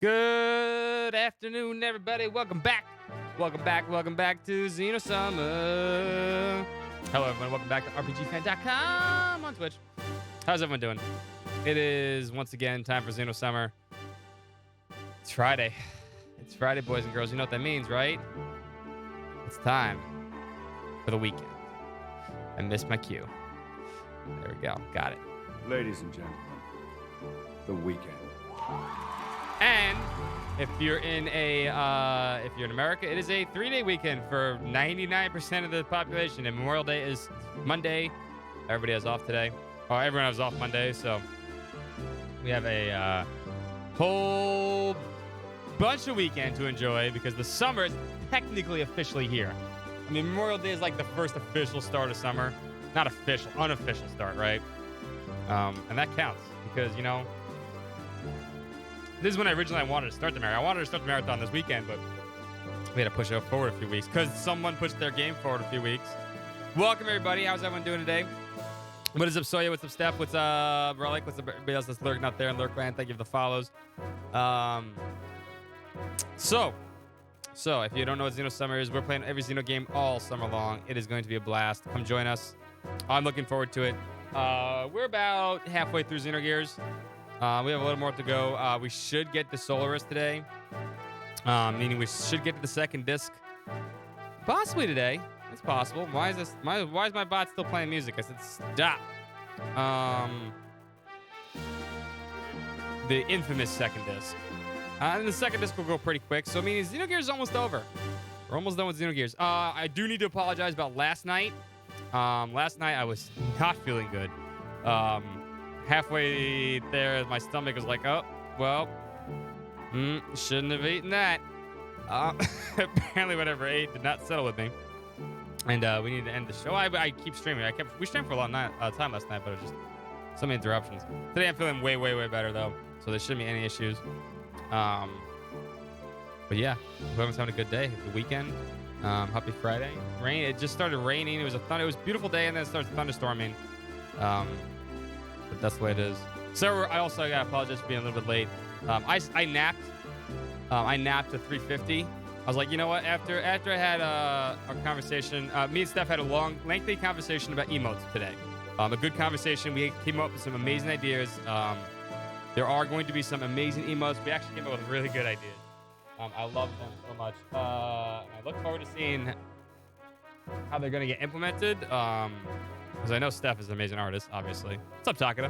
Good afternoon, everybody. Welcome back. Welcome back to XenoSummer. Hello, everyone. Welcome back to RPGFan.com on Twitch. How's everyone doing? It is, once again, time for XenoSummer. It's Friday. It's Friday, boys and girls. You know what that means, right? It's time for the weekend. I missed my cue. There we go. Got it. Ladies and gentlemen, the weekend. And if you're in America, it is a 3-day weekend for 99% of the population. And Memorial Day is Monday. Everybody has off today. Well, everyone has off Monday, so we have a whole bunch of weekend to enjoy because the summer is technically officially here. I mean, Memorial Day is like the first official start of summer. Not official, unofficial start, right? And that counts because, you know, this is when I originally wanted to start the marathon. I wanted to start the marathon this weekend, but we had to push it forward a few weeks because someone pushed their game forward a few weeks. Welcome, everybody. How's everyone doing today? What is up, Soya? What's up, Steph? What's up, Relic? What's up, everybody else that's lurking out there in Lurkland? Thank you for the follows. So if you don't know what XenoSummer is, we're playing every Xeno game all summer long. It is going to be a blast. Come join us. I'm looking forward to it. We're about halfway through Xenogears. We have a little more to go. We should get the Solaris today, meaning we should get to the second disc possibly today. It's possible. Why is my bot still playing music? I said stop. The infamous second disc. And the second disc will go pretty quick. So, I mean, Xenogears is almost over. We're almost done with Xenogears. I do need to apologize about last night. Last night I was not feeling good. Halfway there, my stomach was like, oh, well, shouldn't have eaten that. Apparently, whatever I ate did not settle with me. And we need to end the show. I keep streaming. We streamed for a long time last night, but it was just so many interruptions. Today I'm feeling way, way, way better, though. So there shouldn't be any issues. But yeah, everyone's having a good day. The weekend. Happy Friday. Rain. It just started raining. It was a beautiful day, and then it started thunderstorming. But that's the way it is. So I gotta apologize for being a little bit late. I napped. I napped at 3:50. I was like, you know what? After I had our conversation, me and Steph had a long, lengthy conversation about emotes today. A good conversation. We came up with some amazing ideas. There are going to be some amazing emotes. We actually came up with really good ideas. I love them so much. And I look forward to seeing how they're going to get implemented. Because I know Steph is an amazing artist, obviously. What's up, Takada?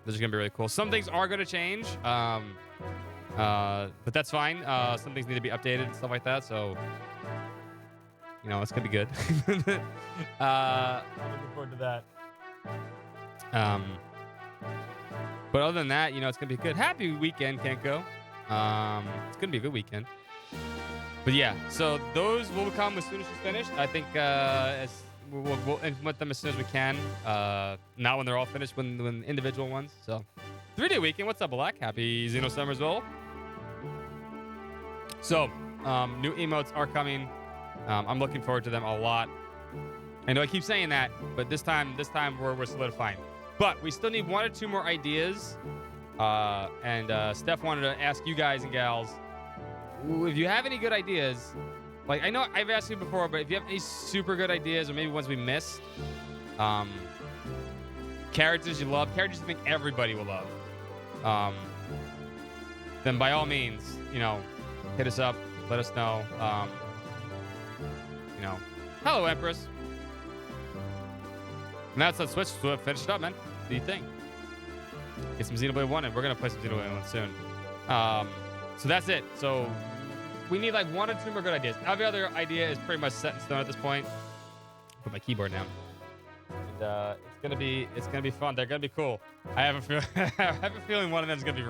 This is going to be really cool. Some things are going to change. But that's fine. Some things need to be updated and stuff like that. So, you know, it's going to be good. I'm looking forward to that. But other than that, you know, it's going to be good. Happy weekend, Kenko. It's going to be a good weekend. But yeah, so those will come as soon as she's finished. I think we'll implement them as soon as we can. Not when they're all finished, when individual ones. So 3-day weekend. What's up, Black? Happy XenoSummer as well. So new emotes are coming. I'm looking forward to them a lot. I know I keep saying that, but this time we're solidifying. But we still need 1 or 2 more ideas. And Steph wanted to ask you guys and gals, if you have any good ideas, like I know I've asked you before, but if you have any super good ideas or maybe ones we missed, characters you love, characters you think everybody will love, then by all means, you know, hit us up, let us know. You know, hello, Empress. And that's on Switch. So finish it up, man. What do you think? Get some Xenoblade 1, and we're going to play some Xenoblade 1 soon. So that's it. So we need like 1 or 2 more good ideas. Every other idea is pretty much set in stone at this point. Put my keyboard down. And it's gonna be fun. They're gonna be cool. I have a feeling one of them is gonna be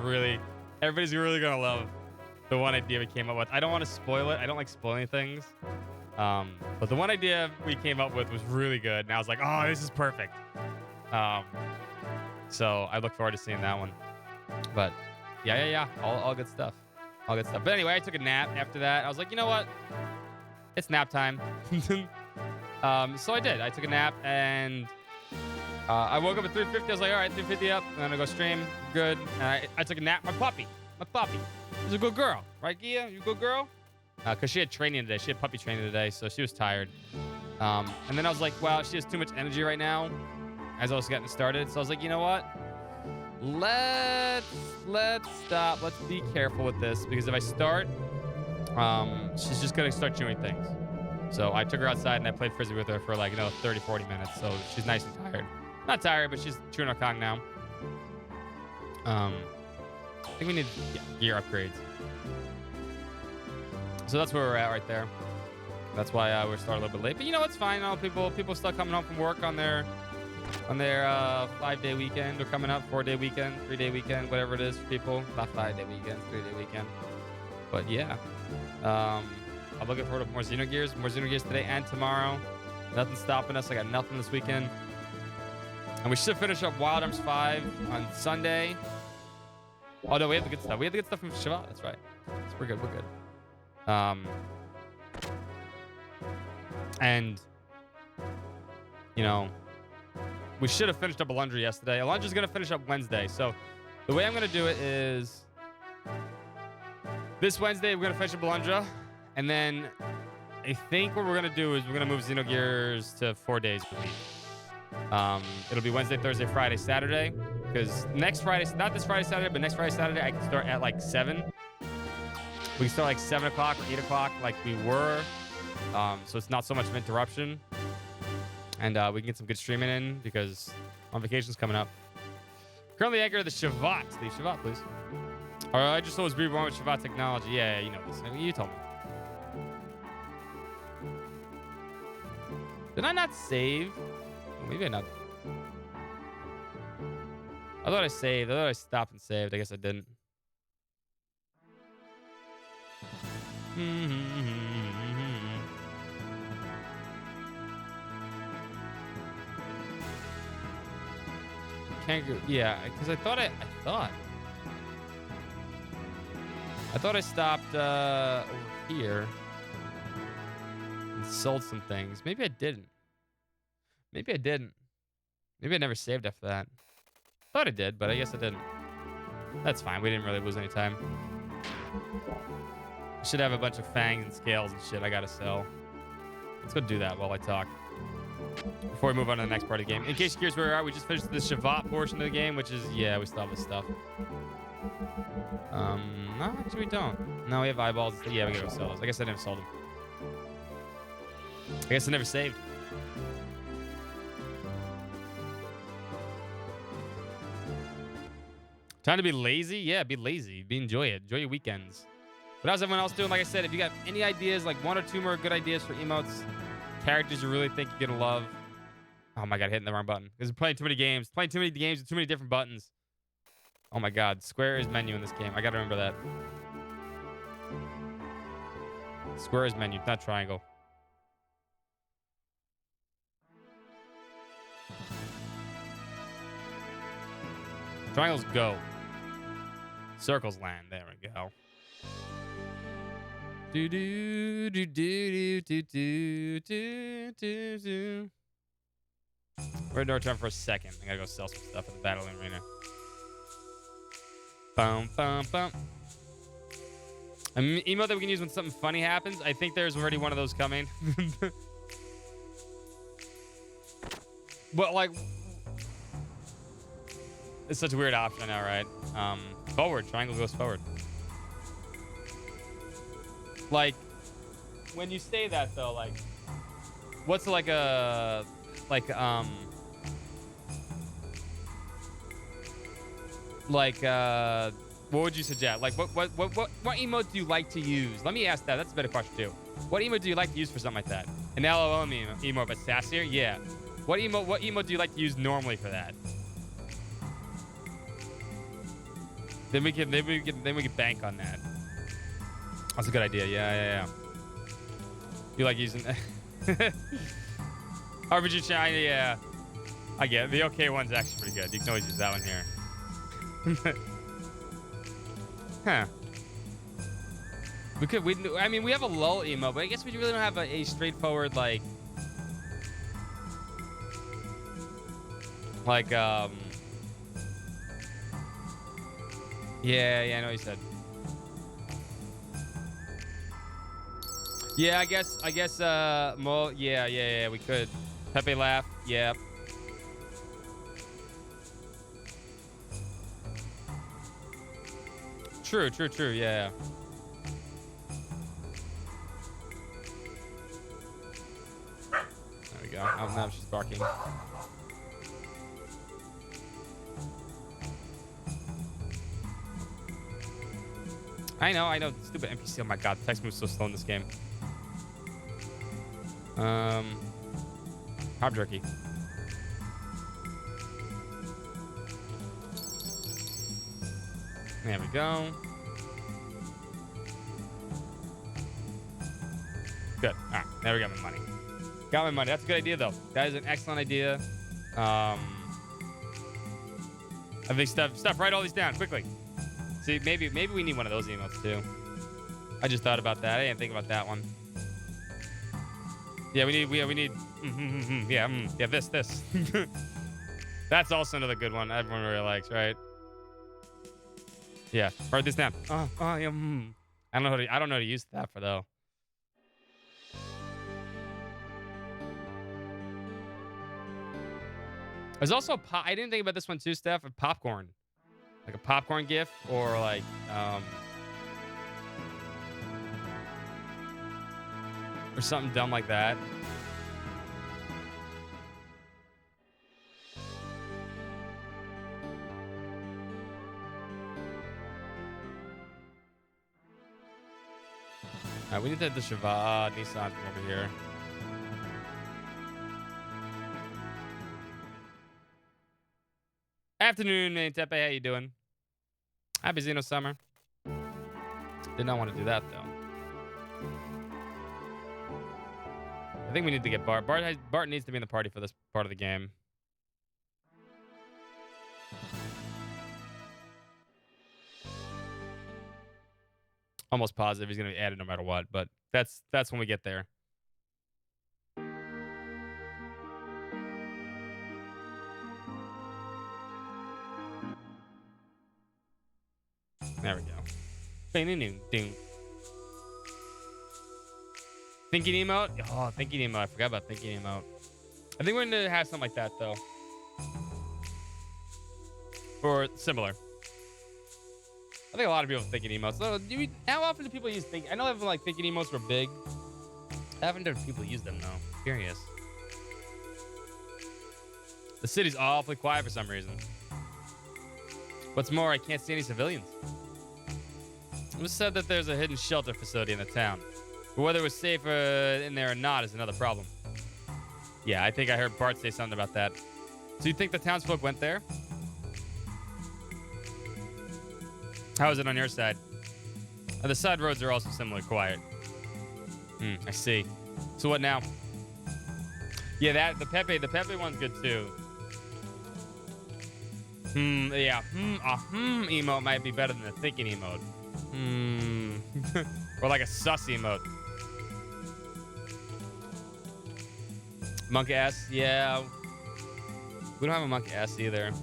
everybody's really gonna love the one idea we came up with. I don't want to spoil it. I don't like spoiling things. But the one idea we came up with was really good, and I was like, oh, this is perfect. So I look forward to seeing that one. But yeah. All good stuff. All good stuff. But anyway, I took a nap after that. I was like, you know what? It's nap time. So I did. I took a nap, and I woke up at 3:50. I was like, all right, 3:50 up. I'm gonna go stream. Good. And I took a nap. My puppy. She's a good girl, right, Gia? You a good girl? Because she had training today. She had puppy training today, so she was tired. And then I was like, wow, she has too much energy right now as I was getting started. So I was like, you know what? Let's stop. Let's be careful with this, because if I start, she's just going to start chewing things. So I took her outside and I played frisbee with her for like, 30, 40 minutes. So she's nice and tired. Not tired, but she's chewing her Kong now. I think we need gear upgrades. So that's where we're at right there. That's why we're starting a little bit late. But it's fine. People still coming home from work on their 5-day weekend. They're coming up 4-day weekend, 3-day weekend, whatever it is for people. Not 5-day weekend, 3-day weekend. But yeah, I'm looking forward to more Xenogears today and tomorrow. Nothing's stopping us. I got nothing this weekend. And we should finish up Wild Arms 5 on Sunday. Oh no, we have the good stuff. We have the good stuff from Shabbat. That's right. So we're good. And we should have finished up Alundra yesterday. Alundra's gonna finish up Wednesday. So the way I'm gonna do it is this Wednesday we're gonna finish up Alundra, and then I think what we're gonna do is we're gonna move Xenogears to 4 days a week. It'll be Wednesday, Thursday, Friday, Saturday. Because next Friday, not this Friday, Saturday, but next Friday, Saturday, I can start at like 7. We can start like 7 o'clock or 8 o'clock like we were. So it's not so much of an interruption. And we can get some good streaming in because on vacation's coming up. Currently anchored the Shabbat. Leave Shabbat, please. Or I just always reborn with Shabbat technology. Yeah, you know this. You told me. Did I not save? Maybe I not. I thought I saved. I thought I stopped and saved. I guess I didn't. Can't go. Yeah, because I thought I stopped over here and sold some things. Maybe I didn't. Maybe I never saved after that. Thought I did, but I guess I didn't. That's fine. We didn't really lose any time. I should have a bunch of fangs and scales and shit I gotta sell. Let's go do that while I talk. Before we move on to the next part of the game. In case you're curious where we are, we just finished the Shabbat portion of the game, which is, yeah, we still have this stuff. No, actually we don't. No, we have eyeballs. Yeah, we gotta sell those. I guess I never sold them. I guess I never saved. Time to be lazy? Yeah, be lazy. Enjoy it. Enjoy your weekends. But how's everyone else doing? Like I said, if you got any ideas, like 1 or 2 more good ideas for emotes, characters you really think you're gonna love. Oh my god, hitting the wrong button. Because we're playing too many games. Playing too many games with too many different buttons. Oh my god, square is menu in this game. I gotta remember that. Square is menu, not triangle. Triangles go. Circles land. There we go. Do do do do do do do do do. We're in North for a second. I gotta go sell some stuff at the battle arena. Bum bum bum. An emote that we can use when something funny happens. I think there's already one of those coming. But like, it's such a weird option now, right? Forward. Triangle goes forward. Like, when you say that though, like, what's like a, what would you suggest? Like, what emote do you like to use? Let me ask that. That's a better question too. What emote do you like to use for something like that? An LOL emote, but sassier? Yeah. What emote do you like to use normally for that? Then we can bank on that. That's a good idea. Yeah. You like using RPG China? Yeah. I get it. The OK one's actually pretty good. You can always use that one here. Huh. We have a lull emo, but I guess we really don't have a straightforward, like, Like, yeah, I know what you said. Yeah, I guess, Mo, yeah, we could. Pepe laugh, yeah. True, yeah. There we go. Oh, now she's barking. I know. Stupid NPC. Oh my god, the text moves so slow in this game. Hop jerky. There we go. Good. All right, there we got my money. Got my money. That's a good idea, though. That is an excellent idea. I think Steph, write all these down quickly. See, maybe we need one of those emotes too. I just thought about that. I didn't think about that one. Yeah, we need. This. That's also another good one. Everyone really likes, right? Yeah, write this down. I don't know how to use that for though. There's also I didn't think about this one too, Steph. A popcorn, like a popcorn GIF, or like or something dumb like that. All right, we need to hit the Shiva Nissan from over here. Afternoon, man. Tepe, how you doing? Happy XenoSummer. Did not want to do that though. I think we need to get Bart. Bart needs to be in the party for this part of the game. Almost positive he's going to be added no matter what, but that's when we get there. There we go. Thinking emote? Oh, thinking emote. I forgot about thinking emote. I think we're going to have something like that, though. Or similar. I think a lot of people are thinking emotes. So, how often do people use I know everyone like thinking emotes were big. How often do people use them, though? Curious. The city's awfully quiet for some reason. What's more, I can't see any civilians. It was said that there's a hidden shelter facility in the town. But whether it was safe in there or not is another problem. Yeah, I think I heard Bart say something about that. So you think the townsfolk went there? How is it on your side? The side roads are also similarly quiet. I see. So what now? Yeah, the Pepe one's good too. Yeah. Emote might be better than the thinking emote. Or like a sus emote. Monk ass, yeah. We don't have a monk ass either.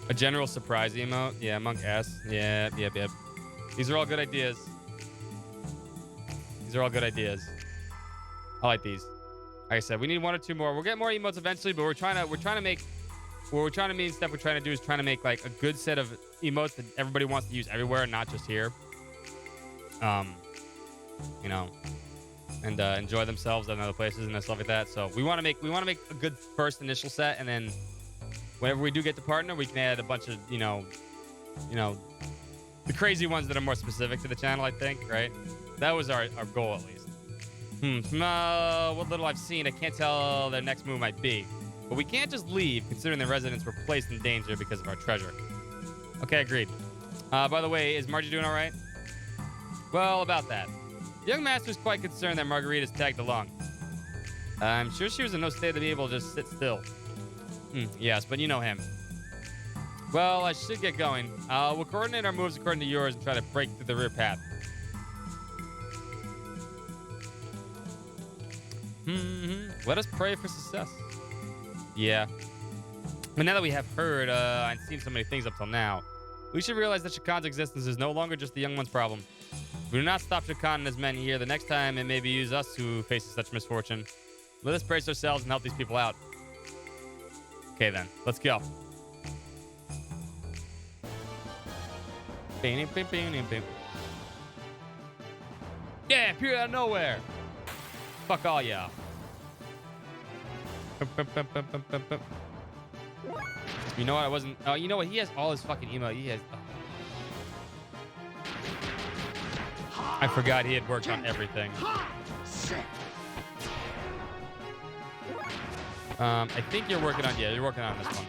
A general surprise emote, yeah. Monk ass, yeah. These are all good ideas. I like these. Like I said, we need one or two more. We'll get more emotes eventually, but we're trying to make like a good set of emotes that everybody wants to use everywhere, not just here. You know, and enjoy themselves in other places and stuff like that. So we want to make a good first initial set, and then whenever we do get to partner, we can add a bunch of you know, the crazy ones that are more specific to the channel. I think, right? That was our goal at least. What little I've seen, I can't tell their next move might be. But we can't just leave, considering the residents were placed in danger because of our treasure. Okay, agreed. By the way, is Margie doing all right? Well, about that. The young master's quite concerned that Margarita's tagged along. I'm sure she was in no state to be able to just sit still. Yes, but you know him. Well, I should get going. We'll coordinate our moves according to yours and try to break through the rear path. Let us pray for success. Yeah. But now that we have heard and seen so many things up till now, we should realize that Shakan's existence is no longer just the young one's problem. If we do not stop Shakan and his men here, the next time it may be us who faces such misfortune. Let us brace ourselves and help these people out. Okay then, let's go. Yeah, appeared out of nowhere. Fuck all y'all. You know what? I wasn't. Oh, you know what? He has all his fucking email. He has. Oh. I forgot he had worked on everything. I think you're working on. Yeah, you're working on this one.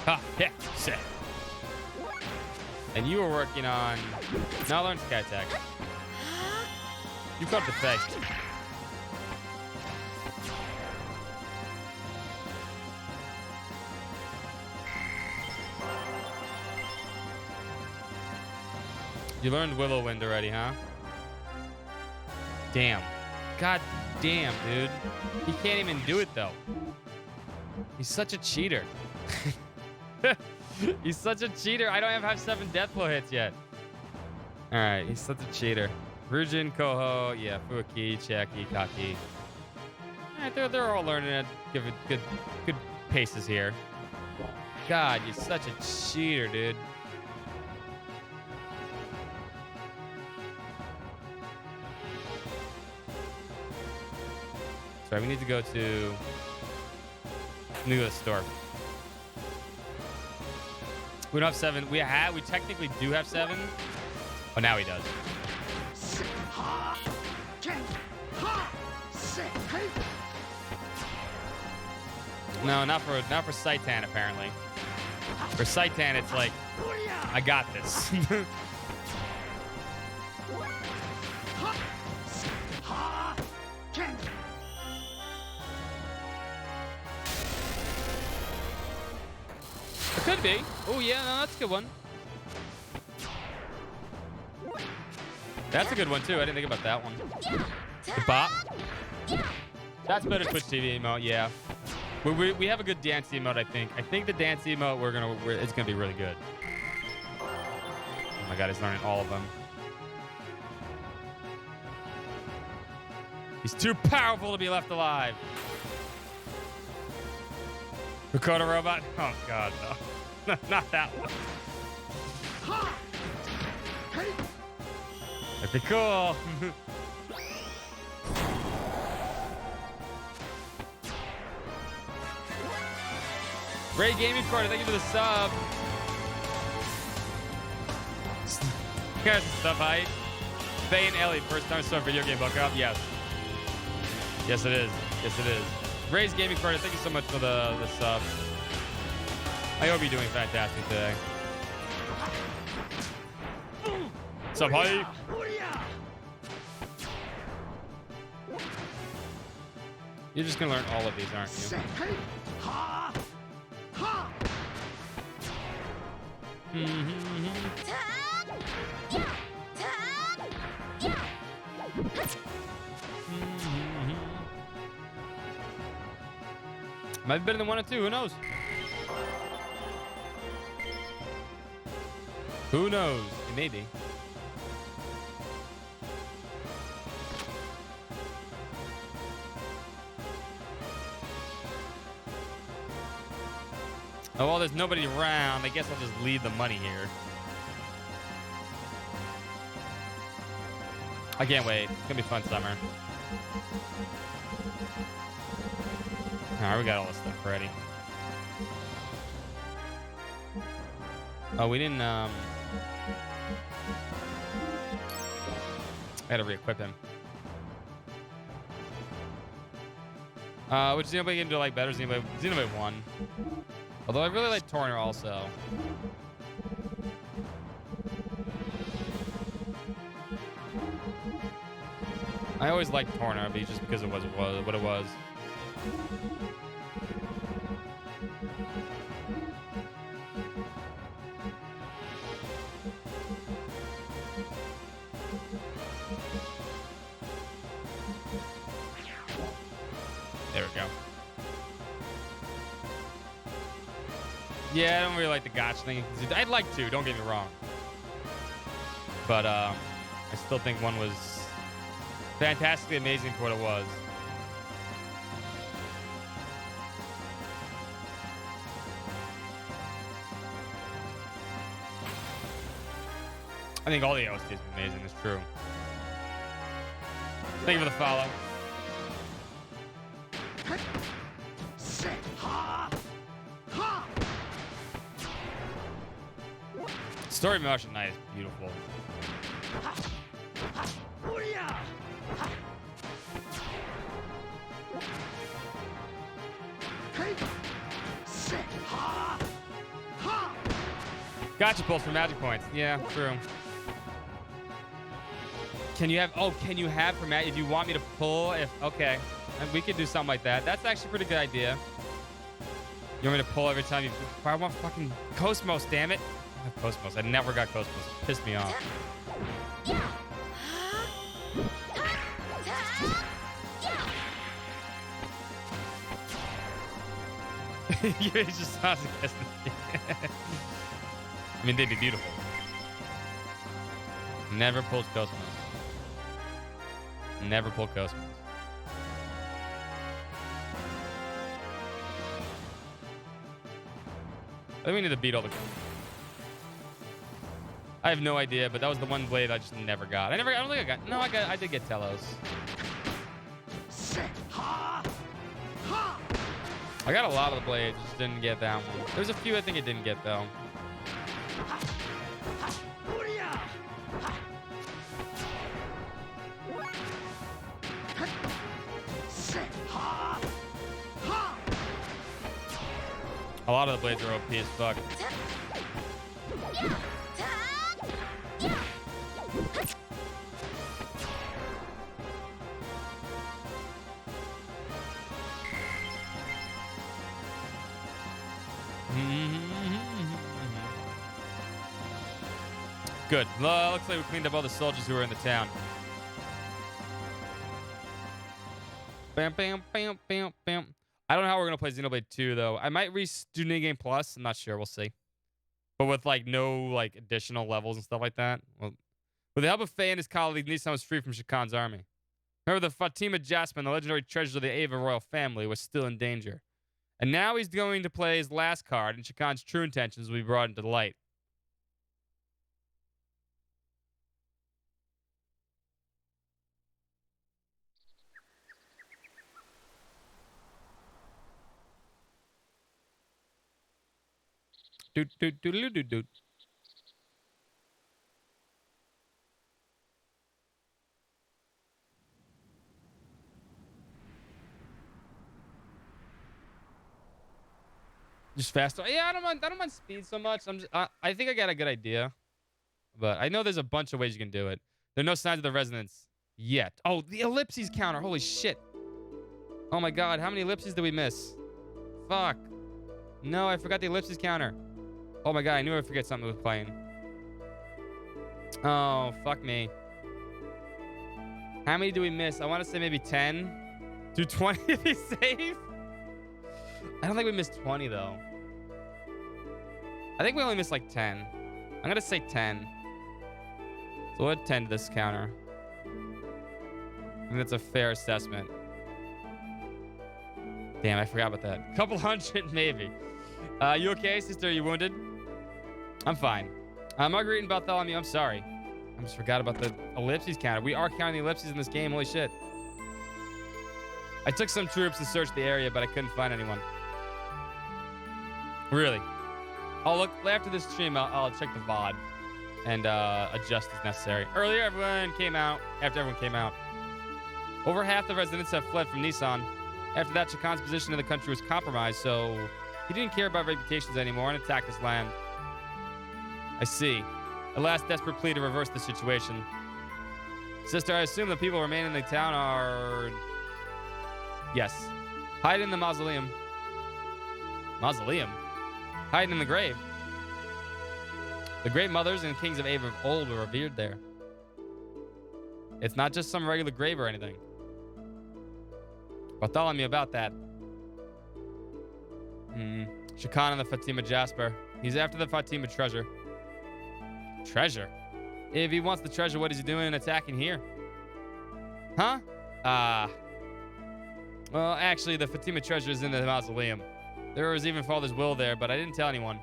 Ha! Yeah, sick. And you were working on. Now learn Sky Attack. You caught the face. You learned Willow Wind already, huh? Damn. God damn, dude. He can't even do it, though. He's such a cheater. He's such a cheater. I don't have 7 death blow hits yet. All right, he's such a cheater. Rujin, Koho, yeah, Fuki, Chaki, Kaki. All right, they're all learning at good paces here. God, you're such a cheater, dude. Sorry, we need to go to Nuga's store. We don't have 7. We technically do have 7. Oh, now he does. No, not for Saitan apparently. For Saitan, it's like, I got this. It could be. Oh yeah, no, that's a good one. That's a good one too. I didn't think about that one. The bop. That's better Twitch TV emote. Yeah. We have a good dance emote. I think. I think the dance emote it's gonna be really good. Oh my god, he's learning all of them. He's too powerful to be left alive. Dakota Robot? Oh god, no. Not that one. That'd be cool. Ray Gaming Corner, thank you for the sub. You guys sub height. Faye and Ellie, first time sub video game book up. Yes. Yes, it is. Yes, it is. Ray's Gaming Corner, thank you so much for the sub. I hope you're doing fantastic today. Sub hype. You're just gonna learn all of these, aren't you? Might be better than 1 or 2. Who knows? Who knows? It may be. Oh, well, there's nobody around. I guess I'll just leave the money here. I can't wait. It's gonna be fun summer. Alright, we got all this stuff ready. Oh, we didn't, I gotta re-equip him. Which Xenoblade game do I like better? Xenoblade 1. Although I really like Torner also. I always liked Torner just because it was what it was. There we go. Yeah, I don't really like the gotcha thing. I'd like to, don't get me wrong. But I still think one was fantastically amazing for what it was. I think all the OSTs are amazing, it's true. Thank you for the follow. Story motion night is beautiful. Gotcha pulls for magic points. Yeah, true. Can you have? Oh, can you have for magic? If you want me to pull, okay, we could do something like that. That's actually a pretty good idea. You want me to pull every time you? I want fucking Cosmos, damn it! I have Cosmos. I never got Cosmos. It pissed me off. Yeah, it's just sounds like I mean, they'd be beautiful. Never pulled Cosmos. Never pulled Cosmos. I think we need to beat all the... I have no idea, but that was the one blade I just never got. I don't think I got... No, I did get Telos. I got a lot of the blades, just didn't get that one. There's a few I think I didn't get, though. A lot of the blades are OP as fuck. Good. Looks like we cleaned up all the soldiers who were in the town. Bam, bam, bam, bam, bam. I don't know how we're going to play Xenoblade 2, though. I might do New Game Plus. I'm not sure. We'll see. But with, like, no, like, additional levels and stuff like that. Well, with the help of Faye and his colleague, Nissan was free from Shakan's army. Remember, the Fatima Jasmine, the legendary treasure of the Ava royal family, was still in danger. And now he's going to play his last card, and Shakan's true intentions will be brought into light. Doot, doot, doot, doot, doot, doot. Just faster. Yeah, I don't mind speed so much. I think I got a good idea, but I know there's a bunch of ways you can do it. There are no signs of the resonance yet. Oh, the ellipses counter. Holy shit. Oh my god, how many ellipses did we miss? Fuck. No, I forgot the ellipses counter. Oh my god, I knew I'd forget something with playing. Oh, fuck me. How many do we miss? I want to say maybe 10. Do 20 be safe? I don't think we missed 20, though. I think we only missed like 10. I'm going to say 10. So we'll add 10 to this counter. I think that's a fair assessment. Damn, I forgot about that. Couple hundred, maybe. You okay, sister? Are you wounded? I'm fine. Marguerite and Bartholomew, I'm sorry. I just forgot about the ellipses counter. We are counting the ellipses in this game. Holy shit. I took some troops and searched the area, but I couldn't find anyone. Really? I'll look after this stream. I'll check the VOD and adjust as necessary. Earlier, everyone came out. After everyone came out, over half the residents have fled from Nissan. After that, Shakan's position in the country was compromised, so he didn't care about reputations anymore and attacked his land. I see. A last desperate plea to reverse the situation. Sister, I assume the people remaining in the town are... Yes. Hide in the mausoleum. Mausoleum. Hiding in the grave. The great mothers and kings of Ava of old were revered there. It's not just some regular grave or anything. Bartholomew about that. Shakan and the Fatima Jasper. He's after the Fatima treasure. Treasure? If he wants the treasure, what is he doing attacking here? Huh? Well, actually, the Fatima treasure is in the mausoleum. There was even Father's will there, but I didn't tell anyone.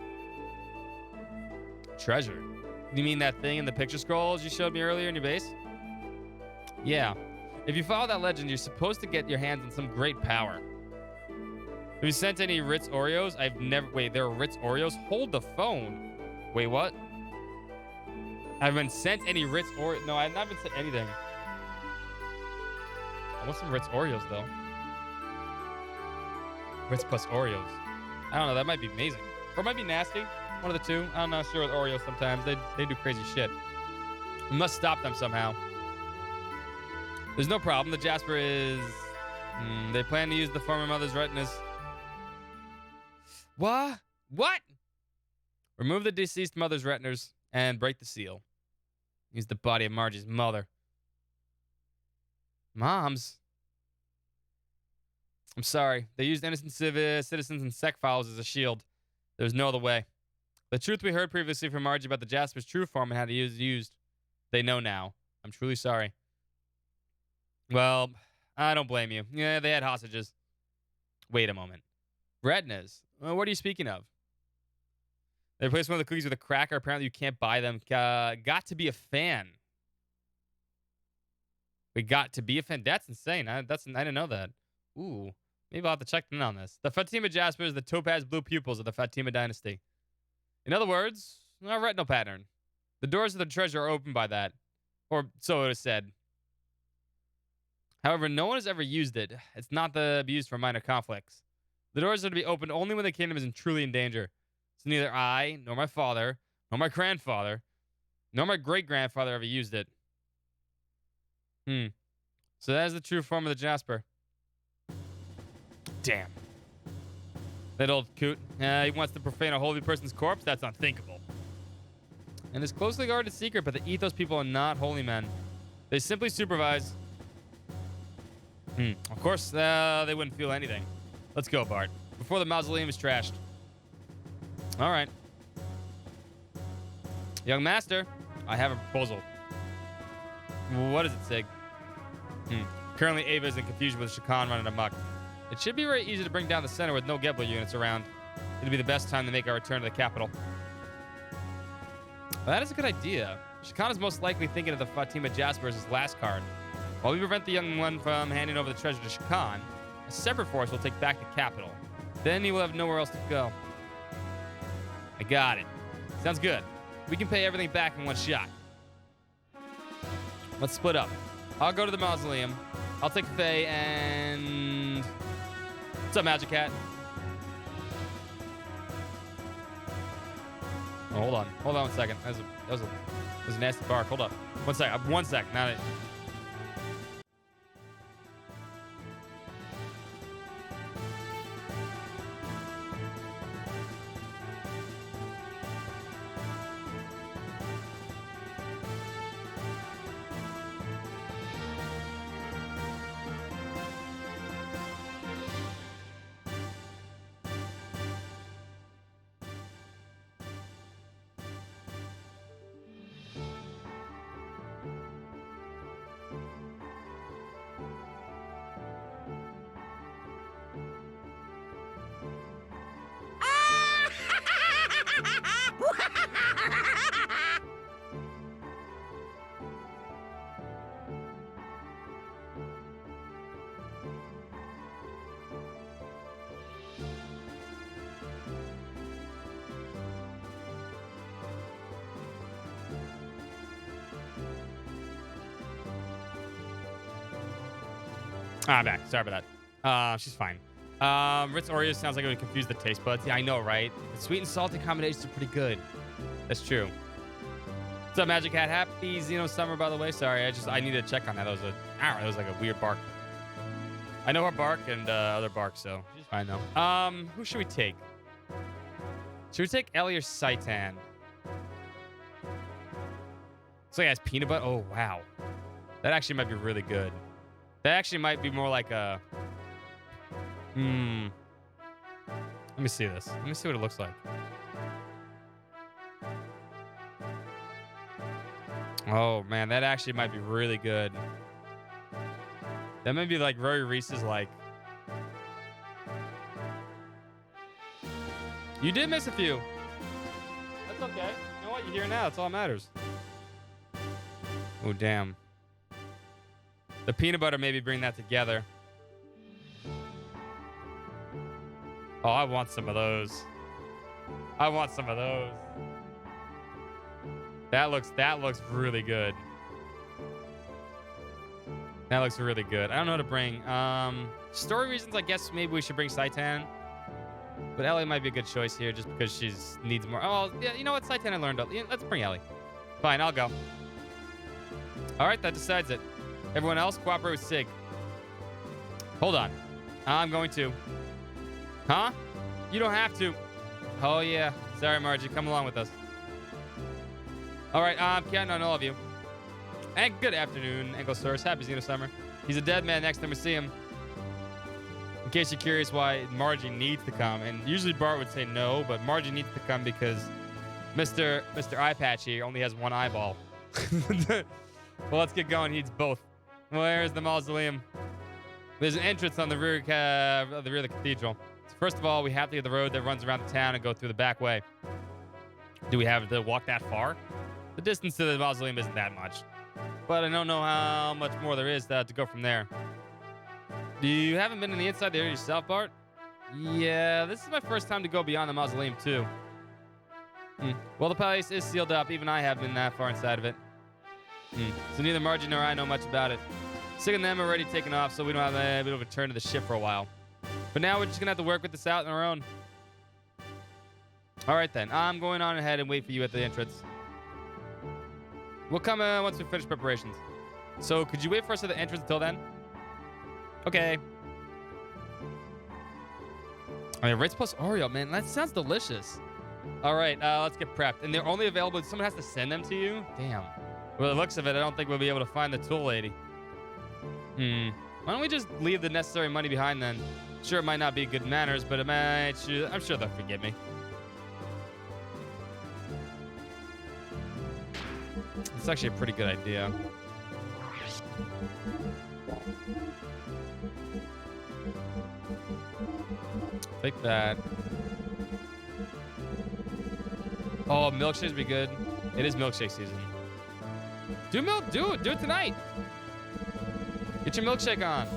Treasure? You mean that thing in the picture scrolls you showed me earlier in your base? Yeah. If you follow that legend, you're supposed to get your hands on some great power. Have you sent any Ritz Oreos? I've never... Wait, there are Ritz Oreos? Hold the phone. Wait, what? I haven't sent any Ritz Oreos. No, I have not been sent anything. I want some Ritz Oreos, though. Ritz plus Oreos. I don't know. That might be amazing. Or it might be nasty. One of the two. I'm not sure with Oreos sometimes. They do crazy shit. We must stop them somehow. There's no problem. The Jasper is... they plan to use the former mother's retinas. What? What? Remove the deceased mother's retinas and break the seal. Use the body of Margie's mother. Moms? I'm sorry. They used innocent citizens and sect files as a shield. There's no other way. The truth we heard previously from Margie about the Jasper's true form and how to use it used. They know now. I'm truly sorry. Well, I don't blame you. Yeah, they had hostages. Wait a moment. Retinas? Well, what are you speaking of? They replaced one of the cookies with a cracker. Apparently you can't buy them. Got to be a fan. We got to be a fan. That's insane. I didn't know that. Ooh. Maybe I'll have to check in on this. The Fatima Jasper is the topaz blue pupils of the Fatima dynasty. In other words, a retinal pattern. The doors of the treasure are opened by that. Or so it is said. However, no one has ever used it. It's not to be used for minor conflicts. The doors are to be opened only when the kingdom is truly in danger. So neither I, nor my father, nor my grandfather, nor my great-grandfather ever used it. So that is the true form of the Jasper. Damn. That old coot. He wants to profane a holy person's corpse? That's unthinkable. And it's closely guarded secret, but the Ethos people are not holy men. They simply supervise. Of course, they wouldn't feel anything. Let's go, Bart. Before the mausoleum is trashed. All right. Young master, I have a proposal. What does it say? Currently, Ava is in confusion with Shakan running amok. It should be very easy to bring down the center with no Gebler units around. It'll be the best time to make our return to the capital. Well, that is a good idea. Shakan is most likely thinking of the Fatima Jasper as his last card. While we prevent the young one from handing over the treasure to Shakan, a separate force will take back the capital. Then he will have nowhere else to go. I got it. Sounds good. We can pay everything back in one shot. Let's split up. I'll go to the mausoleum. I'll take Faye and... What's up, Magic Cat? Oh, hold on. Hold on 1 second. That was a nasty bark. Hold up. 1 sec. 1 sec. Now that... I'm back. Sorry about that. She's fine. Ritz Oreos sounds like it would confuse the taste buds. Yeah, I know, right? The sweet and salty combinations are pretty good. That's true. What's up, Magic Hat? Happy XenoSummer, by the way. Sorry, I needed to check on that. That was like a weird bark. I know her bark and other barks, so she's fine though. Who should we take? Should we take Ellie or Seitan? So it has peanut butter. Oh, wow. That actually might be really good. That actually might be more like a... Let me see this. Let me see what it looks like. Oh, man. That actually might be really good. That might be like very Reese's like. You did miss a few. That's okay. You know what? You're here now. That's all that matters. Oh, damn. The peanut butter maybe bring that together. Oh, I want some of those. I want some of those. That looks really good. That looks really good. I don't know what to bring. Story reasons, I guess maybe we should bring Seitan. But Ellie might be a good choice here just because she needs more. Oh, yeah, you know what? Seitan I learned. Yeah, let's bring Ellie. Fine, I'll go. All right, that decides it. Everyone else, cooperate with Sig. Hold on. I'm going to. Huh? You don't have to. Oh, yeah. Sorry, Margie. Come along with us. All right, I'm counting on all of you. And good afternoon, Ankylosaurus. Happy XenoSummer. He's a dead man next time we see him. In case you're curious why Margie needs to come. And usually Bart would say no, but Margie needs to come because Mr. Eye Patch here only has one eyeball. Well, let's get going. He needs both. Where's the mausoleum? There's an entrance on the rear of the cathedral. So first of all, we have to get the road that runs around the town and go through the back way. Do we have to walk that far? The distance to the mausoleum isn't that much. But I don't know how much more there is to go from there. You haven't been in the inside the area yourself, Bart? Yeah, this is my first time to go beyond the mausoleum, too. Well, the place is sealed up. Even I haven't been that far inside of it. So neither Margie nor I know much about it. Sig and them are already taken off, so we don't have a bit of a return to the ship for a while. But now we're just going to have to work with this out on our own. All right, then. I'm going on ahead and wait for you at the entrance. We'll come once we finish preparations. So could you wait for us at the entrance until then? Okay. I mean, Ritz plus Oreo, man. That sounds delicious. All right, let's get prepped. And they're only available. Someone has to send them to you? Damn. Well, the looks of it, I don't think we'll be able to find the tool lady. Why don't we just leave the necessary money behind then? Sure, it might not be good manners, but I'm sure they'll forgive me. It's actually a pretty good idea. Take that. Oh, milkshakes would be good. It is milkshake season. Do it tonight. Get your milkshake on.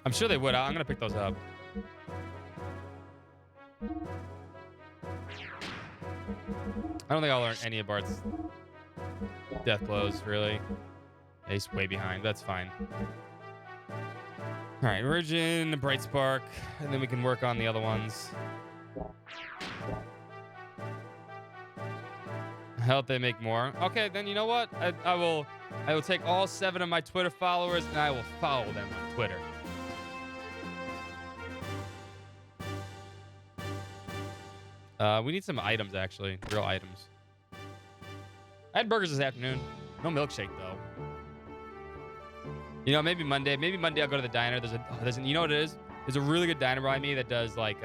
I'm sure they would. I'm gonna pick those up. I don't think I'll learn any of Bart's death blows, really. Yeah, he's way behind. That's fine. All right, Virgin, Bright Spark, and then we can work on the other ones. Help they make more. Okay, then you know what? I will take all 7 of my Twitter followers and I will follow them on Twitter. We need some items, actually. Real items. I had burgers this afternoon. No milkshake, though. You know, maybe Monday. Maybe Monday I'll go to the diner. You know what it is? There's a really good diner by me that does, like,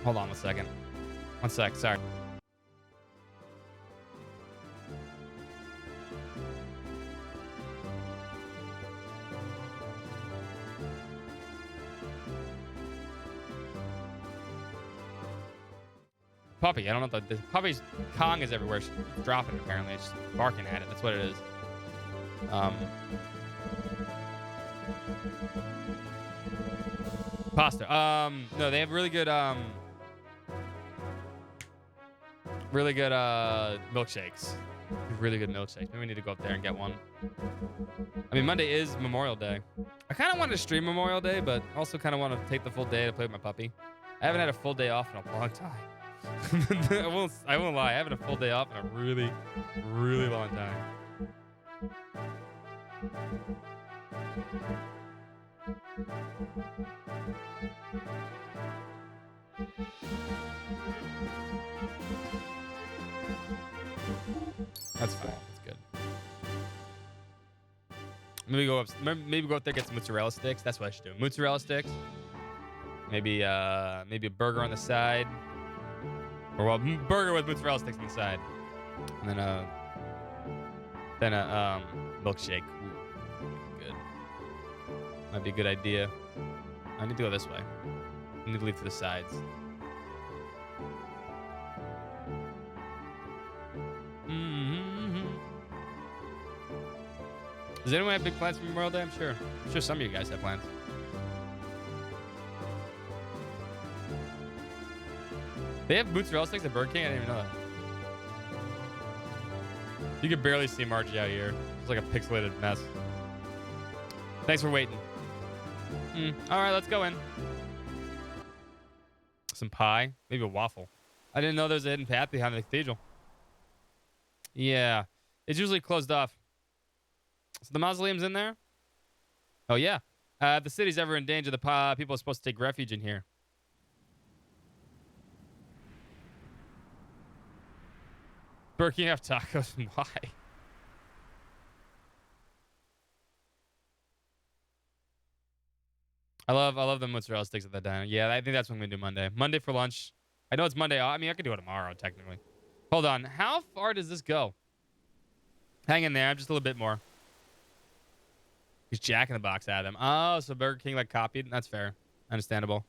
hold on 1 second. 1 sec, sorry. Puppy, I don't know. The puppy's Kong is everywhere. She's dropping it, apparently. It's just barking at it. That's what it is. Pasta. No, they have really good milkshakes. Really good milkshakes. Maybe we need to go up there and get one. I mean, Monday is Memorial Day. I kind of wanted to stream Memorial Day, but also kind of want to take the full day to play with my puppy. I haven't had a full day off in a long time. I won't lie. I haven't had a full day off in a really, really long time. That's fine. That's good. Maybe go up. Maybe go up there, get some mozzarella sticks. That's what I should do. Mozzarella sticks. Maybe a burger on the side, or well, burger with mozzarella sticks on the side, and then a milkshake. Ooh, good. Might be a good idea. I need to go this way. I need to leave to the sides. Does anyone have big plans for Memorial Day? I'm sure some of you guys have plans. They have mozzarella sticks at Burger King? I didn't even know that. You can barely see Margie out here. It's like a pixelated mess. Thanks for waiting. All right, let's go in. Some pie. Maybe a waffle. I didn't know there was a hidden path behind the cathedral. Yeah. It's usually closed off. So the mausoleum's in there? Oh, yeah. If the city's ever in danger, the people are supposed to take refuge in here. Burger King have tacos? Why? I love the mozzarella sticks at the diner. Yeah, I think that's what I'm going to do Monday. Monday for lunch. I know it's Monday. I mean, I could do it tomorrow, technically. Hold on. How far does this go? Hang in there. I'm just a little bit more. He's jacking the box at him. Oh, so Burger King like copied? That's fair. Understandable.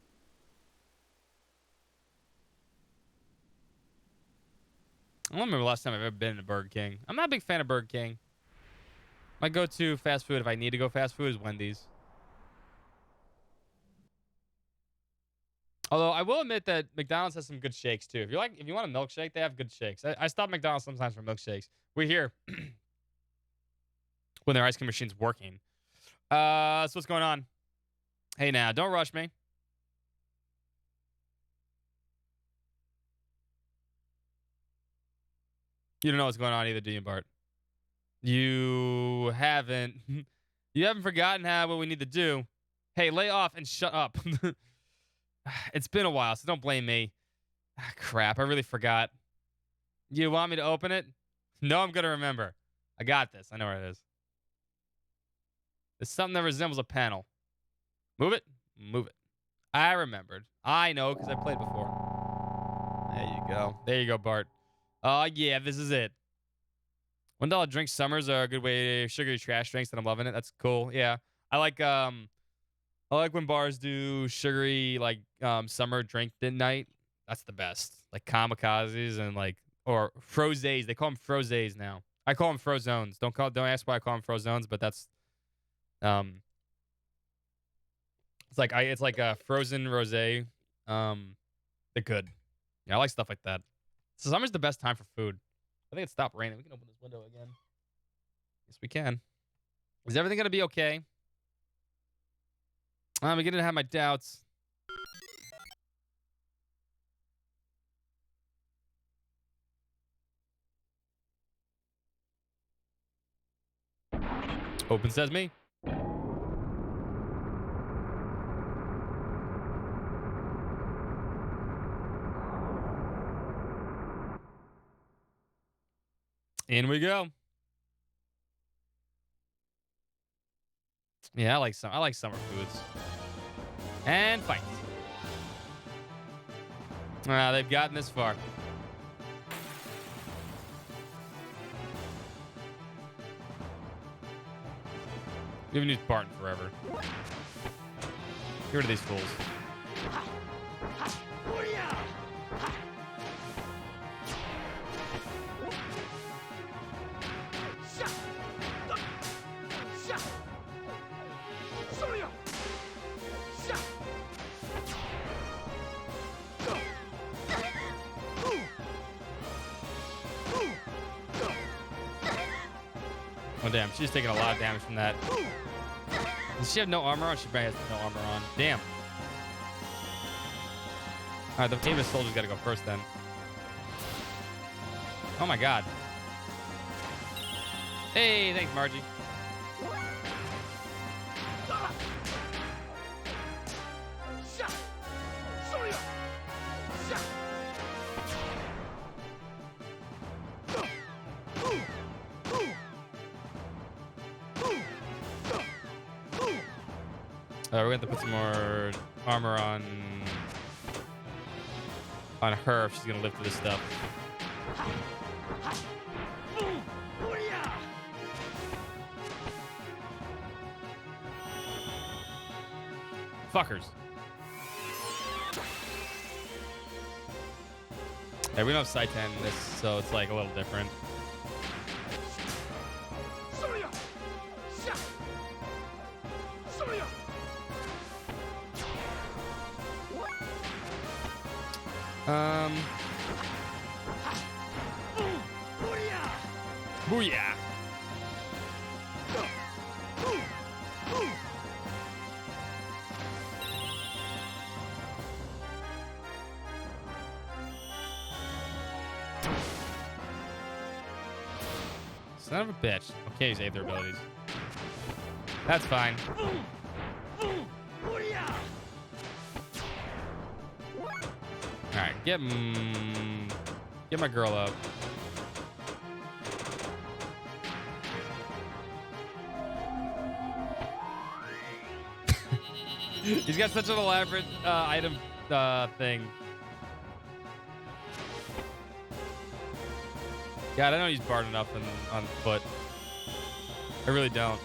I don't remember the last time I've ever been in a Burger King. I'm not a big fan of Burger King. My go-to fast food, if I need to go fast food, is Wendy's. Although I will admit that McDonald's has some good shakes too. If you want a milkshake, they have good shakes. I stop McDonald's sometimes for milkshakes. We're here when their ice cream machine's working. So what's going on? Hey now, don't rush me. You don't know what's going on either, do you, Bart? You haven't forgotten what we need to do. Hey, lay off and shut up. It's been a while, so don't blame me. Crap, I really forgot. You want me to open it? No, I'm going to remember. I got this. I know where it is. It's something that resembles a panel. Move it. Move it. I remembered. I know because I played before. There you go. There you go, Bart. Oh, yeah, this is it. $1 drink summers are a good way to sugary trash drinks, and I'm loving it. That's cool. Yeah. I like when bars do sugary summer drink night. That's the best. Like kamikazes and or frozes. They call them frozes now. I call them frozones. Don't ask why I call them frozones, but that's it's like a frozen rosé. They're good. Yeah, I like stuff like that. So summer's the best time for food. I think it stopped raining. We can open this window again. Yes, we can. Is everything gonna be okay? I'm beginning to have my doubts. Open sesame. In we go. Yeah, I like summer foods. And fight. They've gotten this far. We haven't used Barton forever. Get rid of these fools. damn. She's taking a lot of damage from that. Does she have no armor on? She probably has no armor on. Damn. All right, the famous soldier's got to go first then. Oh my god. Hey, thanks, Margie. We're going to have to put some more armor on her if she's going to live through this stuff. Fuckers. Yeah, we don't have Saitan in this, so it's like a little different. Booyah. Son of a bitch. Okay, use Aether abilities. That's fine. Alright, get my girl up. He's got such an elaborate item thing. God, I don't use Bard enough on foot. I really don't.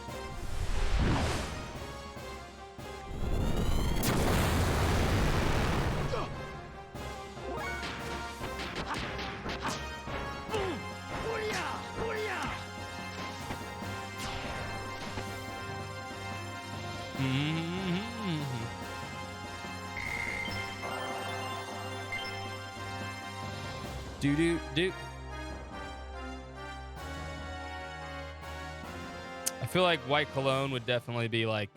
Do. I feel like white cologne would definitely be like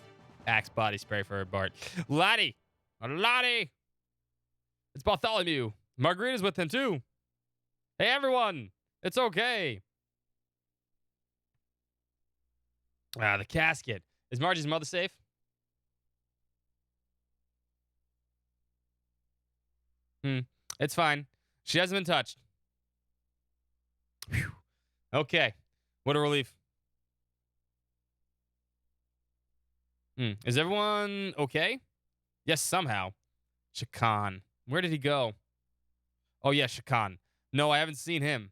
Axe body spray for Bart. Lottie! It's Bartholomew. Margarita's with him too. Hey everyone! It's okay. The casket. Is Margie's mother safe? It's fine. She hasn't been touched. Whew. Okay. What a relief. Is everyone okay? Yes, somehow. Shakan. Where did he go? Oh, yeah, Shakan. No, I haven't seen him.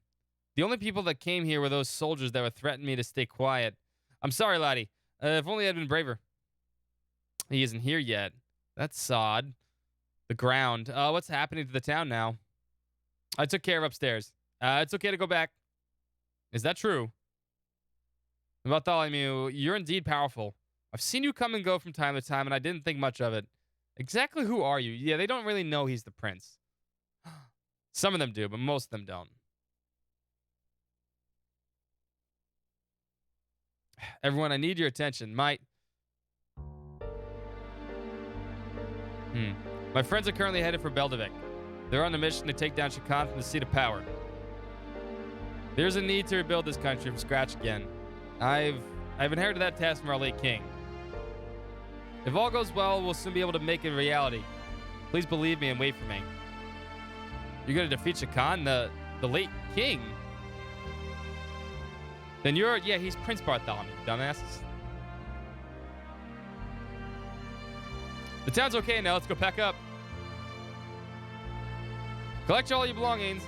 The only people that came here were those soldiers that were threatening me to stay quiet. I'm sorry, laddie. If only I'd been braver. He isn't here yet. That's odd. The ground. What's happening to the town now? I took care of upstairs. It's okay to go back. Is that true? Bartholomew, you're indeed powerful. I've seen you come and go from time to time, and I didn't think much of it. Exactly who are you? Yeah, they don't really know he's the prince. Some of them do, but most of them don't. Everyone, I need your attention. My friends are currently headed for Beldavik. They're on a mission to take down Shakan from the seat of power. There's a need to rebuild this country from scratch again. I've inherited that task from our late king. If all goes well, we'll soon be able to make it a reality. Please believe me and wait for me. You're going to defeat Shakan, the late king? Then he's Prince Bartholomew, dumbasses. The town's okay now. Let's go pack up. Collect all your belongings.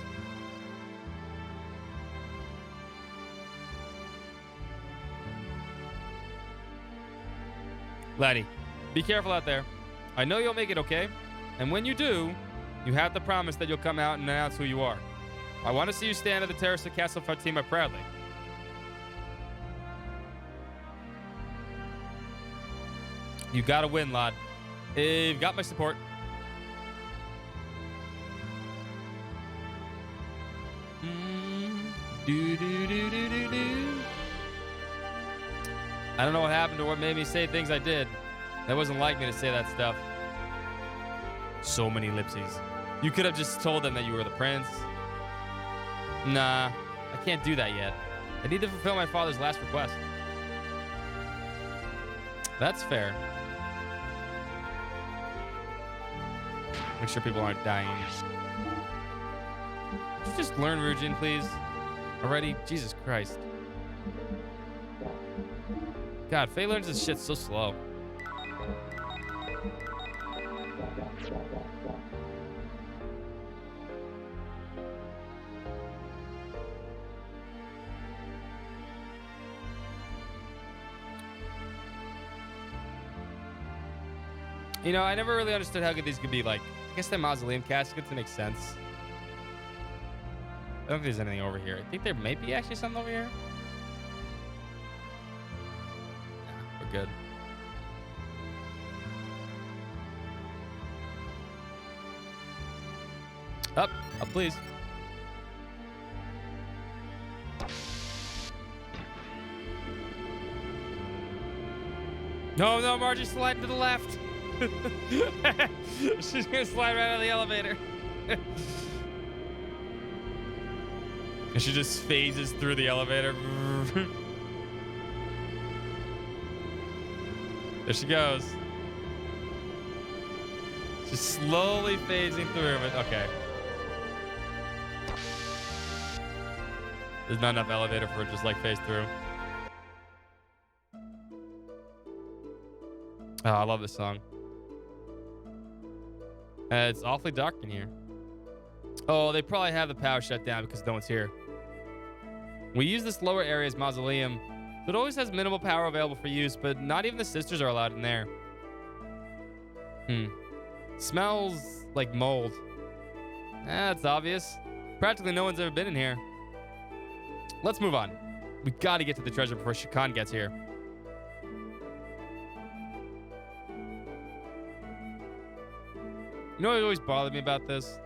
Laddie, be careful out there. I know you'll make it okay. And when you do, you have to promise that you'll come out and announce who you are. I want to see you stand at the terrace of Castle Fatima proudly. You gotta win, lad. You've got my support. I don't know what happened or what made me say things I did. That wasn't like me to say that stuff. So many ellipses. You could have just told them that you were the prince. Nah, I can't do that yet. I need to fulfill my father's last request. That's fair. Make sure people aren't dying. Could you just learn Rujin, please? Already? Jesus Christ. God, Faye learns this shit so slow. You know, I never really understood how good these could be. Like, I guess they're mausoleum caskets. It makes sense. I don't think there's anything over here. I think there may be actually something over here. Nah, we're good. Up, please. No, Margie's sliding to the left. She's gonna slide right out of the elevator. And she just phases through the elevator. There she goes. She's slowly phasing through it. Okay. There's not enough elevator for it just like phase through. Oh, I love this song. It's awfully dark in here. Oh, they probably have the power shut down because no one's here. We use this lower area as mausoleum, so it always has minimal power available for use, but not even the sisters are allowed in there. Smells like mold. That's obvious. Practically no one's ever been in here. Let's move on. We gotta get to the treasure before Shakan gets here. You know what always bothered me about this?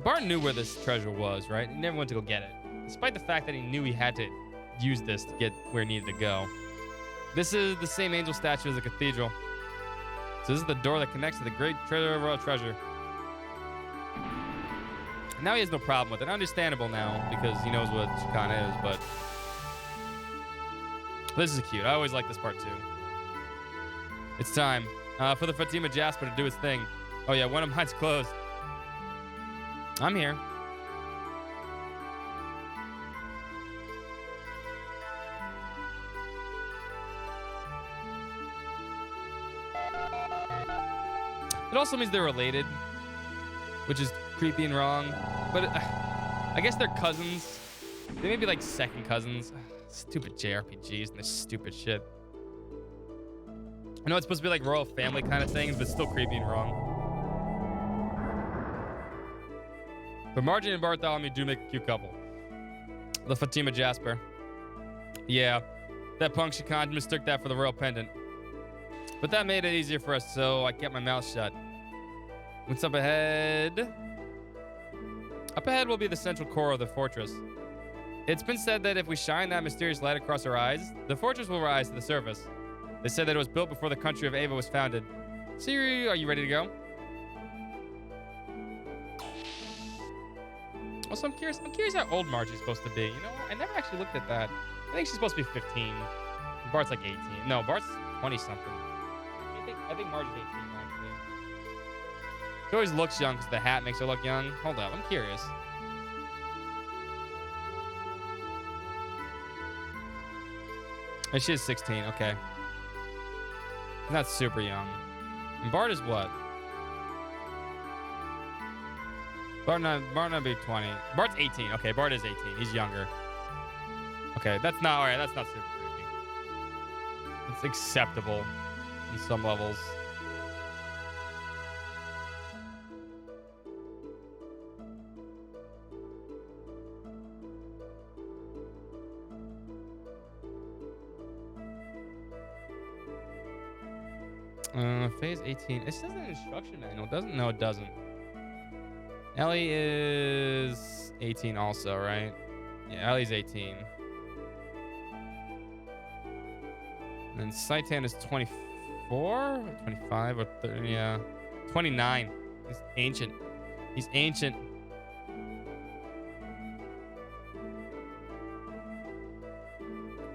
Bart knew where this treasure was, right? He never went to go get it. Despite the fact that he knew he had to use this to get where he needed to go. This is the same angel statue as the cathedral. So this is the door that connects to the great royal treasure. Now he has no problem with it. Understandable now, because he knows what Shakan is, but... This is cute. I always like this part, too. It's time for the Fatima Jasper to do its thing. Oh, yeah, one of mine's closed. I'm here. It also means they're related, which is creepy and wrong. But I guess they're cousins. They may be like second cousins. Stupid JRPGs and this stupid shit. I know it's supposed to be like royal family kind of things, but it's still creepy and wrong. But Margin and Bartholomew do make a cute couple. The Fatima Jasper. Yeah, that punk Shakan mistook that for the royal pendant. But that made it easier for us, so I kept my mouth shut. What's up ahead? Up ahead will be the central core of the fortress. It's been said that if we shine that mysterious light across our eyes, the fortress will rise to the surface. They said that it was built before the country of Ava was founded. Siri, are you ready to go? Also, I'm curious how old Margie's supposed to be. You know what? I never actually looked at that. I think she's supposed to be 15. Bart's like 18. No, Bart's 20-something. I think Margie's 18, actually. She always looks young because the hat makes her look young. Hold up, I'm curious. And she is 16, okay. Not super young. And Bart is what? Bart not be 20. Bart's 18. Okay, Bart is 18. He's younger. Okay, that's not alright. That's not super creepy. It's acceptable on some levels. Phase 18. It says an instruction manual, doesn't? No, it doesn't. Ellie is 18 also, right? Yeah, Ellie's 18. And then Saitan is 24, or 25, or 30, yeah, 29. He's ancient. He's ancient.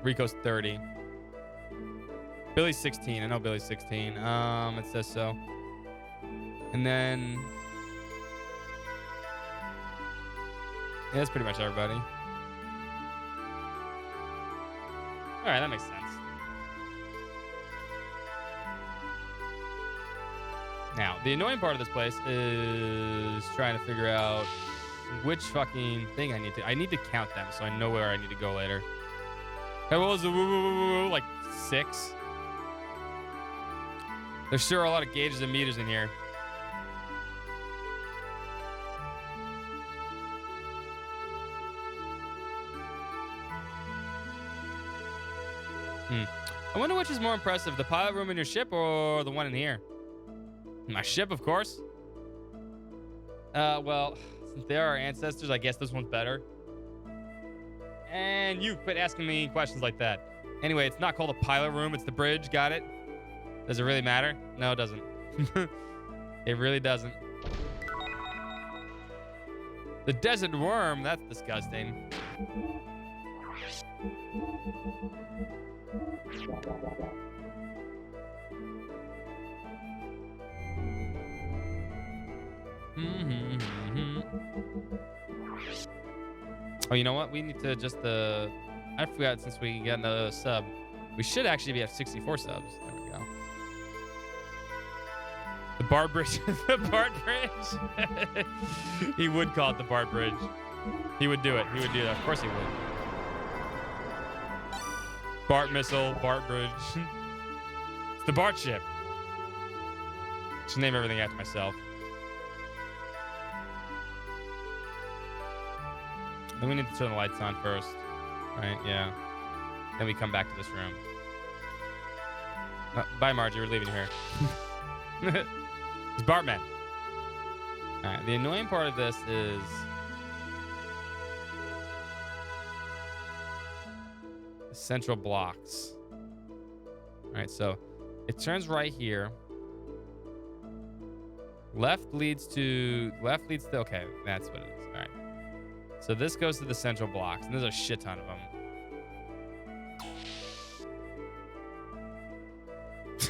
Rico's 30. Billy's 16. I know Billy's 16. It says so. And then, yeah, that's pretty much everybody. All right, that makes sense. Now, the annoying part of this place is trying to figure out which fucking thing I need to count them so I know where I need to go later. Hey, what was it? Like 6? There's sure a lot of gauges and meters in here. I wonder which is more impressive, the pilot room in your ship or the one in here? My ship, of course. Well, since they are our ancestors, I guess this one's better. And you quit asking me questions like that. Anyway, it's not called a pilot room, it's the bridge, got it? Does it really matter? No, it doesn't. It really doesn't. The desert worm, that's disgusting. Oh, you know what? We need to just I forgot, since we got another sub, we should actually be at 64 subs. There we go. The Bart Bridge. The Bart Bridge. He would call it the Bart Bridge. He would do it. He would do that. Of course he would. Bart Missile, Bart Bridge. It's the Bart ship. Should name everything after myself. Then we need to turn the lights on first. Right, yeah. Then we come back to this room. Bye, Margie. We're leaving here. It's Bartman. Alright, the annoying part of this is the central blocks. Alright, so it turns right here. Left leads to... Okay, that's what it is. Alright. So this goes to the central blocks, and there's a shit ton of them.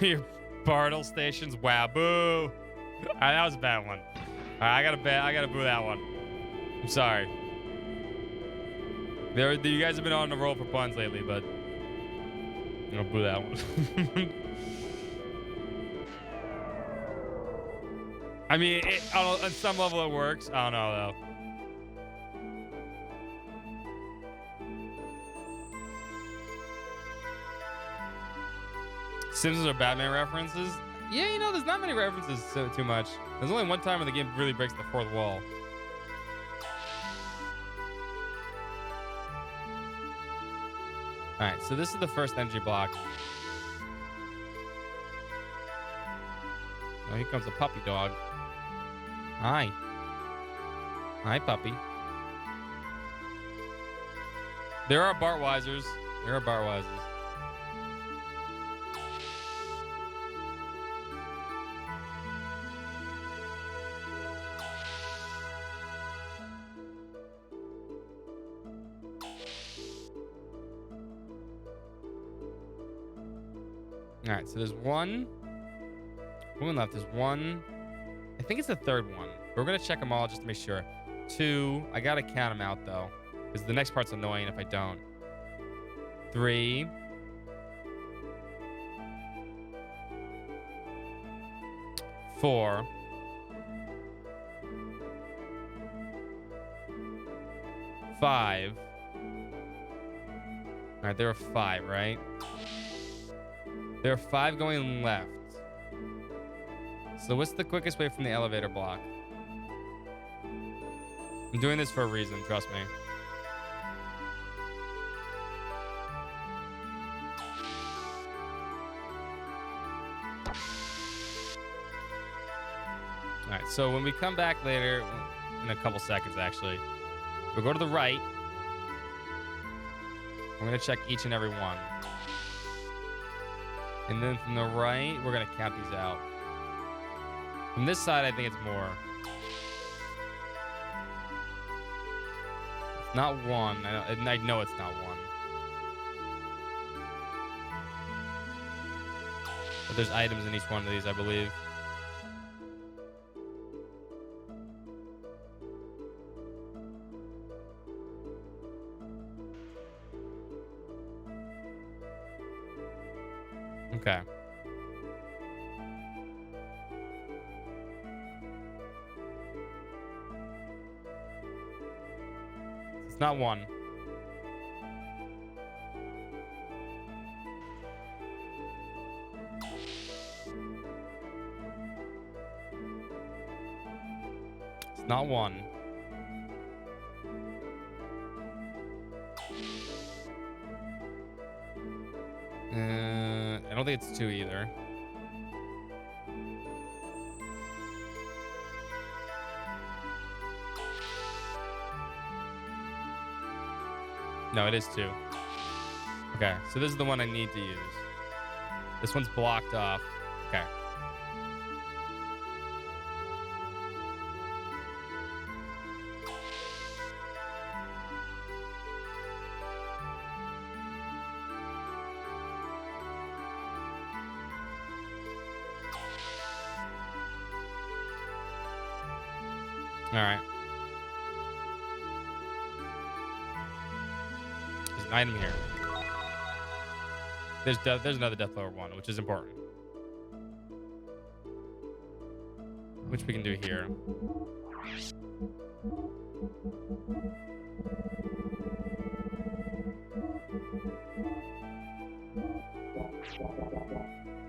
Your Bartle stations, wow, boo! Alright, that was a bad one. Alright, I gotta boo that one. I'm sorry. You guys have been on the roll for puns lately, but I'm gonna boo that one. I mean, on some level it works. I don't know though. Simpsons or Batman references? Yeah, you know, there's not many references too much. There's only one time when the game really breaks the fourth wall. Alright, so this is the first energy block. Oh, here comes a puppy dog. Hi. Hi, puppy. There are Bartwisers. There are Bartwisers. All right, so there's one left. There's one. I think it's the third one. We're gonna check them all just to make sure. 2. I gotta count them out though, because the next part's annoying if I don't. 3. 4. 5. All right, there are 5, right? There are 5 going left. So what's the quickest way from the elevator block? I'm doing this for a reason, trust me. All right, so when we come back later, in a couple seconds actually, we'll go to the right. I'm gonna check each and every one. And then from the right, we're going to count these out. From this side, I think it's more. It's not one. I know it's not one. But there's items in each one of these, I believe. Okay. It's not one. It's not one. I don't think it's two either. No, it is two. Okay, so this is the one I need to use. This one's blocked off. Okay. All right. There's an item here. There's another Death Lower 1, which is important. Which we can do here.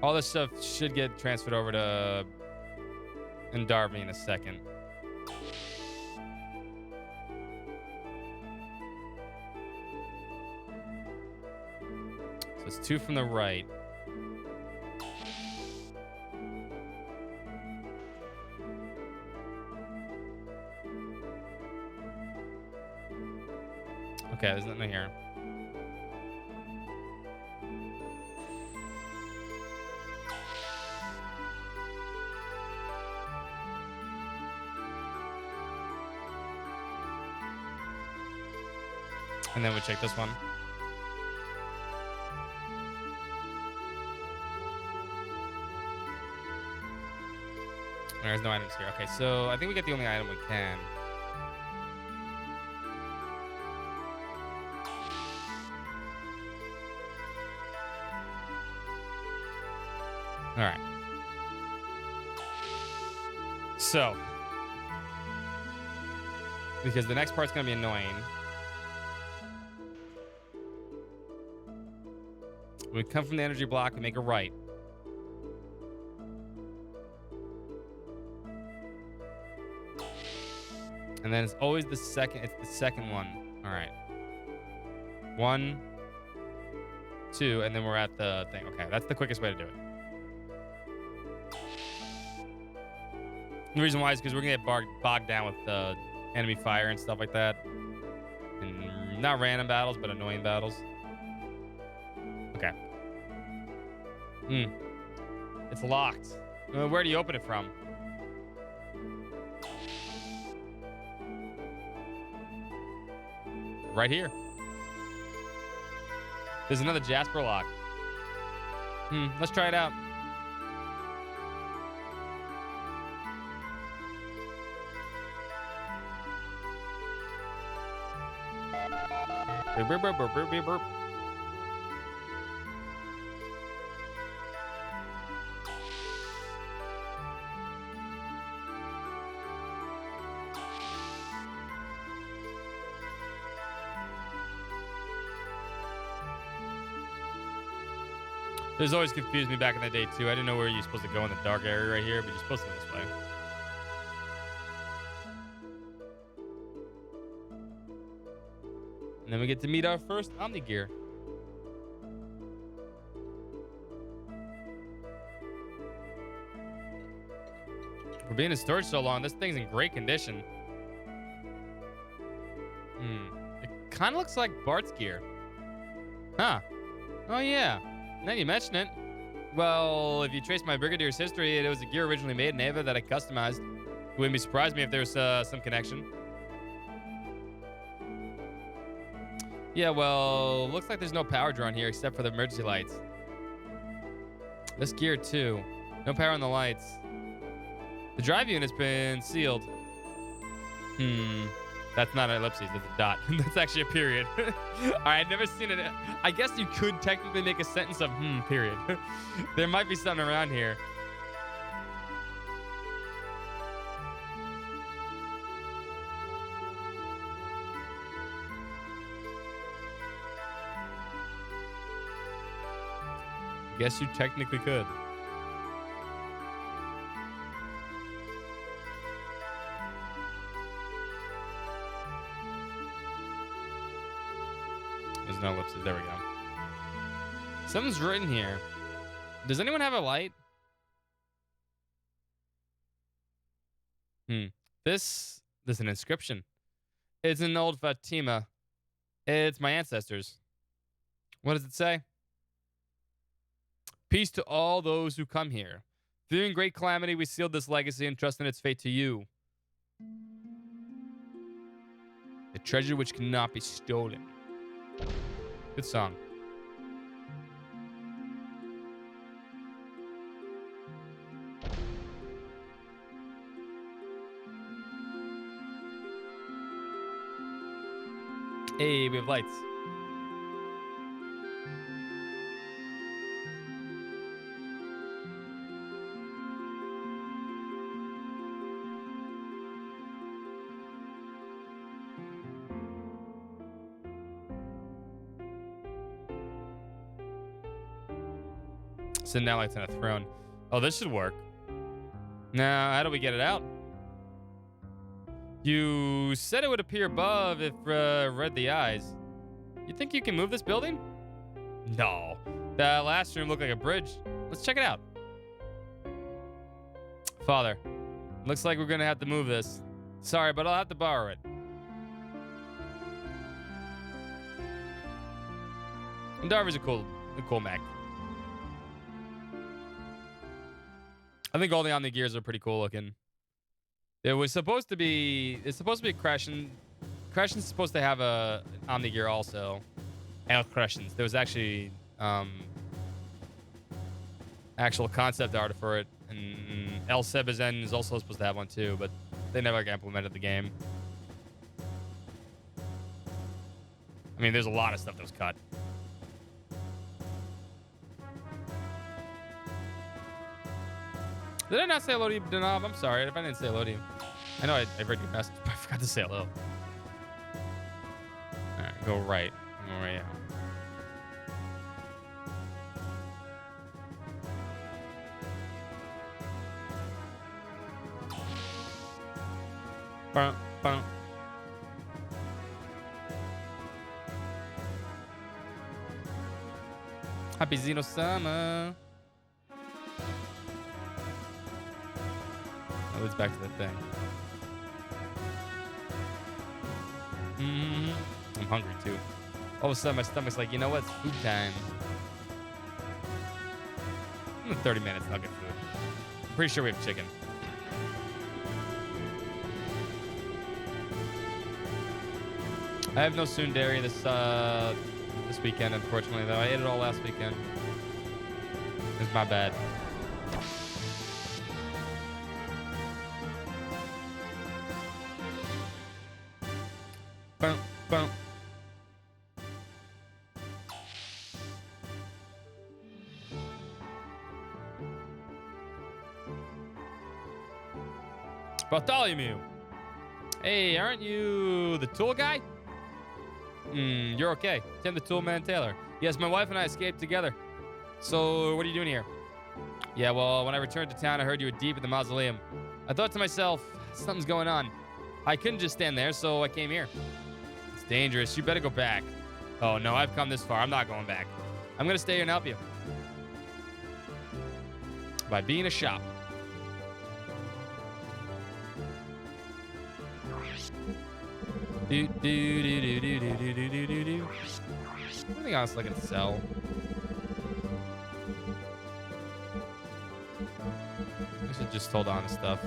All this stuff should get transferred over to Darby in a second. So it's two from the right. Okay, there's nothing here. And then we check this one. There's no items here. Okay, so I think we get the only item we can. All right. So, because the next part's going to be annoying. We come from the energy block, we make a right. And then it's always the second, it's the second one. All right. 1, 2, and then we're at the thing. Okay, that's the quickest way to do it. The reason why is because we're going to get bogged down with the enemy fire and stuff like that. And not random battles, but annoying battles. Okay. It's locked. Where do you open it from? Right here. There's another Jasper lock. Let's try it out. Burp, burp, burp, burp, burp, burp. This always confused me back in the day too. I didn't know where you're supposed to go in the dark area right here, but you're supposed to go this way. And then we get to meet our first Omnigear. For being in storage so long, this thing's in great condition. It kind of looks like Bart's gear. Huh. Oh yeah. Now you mention it. Well, if you trace my Brigadier's history, it was a gear originally made in Ava that I customized. It wouldn't be surprised me if there was some connection. Yeah, well, looks like there's no power drawn here except for the emergency lights. This gear too. No power on the lights. The drive unit's been sealed. That's not an ellipses, that's a dot. That's actually a period. All right, I've never seen it. I guess you could technically make a sentence of period. There might be something around here. Guess you technically could. There's no ellipses. There we go. Something's written here. Does anyone have a light? This is an inscription. It's an old Fatima. It's my ancestors. What does it say? Peace to all those who come here. Fearing great calamity, we sealed this legacy and trusting its fate to you. A treasure which cannot be stolen. Good song. Hey, we have lights. So now lights on a throne. Oh, this should work. Now, how do we get it out? You said it would appear above if read the eyes. You think you can move this building? No. That last room looked like a bridge. Let's check it out. Father, looks like we're gonna have to move this. Sorry, but I'll have to borrow it. And Darby's a cool mech. I think all the Omni gears are pretty cool looking. It was supposed to be. It's supposed to be a Crescent. Crescent's supposed to have a Omni gear also. El Crescents. There was actually actual concept art for it, and El Sebazen is also supposed to have one too, but they never implemented the game. I mean, there's a lot of stuff that was cut. Did I not say hello to you, Denob? I'm sorry if I didn't say hello to you. I know I read your message, but I forgot to say hello. All right, go right. Go right out. Bum, bum. Happy XenoSummer. That leads back to the thing. I'm hungry too. All of a sudden, my stomach's like, you know what? It's food time. In 30 minutes, I'll get food. I'm pretty sure we have chicken. I have no tsundere this weekend, unfortunately, though. I ate it all last weekend. It's my bad. Boom, boom. Bartholomew. Hey, aren't you the tool guy? You're okay. Tim the tool man Taylor. Yes, my wife and I escaped together. So, what are you doing here? Yeah, well, when I returned to town, I heard you were deep in the mausoleum. I thought to myself, something's going on. I couldn't just stand there, so I came here. It's dangerous. You better go back. Oh, no, I've come this far. I'm not going back. I'm going to stay here and help you. By being a shop. Anything else I can sell? I should just hold on to stuff.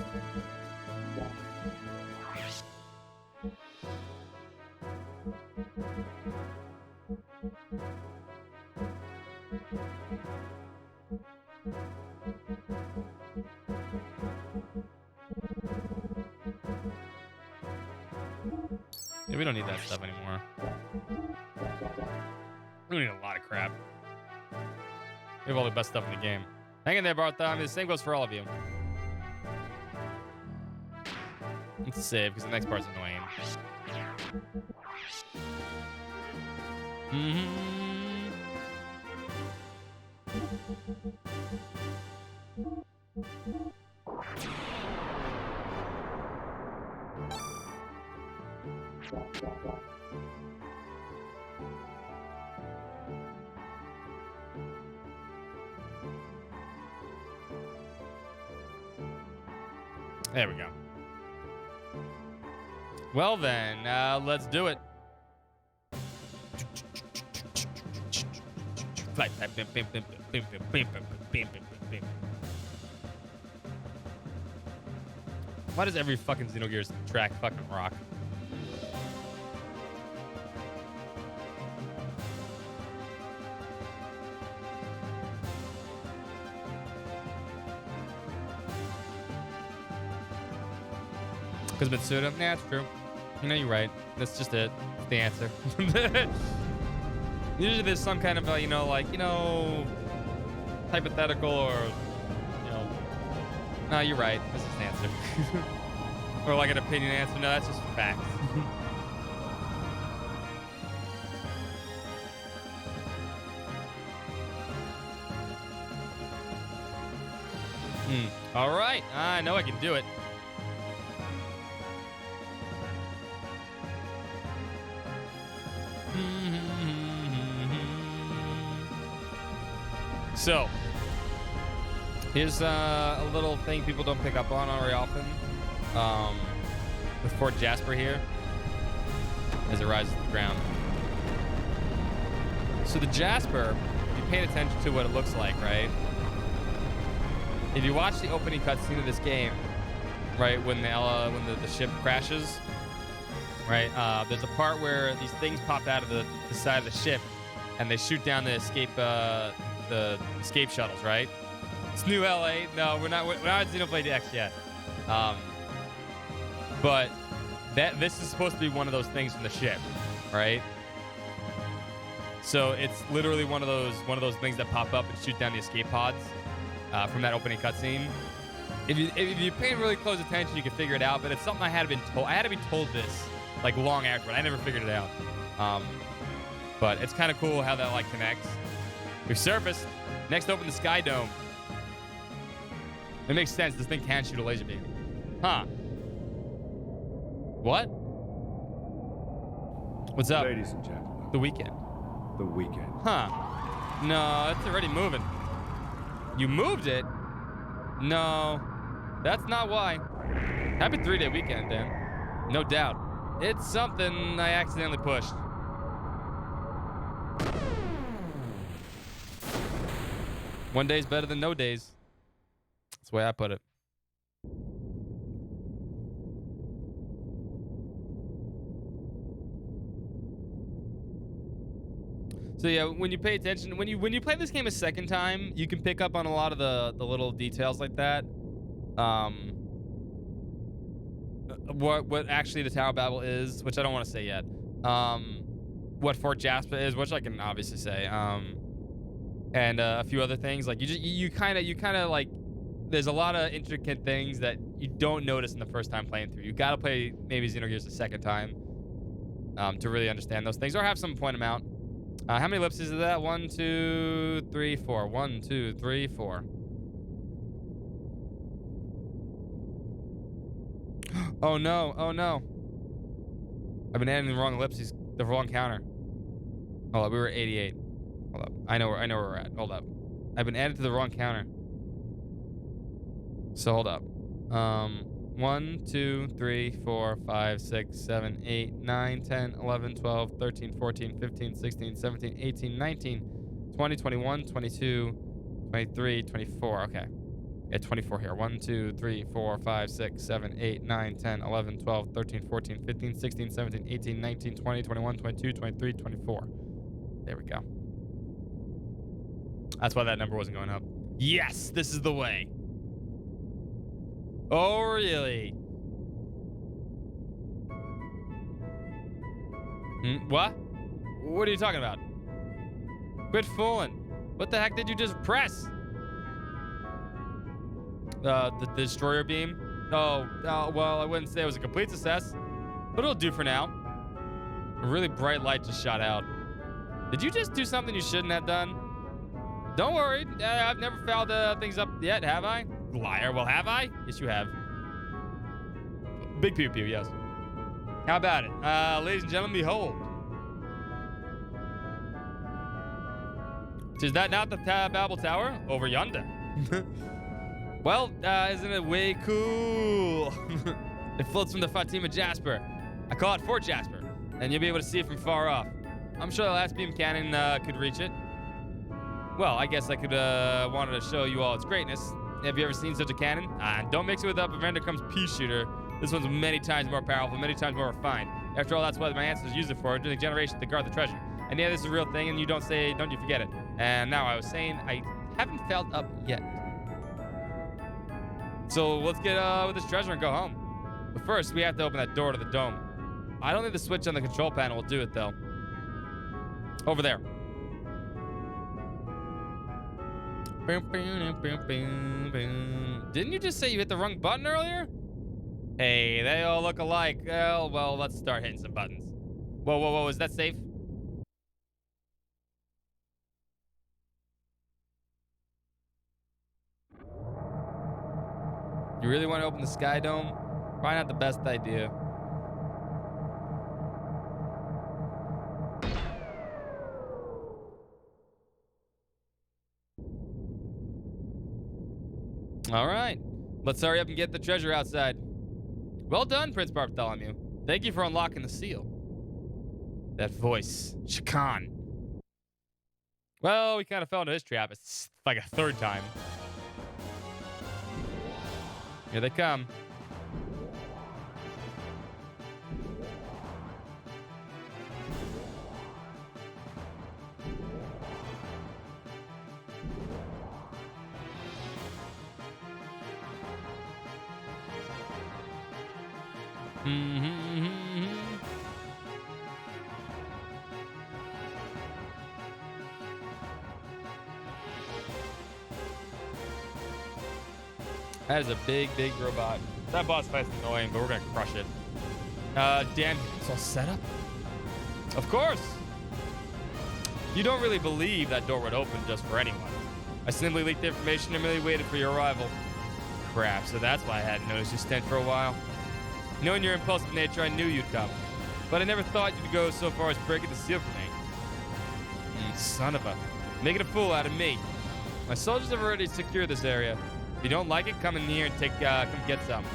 Yeah, we don't need that stuff anymore. We need a lot of crap. We have all the best stuff in the game. Hang in there, Bartholomew. The same goes for all of you. Let's save, because the next part's annoying. There we go. Well then, let's do it. Flight. Why does every fucking Xenogears track fucking rock? Because Mitsuda? Yeah, it's true. You know, you're right. That's just it. It's the answer. Usually there's some kind of, hypothetical or, no, you're right. That's just the answer. Or like an opinion answer. No, that's just fact. All right. I know I can do it. So, here's a little thing people don't pick up on very often with Fort Jasper here as it rises to the ground. So the Jasper, if you paid attention to what it looks like, right? If you watch the opening cutscene of this game, right, when the ship crashes, right, there's a part where these things pop out of the side of the ship and they shoot down the escape shuttles, right? It's New LA. No, we're not at Xenoblade X yet. But this is supposed to be one of those things from the ship, right? So it's literally one of those things that pop up and shoot down the escape pods from that opening cutscene. If you pay really close attention, you can figure it out. But it's something I had to be told. I had to be told this like long afterward. I never figured it out. But it's kind of cool how that like connects. We've surfaced. Next, open the Sky Dome. It makes sense. This thing can shoot a laser beam. Huh. What? What's up? Ladies and gentlemen. The weekend. The weekend. Huh. No, it's already moving. You moved it? No. That's not why. Happy 3-day weekend, Dan. No doubt. It's something I accidentally pushed. One day's better than no days. That's the way I put it. So yeah, when you pay attention, when you play this game a second time, you can pick up on a lot of the little details like that. What actually the Tower of Babel is, which I don't want to say yet. What Fort Jasper is, which I can obviously say. And a few other things. Like you kind of like, there's a lot of intricate things that you don't notice in the first time playing through. You gotta play maybe Xenogears the second time to really understand those things, or have someone point them out. How many ellipses is that? 1, 2, 3, 4. 1, 2, 3, 4. Oh no! Oh no! I've been adding the wrong ellipses, the wrong counter. Hold up, we were 88. Hold up, I know where we're at. Hold up, I've been added to the wrong counter. So hold up. 1, 2, 3, 4, 5, 6, 7, 8, 9, 10, 11, 12, 13, 14, 15, 16, 17, 18, 19, 20, 21, 22, 23, 24. Okay. Yeah, 24 here. 1, 2, 3, 4, 5, 6, 7, 8, 9, 10, 11, 12, 13, 14, 15, 16, 17, 18, 19, 20, 21, 22, 23, 24. There we go. That's why that number wasn't going up. Yes, this is the way. Oh, really? What? What are you talking about? Quit fooling. What the heck did you just press? The destroyer beam? Oh, well, I wouldn't say it was a complete success, but it'll do for now. A really bright light just shot out. Did you just do something you shouldn't have done? Don't worry. I've never fouled things up yet, have I? Liar. Well, have I? Yes, you have. Big pew pew, yes. How about it? Ladies and gentlemen, behold. Is that not the Babel Tower? Over yonder. Well, isn't it way cool? It floats from the Fatima Jasper. I call it Fort Jasper, and you'll be able to see it from far off. I'm sure the last beam cannon could reach it. Well, I guess I could wanted to show you all its greatness. Have you ever seen such a cannon? Don't mix it with Vendercum's pea shooter. This one's many times more powerful, many times more refined. After all, that's what my ancestors used it for during the generations to guard the treasure. And yeah, this is a real thing, and you don't you forget it. And now I was saying I haven't fouled up yet. So let's get with this treasure and go home. But first, we have to open that door to the dome. I don't think the switch on the control panel will do it, though. Over there. Didn't you just say you hit the wrong button earlier? Hey, they all look alike. Well, let's start hitting some buttons. Whoa, is that safe? You really want to open the Sky Dome? Probably not the best idea. All right. Let's hurry up and get the treasure outside. Well done, Prince Bartholomew. Thank you for unlocking the seal. That voice. Shakan. Well, we kind of fell into his trap. It's like a third time. Here they come. That is a big robot. That boss fight's annoying, but we're gonna crush it. Dan, it's all set up? Of course. You don't really believe that door would open just for anyone. I simply leaked the information and merely waited for your arrival. Crap, so that's why I hadn't noticed your stench for a while. Knowing your impulsive nature, I knew you'd come. But I never thought you'd go so far as breaking the seal for me. Son of a... Making a fool out of me. My soldiers have already secured this area. If you don't like it, come in here and come get some.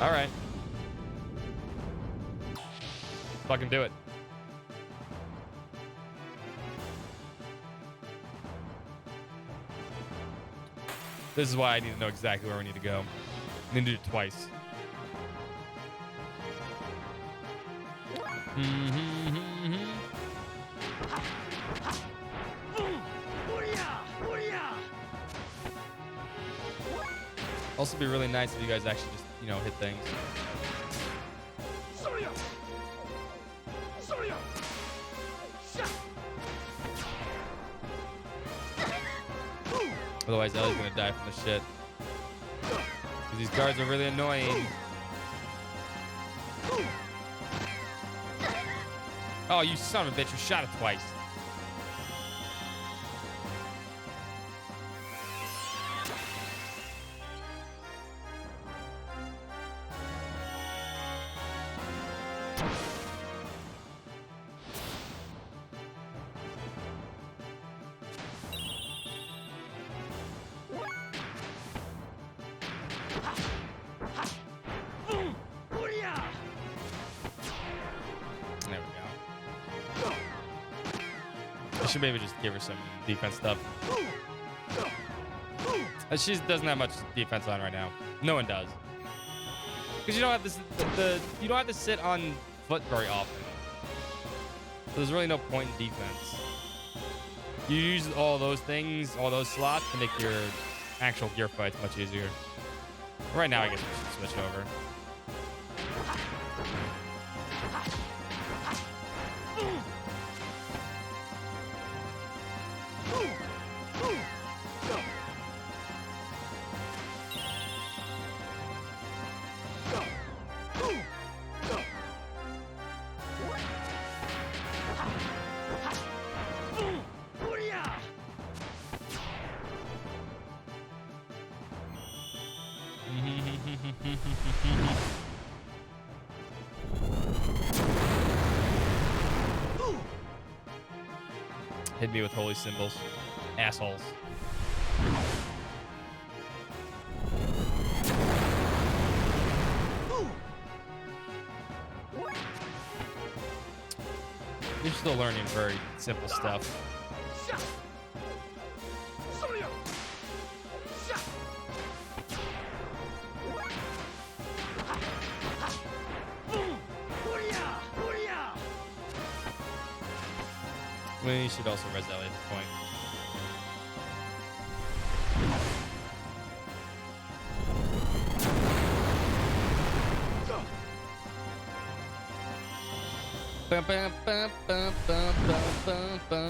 All right. Fucking do it. This is why I need to know exactly where we need to go. I need to do it twice. Also be really nice if you guys actually just, hit things. Otherwise, Ellie's gonna die from the shit. Because these guards are really annoying. Oh, you son of a bitch, you shot it twice. I should maybe just give her some defense stuff. She doesn't have much defense on right now. No one does. Because you don't have this, you don't have to sit on foot very often. So there's really no point in defense. You use all those things, all those slots to make your actual gear fights much easier. Right now, I guess we should switch over. Hit me with holy symbols. Assholes. You're still learning very simple stuff. We should also res Ellie at this point. Bum, bum, bum, bum, bum, bum, bum.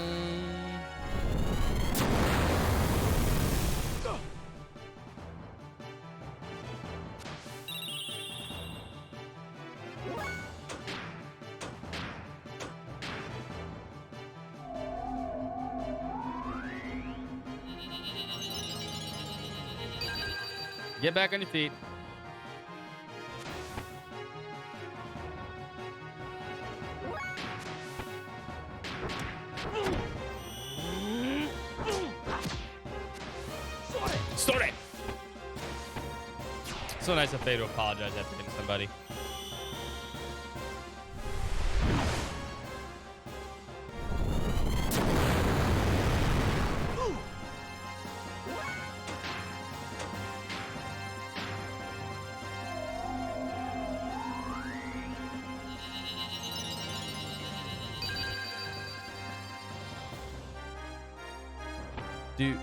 Get back on your feet. Sorry. So nice of Faye to apologize after hitting somebody. Do.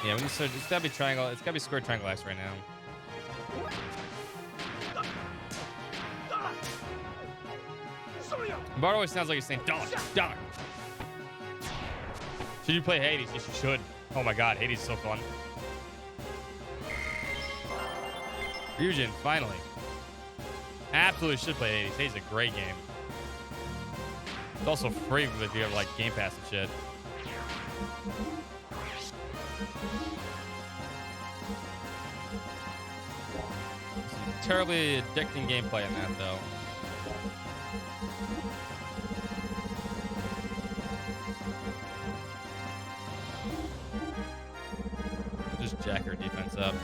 Yeah, we need to, it's gotta be triangle. It's gotta be square triangle X right now. Bart always sounds like he's saying dollar, dollar. Should you play Hades? Yes, you should. Oh my god, Hades is so fun. Fusion, finally. Absolutely should play Hades. Hades is a great game. It's also free if you have like Game Pass and shit. Some terribly addicting gameplay in that though. Just jack her defense up.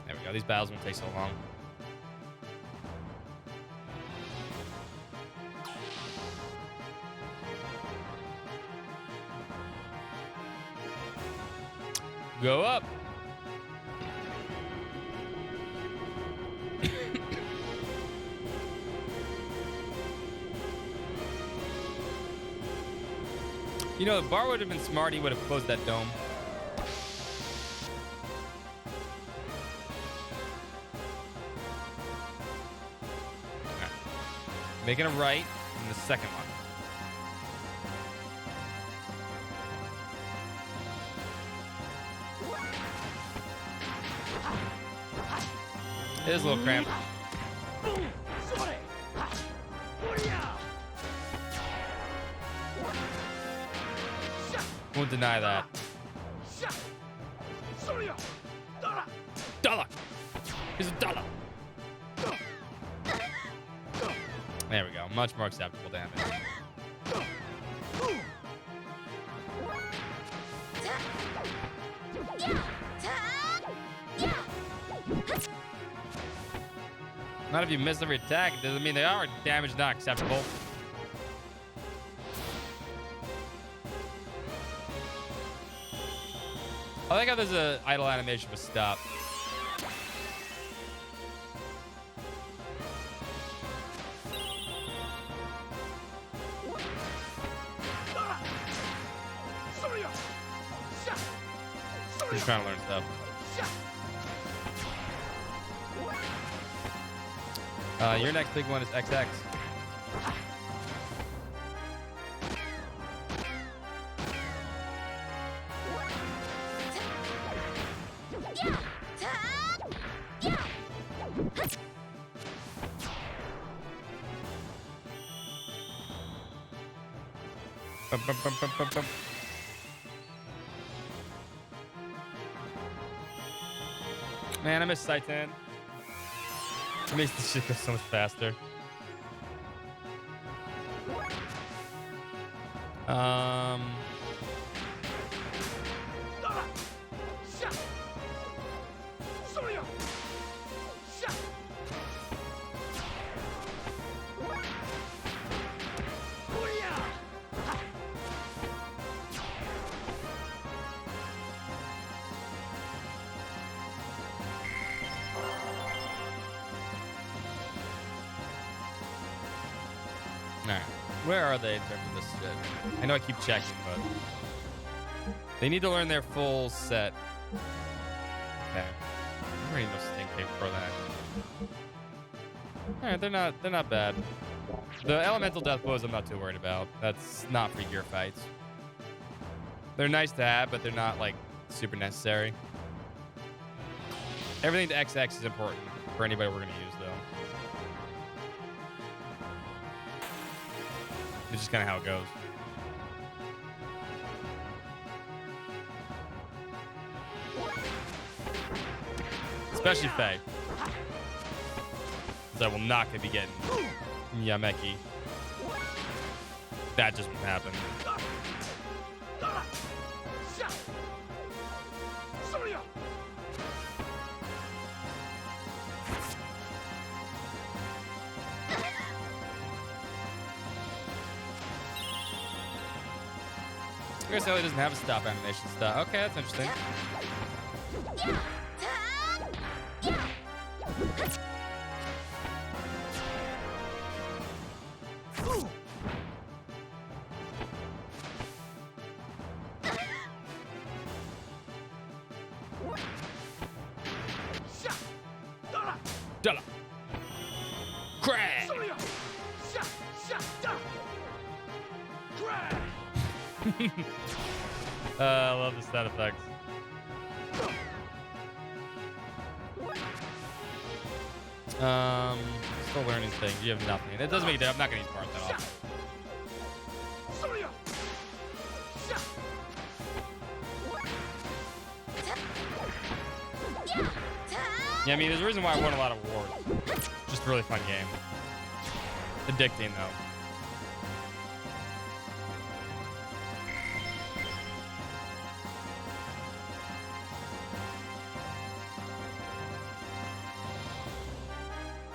There we go. These battles won't take so long. Go up. You know, if Bar would have been smart, he would have closed that dome. Okay. Making a right in the second one. It is a little cramped. Won't deny that. Dollar. is a dollar. There we go. Much more acceptable damage. Not if you miss every attack. It doesn't mean they are damage not acceptable. I like how there's a idle animation with stop. I'm just trying to learn stuff. Your next big one is XX. Bum, bum, bum, bum, bum, bum. Man, I miss Saitan. It makes this shit go so much faster. Alright. Where are they in terms of this shit? I know I keep checking, but they need to learn their full set. Okay. I already know stink tape for that. Alright, they're not bad. The elemental death blows I'm not too worried about. That's not for gear fights. They're nice to have, but they're not like super necessary. Everything to XX is important for anybody we're gonna use though. It's just kind of how it goes. Especially Faye. Because I will not gonna be getting Yameki. That just won't happen. I guess Ellie doesn't have a stop animation stop. Okay, that's interesting. Dollar. Crash. I love the stat effects. Still learning things. You have nothing. It doesn't make it. I'm not gonna use part that off. Yeah, I mean, there's a reason why I won a lot of awards. Just a really fun game. Addicting though.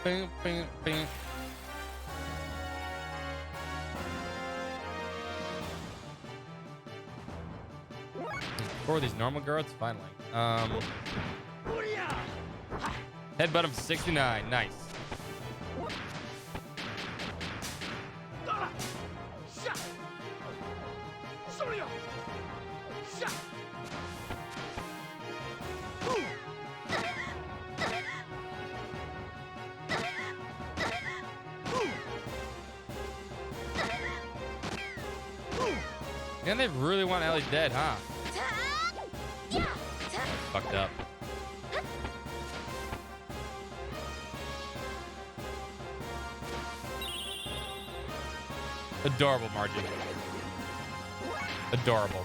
Bing, bing, bing. For these normal guards, finally. Headbutt of 69. Nice. And they really want Ellie dead, huh? Fucked up. Adorable, Margie. Adorable.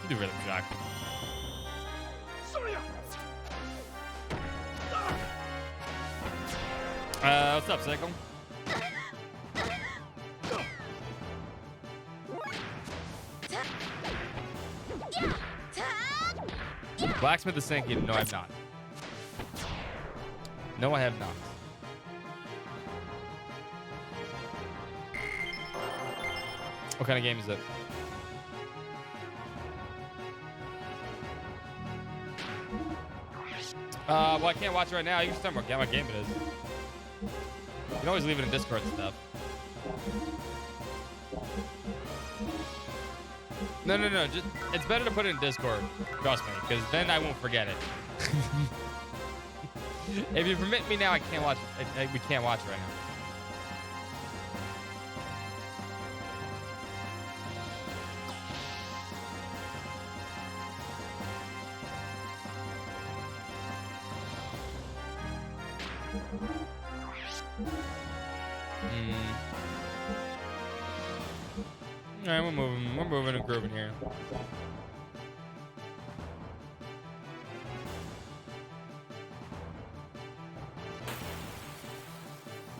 Do rhythm shock. What's up, Sickle? Blacksmith the Sinking. No, I have not. No, I have not. What kind of game is it? Well, I can't watch it right now. You can just tell me what game it is. You can always leave it in Discord and stuff. No. Just, it's better to put it in Discord. Trust me, because then I won't forget it. If you permit me now, I can't watch it. We can't watch it right now. All right, we're moving and grooving here.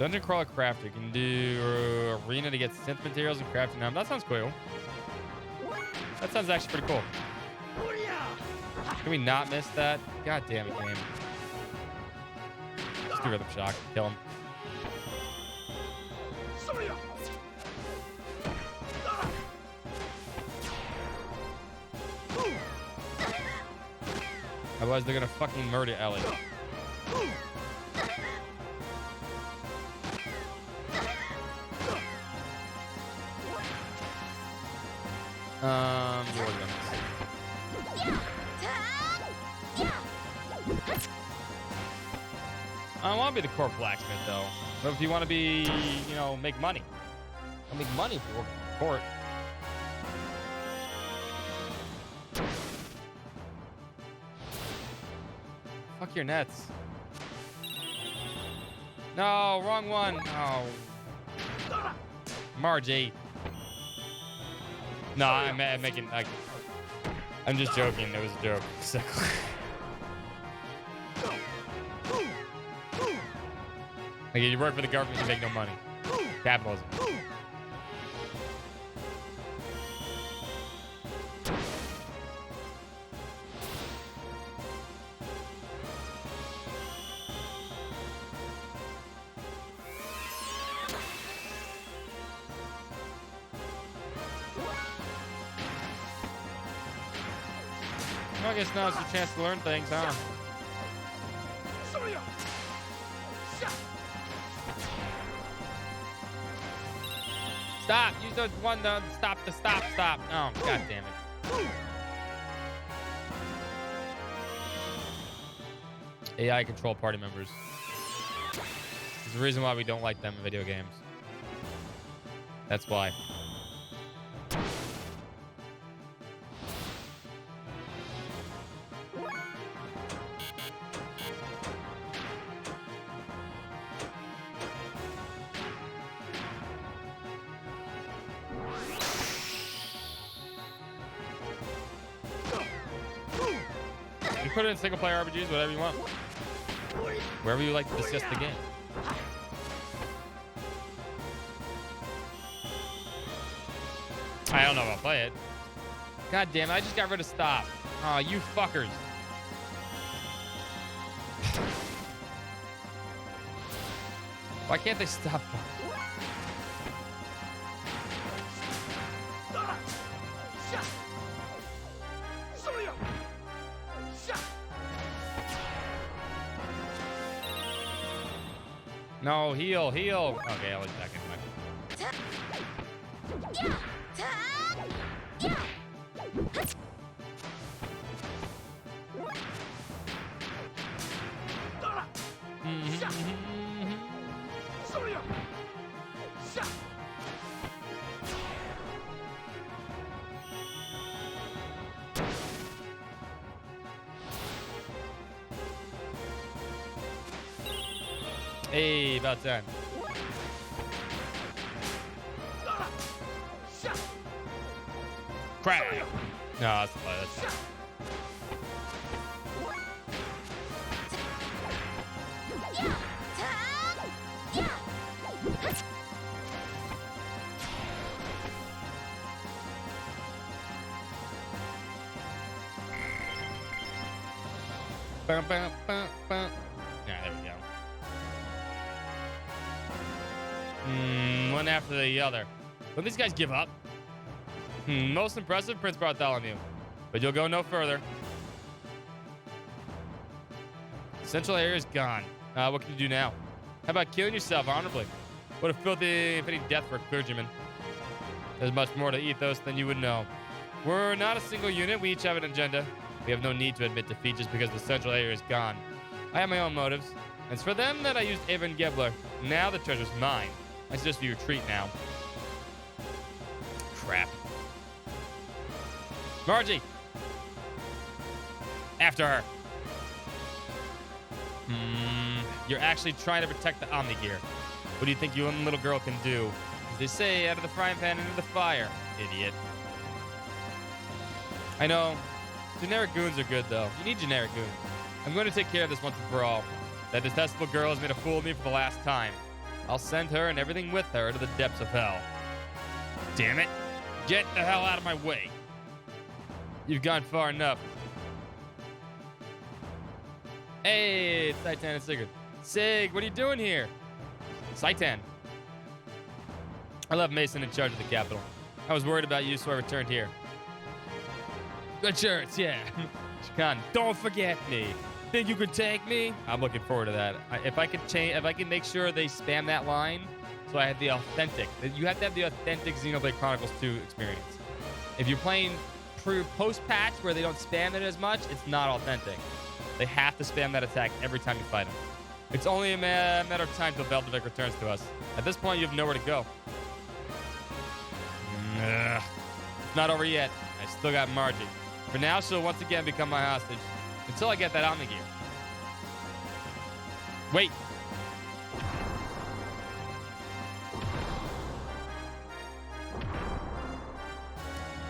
Dungeon crawler craft. You can do arena to get synth materials and crafting them. That sounds cool. That sounds actually pretty cool. Can we not miss that? God damn it, game. Just do rhythm shock. Kill him. Otherwise, they're gonna fucking murder Ellie. You're gonna... I don't want to be the court blacksmith though. But if you want to be, you know, make money, I'll make money if you work for court. Fuck your nets. No, wrong one. Oh. Margie. No, I'm making. I'm just joking. It was a joke. So. Like, you work for the government, you make no money. Capitalism. Well, I guess now it's your chance to learn things, huh? Stop! Use the one to stop the stop. Oh, god damn it. AI control party members. There's the reason why we don't like them in video games. That's why. Put it in single player RPGs, whatever you want. Wherever you like to discuss the game. I don't know if I'll play it. God damn it, I just got rid of stop. Oh, you fuckers. Why can't they stop? No, heal. Okay, I was back in my... Hey, about time. Crack. No, that's fine. That's fine. Bum, bum, bum, bum. Yeah, there we go. One after the other. Don't these guys give up? Most impressive, Prince Bartholomew. But you'll go no further. Central area is gone. What can you do now? How about killing yourself honorably? What a filthy, fitting death for a clergyman. There's much more to ethos than you would know. We're not a single unit. We each have an agenda. We have no need to admit defeat just because the central area is gone. I have my own motives. And it's for them that I used Avon Gebler. Now the treasure's mine. I suggest you retreat now. Crap. Margie! After her. You're actually trying to protect the Omni-Gear. What do you think you and little girl can do? As they say, out of the frying pan into the fire. Idiot. I know. Generic goons are good, though. You need generic goons. I'm going to take care of this once and for all. That detestable girl has made a fool of me for the last time. I'll send her and everything with her to the depths of hell. Damn it. Get the hell out of my way. You've gone far enough. Hey, it's Saitan and Sigurd. Sig, what are you doing here? Saitan. I left Mason in charge of the capital. I was worried about you, so I returned here. Good shirts, yeah. Shakan, don't forget me. Think you could take me? I'm looking forward to that. If I can make sure they spam that line, so I have the authentic. You have to have the authentic Xenoblade Chronicles 2 experience. If you're playing post-patch where they don't spam it as much, it's not authentic. They have to spam that attack every time you fight them. It's only a matter of time till Veldavik returns to us. At this point, you have nowhere to go. It's not over yet. I still got Margie. For now, she'll once again become my hostage. Until I get that Omni-Gear. Wait.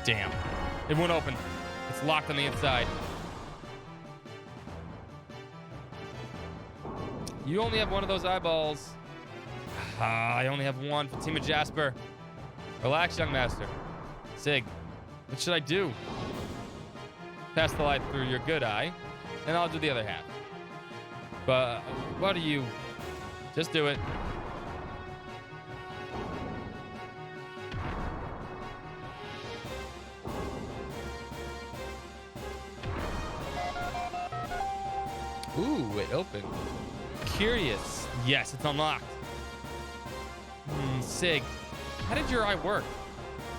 Damn. It won't open. It's locked on the inside. You only have one of those eyeballs. I only have one. Fatima Jasper. Relax, young master. Sig, what should I do? Pass the light through your good eye, and I'll do the other half. But what do you... Just do it. Ooh, it opened. Curious. Yes, it's unlocked. Sig, how did your eye work?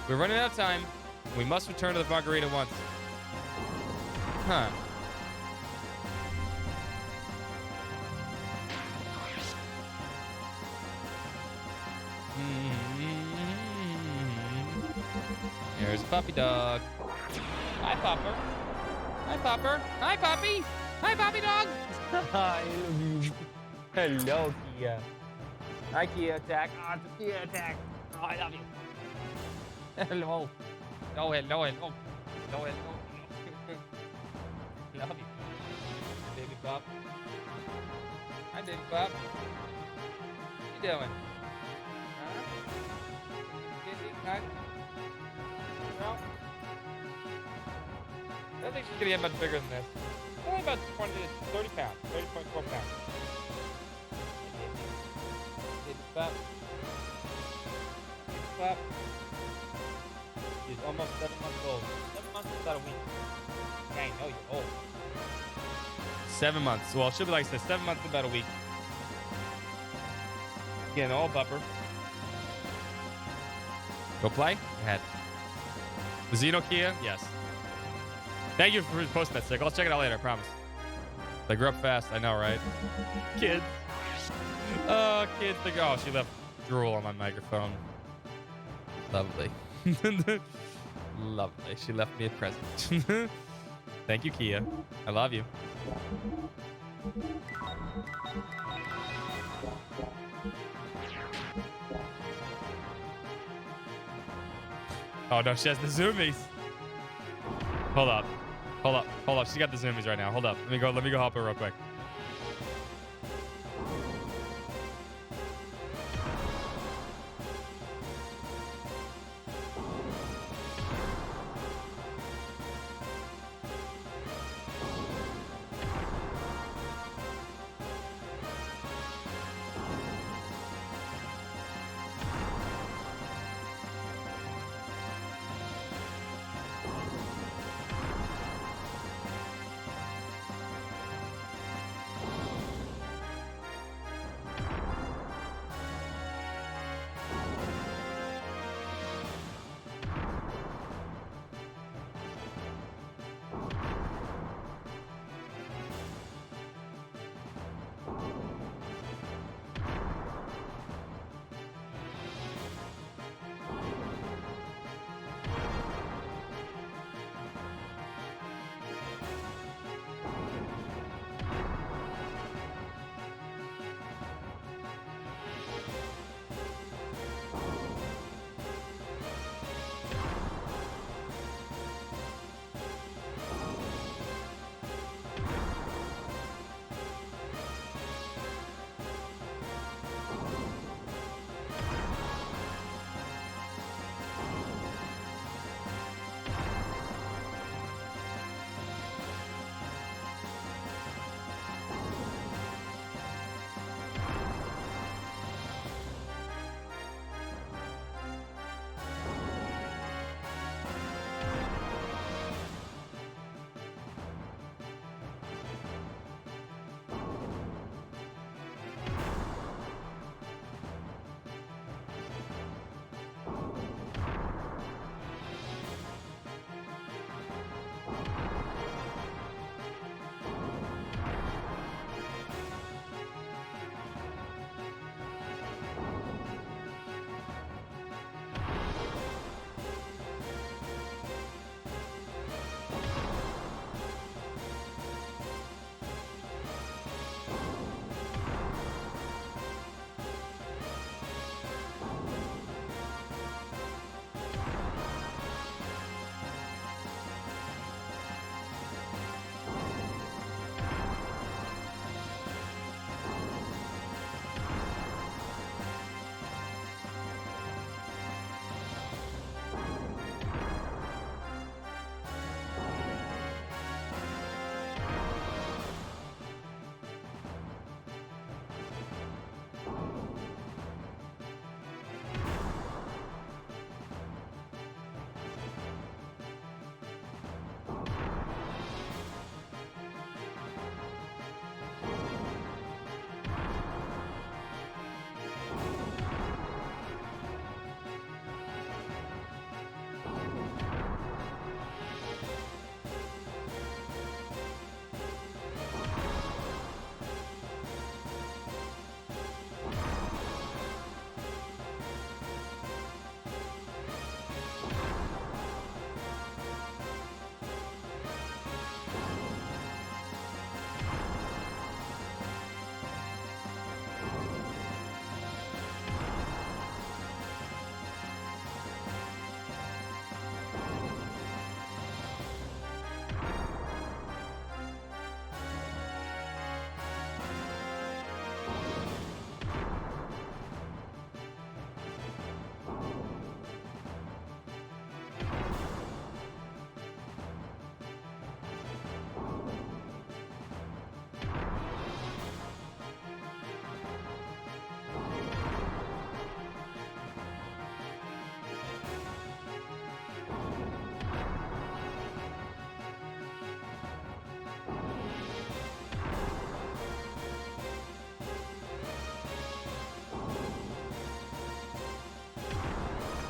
We're running out of time. We must return to the Margarita once. Huh. There's a puppy dog. Hi, Popper. Hi, Popper. Hi, Poppy. Hi, Poppy dog. I love you. Hello, Kia. Hi, Kia attack. Oh, it's a Kia attack. Oh, I love you. Hello. Hello, hello, hello. Hello, hello. Love you. Baby Pop. Hi, Baby Pop. What you doing? Huh? Kissy, hug? No? I don't think she's gonna get much bigger than this. Only about 30 pounds. 30.4 pounds. Baby Pop. Baby Pop. She's almost 7 months old. 7 months is about a week. Yeah, I know you're old. 7 months. Well, she'll be like this. 7 months, about a week. Getting all bupper. Go play? Ahead. The Xenokia? Yes. Thank you for posting that, Sick. I'll check it out later, I promise. They grew up fast. I know, right? Kids. Oh, kids. Oh, she left drool on my microphone. Lovely. Lovely. She left me a present. Thank you, Kia. I love you. Oh no, she has the zoomies. Hold up. Hold up. Hold up. She got the zoomies right now. Hold up. Let me go help her real quick.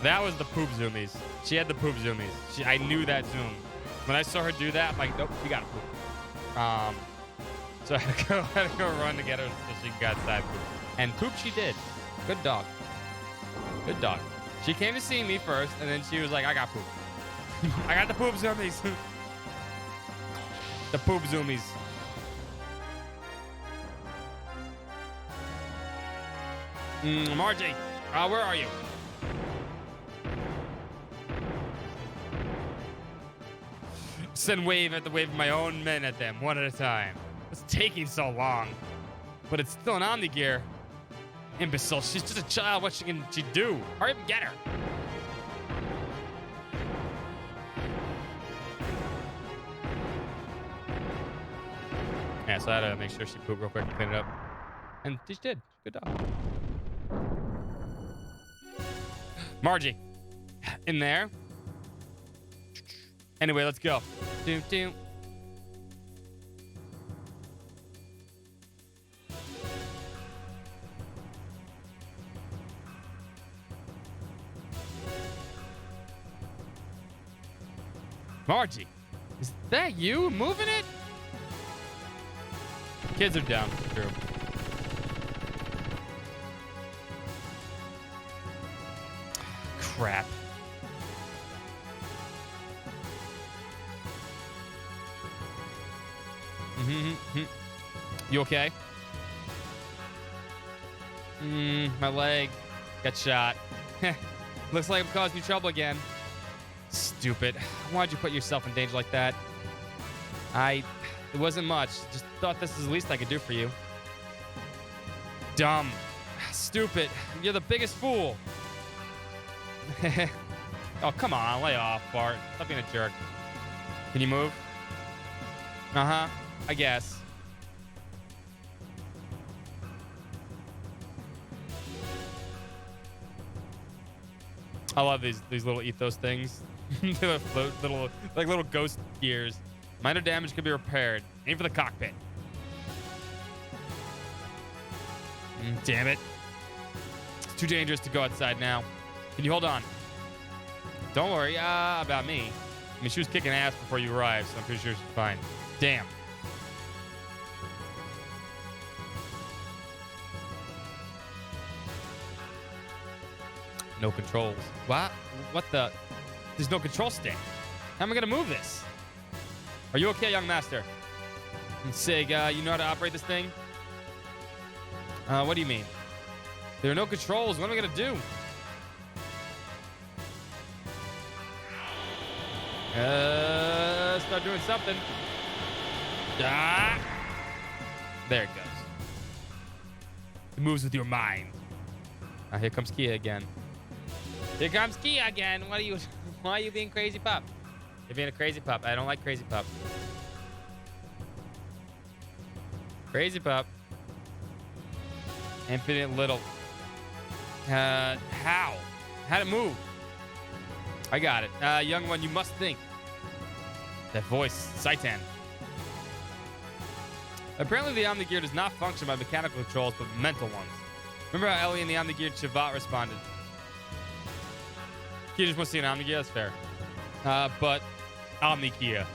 That was the poop zoomies. She had the poop zoomies. I knew that zoom. When I saw her do that, I'm like, nope, you gotta poop. So I had to go run to get her so she got side poop. And poop she did. Good dog. Good dog. She came to see me first, and then she was like, I got poop. I got the poop zoomies. The poop zoomies. Margie, where are you? Send wave after wave of my own men at them, one at a time. It's taking so long. But it's still an Omni-Gear. Imbecile, she's just a child. What can she do? Hurry up and get her. Yeah, so I had to make sure she pooped real quick and clean it up. And she did. Good dog. Margie. In there. Anyway, let's go. Doom, doom. Margie, is that you moving it? Kids are down. True. Crap. You okay? My leg got shot. Looks like I'm causing you trouble again. Stupid. Why'd you put yourself in danger like that? It wasn't much. Just thought this is the least I could do for you. Dumb. Stupid. You're the biggest fool. Oh, come on. Lay off, Bart. Stop being a jerk. Can you move? Uh-huh. I guess. I love these little ethos things. They float little ghost gears. Minor damage can be repaired. Aim for the cockpit. Damn it. It's too dangerous to go outside now. Can you hold on? Don't worry about me. I mean, she was kicking ass before you arrived, so I'm pretty sure she's fine. Damn. No controls. What? What the? There's no control stick. How am I gonna move this? Are you okay, young master? Sig, you know how to operate this thing? What do you mean? There are no controls. What am I gonna do? Start doing something. Ah! There it goes. It moves with your mind. Here comes Kia again. Here comes Kia again. Why are you being crazy pup? You're being a crazy pup. I don't like crazy pup. Crazy pup. Infinite little. How? How'd it move? I got it. Young one, you must think. That voice, Saitan. Apparently the Omni-Gear does not function by mechanical controls, but mental ones. Remember how Ellie and the Omni-Gear Chavat responded? Kia just wants to see an Omni-Gear? That's fair. But Omni-Kia.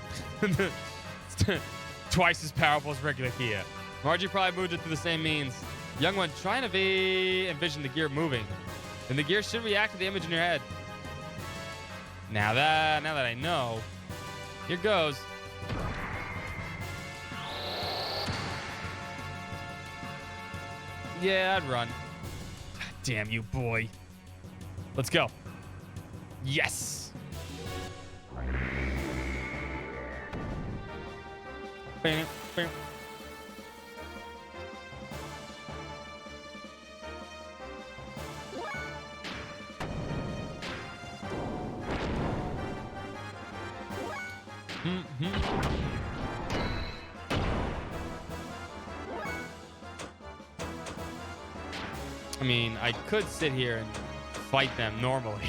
Twice as powerful as regular Kia. Margie probably moved it through the same means. Young one, try and envision the gear moving. Then the gear should react to the image in your head. Now that I know, here goes. Yeah, I'd run. God damn you, boy. Let's go. Yes. Bam, bam. I mean, I could sit here and fight them normally.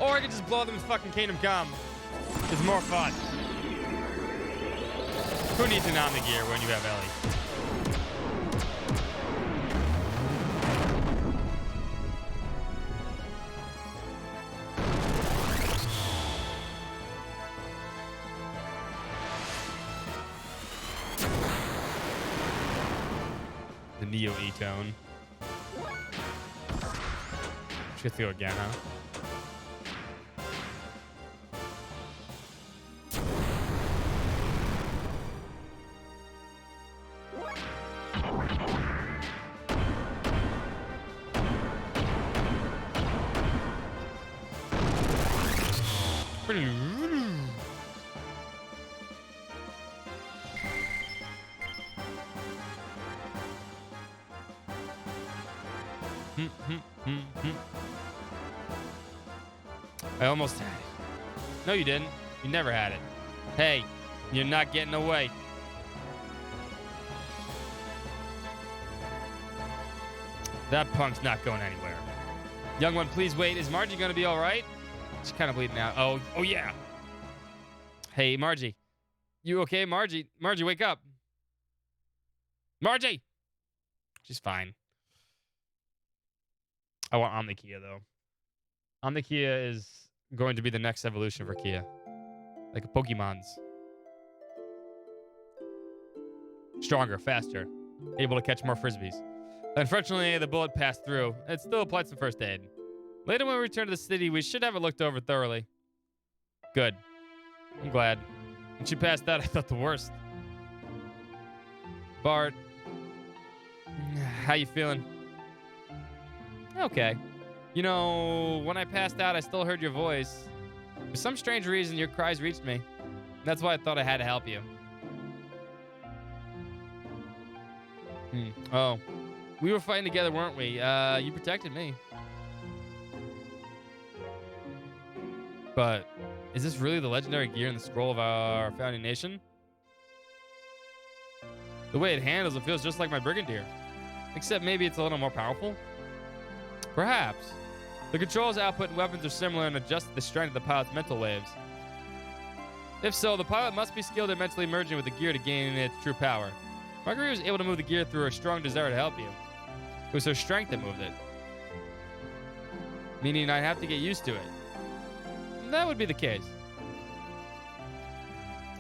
Or I could just blow them in fucking Kingdom Come. It's more fun. Who needs an Omni-Gear when you have Ellie? The Neo E-Tone. Should go again, huh? I almost had it. No, you didn't. You never had it. Hey, you're not getting away. That punk's not going anywhere. Young one, please wait. Is Margie going to be all right? She's kind of bleeding out. Oh yeah. Hey, Margie. You okay, Margie? Margie, wake up. Margie! She's fine. I want Omnikia, though. Omnikia is going to be the next evolution for Kia. Like a Pokemon's. Stronger, faster. Able to catch more Frisbees. Unfortunately, the bullet passed through. It still applied some first aid. Later when we return to the city, we should have it looked over thoroughly. Good. I'm glad. When she passed out, I thought the worst. Bart. How you feeling? Okay. You know, when I passed out, I still heard your voice. For some strange reason, your cries reached me. That's why I thought I had to help you. Oh. We were fighting together, weren't we? You protected me. But is this really the legendary gear in the scroll of our founding nation? The way it handles it feels just like my Brigadier. Except maybe it's a little more powerful? Perhaps. The controls output and weapons are similar and adjust to the strength of the pilot's mental waves. If so, the pilot must be skilled at mentally merging with the gear to gain its true power. Marguerite was able to move the gear through her strong desire to help you. It was her strength that moved it. Meaning I'd have to get used to it. That would be the case.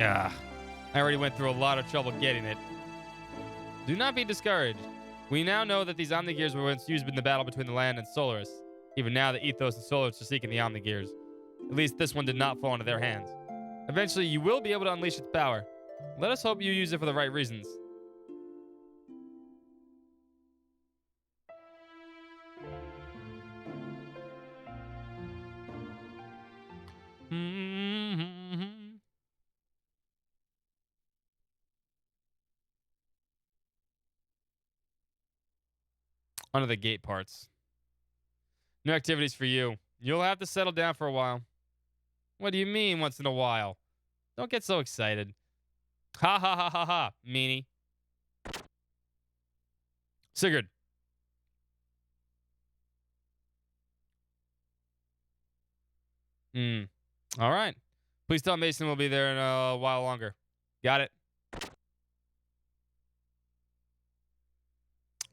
I already went through a lot of trouble getting it. Do not be discouraged. We now know that these Omnigears were once used in the battle between the land and Solaris. Even now, the Ethos and Solaris are seeking the Omnigears. At least this one did not fall into their hands. Eventually, you will be able to unleash its power. Let us hope you use it for the right reasons. Onto the gate parts. New activities for you. You'll have to settle down for a while. What do you mean once in a while? Don't get so excited. Ha ha ha ha ha, meanie. Sigurd. All right. Please tell Mason we'll be there in a while longer. Got it.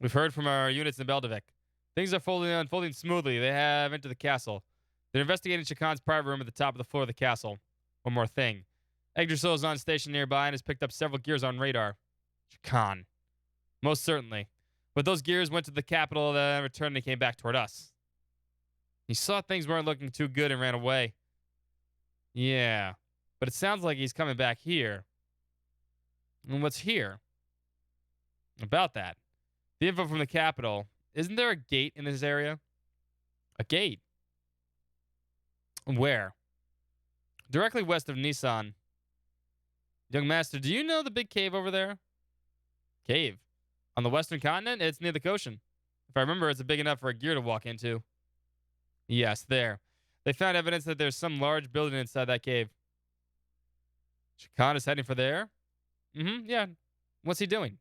We've heard from our units in Beldevik. Things are unfolding smoothly. They have entered the castle. They're investigating Shakan's private room at the top of the floor of the castle. One more thing. Yggdrasil is on station nearby and has picked up several gears on radar. Shakan. Most certainly. But those gears went to the capital, then returned and came back toward us. He saw things weren't looking too good and ran away. Yeah. But it sounds like he's coming back here. And what's here? About that. The info from the capital. Isn't there a gate in this area? A gate? Where? Directly west of Nissan. Young master, do you know the big cave over there? Cave? On the western continent? It's near the ocean. If I remember, it's big enough for a gear to walk into. Yes, there. They found evidence that there's some large building inside that cave. Shakan is heading for there? Yeah. What's he doing?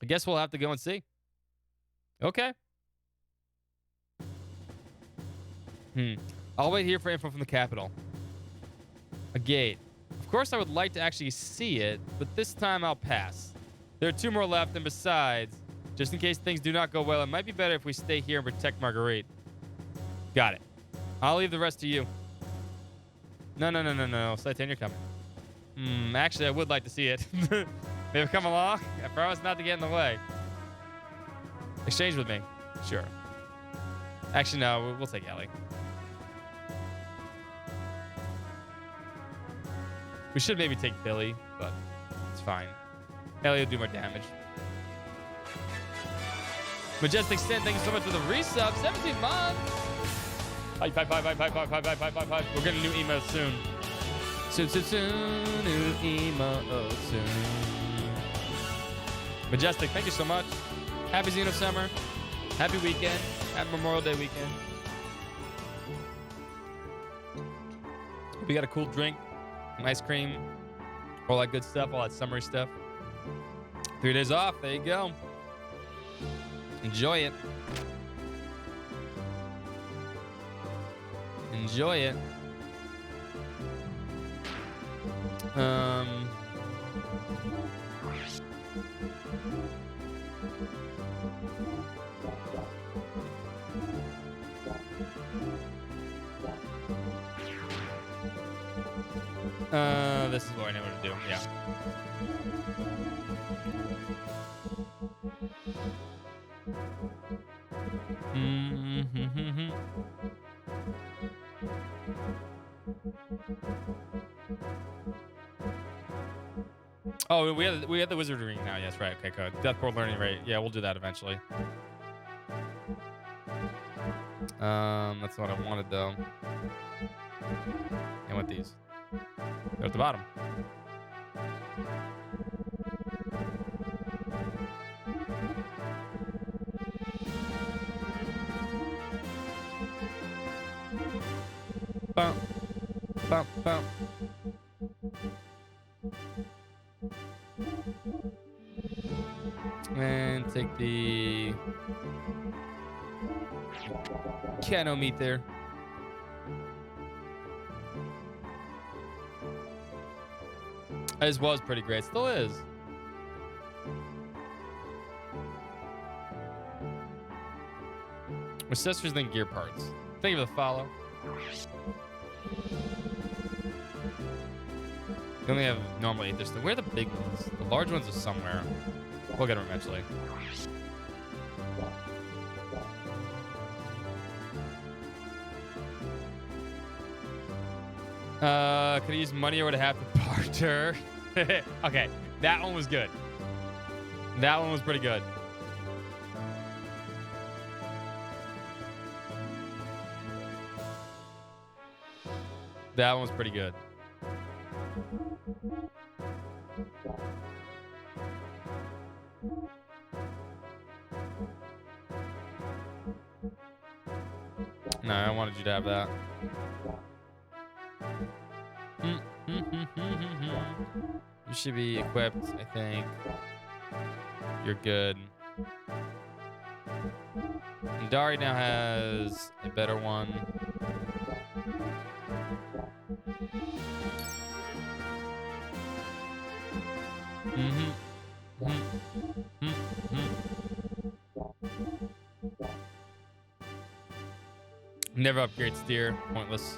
I guess we'll have to go and see. Okay. I'll wait here for info from the capital. A gate. Of course, I would like to actually see it, but this time I'll pass. There are 2 more left, and besides, just in case things do not go well, it might be better if we stay here and protect Marguerite. Got it. I'll leave the rest to you. No. Slayton, you're coming. Actually, I would like to see it. Maybe come along? I promise not to get in the way. Exchange with me. Sure. Actually, no. We'll take Ellie. We should maybe take Billy, but it's fine. Ellie will do more damage. Majestic Sin, thank you so much for the resub. 17 months. Bye. We're getting a new email soon. Soon. New email soon. Majestic, thank you so much. Happy XenoSummer. Happy weekend. Happy Memorial Day weekend. Hope you got a cool drink, some ice cream, all that good stuff, all that summery stuff. 3 days off. There you go. Enjoy it. Enjoy it. This is what I know what to do. Yeah. Oh, we have the wizard ring now. Yes, right. Okay, good. Deathport learning rate. Yeah, we'll do that eventually. That's what I wanted though. And with these, they're at the bottom. Bump, bump, bump. And take the cano meat there. As was pretty great. Still is. Accessories then gear parts. Thank you for the follow. We only have normal 8. Where are the big ones? The large ones are somewhere. We'll get them eventually. Could I use money or would I have to barter? Okay, that one was good. That one was pretty good. That one was pretty good. No, I wanted you to have that. You should be equipped, I think. You're good. And Dari now has a better one. Never upgrade steer. Pointless.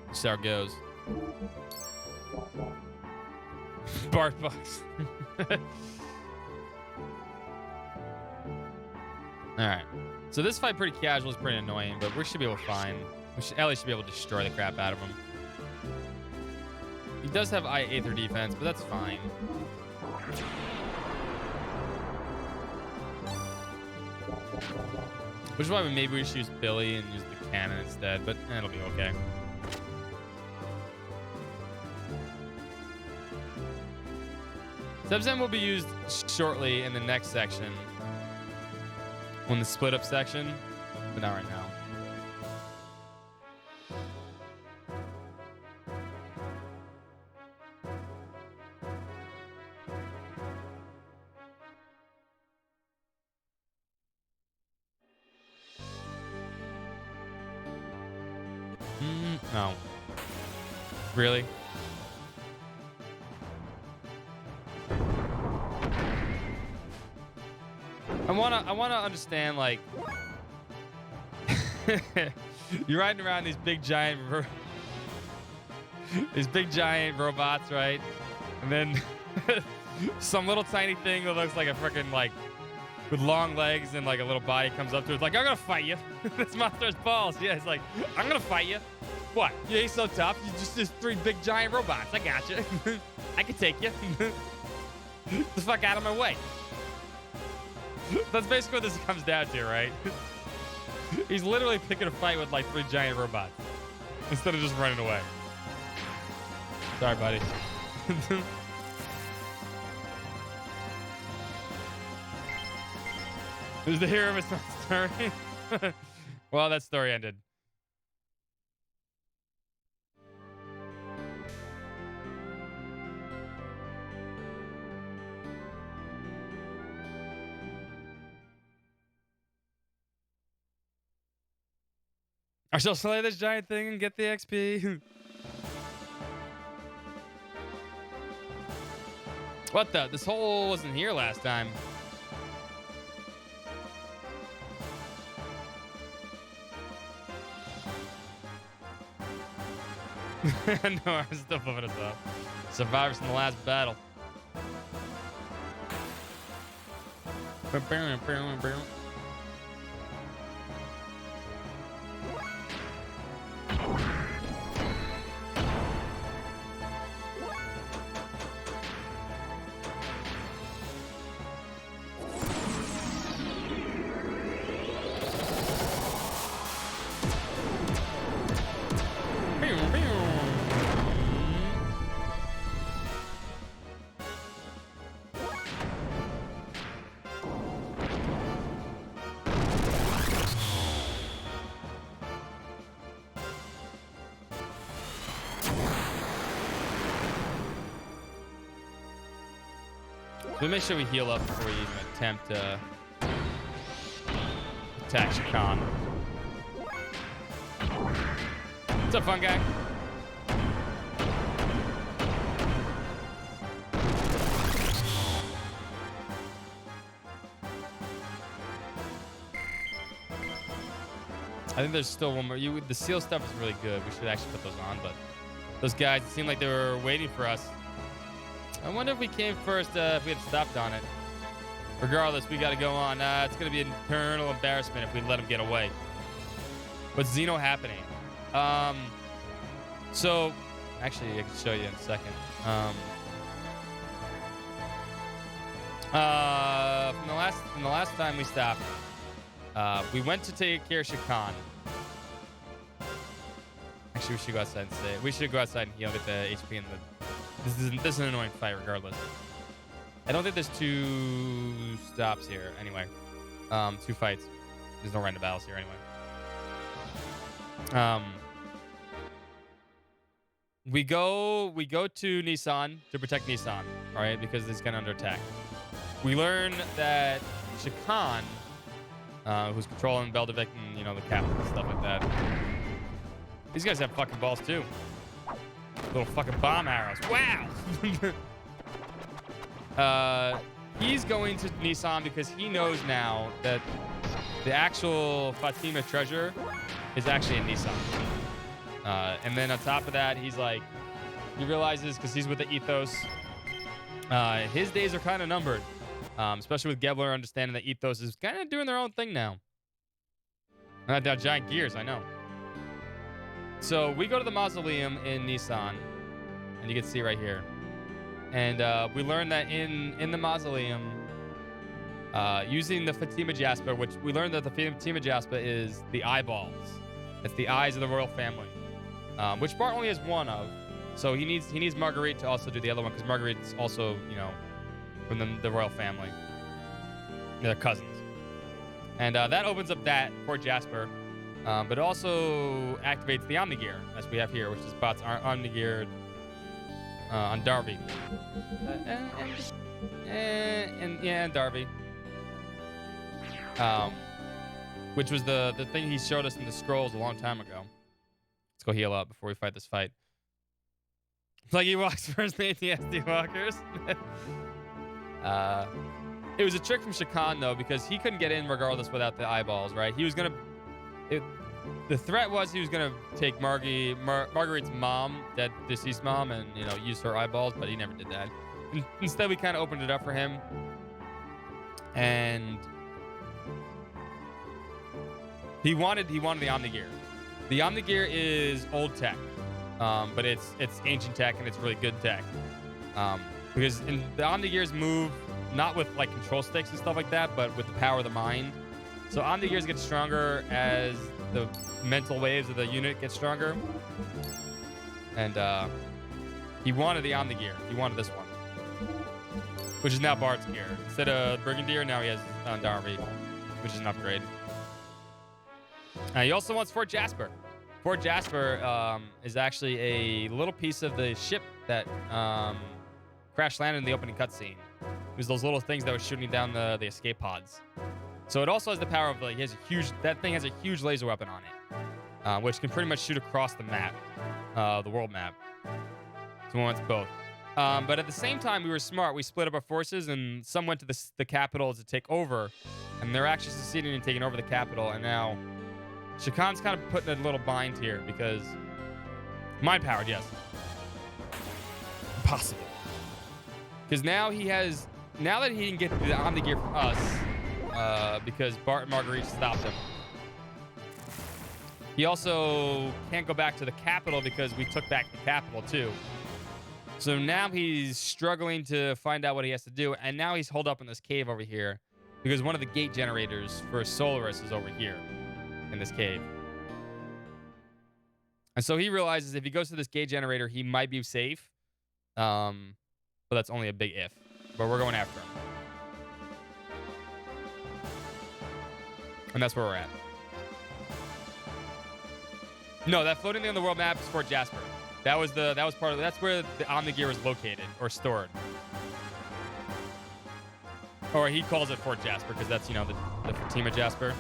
Just how it goes. Bark box. Alright. So this fight pretty casual is pretty annoying, but we should be able to find. We should at least be able to destroy the crap out of him. He does have Aether defense, but that's fine. Which is why maybe we should use Billy and use the cannon instead, but it'll be okay. Subzen will be used shortly in the next section. On the split up section, but not right now. No. Really? I wanna understand, like, you're riding around these big giant robots, right? And then some little tiny thing that looks like a freaking, like, with long legs and like a little body comes up to it. It's like, I'm gonna fight you. This monster has balls. Yeah, it's like, I'm gonna fight you. What? You ain't so tough. You just 3 big giant robots. I got you. I can take you. Get the fuck out of my way. That's basically what this comes down to, right? He's literally picking a fight with like 3 giant robots instead of just running away. Sorry, buddy. Who's the hero of his own story? Well, that story ended. I shall slay this giant thing and get the XP. What the? This hole wasn't here last time. No, I'm still moving us up. Survivors in the last battle. We'll make sure we heal up before we even attempt to attack Shakan. What's up, fun guy? I think there's still one more. The seal stuff is really good. We should actually put those on, but those guys, it seemed like they were waiting for us. I wonder if we came first, if we had stopped on it. Regardless, we got to go on. It's going to be an eternal embarrassment if we let him get away. What's Xeno happening? So, actually, I can show you in a second. From the last time we stopped, we went to take care of Shakan. Actually, we should go outside and say it. We should go outside and heal, get the HP and the. This is an annoying fight, regardless. I don't think there's 2 stops here. Anyway, 2 fights. There's no random battles here, anyway. We go to Nissan to protect Nissan, all right, because he's kind of under attack. We learn that Shakan, who's controlling Beldevik and the captain and stuff like that. These guys have fucking balls too. Little fucking bomb arrows. Wow. He's going to Nissan because he knows now that the actual Fatima treasure is actually in Nissan. And then on top of that, he realizes, because he's with the Ethos, his days are kind of numbered. Especially with Gebler understanding that Ethos is kind of doing their own thing now. Now, giant gears, I know. So we go to the mausoleum in Nissan, and you can see right here. And we learn that in the mausoleum, using the Fatima Jasper, which we learned that the Fatima Jasper is the eyeballs. It's the eyes of the royal family, which Bart only has one of. So he needs Marguerite to also do the other one, because Marguerite's also, from the royal family. They're cousins. And that opens up that for Jasper. But it also activates the Omnigear, as we have here, which is Bot's Omnigear on Darby. And Darby. Which was the thing he showed us in the scrolls a long time ago. Let's go heal up before we fight this fight. Pluggy walks first, ATSD walkers. It was a trick from Shakan, though, because he couldn't get in regardless without the eyeballs, right? He was going to... The threat was he was going to take Marguerite's mom, dead deceased mom, and use her eyeballs, but he never did that. Instead, we kind of opened it up for him, and he wanted the Omnigear. The Omnigear is old tech, but it's ancient tech, and it's really good tech, because the Omnigears move not with control sticks and stuff like that, but with the power of the mind. So Omnigears get stronger as the mental waves of the unit get stronger. And He wanted the Omni-Gear. He wanted this one, which is now Bard's gear. Instead of Brigadier, now he has Darby, which is an upgrade. He also wants Fort Jasper. Fort Jasper is actually a little piece of the ship that crash landed in the opening cutscene. It was those little things that were shooting down the escape pods. So it also has the power of, like, that thing has a huge laser weapon on it, which can pretty much shoot across the map, the world map. So we wants both. But at the same time, we were smart. We split up our forces, and some went to the capital to take over, and they're actually succeeding in taking over the capital. And now Shakan's kind of put in a little bind here because mind-powered, yes, impossible. Because now that he can get the Omni-Gear from us, because Bart and Marguerite stopped him. He also can't go back to the capital because we took back the capital too. So now he's struggling to find out what he has to do, and now he's holed up in this cave over here because one of the gate generators for Solaris is over here in this cave. And so he realizes if he goes to this gate generator, he might be safe. But that's only a big if. But we're going after him. And that's where we're at. No, that floating thing on the world map is Fort Jasper. That's where the Omni-Gear is located or stored. Or he calls it Fort Jasper because that's, the Fatima Jasper.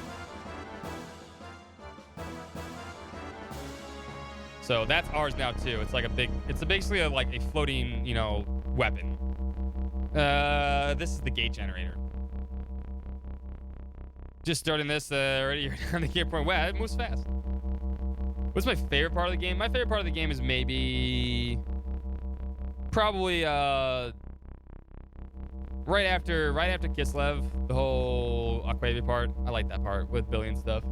So that's ours now too. It's like it's basically like a floating, weapon. This is the gate generator. Just starting this already on the game point. Wow, it moves fast. What's my favorite part of the game? My favorite part of the game is probably right after Kislev, the whole Aquavia part. I like that part with Billy and stuff.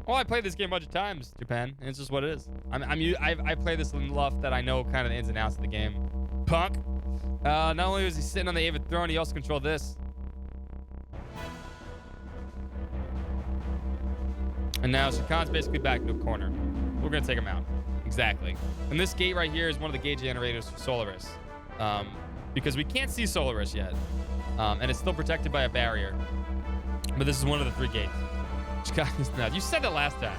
Well, I played this game a bunch of times, Japan, and it's just what it is. I play this enough that I know kind of the ins and outs of the game. Punk. Not only was he sitting on the Avid throne, he also controlled this. And now Shakan's basically back into a corner. We're gonna take him out. Exactly. And this gate right here is one of the gate generators for Solaris. Because we can't see Solaris yet. And it's still protected by a barrier. But this is one of the 3 gates. Shakan is nuts. You said that last time.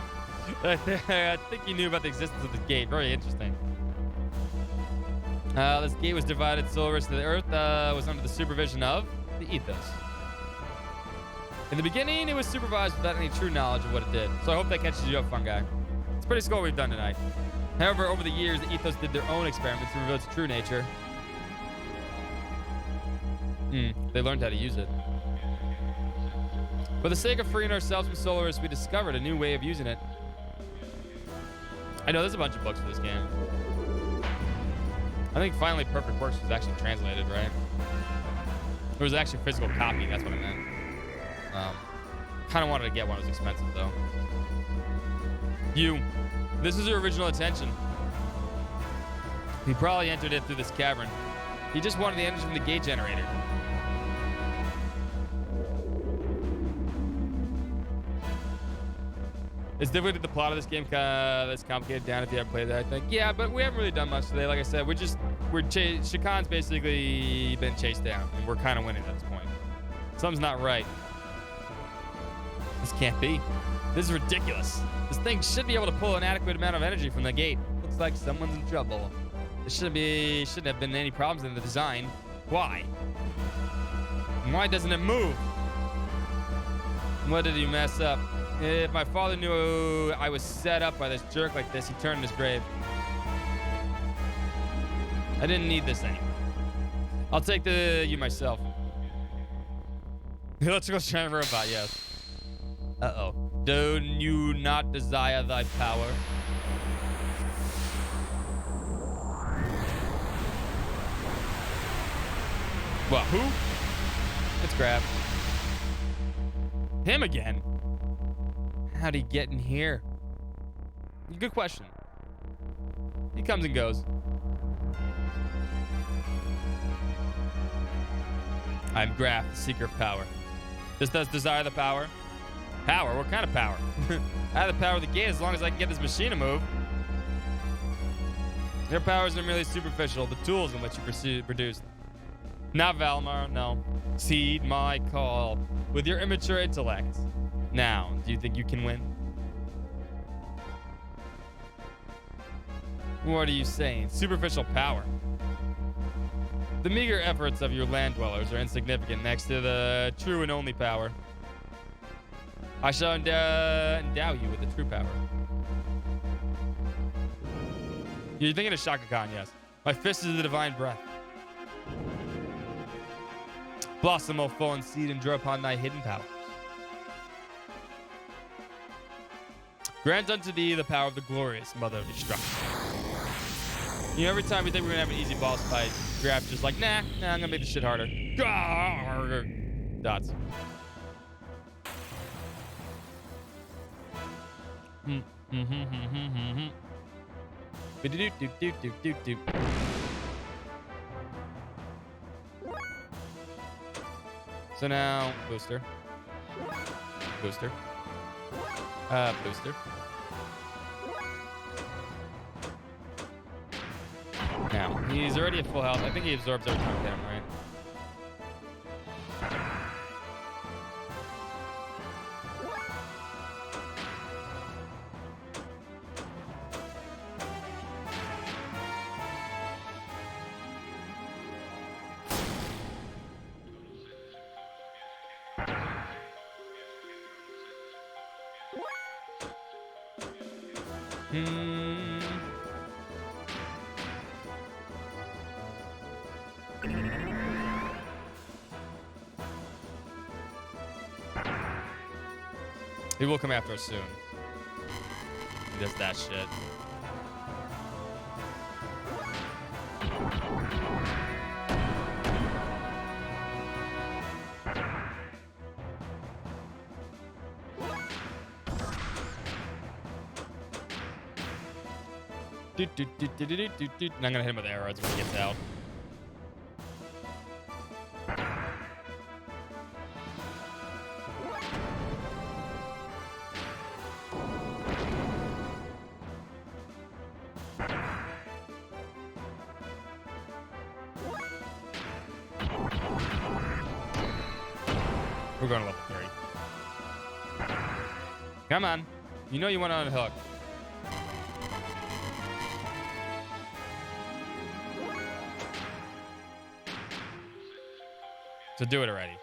I think you knew about the existence of this gate. Very interesting. This gate was divided. Solaris to the Earth was under the supervision of the Ethos. In the beginning, it was supervised without any true knowledge of what it did. So I hope that catches you up, fun guy. It's pretty cool what we've done tonight. However, over the years, the Ethos did their own experiments to reveal its true nature. They learned how to use it. For the sake of freeing ourselves from Solaris, we discovered a new way of using it. I know there's a bunch of books for this game. I think Finally Perfect Works was actually translated, right? It was actually a physical copy, that's what I meant. Kind of wanted to get one. It was expensive, though. This is your original intention. He probably entered it through this cavern. He just wanted the energy from the gate generator. It's difficult to get the plot of this game that's complicated down if you haven't played it, I think. Yeah, but we haven't really done much today. Like I said, Shakan's basically been chased down, and we're kind of winning at this point. Something's not right. This can't be. This is ridiculous. This thing should be able to pull an adequate amount of energy from the gate. Looks like someone's in trouble. There shouldn't have been any problems in the design. Why? And why doesn't it move? What did he mess up? If my father knew I was set up by this jerk like this, he'd turn in his grave. I didn't need this anymore. I'll take you myself. Electrical giant robot, yes. Uh-oh. Do you not desire thy power? What, who? Let's grab. Him again? How'd he get in here? Good question. He comes and goes. I'm Graf, the seeker of power. This does desire the power. Power? What kind of power? I have the power of the gate as long as I can get this machine to move. Your powers are merely superficial, the tools in which you produced. Not Valmar, no. Heed my call with your immature intellect. Now, do you think you can win? What are you saying? Superficial power. The meager efforts of your land dwellers are insignificant next to the true and only power. I shall endow you with the true power. You're thinking of Shaka Khan, yes. My fist is the divine breath. Blossom, O fallen seed, and draw upon thy hidden powers. Grant unto thee the power of the glorious mother of destruction. You know, every time we think we're gonna have an easy boss fight, Grap's just like, nah, I'm gonna make this shit harder. Dots. So now, booster. Booster. Booster. Now, he's already at full health. I think he absorbs every time we hit him, right? He will come after us soon. He does that shit. And I'm gonna hit him with arrows when he gets out. We're going to level 3. Come on. You know you want to unhook. So do it already.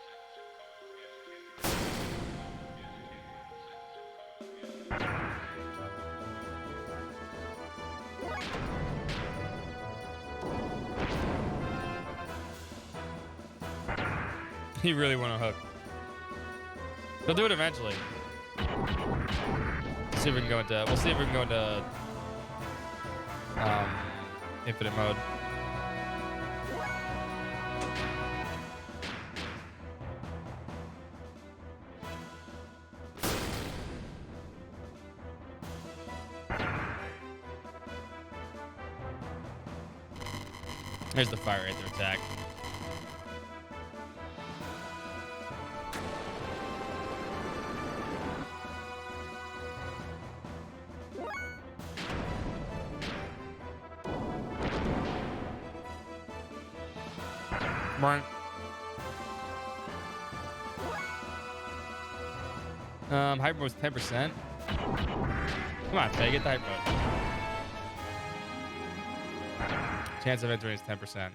You really want to hook. He'll do it eventually. Let's see if we can go into. We'll see if we can go into infinite mode. There's the fire Aether attack. Hyper was 10%. Come on, Faye, get the hyper mode. Chance of entering is 10%.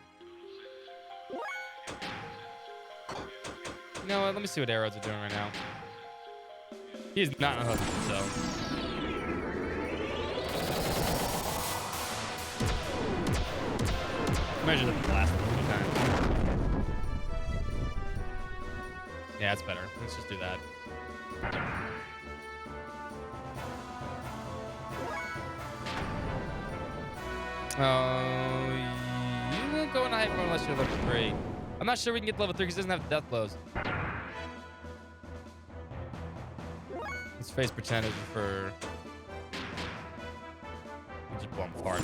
You know what? Let me see what arrows are doing right now. He's not unhooked, so. Measure the blast a few times. Yeah, it's better. Let's just do that. Oh, you won't go into hyper unless you're level 3. I'm not sure we can get to level 3 because he doesn't have death blows. His face percentage for. We'll just blow him apart.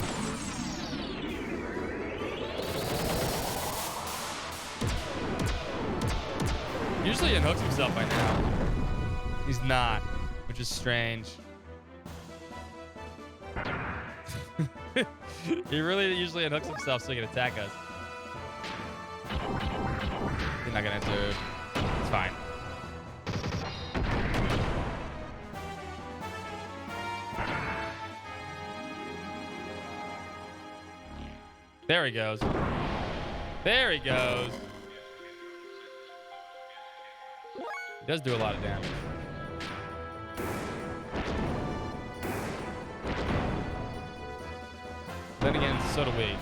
Usually he unhooks himself by now. He's not, which is strange. He really usually unhooks himself so he can attack us. He's not gonna enter. It's fine. There he goes. There he goes. He does do a lot of damage. Then again, so do we.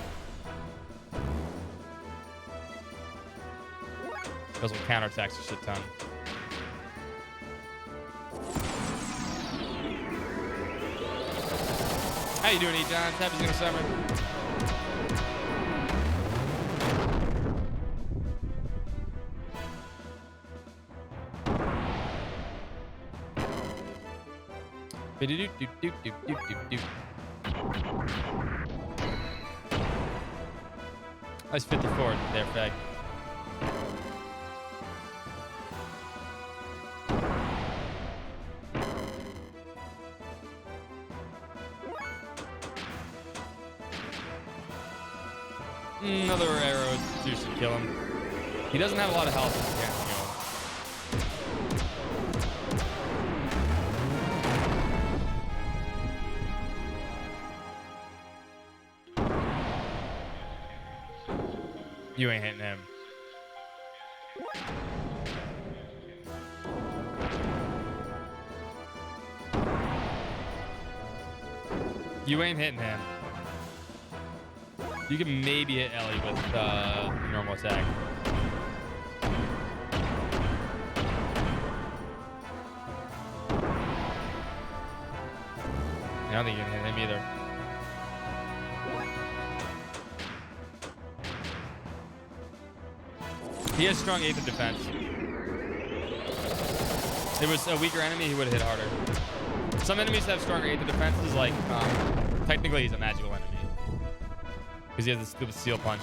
Those will counterattacks a shit ton. How you doing, E-John? Happy XenoSummer. That's 54 there, Fag. Another arrow should kill him. He doesn't have a lot of health. You ain't hitting him. You ain't hitting him. You can maybe hit Ellie with normal attack. I don't think you can hit him either. He has strong 8th of defense. If it was a weaker enemy, he would have hit harder. Some enemies have stronger 8th of defenses, like, technically he's a magical enemy. Because he has this stupid seal punch.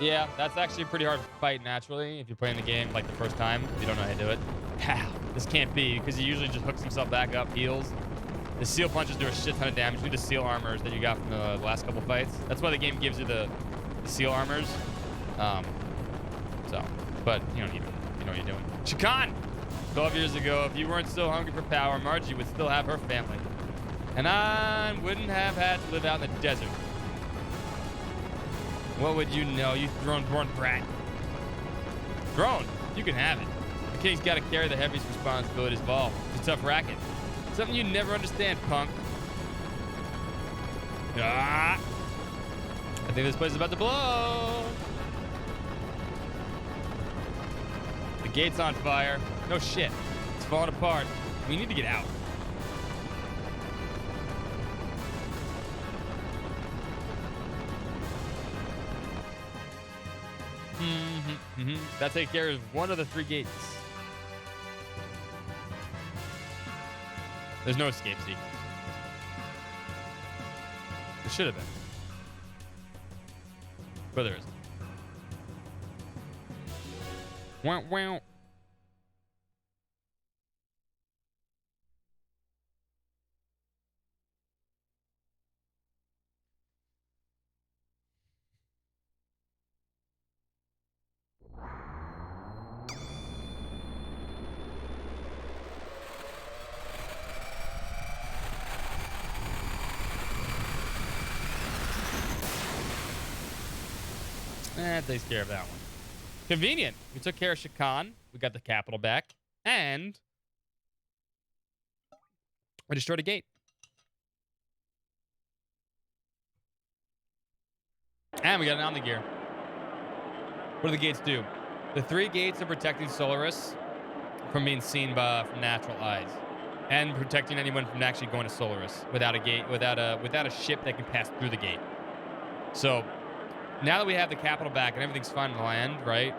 Yeah, that's actually a pretty hard fight naturally if you're playing the game like the first time. If you don't know how to do it. How? This can't be because he usually just hooks himself back up, heals. The seal punches do a shit ton of damage. Do the seal armors that you got from the last couple fights. That's why the game gives you the seal armors. But you don't need it. You know what you're doing. Shakan! 12 years ago, if you weren't so hungry for power, Margie would still have her family. And I wouldn't have had to live out in the desert. What would you know, you throne-born brat? Throne, you can have it. The king's got to carry the heaviest responsibilities of all. It's a tough racket. Something you never understand, punk. Ah! I think this place is about to blow. The gate's on fire. No shit. It's falling apart. We need to get out. That takes care of one of the 3 gates. There's no escape sequence. There should have been. But there isn't. Wow, wow. That takes care of that one. Convenient. We took care of Shakan. We got the capital back. And we destroyed a gate. And we got an Omnigear. What do the gates do? The 3 gates are protecting Solaris from being seen from natural eyes. And protecting anyone from actually going to Solaris without a gate, without a ship that can pass through the gate. So now that we have the capital back and everything's fine in the land, right?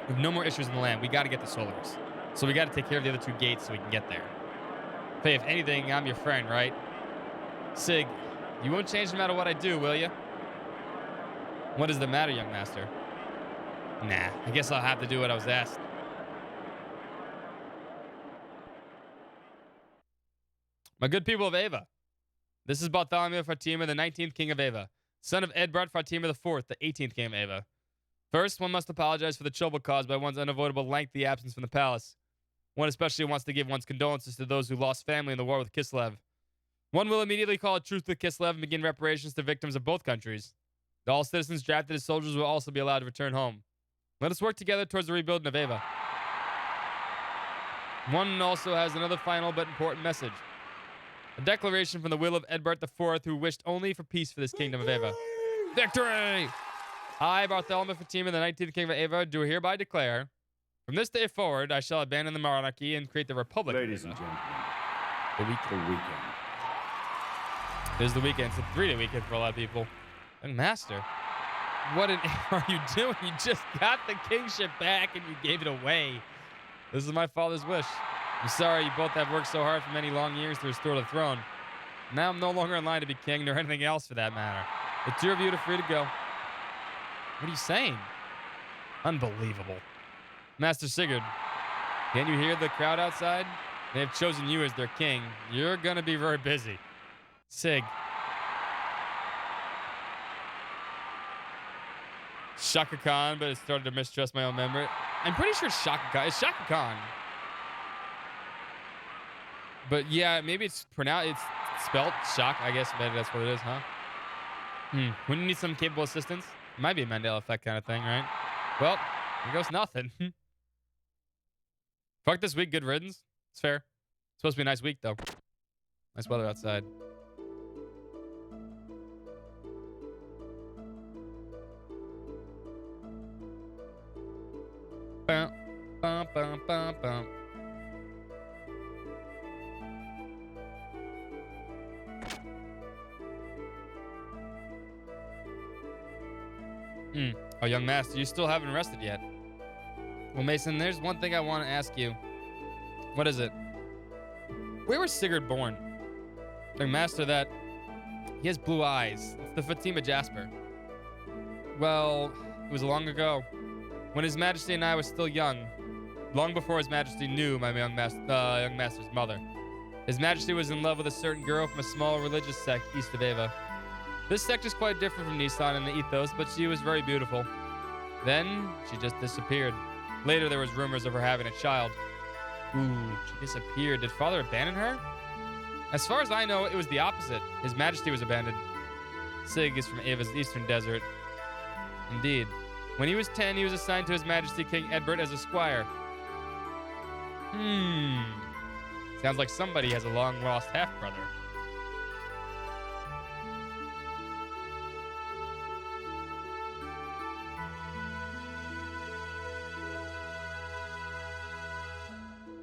We have no more issues in the land. We got to get to Solaris. So we got to take care of the other 2 gates so we can get there. Hey, if anything, I'm your friend, right? Sig, you won't change no matter what I do, will you? What is the matter, young master? Nah, I guess I'll have to do what I was asked. My good people of Ava, this is Bartholomew Fatima, the 19th king of Ava, son of Edbert Fatima IV, the 18th king of Ava. First, one must apologize for the trouble caused by one's unavoidable lengthy absence from the palace. One especially wants to give one's condolences to those who lost family in the war with Kislev. One will immediately call a truce with Kislev and begin reparations to victims of both countries. All citizens drafted as soldiers will also be allowed to return home. Let us work together towards the rebuilding of Ava. One also has another final but important message. A declaration from the will of Edbert IV, who wished only for peace for this kingdom of Ava. Victory! I, Bartholomew Fatima, the 19th king of Ava, do hereby declare, from this day forward, I shall abandon the monarchy and create the republic. Ladies and gentlemen, The weekend. the weekend. There's the weekend. It's a 3-day weekend for a lot of people. And master, what are you doing? You just got the kingship back and you gave it away. This is my father's wish. I'm sorry you both have worked so hard for many long years to restore the throne. Now I'm no longer in line to be king, nor anything else for that matter. The two of you are free to go. What are you saying? Unbelievable. Master Sigurd, can you hear the crowd outside? They have chosen you as their king. You're gonna be very busy. Sig. Shaka Khan, but it started to mistrust my own memory. I'm pretty sure it's Shaka Khan. It's Shaka Khan. But yeah, maybe it's pronounced. It's spelled Shock. I guess maybe that's what it is, huh? Wouldn't you need some capable assistance? It might be a Mandela effect kind of thing, right? Well, here goes nothing. Fuck this week. Good riddance. It's fair. It's supposed to be a nice week, though. Nice weather outside. Bum, bum, bum, bum, bum. Oh, young master, you still haven't rested yet. Well, Mason, there's one thing I want to ask you. What is it? Where was Sigurd born? Young master, that he has blue eyes. It's the Fatima Jasper. Well, it was long ago, when His Majesty and I was still young, long before His Majesty knew my young master's mother. His Majesty was in love with a certain girl from a small religious sect east of Ava. This sect is quite different from Nissan in the ethos, but she was very beautiful. Then, she just disappeared. Later, there was rumors of her having a child. Ooh, she disappeared. Did father abandon her? As far as I know, it was the opposite. His Majesty was abandoned. Sig is from Ava's eastern desert. Indeed. When he was 10, he was assigned to His Majesty King Edbert as a squire. Sounds like somebody has a long-lost half-brother.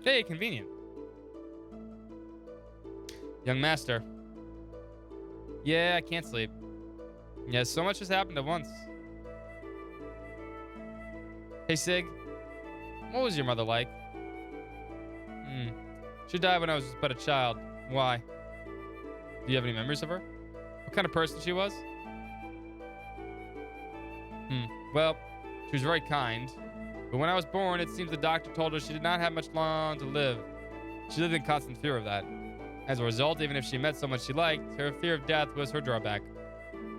Hey, convenient. Young master. Yeah, I can't sleep. Yeah, so much has happened at once. Hey, Sig. What was your mother like? She died when I was but a child. Why? Do you have any memories of her? What kind of person she was? Well, she was very kind. But when I was born, it seems the doctor told her she did not have much long to live. She lived in constant fear of that. As a result, even if she met someone she liked, her fear of death was her drawback.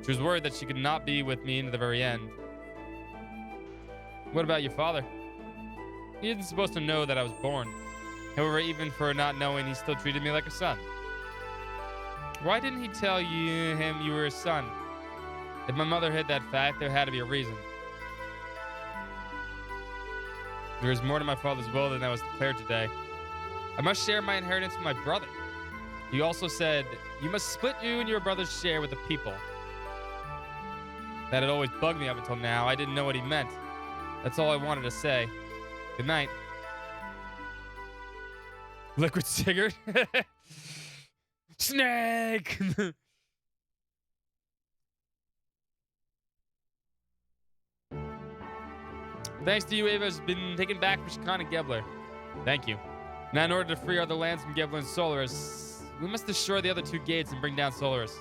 She was worried that she could not be with me into the very end. What about your father? He isn't supposed to know that I was born. However, even for not knowing, he still treated me like a son. Why didn't he tell him you were his son? If my mother hid that fact, there had to be a reason. There is more to my father's will than that was declared today. I must share my inheritance with my brother. He also said, you must split you and your brother's share with the people. That had always bugged me up until now. I didn't know what he meant. That's all I wanted to say. Good night. Liquid Sigurd. Snake! Thanks to you, Ava has been taken back from Shakan and Gebler. Thank you. Now, in order to free other lands from Gebler and Solaris, we must destroy the other two gates and bring down Solaris.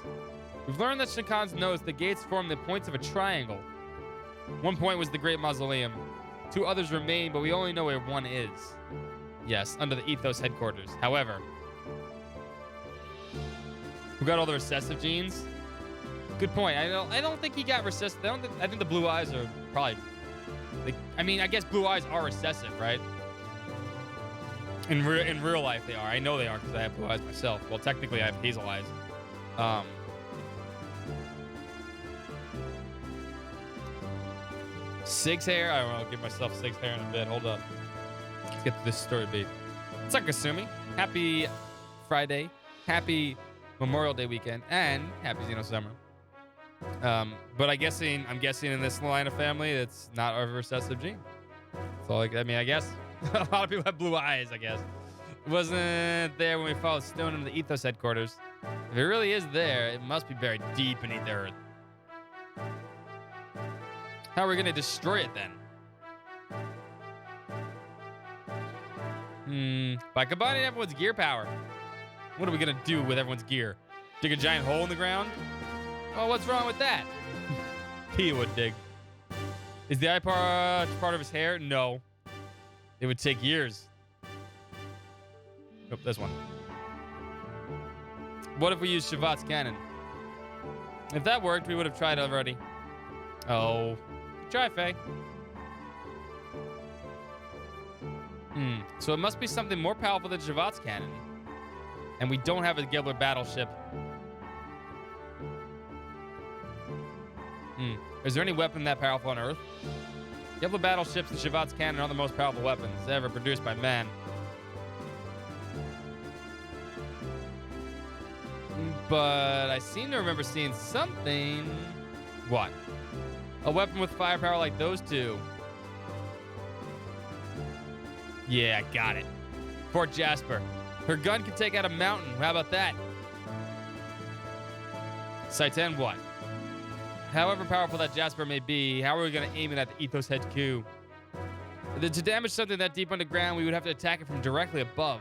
We've learned that Shakan's knows the gates form the points of a triangle. One point was the Great Mausoleum. 2 others remain, but we only know where one is. Yes, under the Ethos headquarters. However, who got all the recessive genes? Good point. I don't think he got recessive. I think the blue eyes are probably. I mean, I guess blue eyes are recessive, right? In real life, they are. I know they are because I have blue eyes myself. Well, technically, I have hazel eyes. 6 hair. I don't know. I'll give myself 6 hair in a bit. Hold up. Let's get to this story beat. What's up, Kasumi? Happy Friday. Happy Memorial Day weekend. And happy XenoSummer. But I'm guessing in this line of family, it's not a recessive gene. So, I mean, I guess a lot of people have blue eyes, I guess. It wasn't there when we followed Stone into the Ethos headquarters. If it really is there, it must be buried deep beneath the earth. How are we going to destroy it then? By combining everyone's gear power. What are we going to do with everyone's gear? Dig a giant hole in the ground? Well, what's wrong with that? He would dig. Is the eye part of his hair? No. It would take years. Oh, this one. What if we used Shavat's cannon? If that worked, we would have tried already. Oh. Try, Faye. So it must be something more powerful than Shavat's cannon. And we don't have a Gibbler battleship. Is there any weapon that powerful on Earth? Gibbler battleships and Shavat's cannon are the most powerful weapons ever produced by man. But I seem to remember seeing something. What? A weapon with firepower like those two. Yeah, got it. Fort Jasper. Her gun can take out a mountain. How about that? Saitan, what? However powerful that Jasper may be, how are we going to aim it at the Ethos HQ? To damage something that deep underground, we would have to attack it from directly above.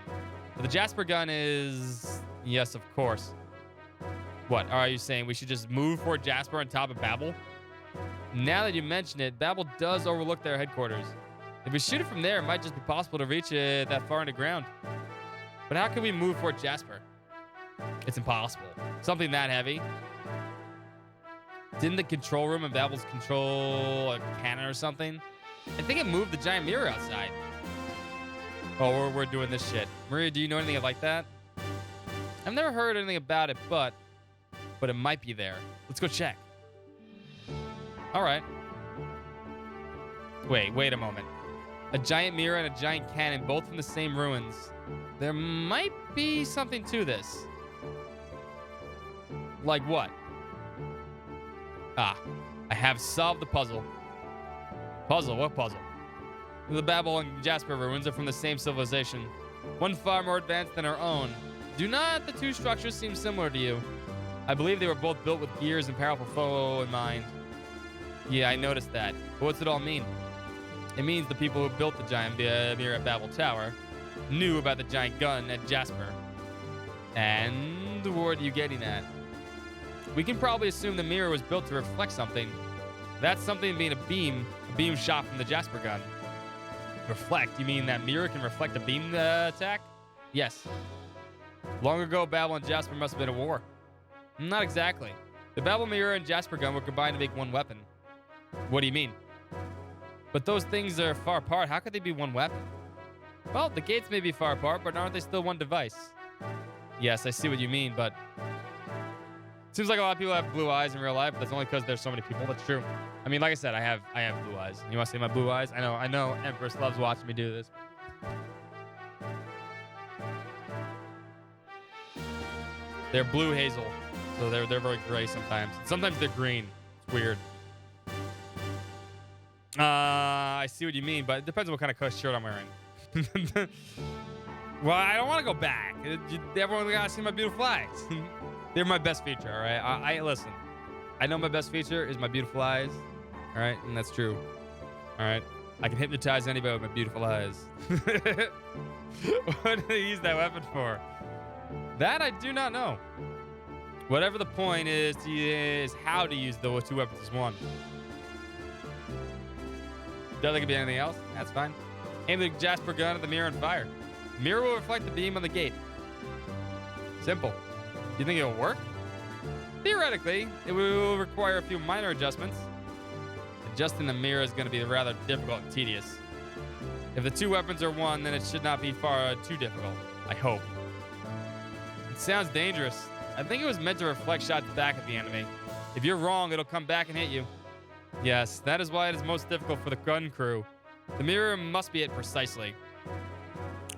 But the Jasper gun is... Yes, of course. What, are you saying we should just move Fort Jasper on top of Babel? Now that you mention it, Babel does overlook their headquarters. If we shoot it from there, it might just be possible to reach it that far underground. But how can we move Fort Jasper? It's impossible. Something that heavy. Didn't the control room in Babel's control a cannon or something? I think it moved the giant mirror outside. Oh, we're doing this shit. Maria, do you know anything like that? I've never heard anything about it, but it might be there. Let's go check. All right. Wait a moment. A giant mirror and a giant cannon, both from the same ruins. There might be something to this. Like what? Ah, I have solved the puzzle. Puzzle? What puzzle? The Babel and Jasper ruins are from the same civilization. One far more advanced than our own. Do not the two structures seem similar to you? I believe they were both built with gears and powerful foe in mind. Yeah, I noticed that. But what's it all mean? It means the people who built the giant mirror at Babel Tower knew about the giant gun at Jasper. And what are you getting at? We can probably assume the mirror was built to reflect something. That's something being a beam shot from the Jasper gun. Reflect? You mean that mirror can reflect a beam attack? Yes. Long ago, Babel and Jasper must have been at war. Not exactly. The Babel mirror and Jasper gun were combined to make one weapon. What do you mean? But those things are far apart. How could they be one weapon? Well, the gates may be far apart, but aren't they still one device? Yes, I see what you mean, but... Seems like a lot of people have blue eyes in real life, but that's only because there's so many people. That's true. I mean, like I said, I have blue eyes. You want to see my blue eyes? I know Empress loves watching me do this. They're blue hazel, so they're very gray sometimes. Sometimes they're green. It's weird. I see what you mean, but it depends on what kind of shirt I'm wearing. Well, I don't want to go back. Everyone gotta see my beautiful eyes. They're my best feature, all right? I listen. I know my best feature is my beautiful eyes, all right? And that's true, all right? I can hypnotize anybody with my beautiful eyes. What did they use that weapon for? That I do not know. Whatever the point is how to use those two weapons as one. Doesn't could be anything else. That's fine. Aim the Jasper gun at the mirror and fire. Mirror will reflect the beam on the gate. Simple. You think it'll work? Theoretically, it will require a few minor adjustments. Adjusting the mirror is going to be rather difficult and tedious. If the two weapons are one, then it should not be far too difficult. I hope. It sounds dangerous. I think it was meant to reflect shots back at the enemy. If you're wrong, it'll come back and hit you. Yes, that is why it is most difficult for the gun crew. The mirror must be it precisely.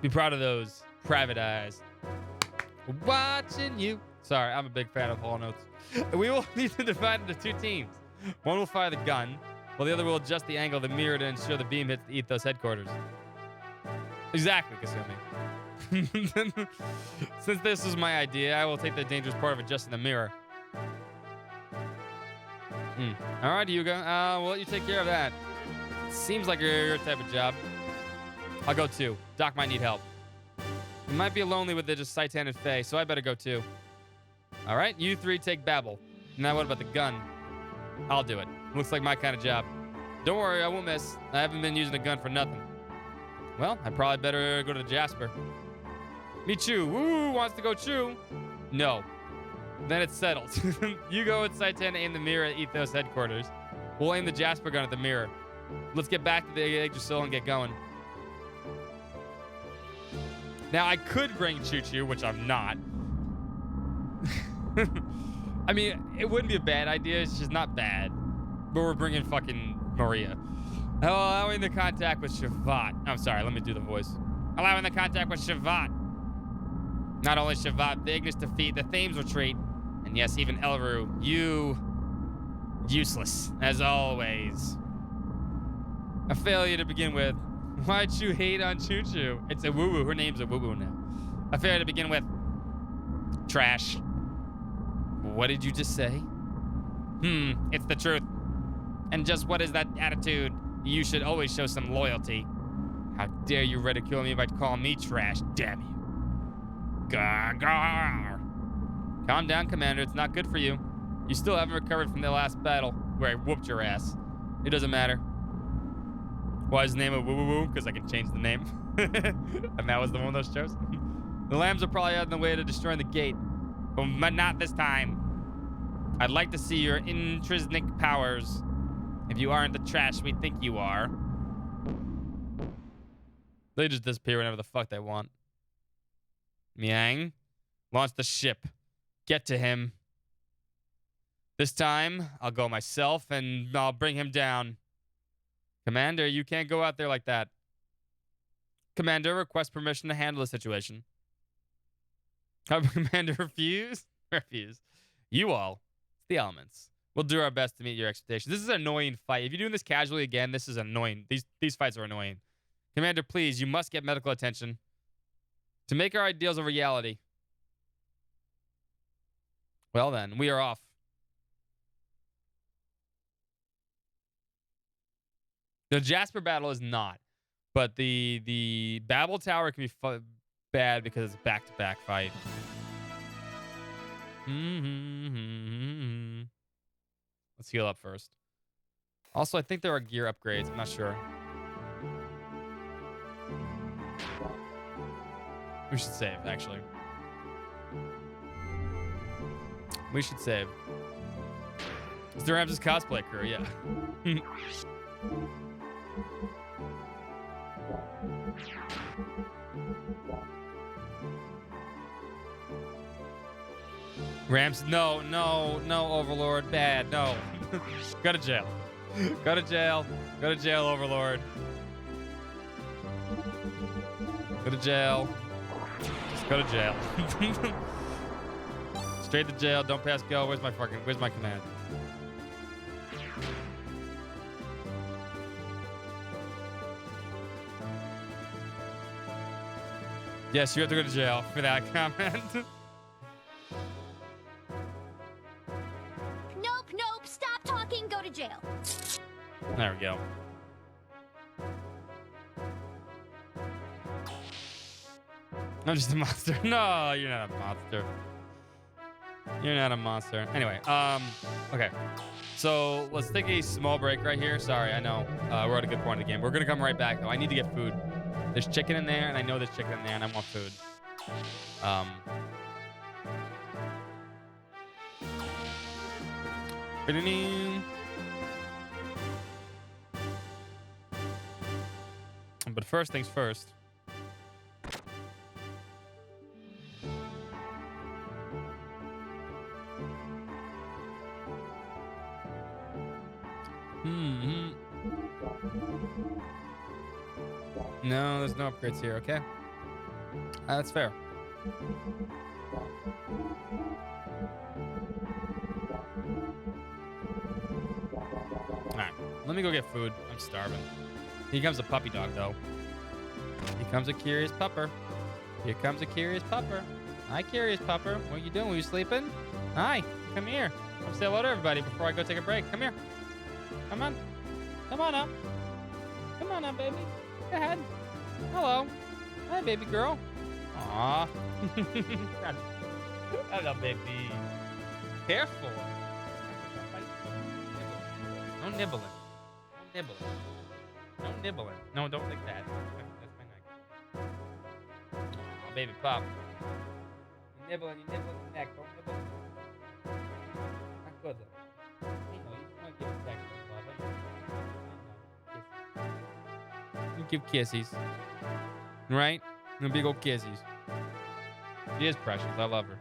Be proud of those private eyes. Watching you. Sorry, I'm a big fan of Hall Notes. We will need to divide into two teams. One will fire the gun, while the other will adjust the angle of the mirror to ensure the beam hits the Ethos headquarters. Exactly, Kasumi. Since this was my idea, I will take the dangerous part of adjusting the mirror. All right, Hyuga. We'll let you take care of that. Seems like your type of job. I'll go too. Doc might need help. You might be lonely with just Saitan and Faye, so I better go too. All right, you three take Babel. Now what about the gun? I'll do it. Looks like my kind of job. Don't worry, I won't miss. I haven't been using a gun for nothing. Well, I probably better go to Jasper. Me Chu. Woo, wants to go Chu. No. Then it's settled. You go with Saitan to aim the mirror at Ethos headquarters. We'll aim the Jasper gun at the mirror. Let's get back to the Yggdrasil and get going. Now, I could bring Choo-Choo, which I'm not. I mean, it wouldn't be a bad idea. It's just not bad. But we're bringing fucking Maria. Allowing the contact with Shavat. I'm sorry, let me do the voice. Allowing the contact with Shavat. Not only Shavat, the Ignis defeat, the Thames retreat, and yes, even Elru. You... useless, as always. A failure to begin with. Why'd you hate on Choo-Choo? It's a woo-woo. Her name's a woo-woo now. A failure to begin with. Trash. What did you just say? It's the truth. And just what is that attitude? You should always show some loyalty. How dare you ridicule me by calling me trash? Damn you. Gar. Calm down, Commander. It's not good for you. You still haven't recovered from the last battle where I whooped your ass. It doesn't matter. Why is his name a woo-woo-woo? Because I can change the name. And that was the one those chose. The lambs are probably on the way to destroying the gate. But not this time. I'd like to see your intrinsic powers. If you aren't the trash we think you are. They just disappear whenever the fuck they want. Miang. Launch the ship. Get to him. This time, I'll go myself and I'll bring him down. Commander, you can't go out there like that. Commander, request permission to handle the situation. Commander, refuse? Refuse. You all. It's the elements. We'll do our best to meet your expectations. This is an annoying fight. If you're doing this casually again, this is annoying. These fights are annoying. Commander, please, you must get medical attention. To make our ideals a reality. Well then, we are off. The Jasper battle is not. But the Babel Tower can be bad because it's a back-to-back fight. Let's heal up first. Also, I think there are gear upgrades. I'm not sure. We should save, actually. We should save. It's the Rams' cosplay crew, yeah. Rams, no, Overlord, bad, no. Go to jail. Go to jail. Go to jail, Overlord. Go to jail. Just go to jail. Straight to jail, don't pass go. Where's my command? Yes, you have to go to jail for that comment. Nope, stop talking, go to jail. There we go. I'm just a monster. No, you're not a monster. You're not a monster. Anyway, okay. So let's take a small break right here. Sorry, I know we're at a good point of the game. We're gonna come right back though. I need to get food. There's chicken in there, and I know there's chicken in there, and I want food. But first things first. No, there's no upgrades here. Okay, that's fair. All right, let me go get food. I'm starving. Here comes a puppy dog, though. Here comes a curious pupper. Here comes a curious pupper. Hi, curious pupper. What are you doing? Were you sleeping? Hi, come here. Come say hello to everybody before I go take a break. Come here. Come on. Come on up. Come on up, baby. Go ahead. Hello. Hi, baby girl. Aw. Hello, baby. Careful. No nibbling. No nibbling. No nibbling. No, don't lick that. That's my neck. Oh, baby pop. You nibbling the neck. Don't nibble. Not good though. I know, you just want to give it sex, love. I know. You give kissies. Right? And big old kissies. She is precious. I love her.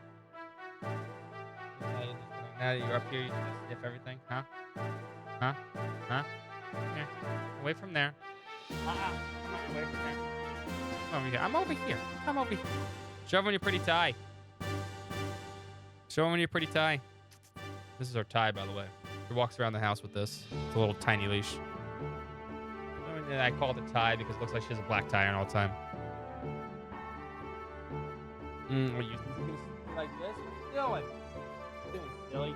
Now that you're up here, you just sniff everything, huh? Huh? Huh? Come here. Away from there. Come on, away from there. Come over here. I'm over here. Come over here. Show them your pretty tie. Show them your pretty tie. This is our tie, by the way. She walks around the house with this. It's a little tiny leash. And I called it tie because it looks like she has a black tie on all the time. What you like this? What are you doing? What are you doing, silly?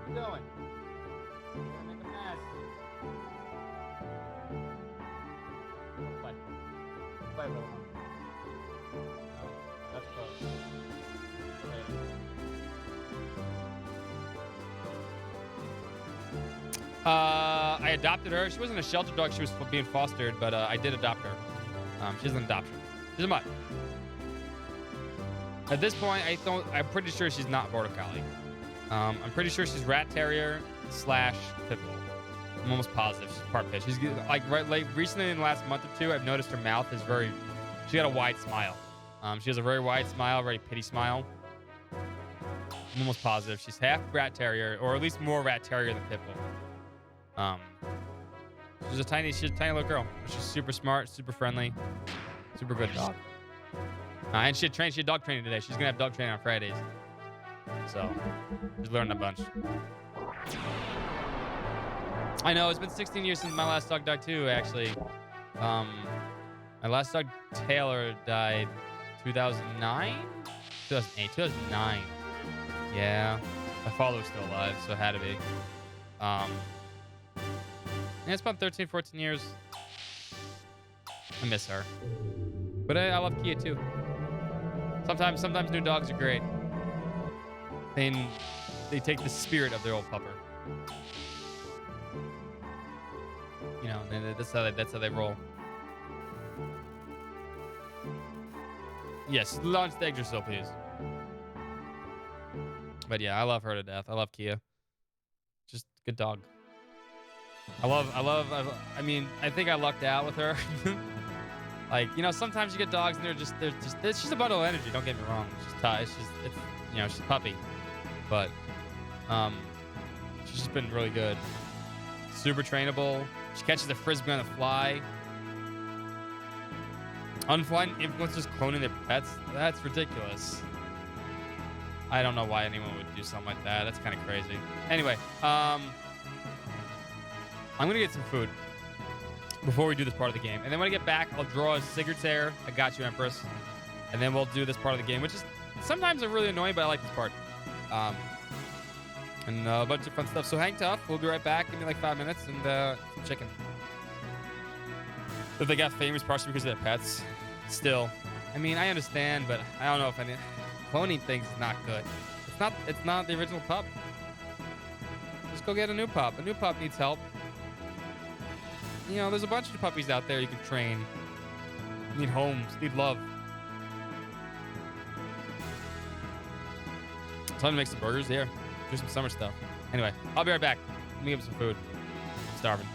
What are you doing? You're gonna make a mess. Play. Play, little one. No, that's close. I adopted her. She wasn't a shelter dog. She was being fostered, but I did adopt her. She's an adoption. She's a mutt. At this point, I'm pretty sure she's not Border Collie. I'm pretty sure she's Rat Terrier / Pit Bull. I'm almost positive she's part pit. She's like recently in the last month or two, I've noticed her mouth is she got a wide smile. She has a very wide smile, very pity smile. I'm almost positive she's half Rat Terrier, or at least more Rat Terrier than Pit Bull. She's a tiny little girl. She's super smart, super friendly, super good dog. And she had dog training today. She's gonna have dog training on Fridays. So she's learning a bunch. I know, it's been 16 years since my last dog died too, actually. My last dog, Taylor, died 2009? 2008, 2009. Yeah. My father was still alive, so it had to be. Yeah, it's about 13, 14 years. I miss her. But I love Kia too. Sometimes new dogs are great. They take the spirit of their old pupper. You know, that's how they roll. Yes, launch the Yggdrasil, please. But yeah, I love her to death. I love Kia. Just good dog. I mean, I think I lucked out with her. Like, you know, sometimes you get dogs and it's just a bundle of energy. Don't get me wrong. It's you know, she's a puppy. But, she's just been really good. Super trainable. She catches a frisbee on the fly. Unflying influencers cloning their pets. That's ridiculous. I don't know why anyone would do something like that. That's kind of crazy. Anyway, I'm gonna get some food before we do this part of the game. And then when I get back, I'll draw a Sigurd's hair. I got you, Empress. And then we'll do this part of the game, which is sometimes really annoying, but I like this part. And a bunch of fun stuff. So hang tough. We'll be right back. Give me like 5 minutes and some chicken. If they got famous partially because of their pets, still. I mean, I understand, but I don't know if cloning things is not good. It's not the original pup. Just go get a new pup. A new pup needs help. You know, there's a bunch of puppies out there you can train. Need homes. Need love. Time to make some burgers here. Do some summer stuff. Anyway, I'll be right back. Let me get some food. I'm starving.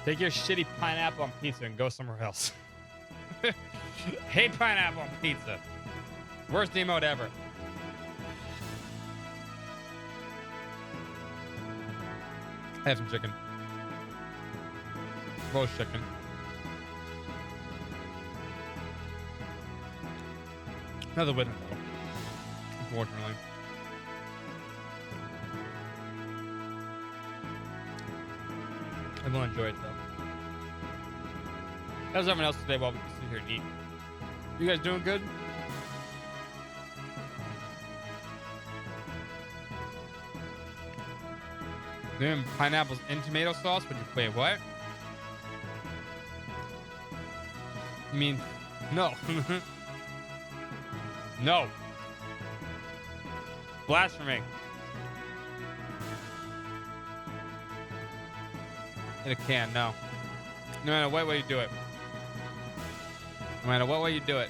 Take your shitty pineapple on pizza and go somewhere else. Hate pineapple on pizza. Worst emote ever. Have some chicken. Roast chicken. Another winner though. Unfortunately. I will enjoy it though. How's everyone else today while we can sit here and eat? You guys doing good? Doing pineapples in tomato sauce? Would you wait, what? You mean, no. No. Blasphemy. In a can, no. No matter what way you do it. No matter what way you do it.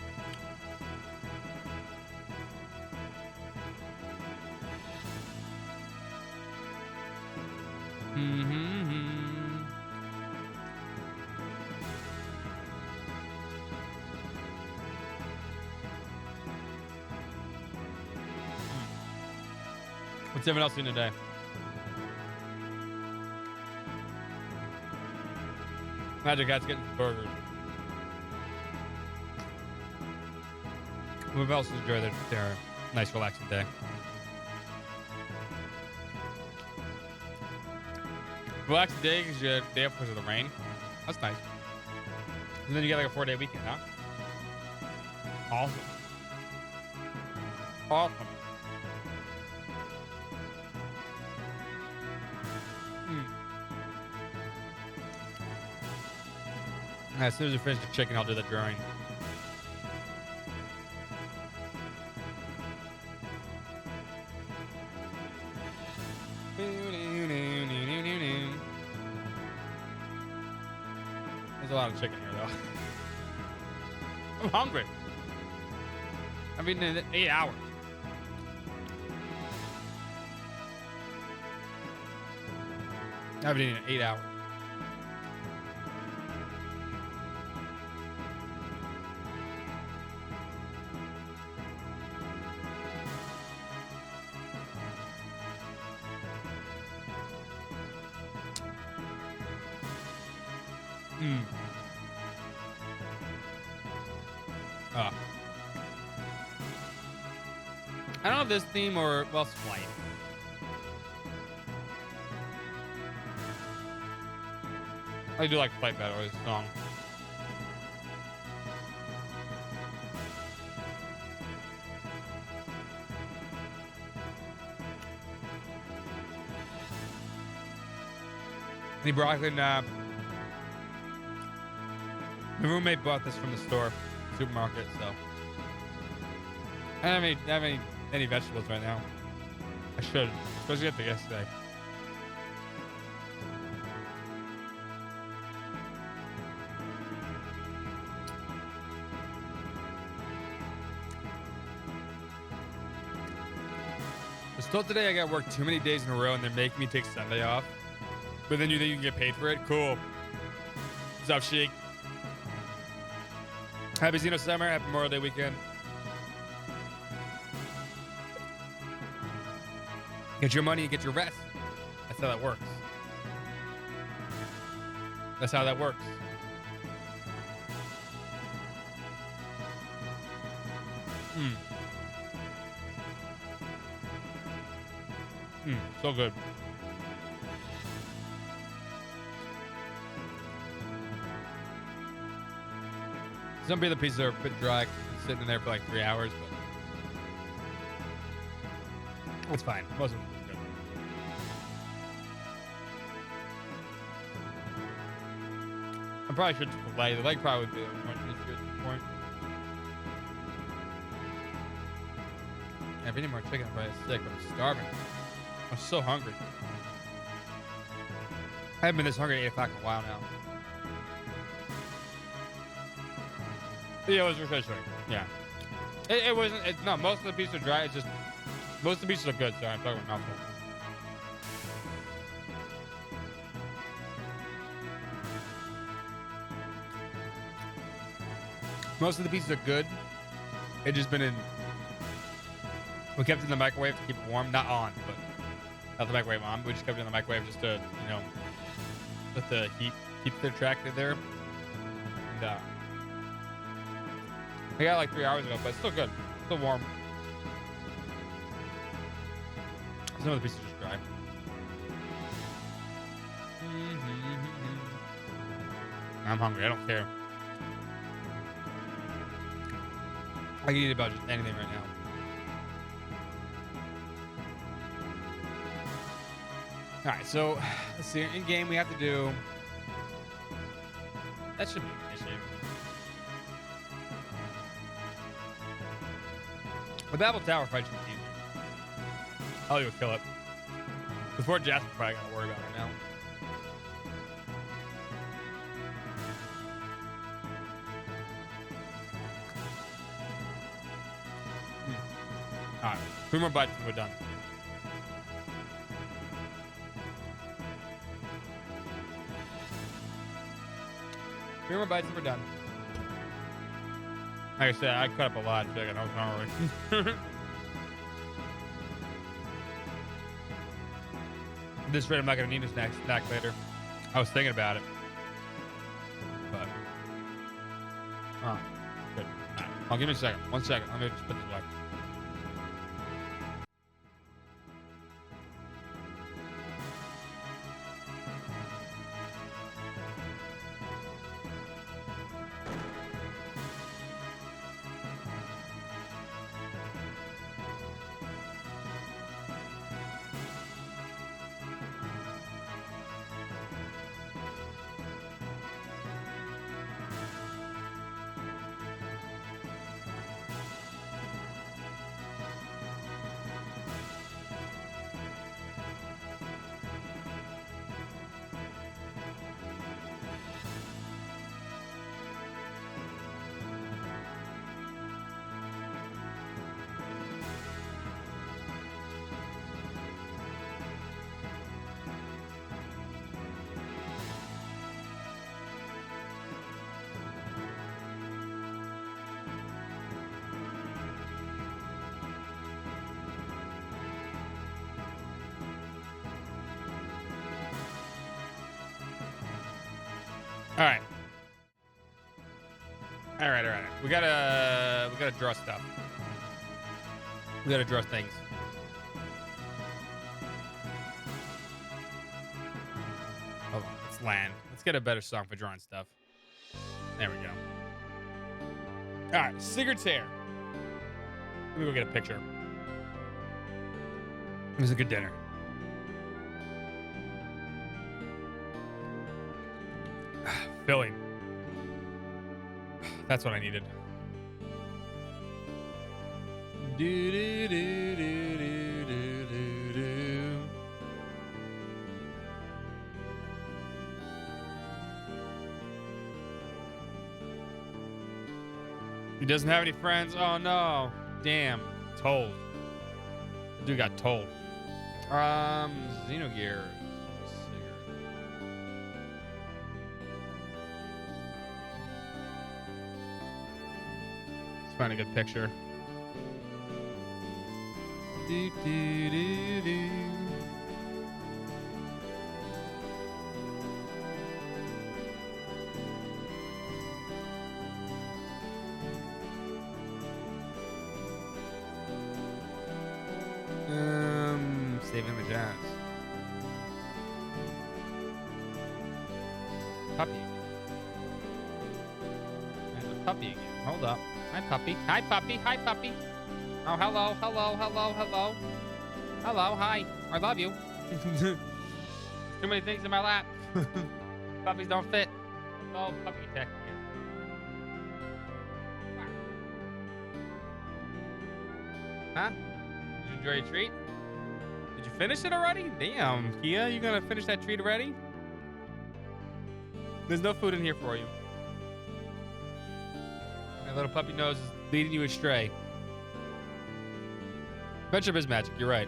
What's everyone else doing today? Magic Cat's getting some burgers. We've also enjoyed their nice relaxing day. Relaxing day because you're day up because of the rain. That's nice. And then you get like a 4-day weekend, huh? Awesome. Awesome. As soon as you finish the chicken, I'll do the drawing. There's a lot of chicken here, though. I'm hungry. I've eaten in 8 hours. I've eaten in 8 hours. I don't know if this theme or, well, Splice. I do like Flight better, this song. Any broccoli? Nah. My roommate bought this from the store, supermarket, so. I don't have any vegetables right now. I should. Supposed to get there yesterday. I was told today I got work too many days in a row and they're making me take Sunday off. But then you think you can get paid for it? Cool. What's up, Sheik? Happy XenoSummer. Happy Memorial Day weekend. Get your money and get your rest. That's how that works. That's how that works. So good. Some of the pieces are a bit dry, sitting in there for like 3 hours, but it's fine. Most of them are good. I probably should just fillet. The leg probably would be more easier at this point. Yeah, if I need more chicken, I'm probably sick. I'm starving. I'm so hungry. I haven't been this hungry at 8 o'clock in a while now. Yeah, it was refreshing. Yeah. It wasn't, no, most of the pieces are dry. It's just, most of the pieces are good. Sorry, I'm talking about mouthful. Most of the pieces are good. It just been in. We kept it in the microwave to keep it warm, not on, but not the microwave on. We just kept it in the microwave just to, you know, let the heat keep the attracted there. And I got it like 3 hours ago, but it's still good. Still warm. Some of the pieces are just dry. I'm hungry. I don't care. I can eat about just anything right now. All right, so let's see. In game, we have to do. That should be an issue. The Babel Tower fight should be easy. I'll go kill it. Before Jasper, probably gotta worry about right now. All right, 3 more bites and we're done. Three more bites and we're done. Like I said, I cut up a lot of chicken. I was hungry. This rate, I'm not gonna need a snack later. I was thinking about it, but good. All right. I'll give me a second. 1 second. Let me just put this back. All right. All right. We gotta draw stuff. We gotta draw things. Hold on. Let's land. Let's get a better song for drawing stuff. There we go. All right. Sigurd's hair. Let me go get a picture. It was a good dinner. Filling. That's what I needed. Do, do, do, do, do, do, do. He doesn't have any friends. Oh no. Damn. Told. Dude got told. Xenogears. Find a good picture. Do, do, do, do. Saving the jazz. Puppy. There's a puppy again. Hold up. Hi, puppy. Hi, puppy. Hi, puppy. Oh, hello. Hello, hi. I love you. Too many things in my lap. Puppies don't fit. Oh, puppy attack again. Huh? Did you enjoy your treat? Did you finish it already? Damn, Kia, you gonna finish that treat already? There's no food in here for you. My little puppy nose is leading you astray. Friendship is magic, you're right.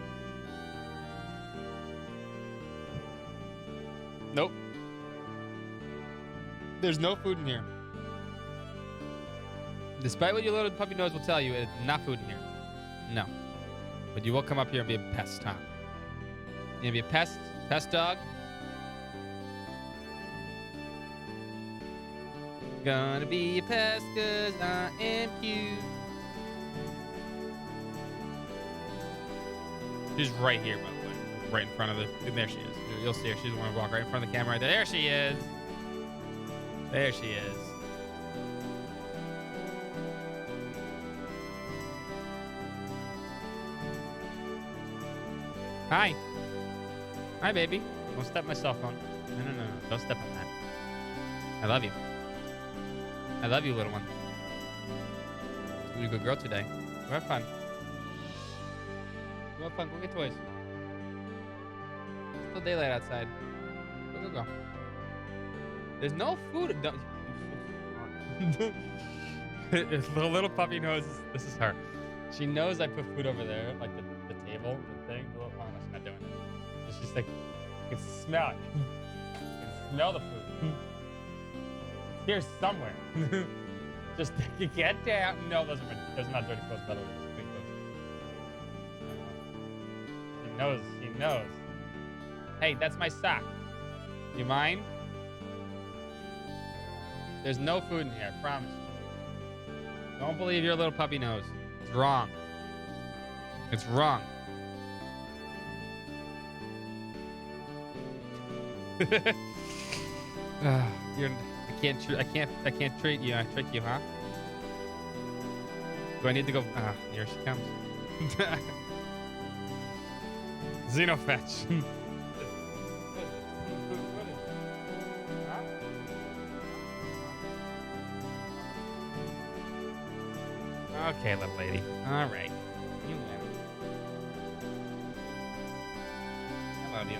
Nope. There's no food in here. Despite what your little puppy nose will tell you, it's not food in here. No. But you will come up here and be a pest, huh? You gonna be a pest dog? Gonna be a pest cause I am cute. She's right here, by the way. Right in front of the... There she is. You'll see her. She's the one to walk right in front of the camera right there. There she is. There she is. Hi. Hi, baby. Don't step my cell phone. No. Don't step on that. I love you. I love you, little one. You're a good girl today. Go have fun. Go have fun. Go get toys. It's still daylight outside. Go. There's no food. Don't, the little puppy knows this is her. She knows I put food over there, like the table, the thing. Oh, no, she's not doing it. It's just like, you can smell it. You can smell the food. It's here somewhere. Just get down. No, those are not dirty clothes, by the way. Those are clean clothes. She knows. Hey, that's my sock. You mind? There's no food in here, I promise you. Don't believe your little puppy nose. It's wrong. It's wrong. I can't treat you. I trick you, huh? Do I need to go? Here she comes. Xenofetch. Okay, little lady. All right. You win. I love you.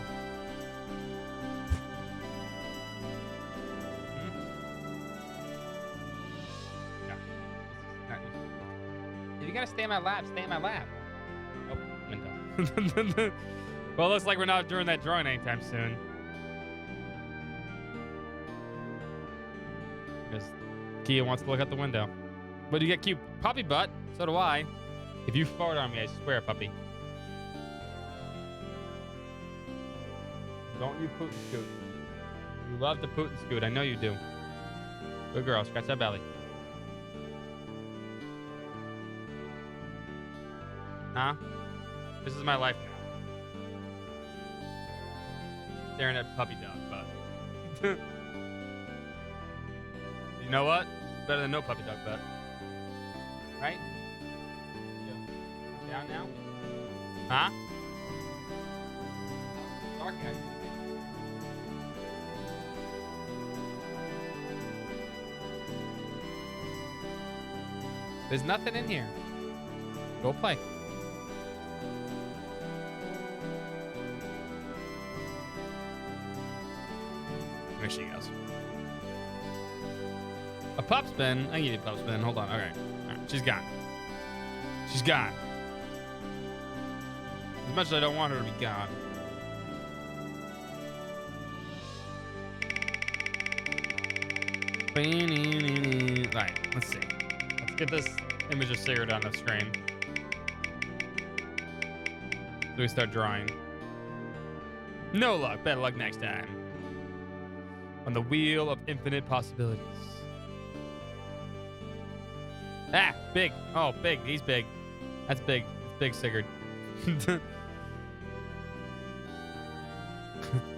If you gotta stay in my lap, stay in my lap. Oh, window. Well, it looks like we're not doing that drawing anytime soon. Because Kia wants to look out the window. But you get cute puppy butt. So do I. If you fart on me, I swear, puppy. Don't you poot and scoot. You love to poot and scoot. I know you do. Good girl. Scratch that belly. Huh? This is my life now. Staring at puppy dog butt. You know what? Better than no puppy dog butt. Right? Down now? Huh? Dark guys. There's nothing in here. Go play. There she goes. A pop spin. I can give you a pop spin. Hold on. All right. She's gone. She's gone. As much as I don't want her to be gone. Right. Let's see. Let's get this image of Sigurd on the screen. So we start drawing. No luck. Better luck next time. On the wheel of infinite possibilities. Ah, big. Oh, big. He's big. That's big. It's big, Sigurd.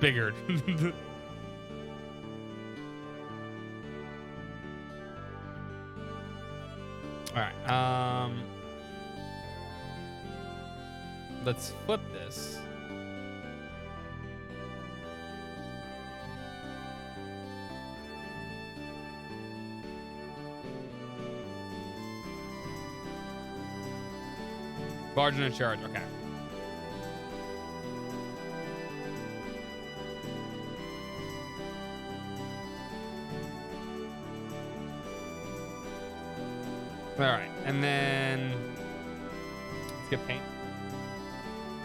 Bigger. All right. Let's flip this. Sergeant in charge. Okay. All right, and then let's get paint.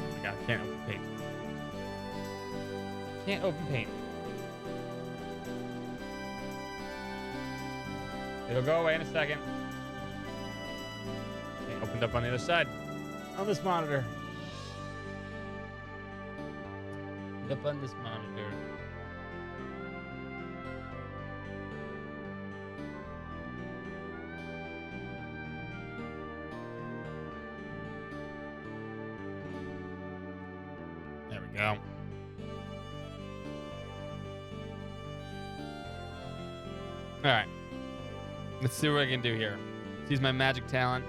Oh my God, can't open paint. Can't open paint. It'll go away in a second. opened up on the other side. On this monitor. Up on this monitor. There we go. All right. Let's see what I can do here. Let's use my magic talent.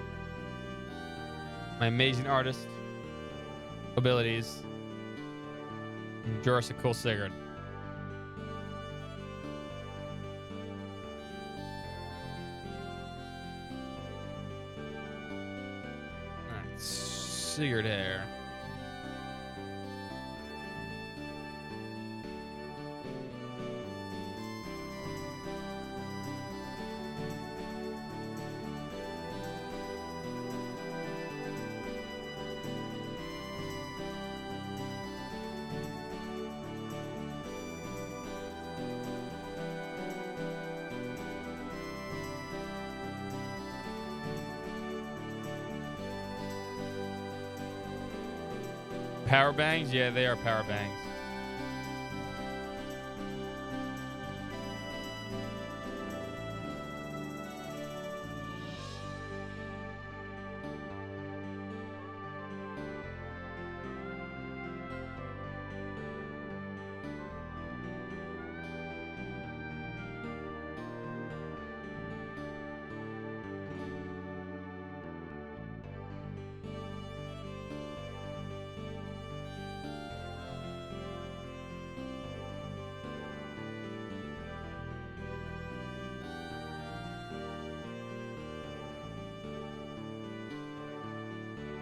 My amazing artist abilities. And draw us a cool Sigurd. Alright, Sigurd hair. Power bangs? Yeah, they are power bangs.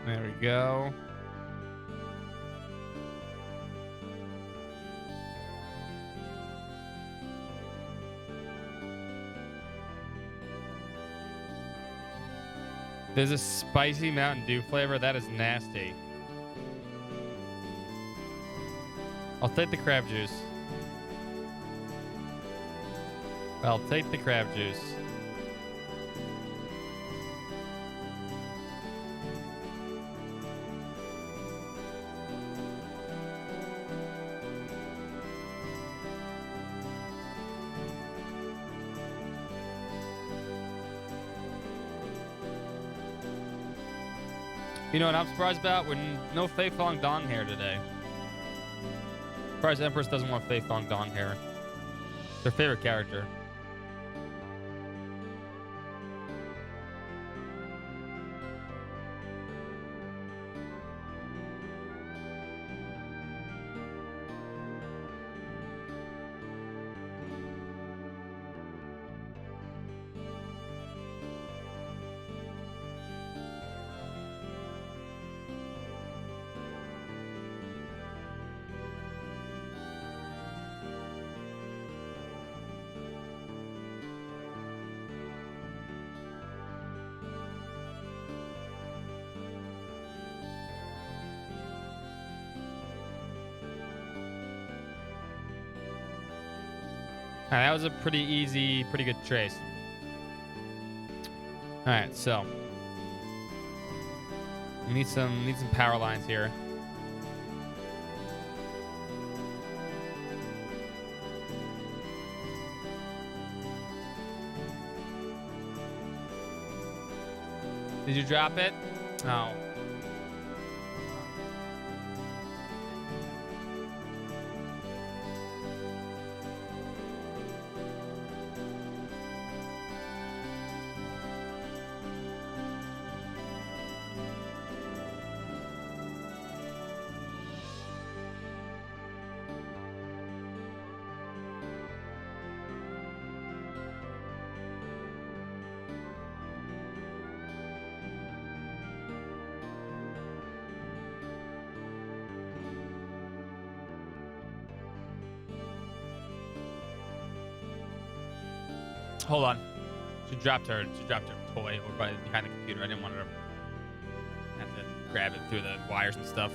There we go. There's a spicy Mountain Dew flavor. That is nasty. I'll take the crab juice. I'll take the crab juice. You know what I'm surprised about? We're no Fei Fong Dong hair today. Surprised Empress doesn't want Fei Fong Dong hair. It's their favorite character. Alright, that was a pretty easy, pretty good trace. Alright, so we need some power lines here. Did you drop it? Oh. Hold on. She dropped her toy over behind the computer. I didn't want her to have to grab it through the wires and stuff.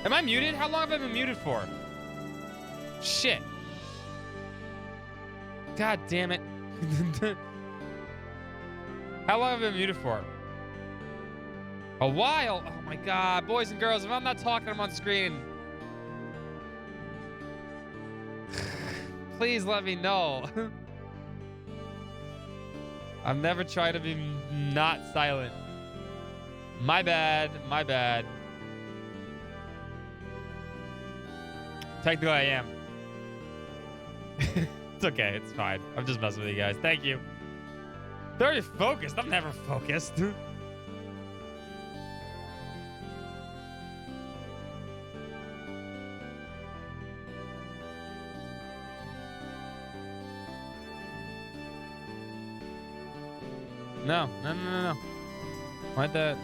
Am I muted? How long have I been muted for? Shit. God damn it. How long have I been muted for? A while. Oh my god. Boys and girls, if I'm not talking, I'm on screen. Please let me know. I've never tried to be not silent. My bad. My bad. Technically, I am. It's okay. It's fine. I'm just messing with you guys. Thank you. They're already focused. I'm never focused. No. Why'd that?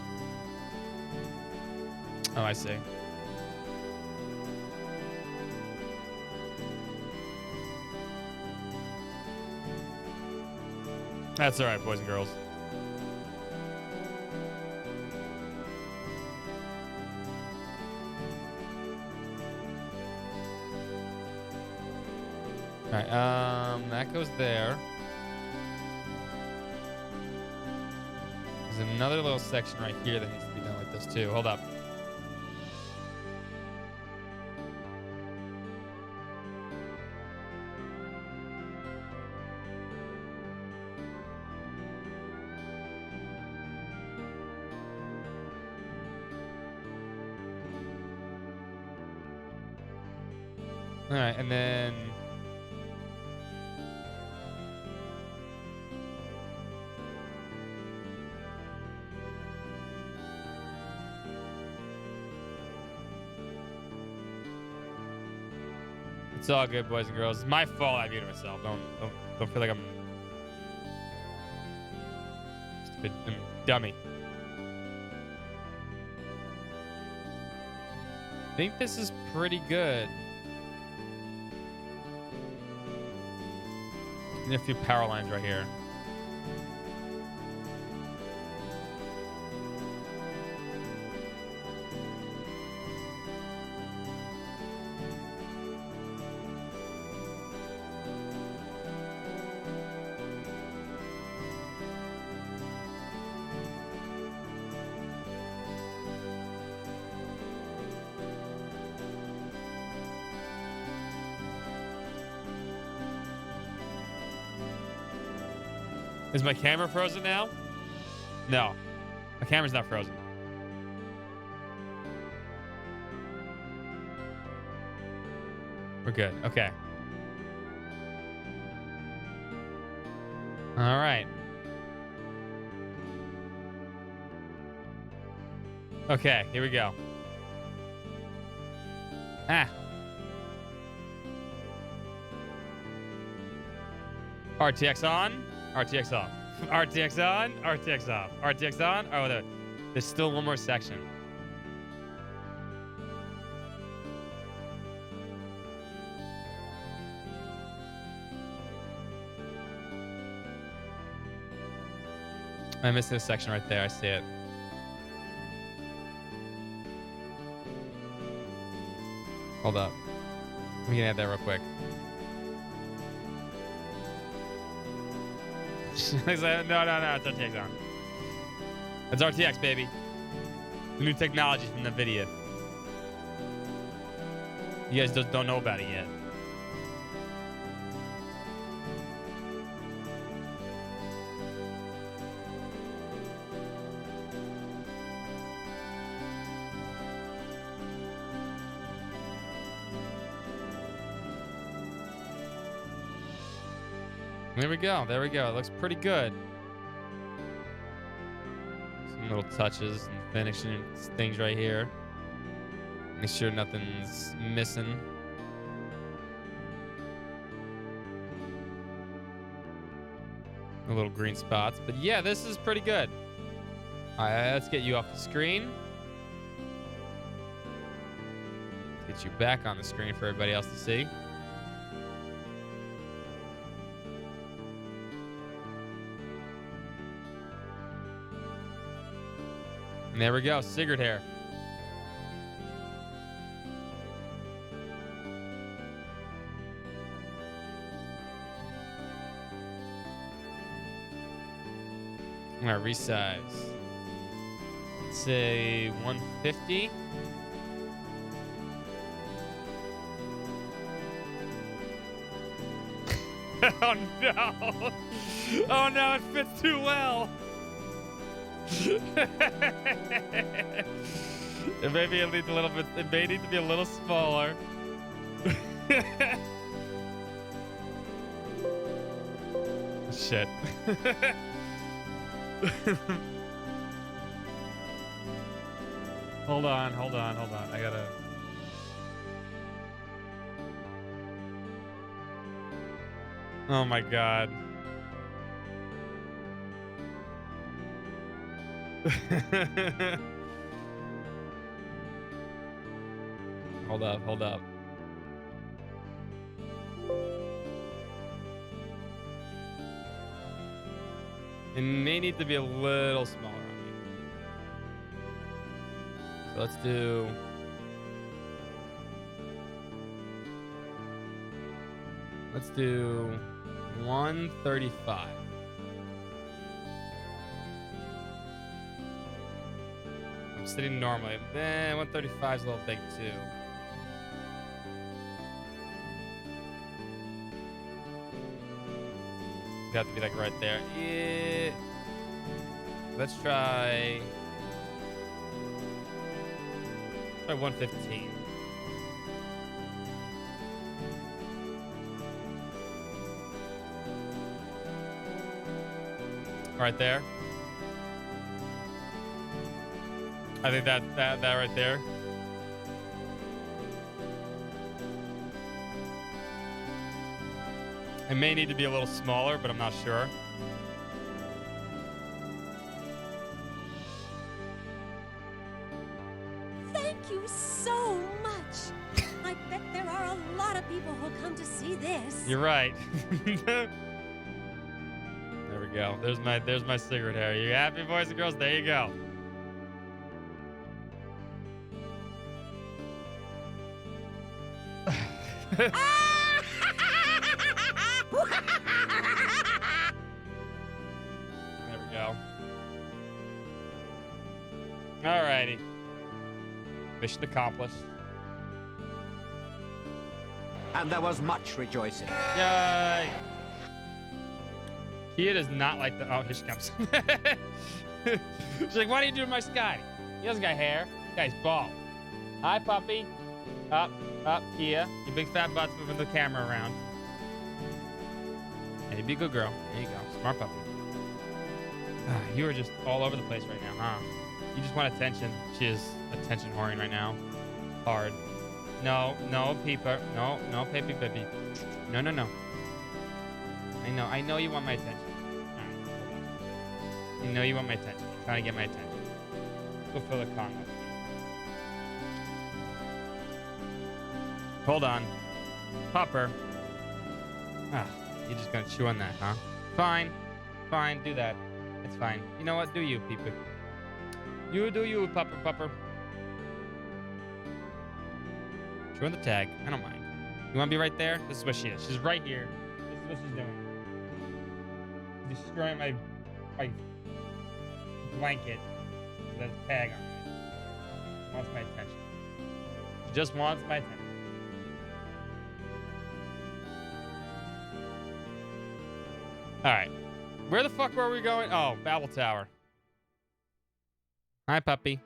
Oh, I see. That's all right, boys and girls. All right, that goes there. There's another little section right here that needs to be done like this too. Hold up. All right, and then it's all good, boys and girls. It's my fault I muted myself. Don't feel like I'm just a dummy. I think this is pretty good. Need a few power lines right here. Is my camera frozen now? No. My camera's not frozen. We're good. Okay. All right. Okay, here we go. RTX on. RTX off. RTX on. RTX off. RTX on. Oh, there's still one more section. I missed this section right there. I see it. Hold up. We can add that real quick. No, it's RTX on. It's RTX, baby. The new technology from NVIDIA. You guys just don't know about it yet. There we go. There we go. It looks pretty good. Some little touches and finishing things right here. Make sure nothing's missing. The little green spots. But yeah, this is pretty good. All right, let's get you off the screen. Let's get you back on the screen for everybody else to see. And there we go, Sigurd hair. I'm gonna resize. Let's say 150. Oh no! Oh no, it fits too well. It may be a little bit. It may need to be a little smaller. Shit. Hold on. I gotta. Oh my god. Hold up. It may need to be a little smaller on me. So let's do. Let's do 135. I'm sitting normally. 135 is a little big too. You have to be like right there. Yeah. Let's try 115. Right there. I think that right there. It may need to be a little smaller, but I'm not sure. Thank you so much. I bet there are a lot of people who'll come to see this. You're right. There we go. There's my cigarette hair. You happy, boys and girls? There you go. There we go. Alrighty. Mission accomplished. And there was much rejoicing. Yay! Kia does not like the. Oh, here she comes. She's like, "What are you doing, my Scotty? He doesn't got hair. This guy's bald." Hi, puppy. Up, Kia. Your big fat butt's moving the camera around. Hey, be a good girl. There you go. Smart puppy. You are just all over the place right now, huh? You just want attention. She is attention whoring right now. Hard. No, peeper. No, baby. No. I know you want my attention. All right, hold on. I know you want my attention. You're trying to get my attention. Go fill the con up. Hold on. Popper. You're just gonna chew on that, huh? Fine, do that. It's fine. You know what? Do you, peeper. You do you, pupper. Chew on the tag. I don't mind. You wanna be right there? This is what she is. She's right here. This is what she's doing. Destroying my blanket with a tag on it. Wants my attention. She just wants my attention. All right. Where the fuck were we going? Oh, Babel Tower. Hi, puppy.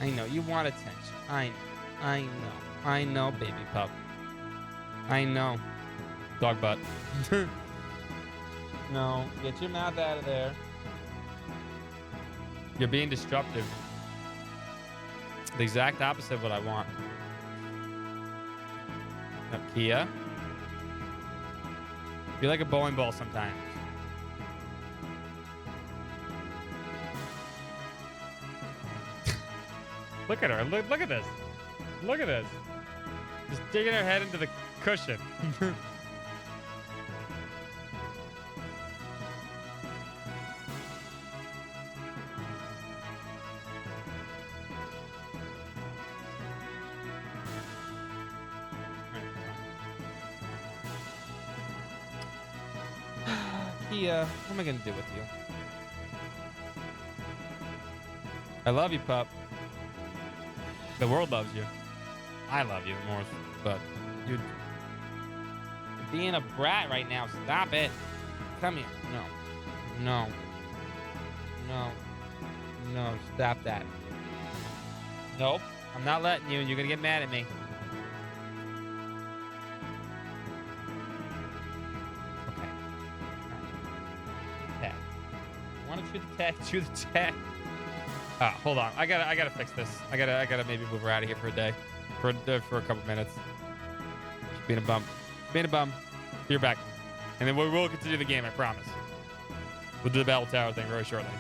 I know you want attention. I know, baby pup. I know. Dog butt. No, get your mouth out of there. You're being disruptive. The exact opposite of what I want. Now, Kia. Be like a bowling ball sometimes. Look at her. Look at this. Look at this. Just digging her head into the cushion. Kia, what am I gonna do with you? I love you, pup. The world loves you. I love you more, but you're being a brat right now. Stop it. Come here. No. No. No. No. Stop that. Nope. I'm not letting you. You're going to get mad at me. Okay. Tag. You want to shoot the tag? Shoot the tag. Hold on. I gotta fix this. I gotta maybe move her out of here for a day, for a couple minutes. She's being a bum. Being a bum. You're back, and then we will continue the game. I promise. We'll do the battle tower thing very shortly.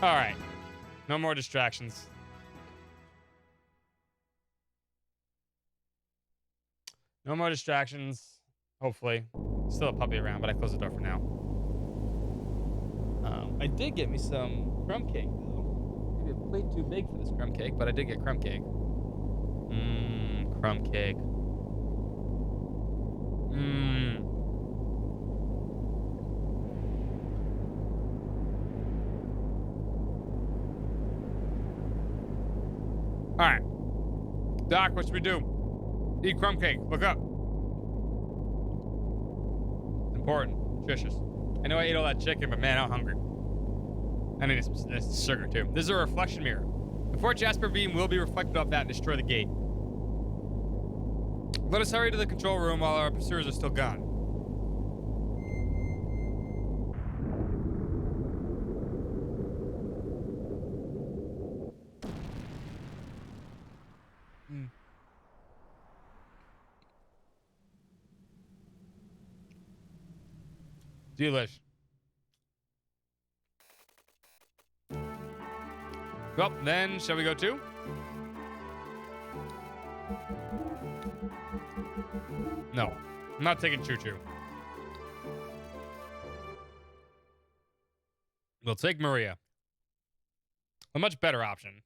All right. No more distractions. No more distractions. Hopefully. Still a puppy around, but I closed the door for now. I did get me some crumb cake, though. Maybe way too big for this crumb cake, but I did get crumb cake. Crumb cake. All right. Doc, what should we do? Eat crumb cake. Look up. Important. Nutritious. I know I ate all that chicken, but man, I'm hungry. I need some sugar, too. This is a reflection mirror. The Fort Jasper beam will be reflected off that and destroy the gate. Let us hurry to the control room while our pursuers are still gone. Delish. Well, then, shall we go too? No, I'm not taking Choo Choo. We'll take Maria. A much better option.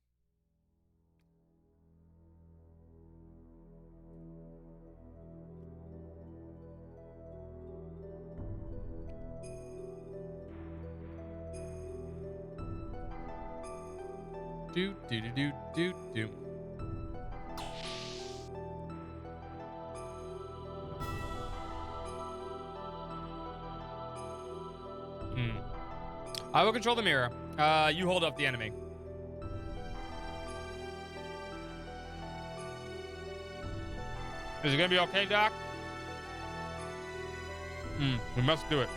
Do do do do do do. I will control the mirror. You hold up the enemy. Is it gonna be okay, Doc? We must do it.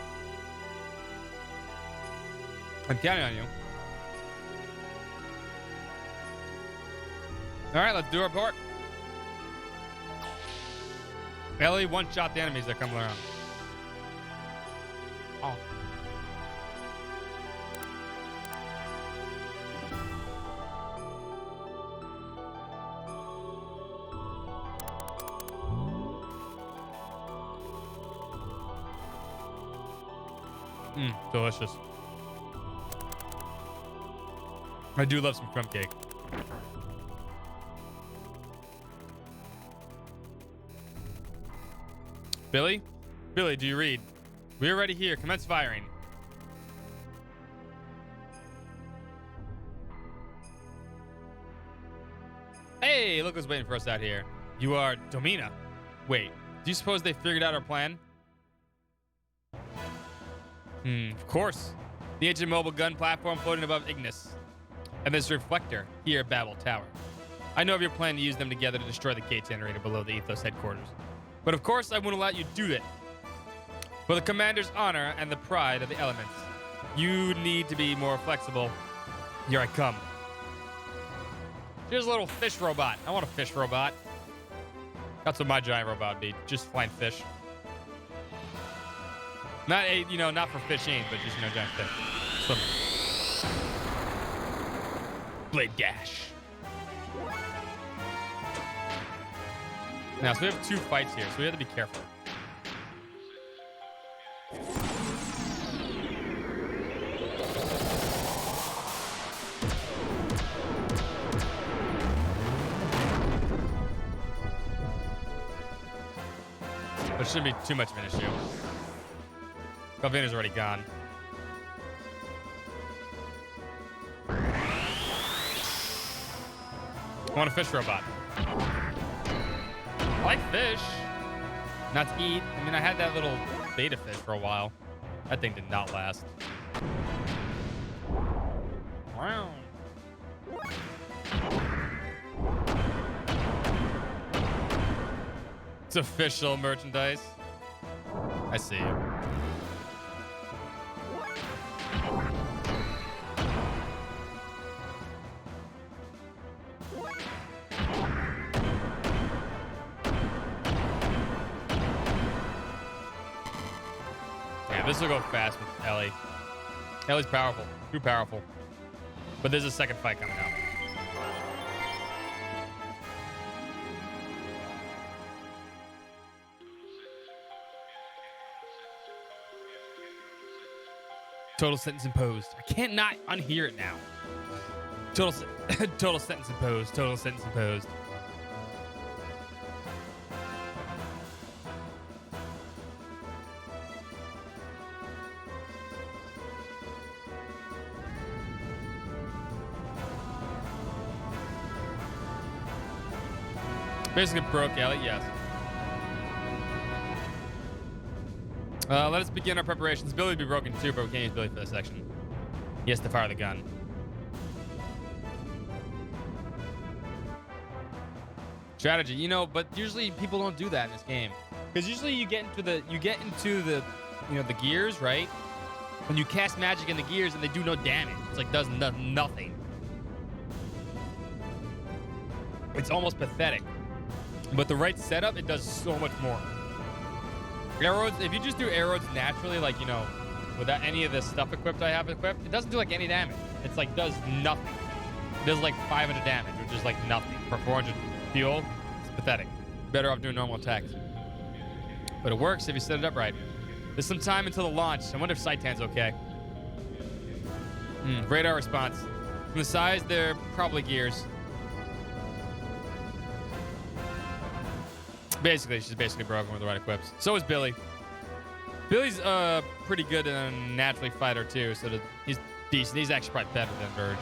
I'm counting on you. All right, let's do our part. Ellie one-shot the enemies that come around. Oh. Delicious. I do love some crumb cake. Billy? Billy, do you read? We are ready here. Commence firing. Hey, look who's waiting for us out here. You are Domina. Wait, do you suppose they figured out our plan? Of course. The ancient mobile gun platform floating above Ignis. And this reflector here at Babel Tower. I know of your plan to use them together to destroy the gate generator below the Ethos headquarters. But of course I wouldn't let you do that. For the commander's honor and the pride of the elements, you need to be more flexible. Here I come. Here's a little fish robot. I want a fish robot. That's what my giant robot would be. Just flying fish. Not a, not for fishing, but just, giant fish. Swimming. Blade dash. Now, so we have 2 fights here, so we have to be careful. There shouldn't be too much of an issue. Galvina's already gone. I want a fish robot. I like fish. Not to eat. I mean, I had that little beta fish for a while. That thing did not last. Wow. It's official merchandise. I see. Yeah, this will go fast with Ellie. Ellie's powerful. Too powerful. But there's a second fight coming up. Total sentence imposed. I can't not unhear it now. Total sentence imposed. Total sentence imposed. Basically broke Ellie, yes. Let us begin our preparations. Billy will be broken too, but we can't use Billy for this section. He has to fire the gun. Strategy, you know, but usually people don't do that in this game. Because usually you get into the you know, the gears, right? When you cast magic in the gears and they do no damage. It's like does nothing. It's almost pathetic. But the right setup, it does so much more. Arrows, if you just do arrows naturally, like, you know, without any of the stuff equipped I have equipped, it doesn't do like any damage. It's like does nothing. It does like 500 damage, which is like nothing. For 400 fuel, it's pathetic. Better off doing normal attacks. But it works if you set it up right. There's some time until the launch. I wonder if Saitan's okay. Radar response. From the size, they're probably gears. Basically, she's basically broken with the right equips. So is Billy. Billy's pretty good and naturally fighter too, so he's decent. He's actually probably better than Verge.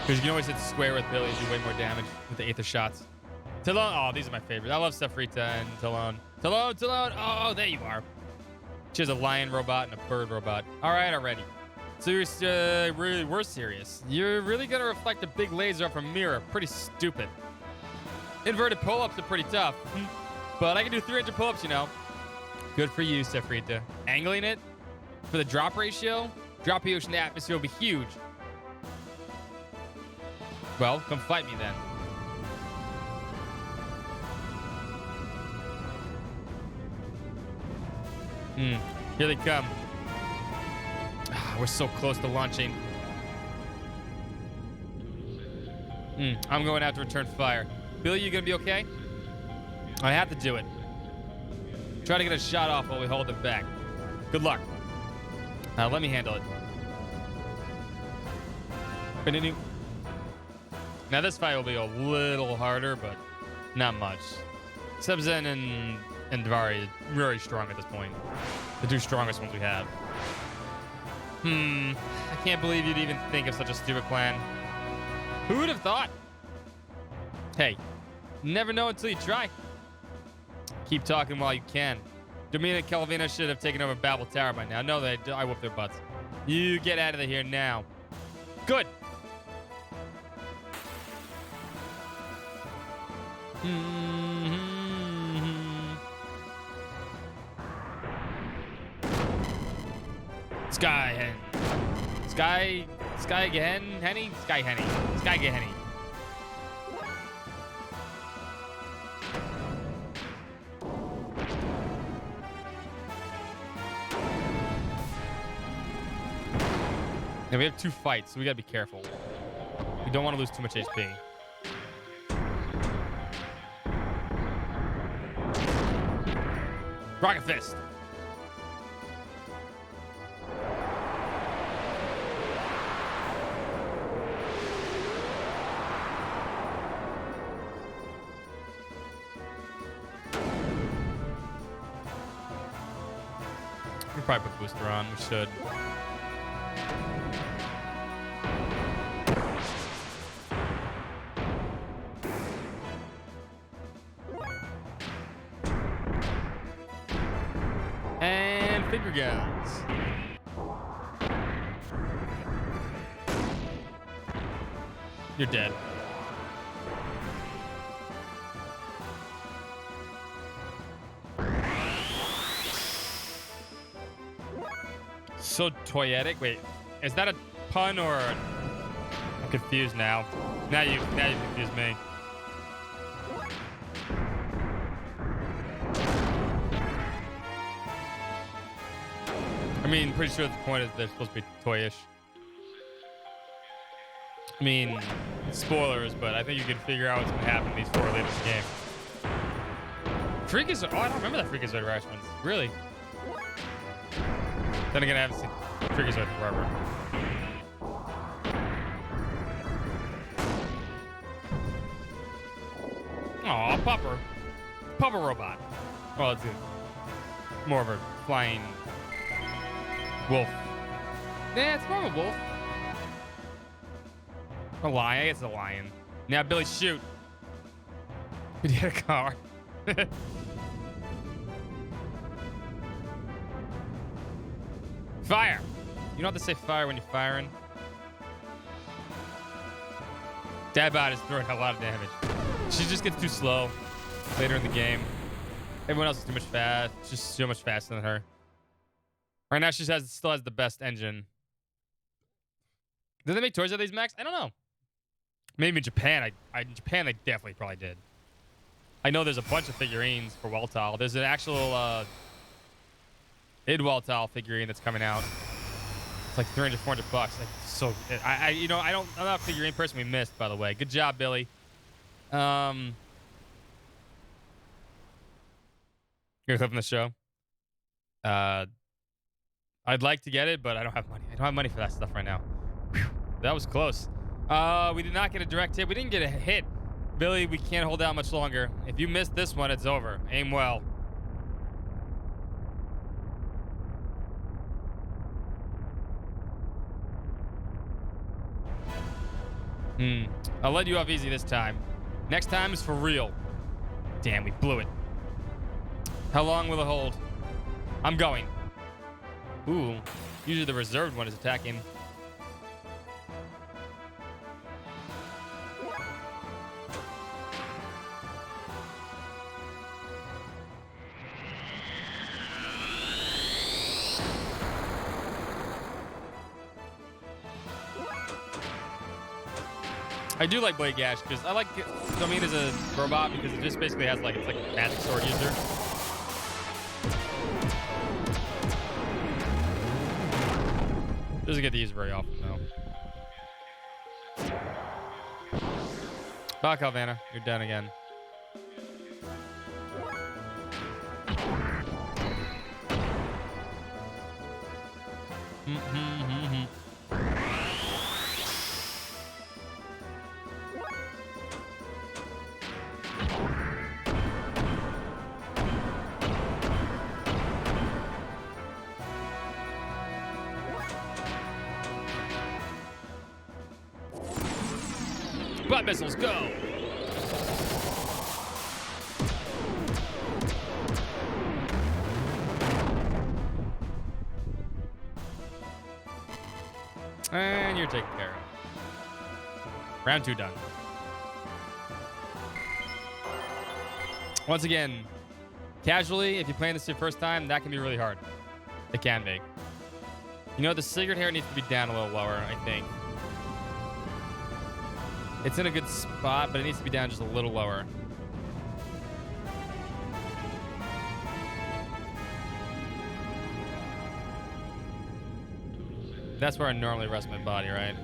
Because you can always hit square with Billy and do way more damage with the Aether shots. Talon, oh, these are my favorites. I love Safrita and Talon. Talon, oh, there you are. She has a lion robot and a bird robot. All right, already. So we're serious. You're really gonna reflect a big laser off a mirror. Pretty stupid. Inverted pull-ups are pretty tough. But I can do 300 pull-ups, you know. Good for you, Sefrita. Angling it for the drop ratio. Drop ratio in the atmosphere will be huge. Well, come fight me then. Here they come. We're so close to launching. I'm going out to return fire. Billy, you gonna be okay? I have to do it. Try to get a shot off while we hold them back. Good luck. Let me handle it. Now this fight will be a little harder, but not much. Sub-Zen and Davari are very strong at this point. The two strongest ones we have. I can't believe you'd even think of such a stupid plan. Who would have thought? Hey, never know until you try. Keep talking while you can. Domina and Calvina should have taken over Babel Tower by now. No, I whooped their butts. You get out of here now. Good. Sky Hen. Sky Hen? Henny? Sky Henny. Sky Henny. Now we have 2 fights, so we gotta be careful. We don't want to lose too much HP. Rocket Fist. We probably put booster on. We should. And finger guns. You're dead. So toyetic. Wait, is that a pun or? I'm confused now. Now you confused me. mean, pretty sure the point is they're supposed to be toyish. I mean, spoilers, but I think you can figure out what's going to happen in these 4 latest games. Freakazoid. Oh, I don't remember that Freakazoid reference. Really? Then again, I haven't seen Freakazoid forever. Aw, Pupper. Pupper robot. Well, it's more of a flying wolf. Yeah, it's more of a wolf. A lion. I guess it's a lion. Now, Billy, shoot. He hit a car. Fire. You don't have to say fire when you're firing. Dadbot is throwing a lot of damage. She just gets too slow later in the game. Everyone else is too much fast. Just so much faster than her. Right now, she still has the best engine. Did they make toys of these mechs? I don't know. Maybe in Japan. In Japan, they definitely probably did. I know there's a bunch of figurines for Weltall. There's an actual id Weltall figurine that's coming out. It's like 300, 400 bucks. Like, so, I'm not a figurine person we missed, by the way. Good job, Billy. You're clipping the show. I'd like to get it, but I don't have money. I don't have money for that stuff right now. Whew, that was close. We did not get a direct hit. We didn't get a hit. Billy, we can't hold out much longer. If you missed this one, it's over. Aim well. I'll let you off easy this time. Next time is for real. Damn, we blew it. How long will it hold? I'm going. Ooh. Usually the reserved one is attacking. I do like Blade Gash because I like Domine as a robot because it just basically has it's like a magic sword user. Doesn't get to use it very often though. Fuck, Alvana, you're done again. Butt missiles, go! And you're taken care of. Round 2 done. Once again, casually, if you're playing this your first time, that can be really hard. It can be. You know, the cigarette hair needs to be down a little lower, I think. It's in a good spot, but it needs to be down just a little lower. That's where I normally rest my body, right?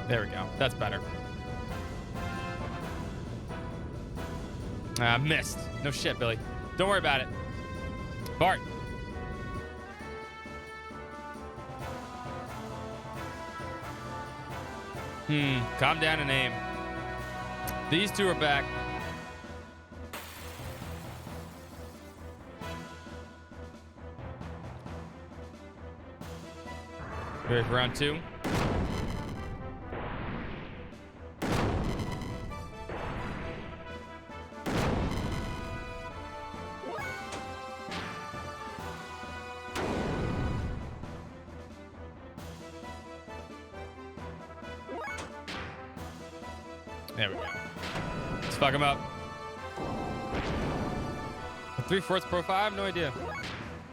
There we go. That's better. Missed. No shit, Billy. Don't worry about it. Bart. Calm down and aim. These two are back. Ready for round 2? There we go. Let's fuck him up. A 3/4 profile? I have no idea.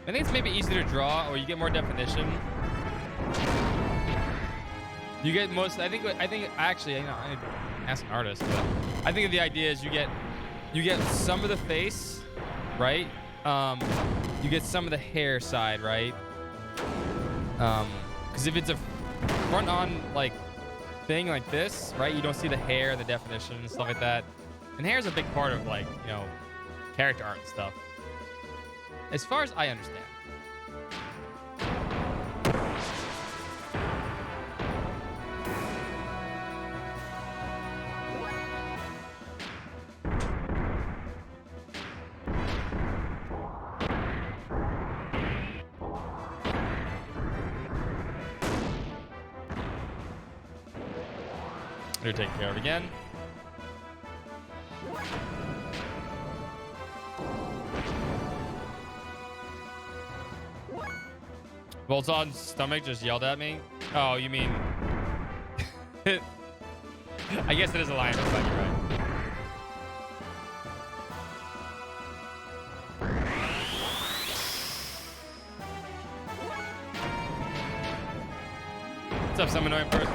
I think it's maybe easier to draw, or you get more definition. You get most. I think actually, Ask an artist. But I think the idea is you get some of the face, right? You get some of the hair side, right? Because if it's a front on like thing like this, right? You don't see the hair, the definition, and stuff like that. And hair is a big part of like, you know, character art and stuff. As far as I understand. We're taking care of it again. Bolton's stomach just yelled at me. Oh, you mean... I guess it is a lion, but you're right. What's up, some annoying person?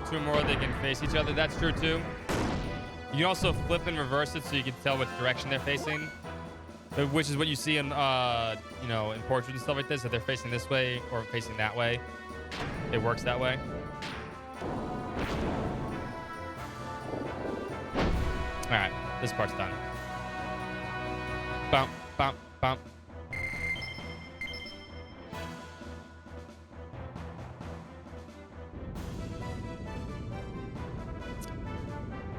Two more, they can face each other. That's true too. You can also flip and reverse it so you can tell which direction they're facing, which is what you see in, you know, in portraits and stuff like this. If they're facing this way or facing that way, it works that way. All right, this part's done. Bump, bump, bump.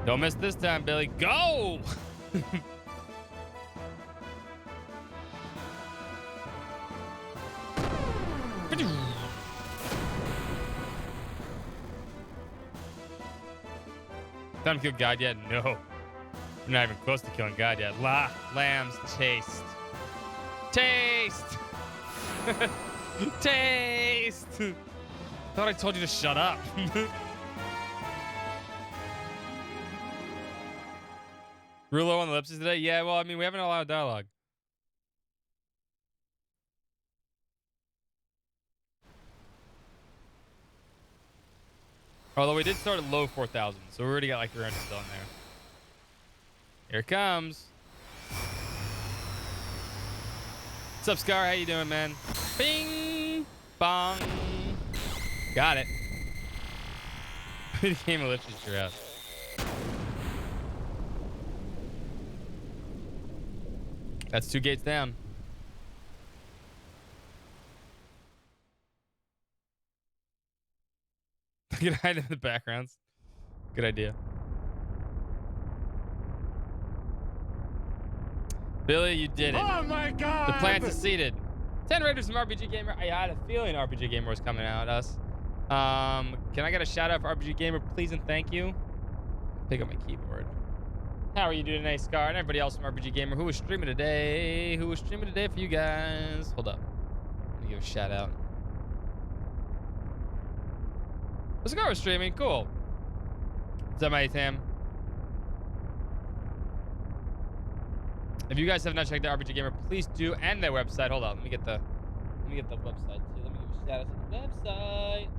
Don't miss this time, Billy. Go! Time to kill God yet? No. I'm not even close to killing God yet. Lambs, taste. Taste! Taste! Thought I told you to shut up. Real low on the ellipses today? Yeah, well, I mean, we haven't allowed dialogue. Although we did start at low 4,000, so we already got like 300 still in there. Here it comes. What's up, Scar? How you doing, man? Bing! Bong! Got it. Game ellipses throughout. That's 2 gates down. You can hide in the backgrounds. Good idea. Billy, you did it. Oh my God! The plan succeeded. 10 Raiders from RPG Gamer. I had a feeling RPG Gamer was coming out at us. Can I get a shout out for RPG Gamer, please and thank you? Pick up my keyboard. How are you doing today, Scar? And everybody else from RPG Gamer who was streaming today. Who was streaming today for you guys? Hold up. Let me give a shout out. The Scar was streaming. Cool. What's up, my Tam? If you guys have not checked out RPG Gamer, please do, and their website. Hold on. Let me get the website too. Let me give a shout out to the website.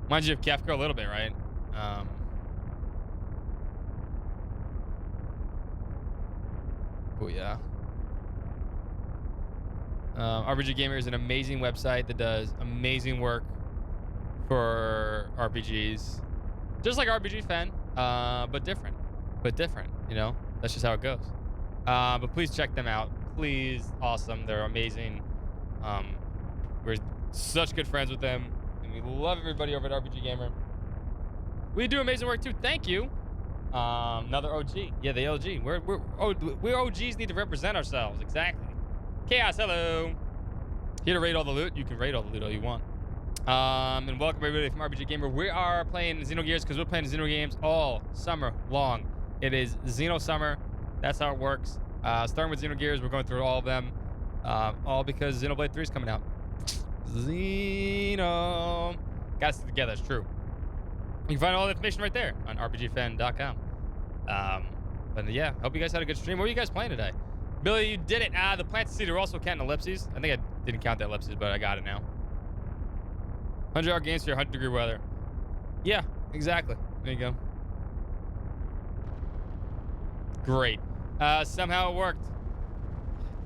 Reminds you of Kefka a little bit, right? Oh yeah. RPG Gamer is an amazing website that does amazing work for RPGs, just like RPG Fan, but different, you know, that's just how it goes. But please check them out, please. Awesome, they're amazing. We're such good friends with them, and we love everybody over at RPG Gamer. We do amazing work too. Thank you. Another OG. Yeah, the OG. We OGs need to represent ourselves. Exactly. Chaos, hello. Here to raid all the loot. You can raid all the loot all you want. And welcome everybody from RPG Gamer. We are playing Xenogears because we're playing Xeno games all summer long. It is XenoSummer. That's how it works. Starting with Xenogears, we're going through all of them. All because Xenoblade 3 is coming out. Xeno. Got us together, it's true. You can find all the information right there on rpgfan.com. But yeah, hope you guys had a good stream. What were you guys playing today? Billy, you did it. The plants seed are also counting ellipses. I think I didn't count the ellipses, but I got it now. 100-hour games for your 100-degree weather. Yeah, exactly. There you go. Great. Somehow it worked.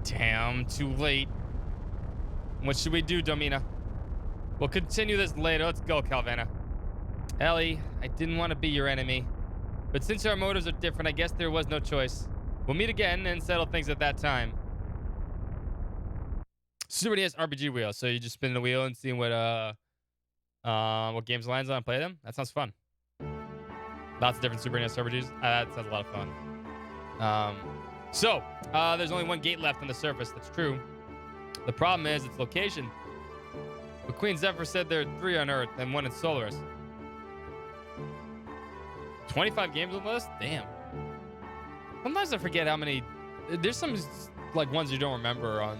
Damn, too late. What should we do, Domina? We'll continue this later. Let's go, Calvana. Ellie, I didn't want to be your enemy. But since our motives are different, I guess there was no choice. We'll meet again and settle things at that time. Super NES RPG wheel. So you just spin the wheel and see what games it lands on and play them? That sounds fun. Lots of different Super NES RPGs. That sounds a lot of fun. There's only one gate left on the surface. That's true. The problem is its location. But Queen Zephyr said there are 3 on Earth and 1 in Solaris. 25 games on the list? Damn. Sometimes I forget how many. There's some like ones you don't remember on,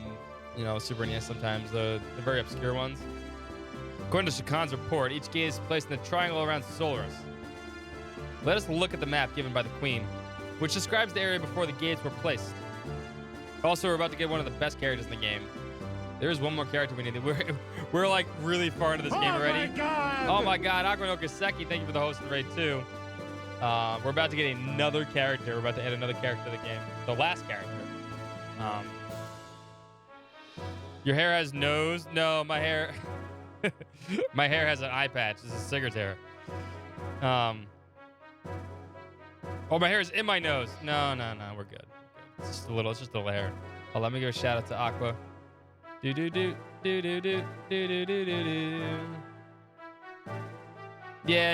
Super NES sometimes. The very obscure ones. According to Shakan's report, each gate is placed in a triangle around Solaris. Let us look at the map given by the Queen, which describes the area before the gates were placed. Also, we're about to get one of the best characters in the game. There is one more character we need. We're like really far into this game already. Oh my god, Aqua no Kaseki, thank you for the host of Raid 2. We're about to get another character. We're about to add another character to the game. The last character. Your hair has nose? No, my hair... my hair has an eye patch. This is cigarette hair. Oh, my hair is in my nose. No, we're good. It's just a little hair. Oh, let me give a shout out to Aqua. Yeah,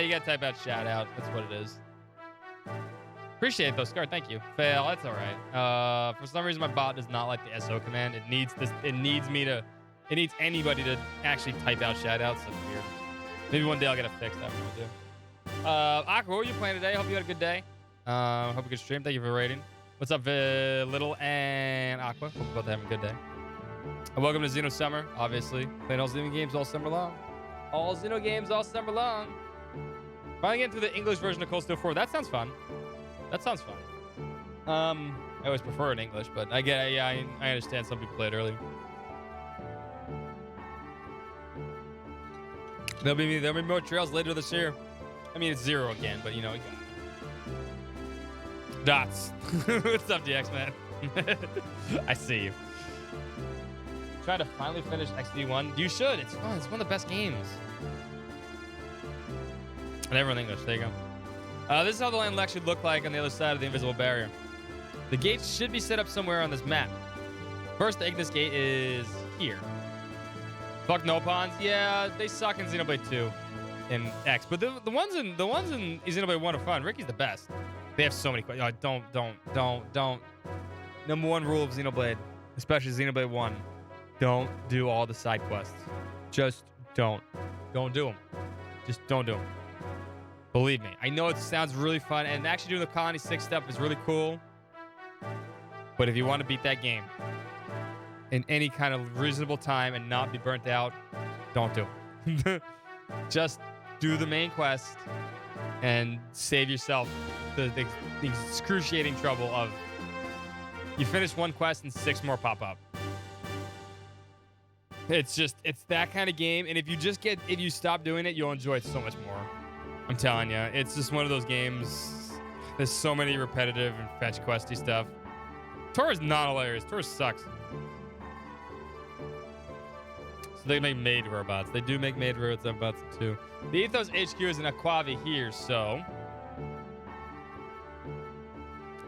you gotta type out shout out. That's what it is. Appreciate it though, Scar. Thank you. Fail. That's all right. For some reason, my bot does not like the SO command. It needs this. It needs anybody to actually type out shout outs. That's weird. Maybe one day I'll get it fixed. That's what I'll do. Aqua, what were you playing today? Hope you had a good day. Hope you could stream. Thank you for rating. What's up, Little and Aqua? Hope you're both having a good day. And welcome to XenoSummer, obviously. Playing all Xeno games all summer long. All Xeno games all summer long. Finally getting through the English version of Cold Steel 4. That sounds fun. That sounds fun. I always prefer it in English, but I understand some people play it early. There'll be more trails later this year. I mean, it's 0 again, but you know. Dots. What's up, DX, man? I see you. Trying to finally finish XD1. You should. It's fun. It's one of the best games. Never in English. There you go. This is how the land will actually look like on the other side of the invisible barrier. The gates should be set up somewhere on this map. First, the Ignis gate is here. Fuck no pawns. Yeah, they suck in Xenoblade 2 and X. But the ones in Xenoblade 1 are fun. Ricky's the best. They have so many questions. Oh, don't. Number 1 rule of Xenoblade, especially Xenoblade 1. Don't do all the side quests. Just don't. Don't do them. Just don't do them. Believe me. I know it sounds really fun, and actually doing the Colony 6 stuff is really cool. But if you want to beat that game in any kind of reasonable time and not be burnt out, don't do it. Just do the main quest and save yourself the excruciating trouble of you finish one quest and 6 more pop up. It's that kind of game, and if you stop doing it, you'll enjoy it so much more. I'm telling you, it's just one of those games. There's so many repetitive and fetch questy stuff. Tora's not hilarious. Tora sucks. So they make maid robots. They do make maid robots too. The Ethos HQ is in Aquavi here, so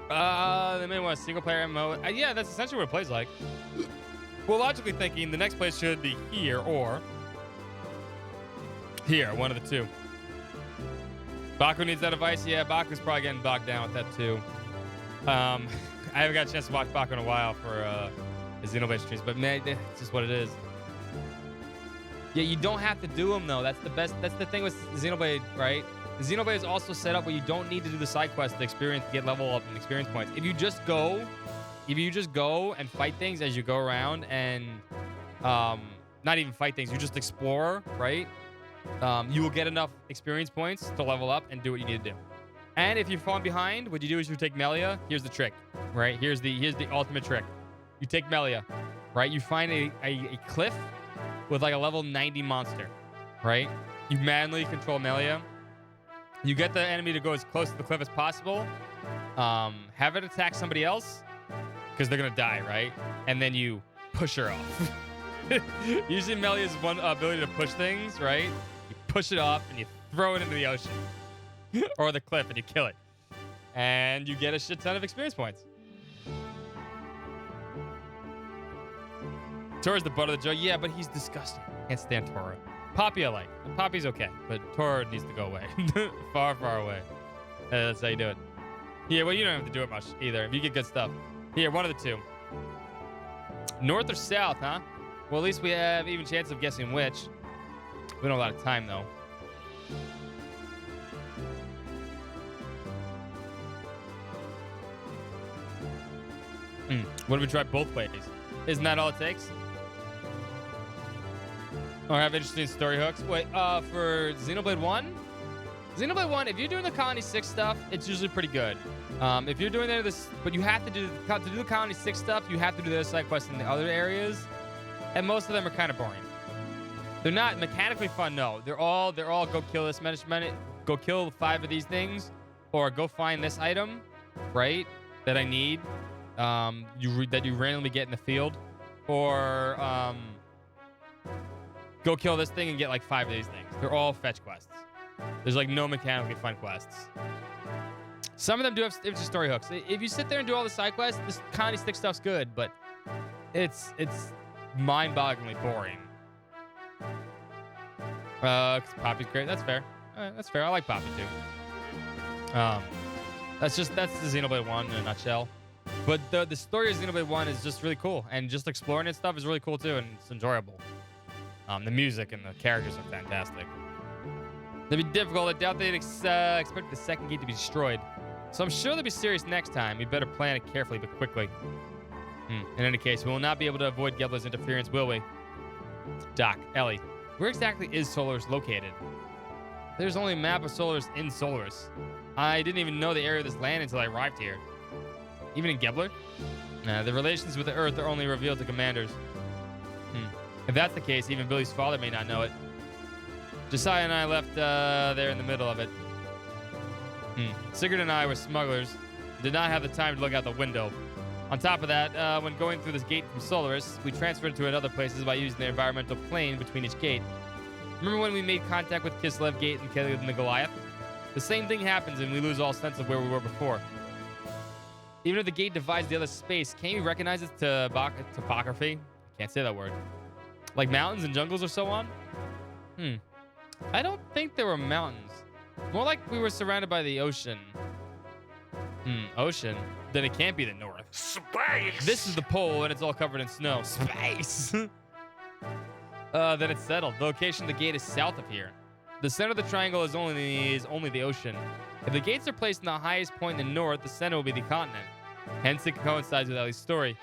they may want a single player MMO. Yeah, that's essentially what it plays like. Well, logically thinking, the next place should be here or here, one of the two. Baku needs that advice. Yeah, Baku's probably getting bogged down with that too. I haven't got a chance to watch Baku in a while for his Xenoblade streams, but man, it's just what it is. Yeah, you don't have to do them though. That's the best. That's the thing with Xenoblade, right? Xenoblade is also set up where you don't need to do the side quests to get level up and experience points. If you just go and fight things as you go around and not even fight things, you just explore, right? You will get enough experience points to level up and do what you need to do. And if you're falling behind, what you do is you take Melia. Here's the trick, right? Here's the ultimate trick. You take Melia, right? You find a cliff with like a level 90 monster, right? You manually control Melia. You get the enemy to go as close to the cliff as possible. Have it attack somebody else because they're gonna die, right? And then you push her off. Usually Melia's one ability to push things, right? You push it off and you throw it into the ocean or the cliff and you kill it. And you get a shit ton of experience points. Tora's the butt of the joke. Yeah, but he's disgusting. Can't stand Tora. Poppy I like. Poppy's okay, but Tora needs to go away. Far, far away. That's how you do it. Yeah, well, you don't have to do it much either. If you get good stuff. Here, one of the two. North or south, huh? Well, at least we have even chance of guessing which. We don't have a lot of time, though. What if we try both ways? Isn't that all it takes? Or have interesting story hooks? Wait, for Xenoblade 1? Xenoblade 1, if you're doing the Colony 6 stuff, it's usually pretty good. If you're doing this, but you have to do the Colony 6 stuff, you have to do the side quests in the other areas. And most of them are kind of boring. They're not mechanically fun, no. They're all go kill this management, go kill 5 of these things, or go find this item, right? That I need. That you randomly get in the field. Or go kill this thing and get like 5 of these things. They're all fetch quests. There's like no mechanically fun quests. Some of them do have interesting story hooks. If you sit there and do all the side quests, this Colony 6 stuff's good, but it's mind-bogglingly boring. 'Cause Poppy's great. That's fair. That's fair. I like Poppy too. That's the Xenoblade 1 in a nutshell. But the story of Xenoblade 1 is just really cool, and just exploring it stuff is really cool too, and it's enjoyable. The music and the characters are fantastic. It'd be difficult. I doubt they'd expect the second gate to be destroyed. So I'm sure they'll be serious next time. We better plan it carefully but quickly. In any case, we will not be able to avoid Gebler's interference, will we? Doc, Ellie, where exactly is Solaris located? There's only a map of Solaris in Solaris. I didn't even know the area of this land until I arrived here. Even in Gebler? The relations with the Earth are only revealed to commanders. If that's the case, even Billy's father may not know it. Josiah and I left there in the middle of it. Sigurd and I were smugglers. Did not have the time to look out the window. On top of that, when going through this gate from Solaris, we transferred to other places by using the environmental plane between each gate. Remember when we made contact with Kislev Gate and Caleb and the Goliath? The same thing happens and we lose all sense of where we were before. Even if the gate divides the other space, can't you recognize its topography? Can't say that word. Like mountains and jungles or so on? I don't think there were mountains. More like we were surrounded by the ocean. Ocean? Then it can't be the north. Space! This is the pole and it's all covered in snow. Space! Then it's settled. The location of the gate is south of here. The center of the triangle is only the ocean. If the gates are placed in the highest point in the north, the center will be the continent. Hence, it coincides with Ellie's story.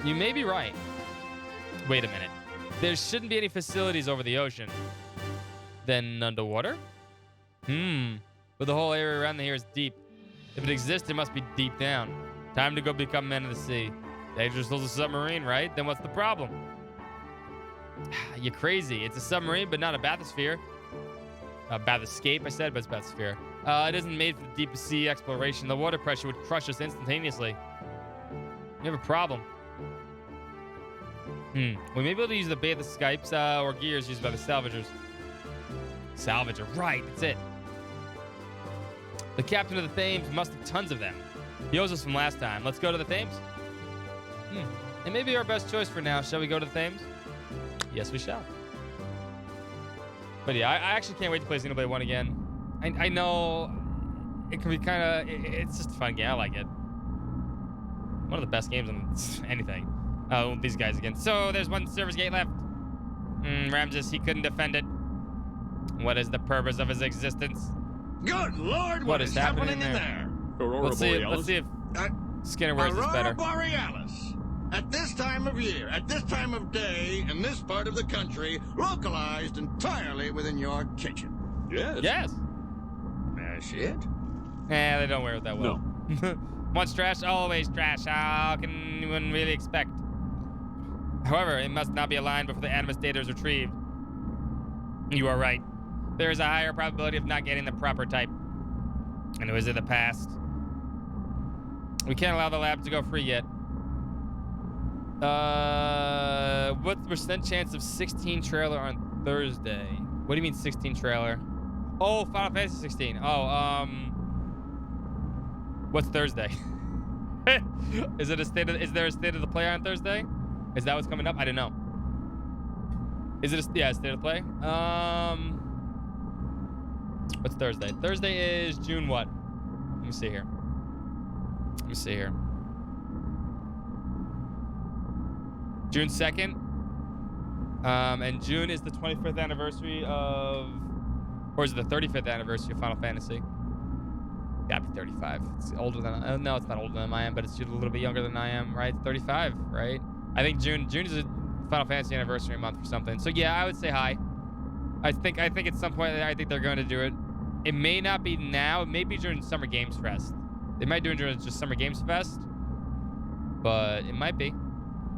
You may be right. Wait a minute. There shouldn't be any facilities over the ocean. Then underwater? But the whole area around here is deep. If it exists, it must be deep down. Time to go become men of the sea. Dangerous as a submarine, right? Then what's the problem? You're crazy. It's a submarine, but not a bathysphere. Bathyscape, I said, but it's bathysphere. It isn't made for the deep sea exploration. The water pressure would crush us instantaneously. You have a problem. We may be able to use the bathyscapes or gears used by the salvagers. Salvager, right, that's it. The captain of the Thames must have tons of them. He owes us from last time. Let's go to the Thames. It may be our best choice for now. Shall we go to the Thames? Yes, we shall. But yeah, I actually can't wait to play Xenoblade 1 again. I know it can be kind of... It's just a fun game. I like it. One of the best games on anything. Oh, these guys again. So, there's one service gate left. Ramses, he couldn't defend it. What is the purpose of his existence? Good Lord, what is happening in there? Let's see if Skinner wears this better. Borealis. At this time of year, at this time of day, in this part of the country, localized entirely within your kitchen. Yes. Yes. May I shit. Eh, they don't wear it that well. No. Once trash, always trash. How can one really expect? However, it must not be aligned before the animus data is retrieved. You are right. There is a higher probability of not getting the proper type. And it was in the past. We can't allow the lab to go free yet. What's the percent chance of 16 trailer on Thursday? What do you mean 16 trailer? Oh, Final Fantasy 16. Oh, what's Thursday? Is there a state of the play on Thursday? Is that what's coming up? I don't know. Is it a state of play? What's Thursday? Thursday is June what? Let me see here. June 2nd. And June is the 25th anniversary of, or is it the 35th anniversary of Final Fantasy? Gotta be 35. It's older than, no, it's not older than I am, but it's a little bit younger than I am, right? 35, right? I think June is a Final Fantasy anniversary month or something. So yeah, I would say hi. I think at some point, I think they're going to do it. It may not be now. It may be during Summer Games Fest. They might do it during just Summer Games Fest, but it might be.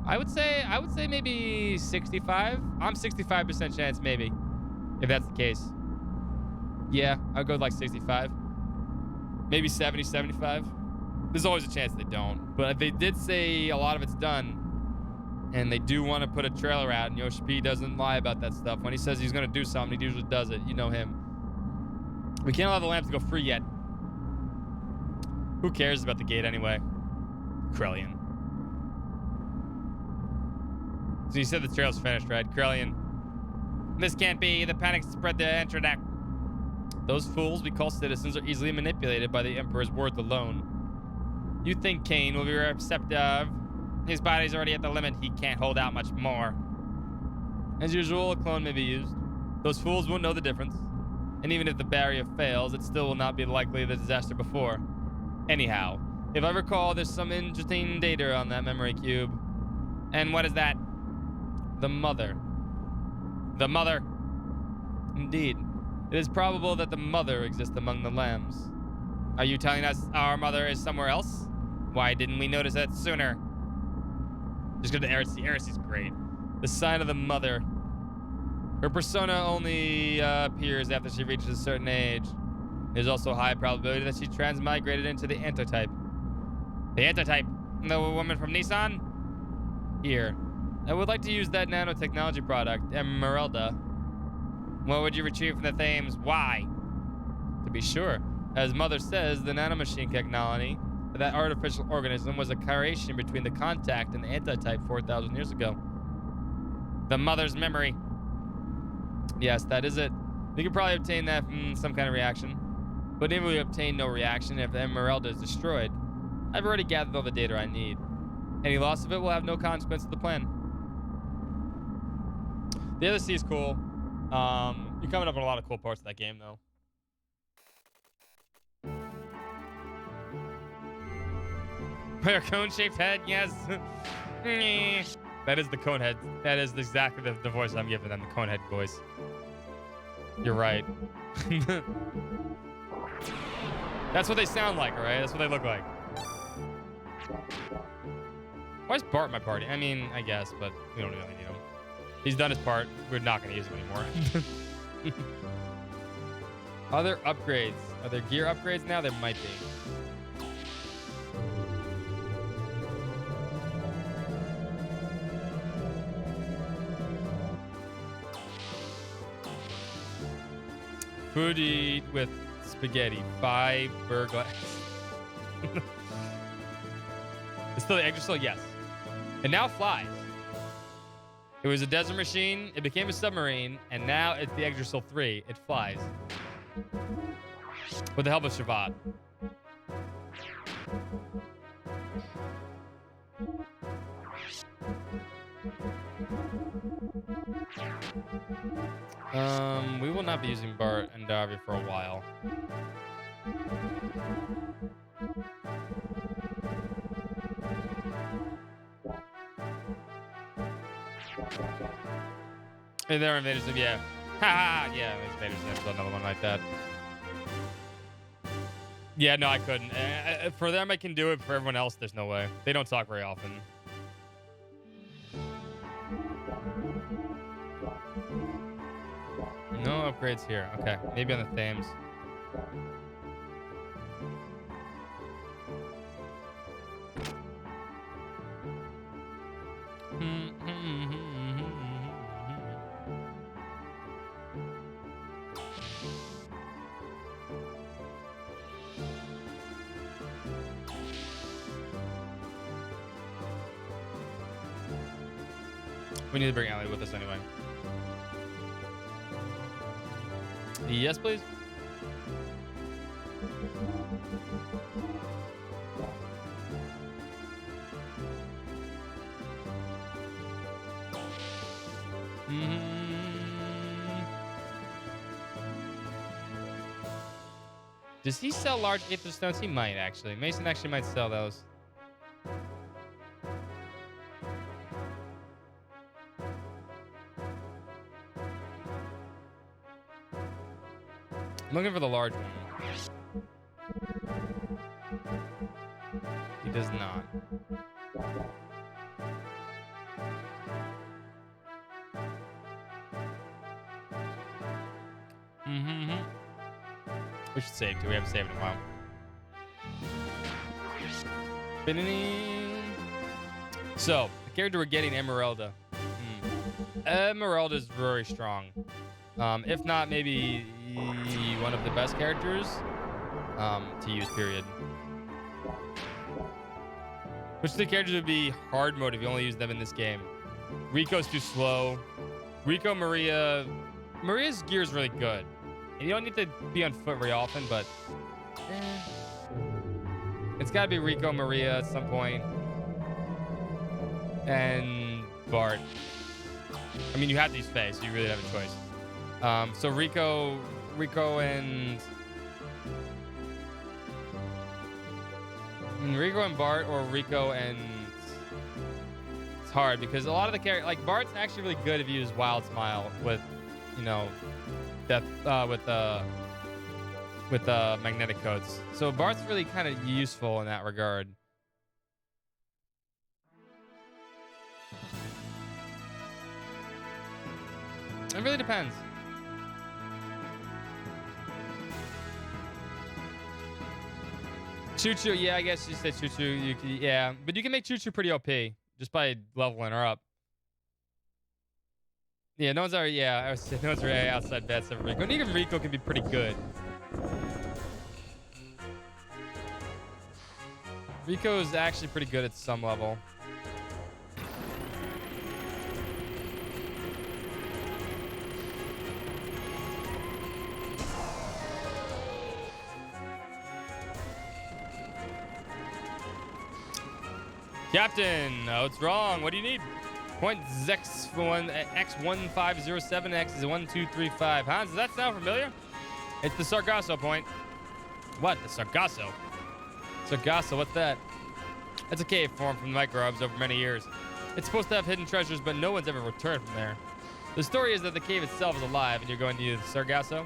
I would say maybe 65. I'm 65% chance maybe, if that's the case. Yeah, I'll go like 65. Maybe 70, 75. There's always a chance they don't, but they did say a lot of it's done. And they do want to put a trailer out, and Yoshi P doesn't lie about that stuff. When he says he's going to do something, he usually does it. You know him. We can't allow the lamps to go free yet. Who cares about the gate anyway? Krellian. So you said the trail's finished, right? Krellian. This can't be. The panic spread the internet. Those fools we call citizens are easily manipulated by the Emperor's words alone. You think Kane will be receptive? His body's already at the limit. He can't hold out much more. As usual, a clone may be used. Those fools won't know the difference. And even if the barrier fails, it still will not be likely the disaster before. Anyhow, if I recall, there's some interesting data on that memory cube. And what is that? The mother. The mother. Indeed. It is probable that the mother exists among the lambs. Are you telling us our mother is somewhere else? Why didn't we notice that sooner? Just go to Erisy. Erisy's great. The sign of the mother. Her persona only appears after she reaches a certain age. There's also a high probability that she transmigrated into the antitype. The antitype? The woman from Nissan? Here. I would like to use that nanotechnology product, Emeralda. What would you retrieve from the Thames? Why? To be sure, as Mother says, the nanomachine technology, that artificial organism, was a creation between the contact and the antitype 4,000 years ago. The Mother's memory. Yes, that is it. We could probably obtain that from some kind of reaction. But even if we obtain no reaction, if the Emeralda is destroyed, I've already gathered all the data I need. Any loss of it will have no consequence to the plan. The other sea is cool. You're coming up on a lot of cool parts of that game, though. Your cone-shaped head, yes. That is the cone head. That is exactly the voice I'm giving them, the cone head voice. You're right. That's what they sound like, right? That's what they look like. Why is Bart my party? I mean, I guess, but we don't really need him. He's done his part. We're not going to use him anymore. Other upgrades. Are there gear upgrades now? There might be. Food to eat with spaghetti. Fiberglass. It's still the Yggdrasil? Yes. It now flies. It was a desert machine, it became a submarine, and now it's the Yggdrasil 3. It flies. With the help of Shavat. We will not be using Bart and Darby for a while. And there are invaders of, yeah. Ha! Yeah, invaders of another one like that. Yeah, no, I couldn't. For them, I can do it. For everyone else, there's no way. They don't talk very often. No upgrades here. Okay, maybe on the Thames. We need to bring Allie with us anyway. Yes, please. Does he sell large Aether Stones? He might, actually. Mason actually might sell those. I'm looking for the large one. He does not. We should save too. We haven't saved in a while. So, the character we're getting, Emeralda. Emeralda is very strong. If not, maybe one of the best characters to use, period. Which of the characters would be hard mode if you only use them in this game? Rico's too slow. Rico, Maria. Maria's gear is really good. And you don't need to be on foot very often, but it's got to be Rico, Maria at some point. And Bart. I mean, you have to use Faye, so you really have a choice. So Rico and Bart, or Rico and it's hard because a lot of the characters, like Bart's actually really good if you use Wild Smile with, you know, death with magnetic codes. So Bart's really kind of useful in that regard. It really depends. Choo-Choo, yeah, I guess you said Choo-Choo. Yeah, but you can make Choo-Choo pretty OP just by leveling her up. Yeah, no one's already. Yeah, I was saying no one's already outside bets of Rico, and even Rico can be pretty good. Rico is actually pretty good at some level. Captain, oh, it's wrong. What do you need? Point X1507, X is 1235. Hans, does that sound familiar? It's the Sargasso point. What? The Sargasso? Sargasso, what's that? That's a cave formed from microbes over many years. It's supposed to have hidden treasures, but no one's ever returned from there. The story is that the cave itself is alive, and you're going to use the Sargasso?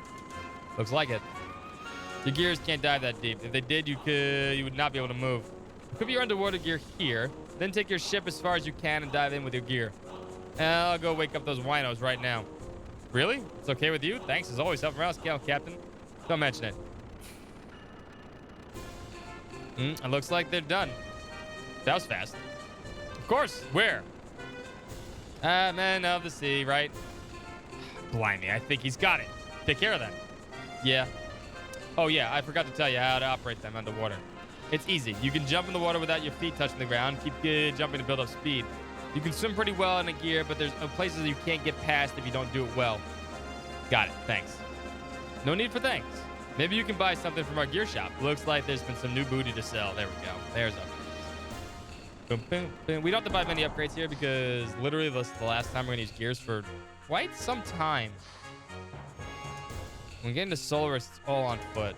Looks like it. Your gears can't dive that deep. If they did, you would not be able to move. Equip your underwater gear here, then take your ship as far as you can and dive in with your gear. And I'll go wake up those winos right now. Really? It's okay with you? Thanks as always. Help around, Captain. Don't mention it. It looks like they're done. That was fast. Of course. Where? Men of the sea, right? Blimey, I think he's got it. Take care of that. Yeah. Oh, yeah, I forgot to tell you how to operate them underwater. It's easy. You can jump in the water without your feet touching the ground. Keep jumping to build up speed. You can swim pretty well in a gear, but there's places you can't get past if you don't do it well. Got it. Thanks. No need for thanks. Maybe you can buy something from our gear shop. Looks like there's been some new booty to sell. There we go. There's upgrades. Boom, boom, boom. We don't have to buy many upgrades here because literally this is the last time we're going to use gears for quite some time. When we get into Solaris, it's all on foot.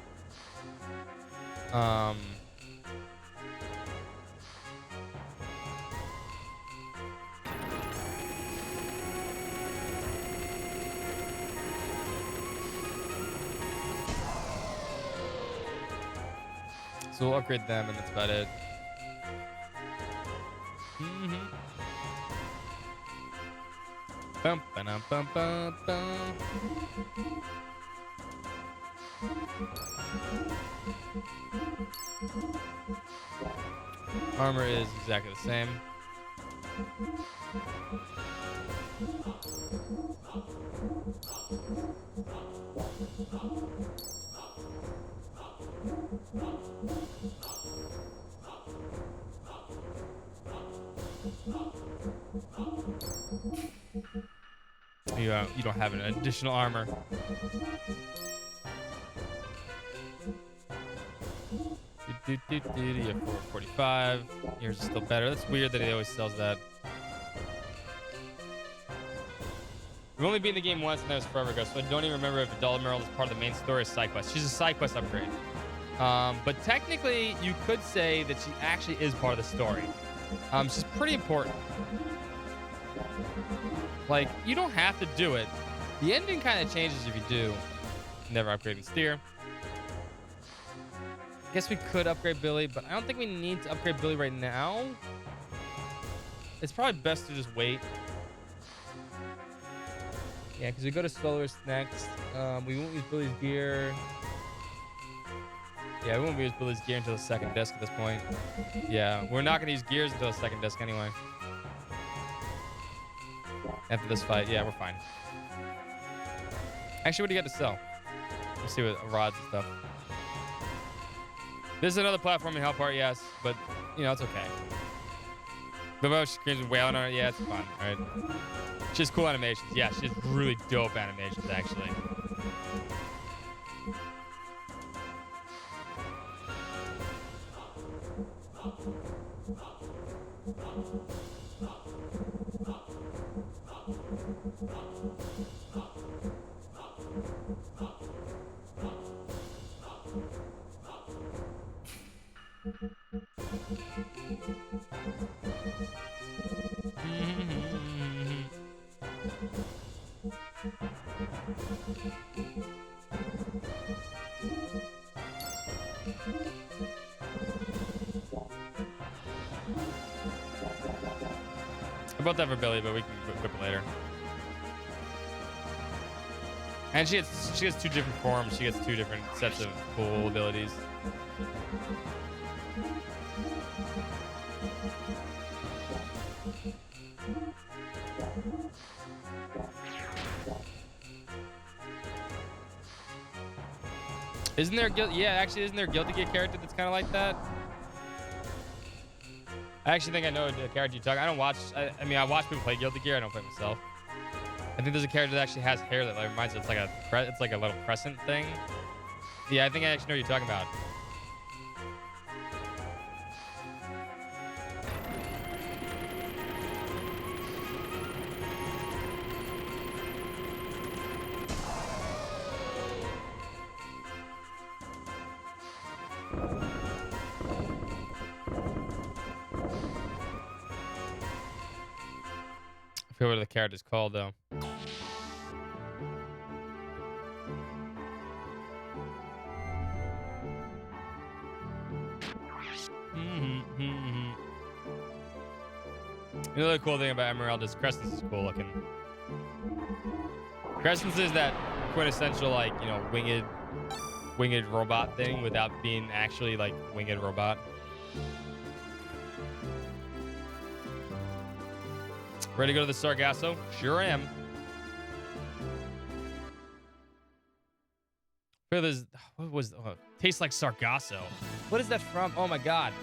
So we'll upgrade them, and that's about it. Bum, ba-dum, bum, bum, bum. Armor is exactly the same. You don't have an additional armor. You have 445. Yours is still better. That's weird that he always sells that. We've only been in the game once, and that was forever ago, so I don't even remember if Adult Emerald is part of the main story or side quest. She's a side quest upgrade. But technically, you could say that she actually is part of the story. She's pretty important. Like, you don't have to do it. The ending kind of changes if you do. Never upgrading steer. Guess we could upgrade Billy, but I don't think we need to upgrade Billy right now. It's probably best to just wait. Yeah, because we go to Solar's next. We won't use Billy's gear. Yeah, we won't use Billy's gear until the second disc at this point. Yeah, we're not going to use gears until the second disc anyway. After this fight, yeah, we're fine. Actually, what do you got to sell? Let's see what rods and stuff. This is another platforming hell part, yes, but you know it's okay. The screams wailing on it, yeah, it's fun, right? She has cool animations. Yeah, she has really dope animations, actually. I bought that for Billy, but we can equip it later. And she has two different forms. She gets two different sets of cool abilities. Isn't there isn't there a Guilty Gear character that's kind of like that? I actually think I know the character you talk. I don't watch. I mean, I watch people play Guilty Gear. I don't play myself. I think there's a character that actually has hair that like reminds me. It's like a little crescent thing. Yeah, I think I actually know what you're talking about. I forget what the character's called though. Another cool thing about Emerald is Crescent's is cool looking. Crescent's is that quintessential, like, you know, winged robot thing without being actually like winged robot. Ready to go to the Sargasso? Sure am. What was tastes like Sargasso? What is that from? Oh my god.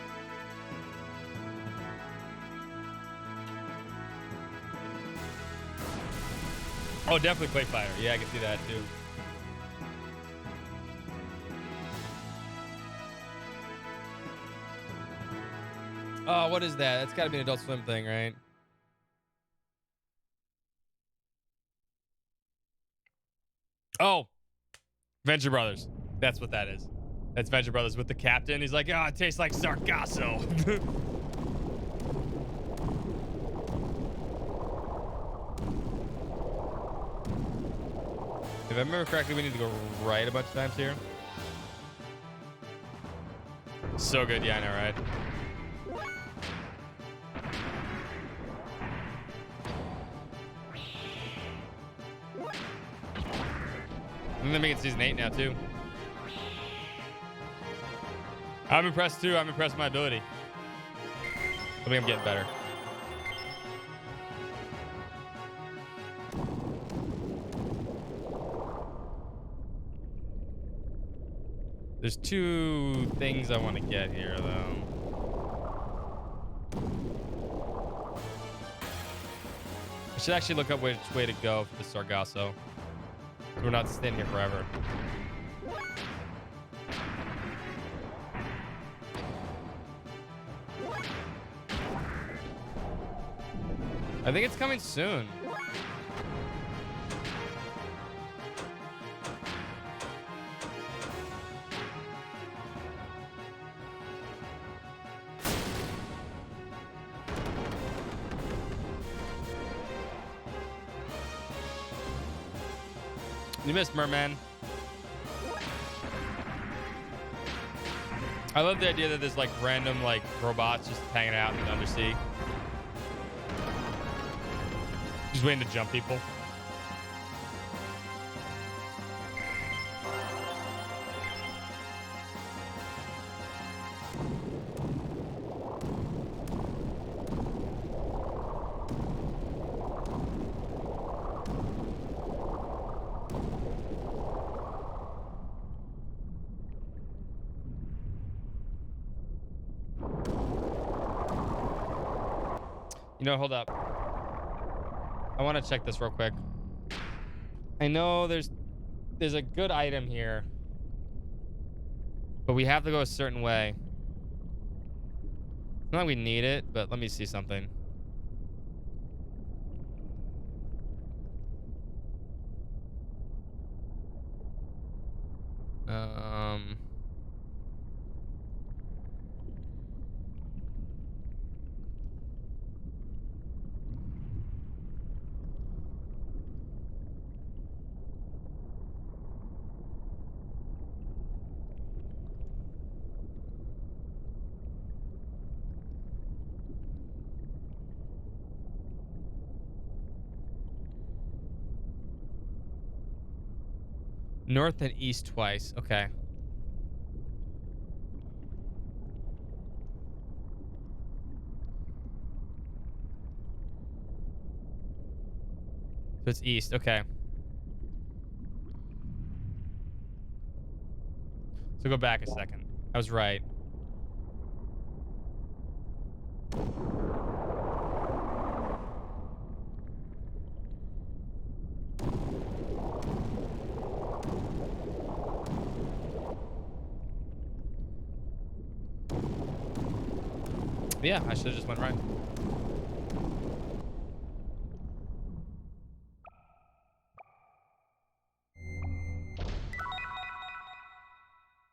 Oh, definitely Quake Fighter. Yeah, I can see that too. Oh, what is that? That's got to be an Adult Swim thing, right? Oh, Venture Brothers. That's what that is. That's Venture Brothers with the captain. He's like, oh, it tastes like Sargasso. If I remember correctly, we need to go right a bunch of times here. so good. Yeah, I know, right? And they're making season 8 now, too. I'm impressed, too. I'm impressed with my ability. I think I'm getting better. There's 2 things I want to get here, though. I should actually look up which way to go for the Sargasso. We're not staying here forever. I think it's coming soon. You missed, Merman. I love the idea that there's like random like robots just hanging out in the undersea. Just waiting to jump people. You know, hold up. I want to check this real quick. I know there's a good item here, but we have to go a certain way. It's not like we need it, but let me see something. North and east twice. Okay. So it's east. Okay. So go back a second. I was right. Yeah, I should have just went right.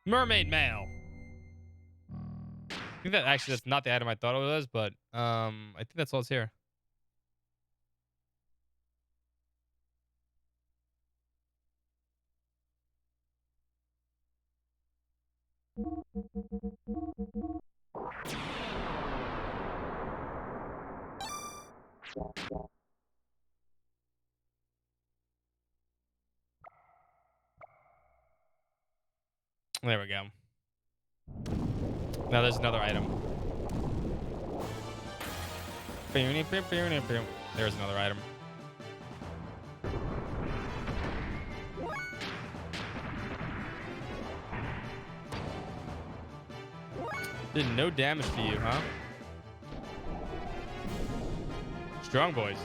Mermaid mail. I think that actually that's not the item I thought it was, but I think that's all it's here. There we go. Now there's another item. There's another item. Did no damage to you, huh? Strong boys.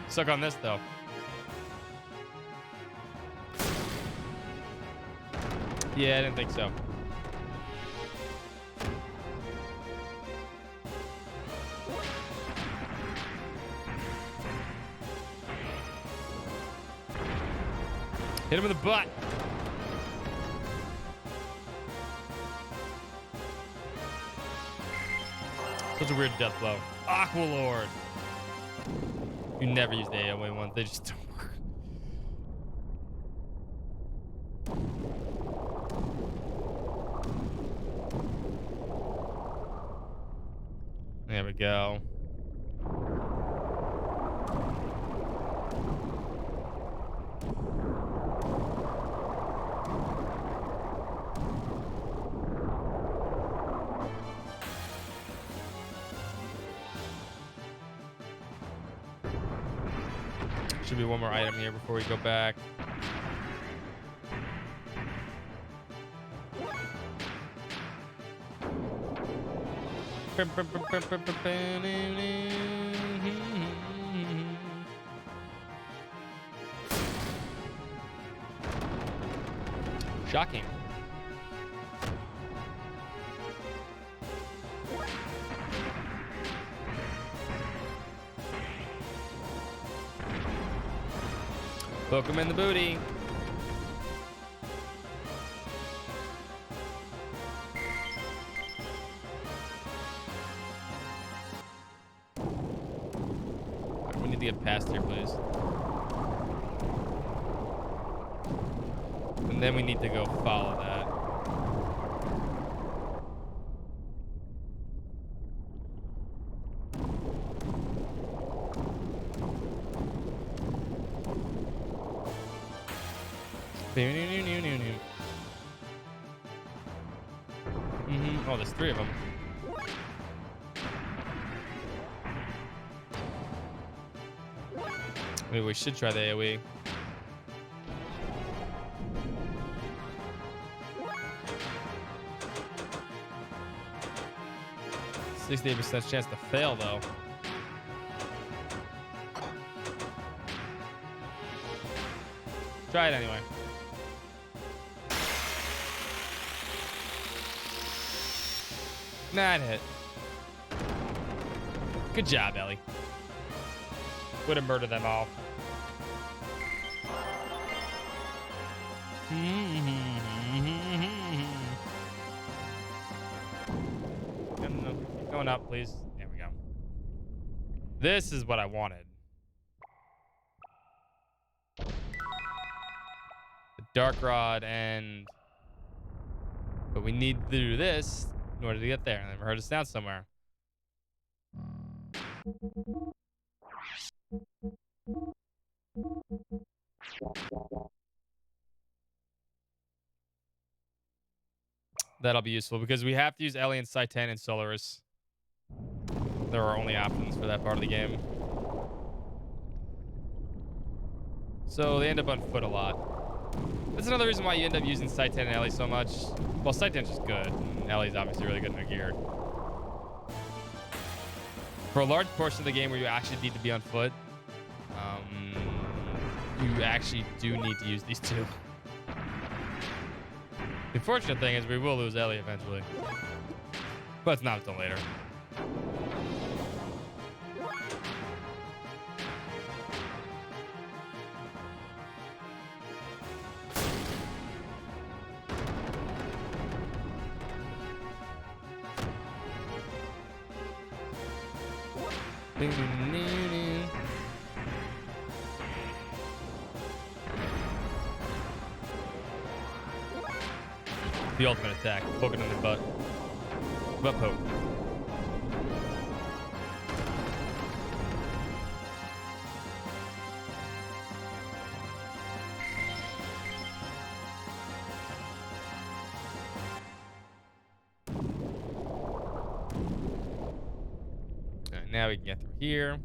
Suck on this, though. Yeah, I didn't think so. Hit him in the butt. Such a weird death blow. Aqua Lord. You never use the AOE ones. They just don't work. to go. Should be one more item here before we go back. Shocking. Poke him in the booty. Right, we need to get past here, please. And then we need to go follow that. Oh, there's 3 of them. Maybe we should try the AoE. %68% chance to fail, though. Try it anyway. Nah, it hit. Good job, Ellie. Would have murdered them all. No, keep going up, please. There we go. This is what I wanted. The Dark Rod and... But we need to do this in order to get there. I never heard a sound somewhere. That'll be useful because we have to use Alien Saitan and Solaris. There are only options for that part of the game. So they end up on foot a lot. That's another reason why you end up using Saitan and Ellie so much. Well, Saitan's just good. And Ellie's obviously really good in her gear. For a large portion of the game where you actually need to be on foot, you actually do need to use these 2. The unfortunate thing is we will lose Ellie eventually. But it's not until later. The ultimate attack, poking in the butt. Butt poke. All right, now we can get through here.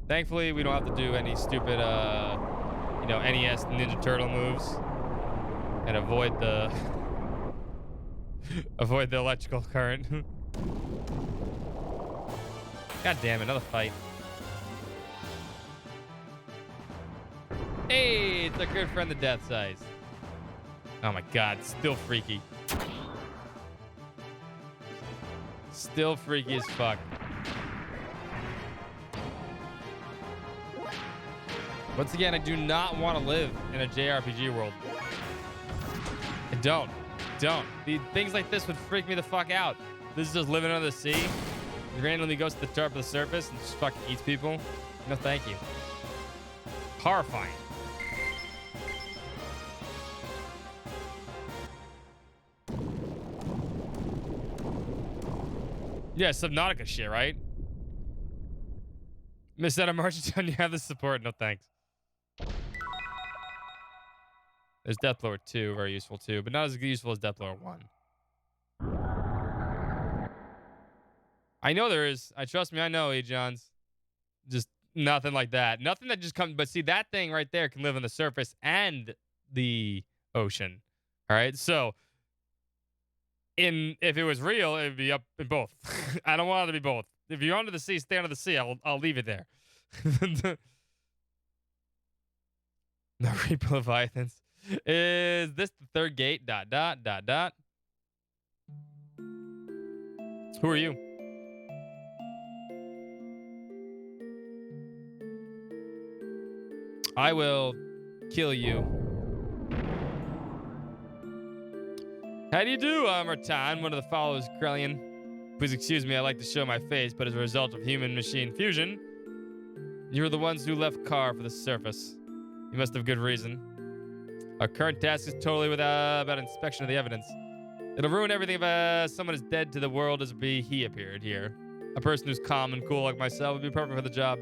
Thankfully, we don't have to do any stupid, NES Ninja Turtle moves and avoid the electrical current. God damn it, another fight. Hey, it's our good friend, the Death Size. Oh my God, still freaky. Still freaky as fuck. Once again, I do not want to live in a JRPG world. I don't. Things like this would freak me the fuck out. This is just living under the sea. It randomly goes to the top of the surface and just fucking eats people. No, thank you. Horrifying. Yeah, Subnautica shit, right? Miss Anna Marchington, you have the support. No thanks. There's Deathblower 2, very useful too, but not as useful as Deathblower 1. I know there is. I trust me, I know, Johns. Just nothing like that. Nothing that just comes. But see, that thing right there can live on the surface and the ocean. All right. So, if it was real, it would be up in both. I don't want it to be both. If you're under the sea, stay under the sea. I'll leave it there. No Reaper Leviathans. Is this the third gate? ... Who are you? I will kill you. How do you do, Mertan? One of the followers, Krellian. Please excuse me, I like to show my face, but as a result of human-machine fusion, you were the ones who left Car for the surface. You must have good reason. Our current task is totally about inspection of the evidence. It'll ruin everything if someone is dead to the world as he appeared here. A person who's calm and cool like myself would be perfect for the job.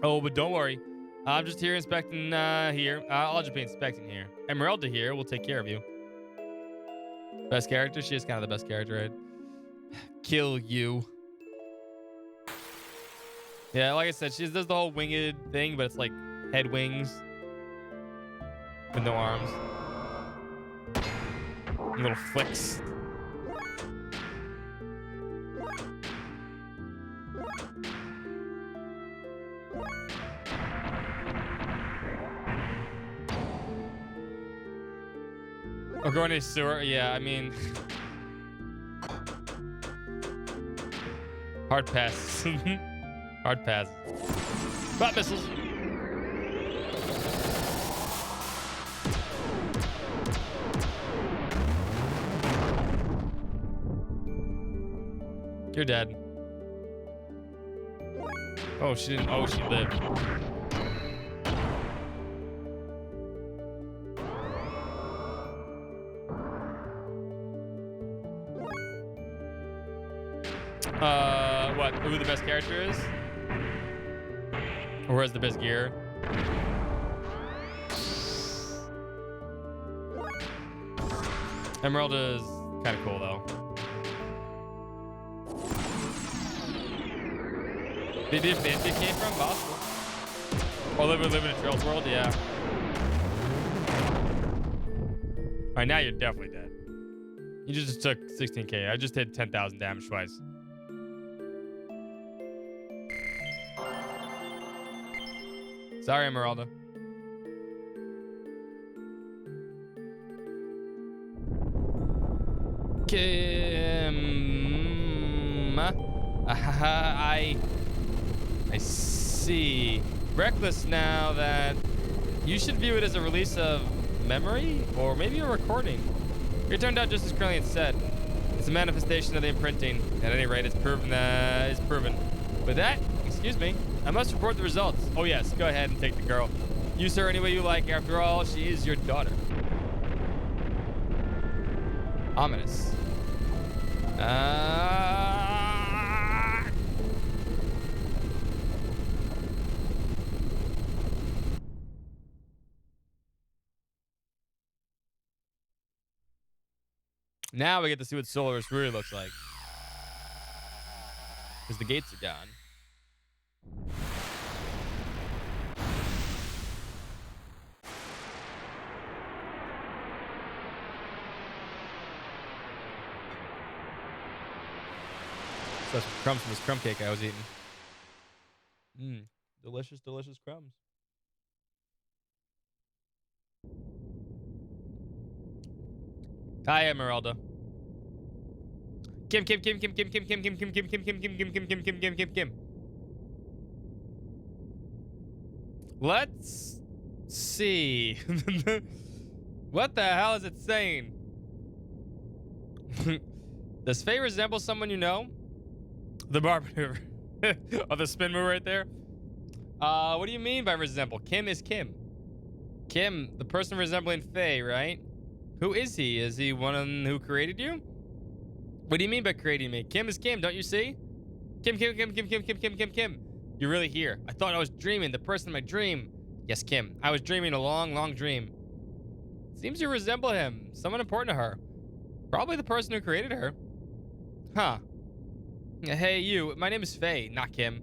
Oh, but don't worry. I'm just here inspecting here. I'll just be inspecting here. Emeralda here will take care of you. Best character? She is kind of the best character, right? Kill you. Yeah, like I said, she does the whole winged thing, but it's like head wings with no arms. Little flicks. Or going to a sewer? Yeah, I mean... Hard pass. Hard pass. Bot missiles. You're dead. Oh, she didn't. Oh, she lived. What? Who the best character is? Or who has the best gear? Emeralda is kind of cool, though. Did Infinity came from? Possible. Oh, living in a Trails world? Yeah. Alright, now you're definitely dead. You just took 16k. I just hit 10,000 damage twice. Sorry, Emeralda. Kim. I see. Reckless now that you should view it as a release of memory or maybe a recording. It turned out just as Krellian said. It's a manifestation of the imprinting. At any rate, it's proven. With that, excuse me, I must report the results. Oh yes, go ahead and take the girl. Use her any way you like. After all, she is your daughter. Ominous. Now we get to see what Solaris really looks like. Because the gates are gone. So that's crumbs from this crumb cake I was eating. Delicious, delicious crumbs. Hi, Emeralda. Kim. Let's see. What the hell is it saying? Does Faye resemble someone you know? The bar maneuver. Oh, the spin move right there. What do you mean by resemble? Kim is Kim. Kim, the person resembling Faye, right? Who is he? Is he one who created you? What do you mean by creating me? Kim is Kim, don't you see? Kim. You're really here. I thought I was dreaming. The person in my dream. Yes, Kim. I was dreaming a long, long dream. Seems you resemble him. Someone important to her. Probably the person who created her. Huh. Hey, you. My name is Faye, not Kim.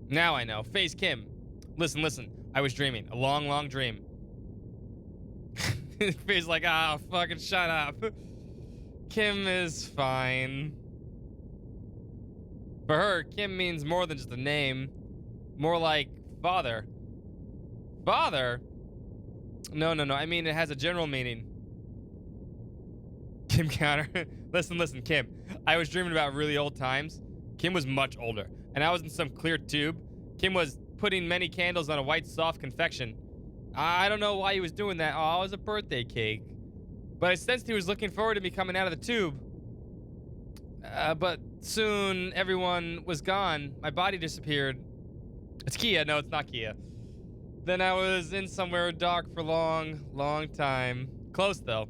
Now I know. Faye's Kim. Listen. I was dreaming. A long, long dream. Faye's like, fucking shut up. Kim is fine. For her, Kim means more than just a name. More like father. Father? No. I mean, it has a general meaning. Kim counter. Listen, Kim. I was dreaming about really old times. Kim was much older, and I was in some clear tube. Kim was putting many candles on a white soft confection. I don't know why he was doing that. Oh, it was a birthday cake. But I sensed he was looking forward to me coming out of the tube. But soon, everyone was gone. My body disappeared. It's Kia. No, it's not Kia. Then I was in somewhere dark for a long, long time. Close, though.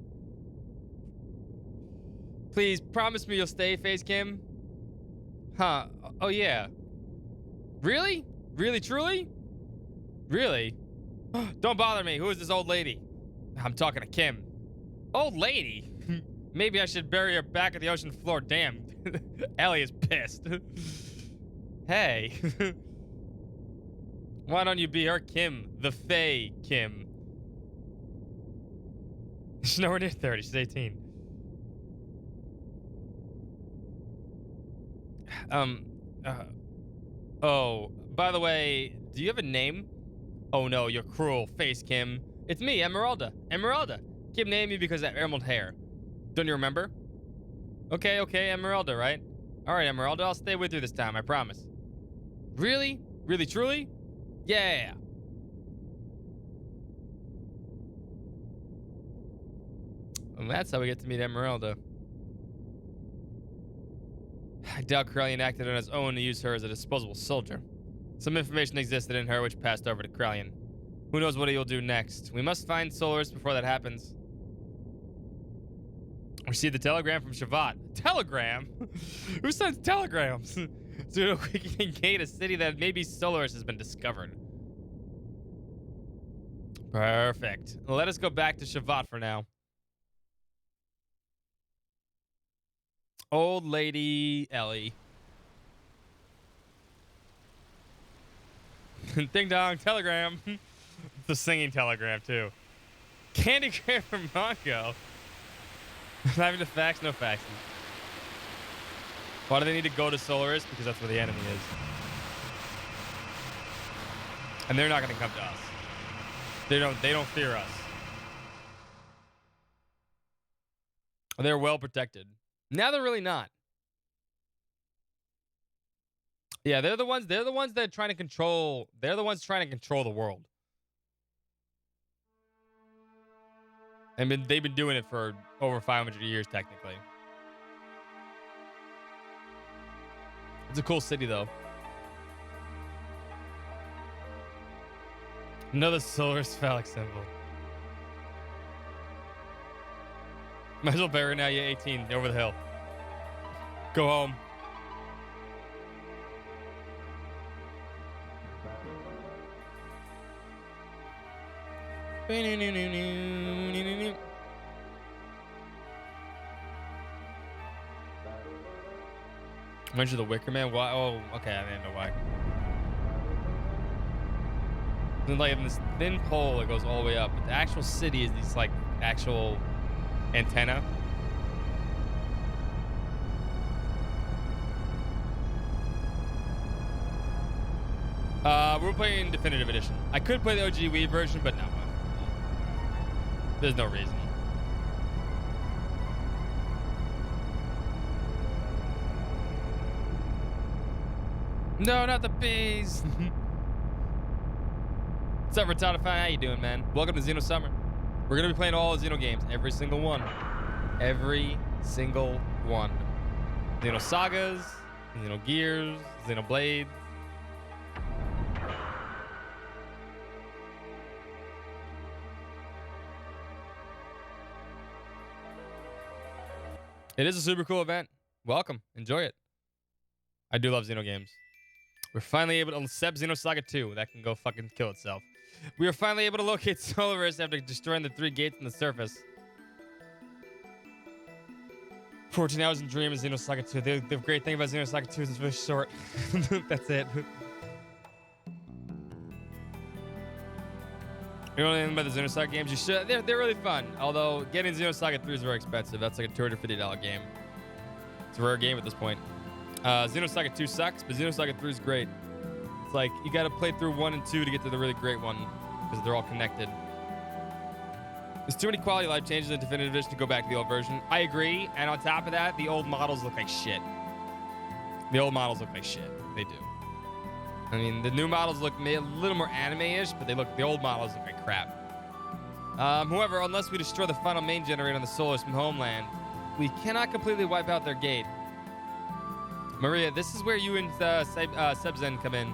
Please, promise me you'll stay, Face Kim. Huh. Oh, yeah. Really? Really, truly? Really? Don't bother me. Who is this old lady? I'm talking to Kim. Old lady? Maybe I should bury her back at the ocean floor. Damn. Ellie is pissed. Hey. Why don't you be her Kim? The Faye Kim. She's nowhere near 30. She's 18. Oh, by the way, do you have a name? Oh no, you're cruel, Face Kim. It's me, Emeralda. Kim named me because of that emerald hair. Don't you remember? Okay, Emeralda, right? All right, Emeralda, I'll stay with you this time, I promise. Really? Really, truly? Yeah. And that's how we get to meet Emeralda. I doubt Krellian acted on his own to use her as a disposable soldier. Some information existed in her which passed over to Krellian. Who knows what he'll do next? We must find Solaris before that happens. Received the telegram from Shavat. Telegram? Who sends telegrams? To gate a city that maybe Solaris has been discovered. Perfect. Let us go back to Shavat for now. Old lady Ellie. Ding dong, telegram. The singing telegram, too. Candygram from Mongo. Having to fax, no faxing. Why do they need to go to Solaris? Because that's where the enemy is. And they're not going to come to us. They don't fear us. They're well protected. Now they're really not. Yeah, they're the ones that are trying to control. They're the ones trying to control the world. I mean, they've been doing it for over 500 years, technically. It's a cool city, though. Another solar phallic symbol. Might as well bury now. You're 18. Over the hill. Go home. Adventure of the Wicker Man? Why? Oh, okay. I didn't know why. Then, like, in this thin pole that goes all the way up, but the actual city is these, like, actual antenna. We're playing Definitive Edition. I could play the OG Wii version, but no. There's no reason. No, not the bees. What's up, Retardify? How you doing, man? Welcome to XenoSummer. We're going to be playing all the Xeno games. Every single one. Every single one. Xenosagas, Xenogears, Xenoblade. It is a super cool event. Welcome. Enjoy it. I do love Xeno games. We're finally able to... Seb Xenosaga 2. That can go fucking kill itself. We are finally able to locate Solaris after destroying the 3 gates on the surface. 14 hours in Dream is Xenosaga 2. The great thing about Xenosaga 2 is it's really short. That's it. You know anything about the Xenosaga games? You should. They're really fun. Although getting Xenosaga 3 is very expensive. That's like a $250 game. It's a rare game at this point. Xenosaga 2 sucks, but Xenosaga 3 is great. It's like you got to play through 1 and 2 to get to the really great one because they're all connected. There's too many quality life changes in Definitive Edition to go back to the old version. I agree, and on top of that, the old models look like shit. The old models look like shit. They do. I mean, the new models look a little more anime-ish, but the old models look like crap. However, unless we destroy the final main generator on the Solaris from Homeland, we cannot completely wipe out their gate. Maria, this is where you and Sebzen come in.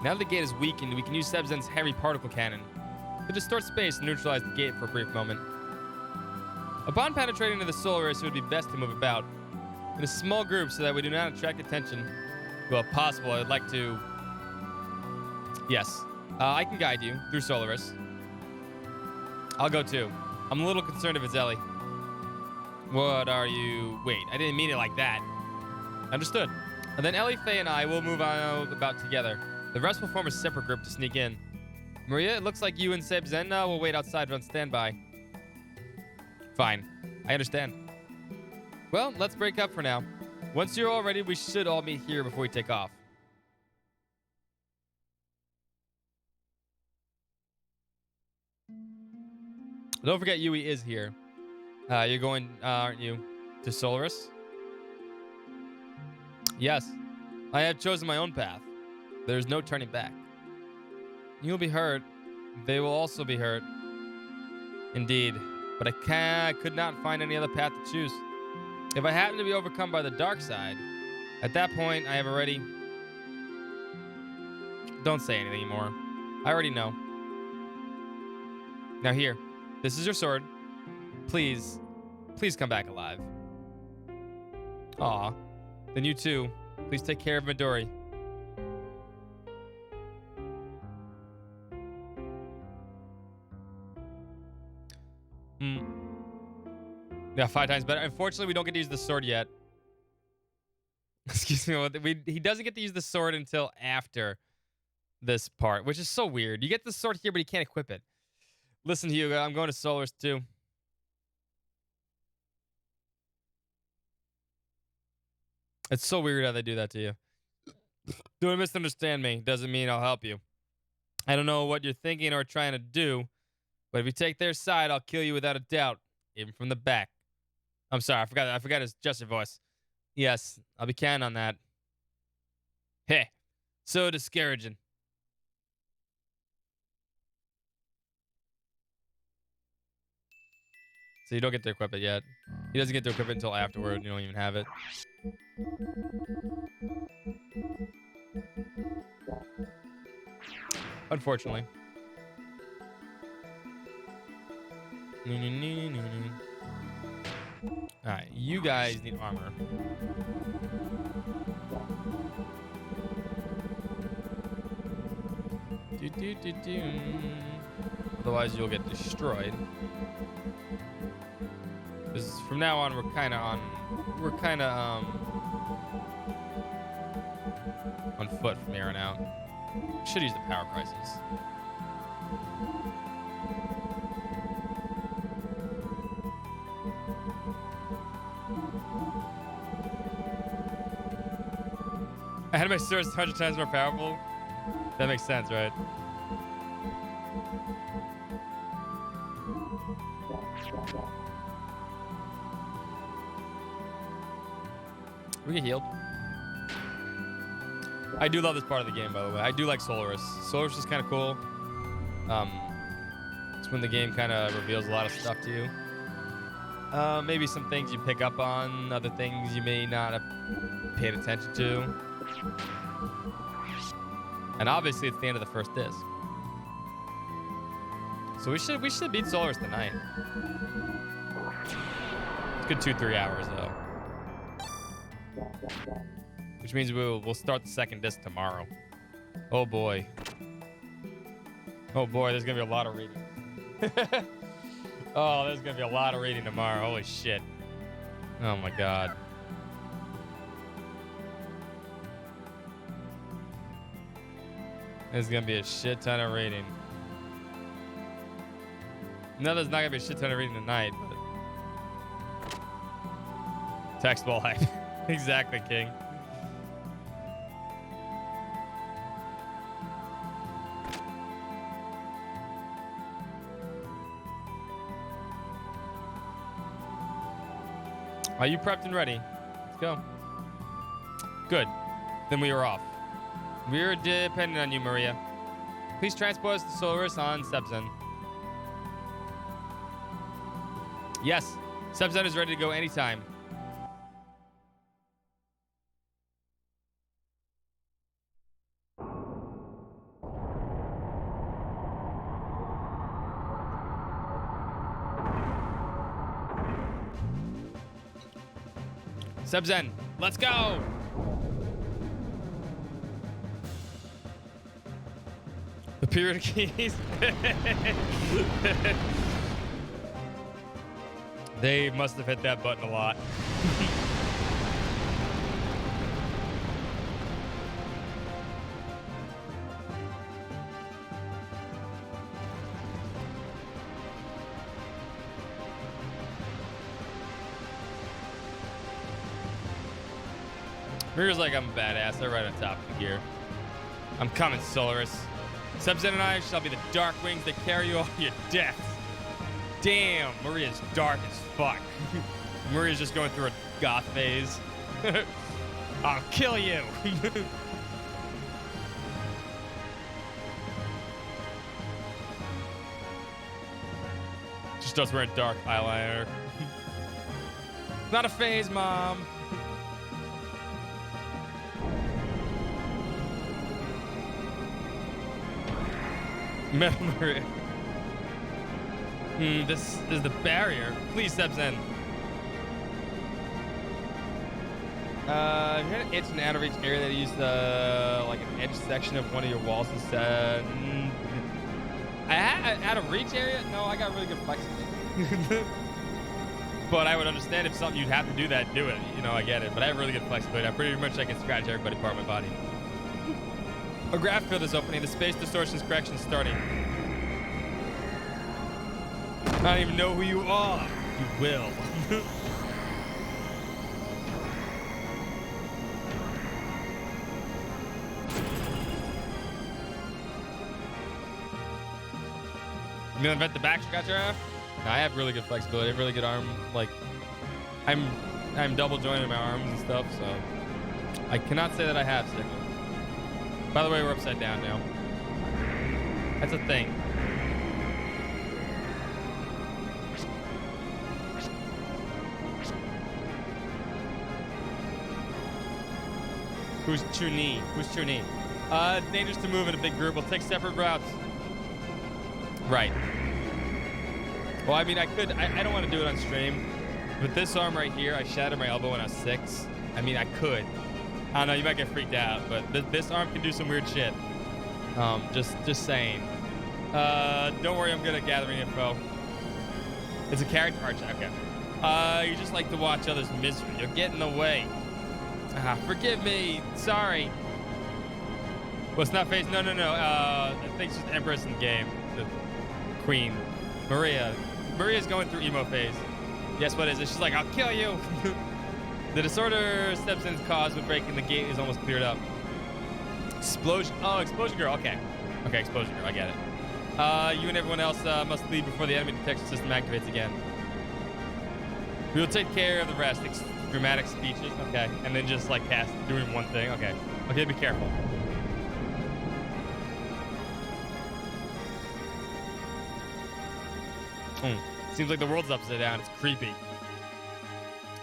Now that the gate is weakened, we can use Sebzen's heavy particle cannon to distort space and neutralize the gate for a brief moment. Upon penetrating into the Solaris, it would be best to move about in a small group so that we do not attract attention. Well, if possible, I would like to... Yes, I can guide you through Solaris. I'll go too. I'm a little concerned if it's Ellie. What are you... Wait, I didn't mean it like that. Understood. And then Ellie, Faye, and I will move on about together. The rest will form a separate group to sneak in. Maria, it looks like you and Seb Zenna will wait outside on standby. Fine. I understand. Well, let's break up for now. Once you're all ready, we should all meet here before we take off. Don't forget Yui is here. You're going, aren't you, to Solaris? Yes. I have chosen my own path. There's no turning back. You'll be hurt. They will also be hurt. Indeed. But I could not find any other path to choose. If I happen to be overcome by the dark side, at that point, I have already... Don't say anything anymore. I already know. Now here. This is your sword. Please come back alive. Aw. Then you too. Please take care of Midori. Yeah, 5 times better. Unfortunately, we don't get to use the sword yet. Excuse me. He doesn't get to use the sword until after this part, which is so weird. You get the sword here, but he can't equip it. Listen, Hugo, I'm going to Solaris too. It's so weird how they do that to you. Don't misunderstand me. Doesn't mean I'll help you. I don't know what you're thinking or trying to do, but if you take their side, I'll kill you without a doubt, even from the back. I'm sorry, I forgot his gesture voice. Yes, I'll be counting on that. Heh, so discouraging. So you don't get to equip it yet. He doesn't get to equip it until afterward. You don't even have it. Unfortunately. Alright, you guys need armor. Otherwise you'll get destroyed. Because from now on we're kinda on foot from here on out. Should use the power crisis. I had my sword 100 times more powerful. That makes sense, right? We get healed. I do love this part of the game, by the way. I do like Solaris. Solaris is kind of cool. It's when the game kind of reveals a lot of stuff to you. Maybe some things you pick up on, other things you may not have paid attention to. And obviously, it's the end of the first disc. So we should beat Solaris tonight. It's good 2-3 hours though. which means we'll start the second disc tomorrow. Oh boy. Oh boy, there's gonna be a lot of reading. Oh, there's gonna be a lot of reading tomorrow. Holy shit. Oh my god. There's gonna be a shit ton of reading. No, there's not gonna be a shit ton of reading tonight, but text ball hype. Exactly, King. Are you prepped and ready? Let's go. Good. Then we are off. We're dependent on you, Maria. Please transport us to Solaris on Sebzen. Yes, Sebzen is ready to go anytime. Sebzen, let's go! The period keys. They must have hit that button a lot. Mirror's like, I'm a badass. I ride on top of the gear. I'm coming, Solaris. Sebzen and I shall be the dark wings that carry you all your death. Damn, Maria's dark as fuck. Maria's just going through a goth phase. I'll kill you. Just starts wearing dark eyeliner. Not a phase, Mom. Metal Maria. This is the barrier. Please, Sebzen. You had an itch and out of reach area that you used like an edge section of one of your walls instead. I had out of reach area? No, I got really good flexibility. But I would understand if something you'd have to do that, do it. You know, I get it. But I have really good flexibility. I pretty much I can scratch everybody part of my body. A graph field is opening. The space distortions correction is starting. I don't even know who you are. You will. You gonna invent the back scratcher half? No, I have really good flexibility. I have really good arm. Like, I'm double jointed in my arms and stuff, so I cannot say that I have stickler. By the way, we're upside down now. That's a thing. Who's Chuni? Who's Chuni? It's dangerous to move in a big group. We'll take separate routes. Right. Well, I mean, I could. I don't want to do it on stream. With this arm right here, I shattered my elbow when I was 6. I mean, I could. I don't know, you might get freaked out, but this arm can do some weird shit. Just saying. Don't worry, I'm good at gathering info. It's a character arch. Okay. You just like to watch others' misery. You're getting in the way. Forgive me. Sorry. Well, it's not face. No. I think it's just Empress in the game. The Queen. Maria. Maria's going through emo phase. Guess what is it? She's like, I'll kill you. The disorder Sebzen's caused with breaking the gate is almost cleared up. Explosion. Oh, Explosion Girl. Okay. Okay, Explosion Girl. I get it. You and everyone else must leave before the enemy detection system activates again. We will take care of the rest. Dramatic speeches. Okay. And then just like cast doing one thing. Okay. Okay, be careful. Seems like the world's upside down. It's creepy.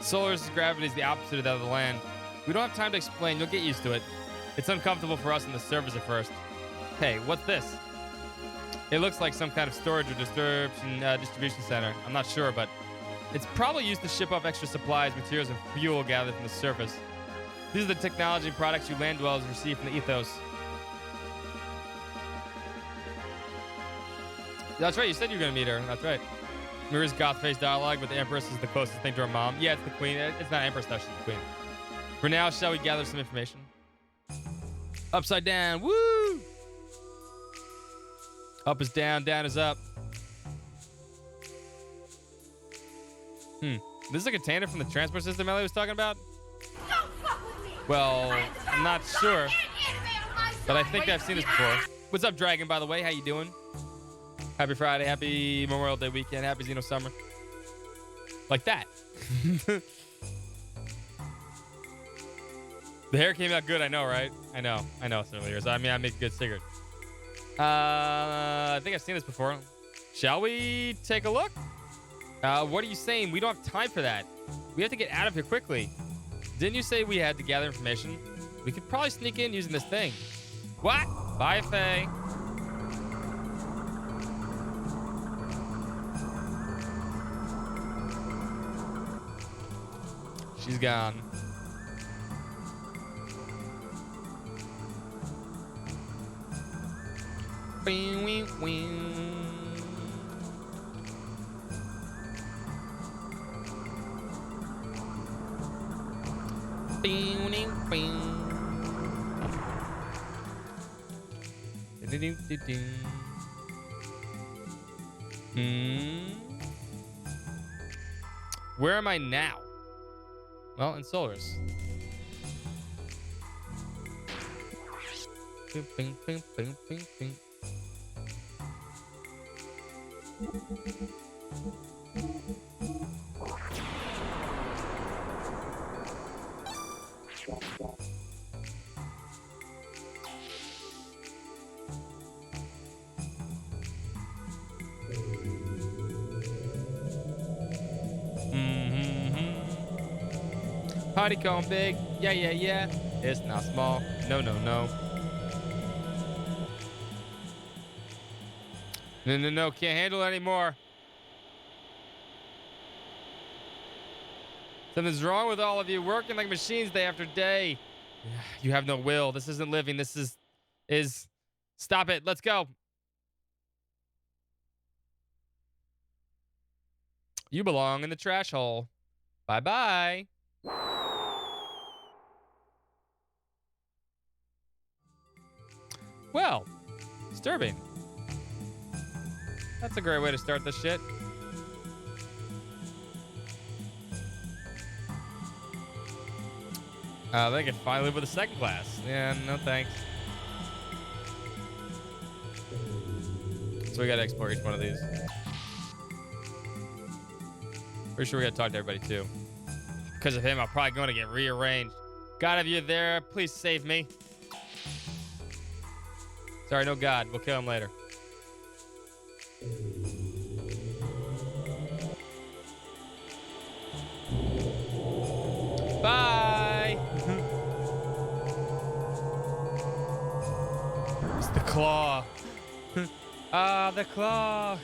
Solaris' gravity is the opposite of that of the land. We don't have time to explain. You'll get used to it. It's uncomfortable for us on the surface at first. Hey, what's this? It looks like some kind of storage or distribution center. I'm not sure, but it's probably used to ship off extra supplies, materials, and fuel gathered from the surface. These are the technology and products you land dwellers receive from the ethos. That's right. You said you were going to meet her. That's right. Mira's goth-faced dialogue, but the Empress is the closest thing to her mom. Yeah, it's the Queen. It's not Empress, though. She's the Queen. For now, shall we gather some information? Upside down. Woo! Up is down. Down is up. This is a container from the transport system Ellie was talking about? Well, I'm not sure. But I think I've seen this before. What's up, Dragon, by the way? How you doing? Happy Friday. Happy Memorial Day weekend. Happy XenoSummer. Like that. The hair came out good. I know, right? I know. Certainly yours. I mean, I make a good cigarette. I think I've seen this before. Shall we take a look? What are you saying? We don't have time for that. We have to get out of here quickly. Didn't you say we had to gather information? We could probably sneak in using this thing. What? Bye, Faye. She's gone. Wing, wing, wing. Bing, bing, bing. Where am I now? Well, in Solars. Bing, bing, bing, bing, bing, bing. Honeycomb big. Yeah, yeah, yeah. It's not small. No, no, no. No, no, no. Can't handle it anymore. Something's wrong with all of you. Working like machines day after day. You have no will. This isn't living. This is... Stop it. Let's go. You belong in the trash hole. Bye-bye. Well, disturbing. That's a great way to start this shit. They can finally live with a second class. Yeah, no thanks. So we gotta explore each one of these. Pretty sure we gotta talk to everybody too. Because of him, I'm probably going to get rearranged. God, if you're there, please save me. Sorry, no God. We'll kill him later. Bye. It's the claw. The claw.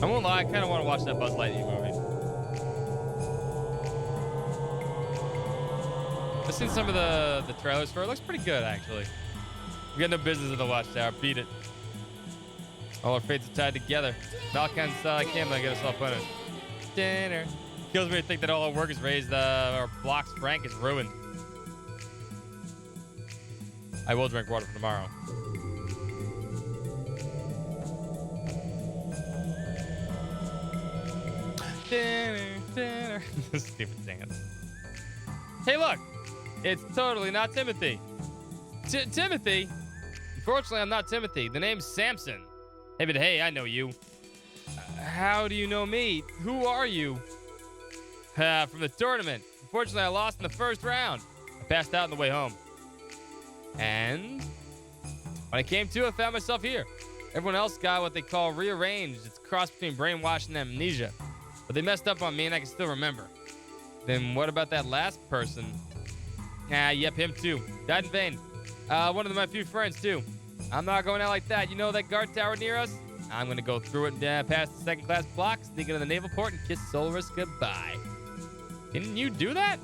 I won't lie, I kind of want to watch that Buzz Lightyear movie. I've seen some of the trailers for it. It looks pretty good, actually. We got no business in the Watchtower. Beat it. All our fates are tied together. Malkin's Camlin get us all punished. Dinner. Kills me to think that all our work is raised, our blocks Frank is ruined. I will drink water for tomorrow. Dinner. Stupid dance. Hey, look. It's totally not Timothy. Timothy? Unfortunately, I'm not Timothy. The name's Samson. Hey, but hey, I know you. How do you know me? Who are you? From the tournament. Unfortunately, I lost in the first round. I passed out on the way home. And when I came to, I found myself here. Everyone else got what they call rearranged. It's a cross between brainwash and amnesia. But they messed up on me and I can still remember. Then what about that last person? Yep, him too. Died in vain. One of my few friends too. I'm not going out like that. You know that guard tower near us? I'm gonna go through it and past the second class block, sneak into the naval port and kiss Solris goodbye. Didn't you do that?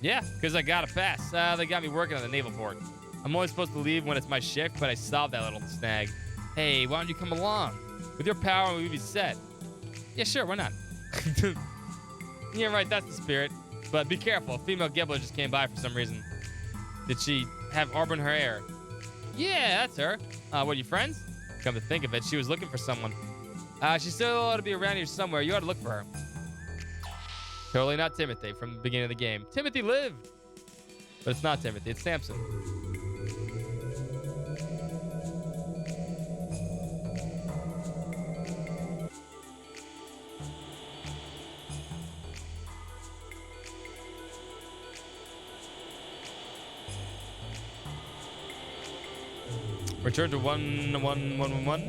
Yeah, because I got a pass. They got me working on the naval port. I'm only supposed to leave when it's my shift, but I solved that little snag. Hey, why don't you come along? With your power, we'd be set. Yeah, sure, why not? Yeah, right, that's the spirit. But be careful, a female Gibbler just came by for some reason. Did she have orb in her hair? Yeah, that's her. What, are you friends? Come to think of it, she was looking for someone. She still ought to be around here somewhere. You ought to look for her. Totally not Timothy from the beginning of the game. Timothy lived. But it's not Timothy, it's Samson. Return to 11111.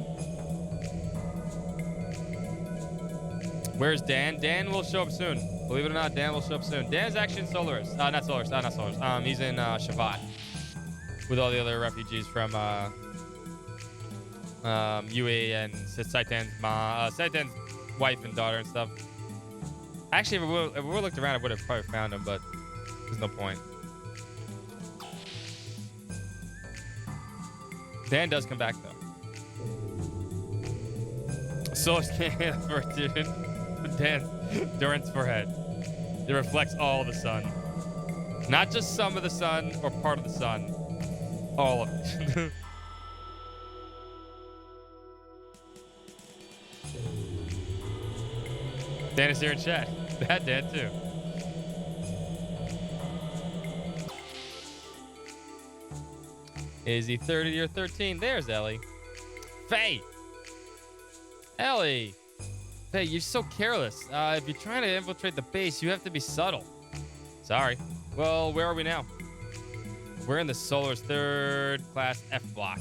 Where's Dan? Dan will show up soon. Believe it or not, Dan will show up soon. Dan's actually in Solaris. Not Solaris. Not Solaris. He's in Shabbat with all the other refugees from UE and Saitan's wife and daughter and stuff. Actually, if we looked around, I would have probably found him, but there's no point. Dan does come back though. Solar's can't for a dude. Dan's Durant's forehead. It reflects all the sun. Not just some of the sun or part of the sun. All of it. Dan is here in chat. That Dan too. Is he 30 or 13? There's Ellie. Faye! Ellie! Faye, you're so careless. If you're trying to infiltrate the base, you have to be subtle. Sorry. Well, where are we now? We're in the Solar's third class F block.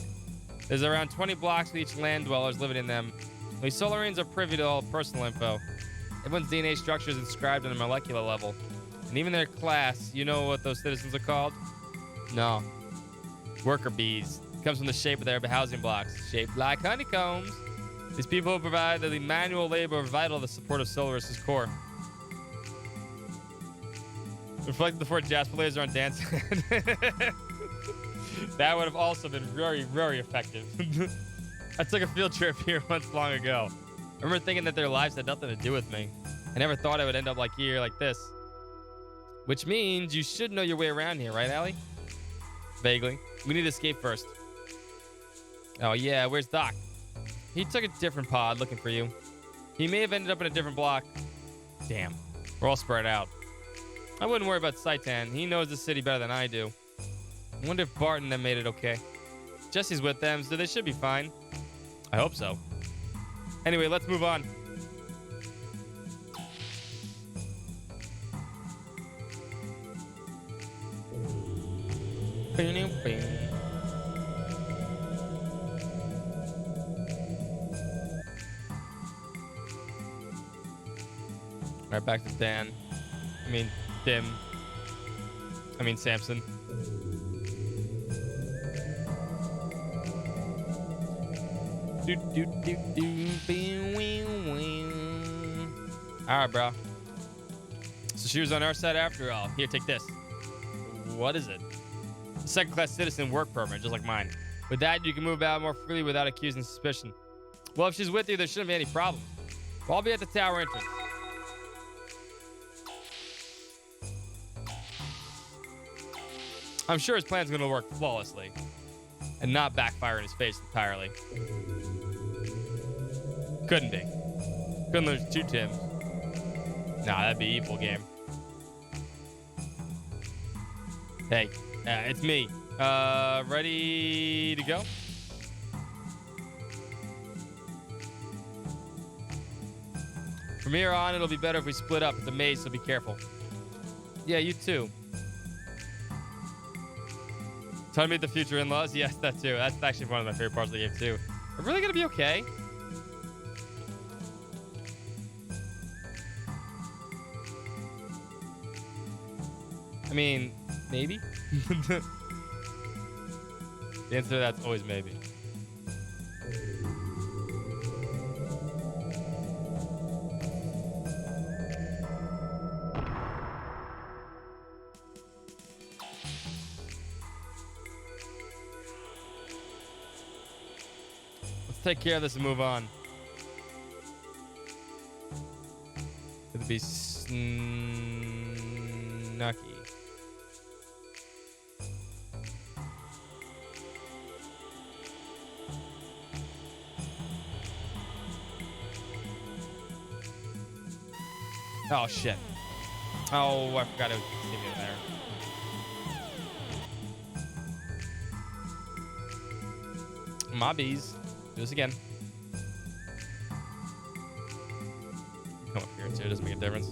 There's around 20 blocks with each land dwellers living in them. We Solarians are privy to all personal info. Everyone's DNA structure is inscribed on a molecular level. And even their class, you know what those citizens are called? No. Worker bees. Comes from the shape of their housing blocks, shaped like honeycombs. These people provide the manual labor vital to the support of Solaris' core. Reflecting the 4 Jasper lasers on Dan's head. That would have also been very, very effective. I took a field trip here once long ago. I remember thinking that their lives had nothing to do with me. I never thought I would end up like here, like this. Which means you should know your way around here, right, Allie? Vaguely. We need to escape first. Oh, yeah, where's Doc? He took a different pod looking for you. He may have ended up in a different block. Damn. We're all spread out. I wouldn't worry about Saitan. He knows the city better than I do. I wonder if Bart and them made it okay. Jesse's with them, so they should be fine. I hope so. Anyway, let's move on. Right back to Dan. I mean, Tim. I mean, Samson. All right, bro. So she was on our side after all. Here, take this. What is it? A second-class citizen work permit, just like mine. With that, you can move out more freely without accusing suspicion. Well, if she's with you, there shouldn't be any problem. I'll be at the tower entrance. I'm sure his plan's going to work flawlessly and not backfire in his face entirely. Couldn't be. Couldn't lose 2 Tims. Nah, that'd be evil game. Hey, it's me. Ready to go? From here on, it'll be better if we split up. It's a maze, so be careful. Yeah, you too. Time to meet the future in-laws? Yes, that too. That's actually one of my favorite parts of the game too. Are we really gonna be okay? I mean, maybe? The answer to that's always maybe. take care of this and move on. It'd be Snucky. Oh shit. Oh, I forgot it was in there. Mobbies. Do this again. Come up here too. It doesn't make a difference.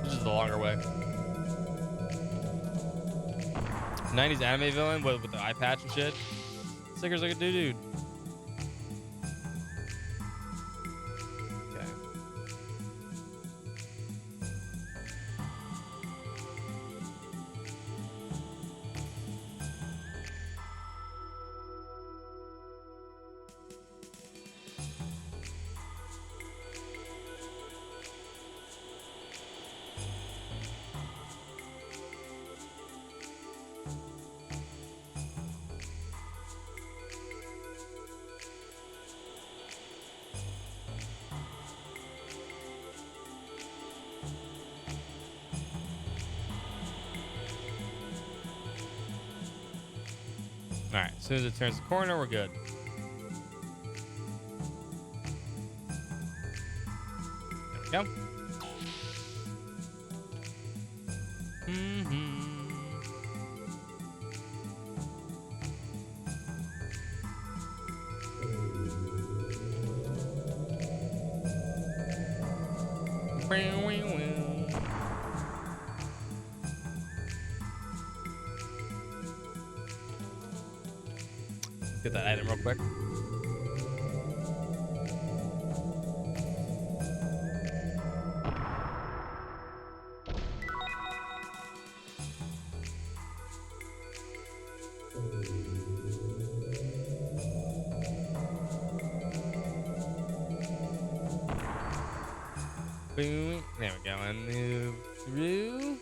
This is the longer way. 90s anime villain with the eye patch and shit. Sticker's like a dude. Okay. All right, as soon as it turns the corner, we're good. There we go. Get that item real quick. Boom. There we go. And move through.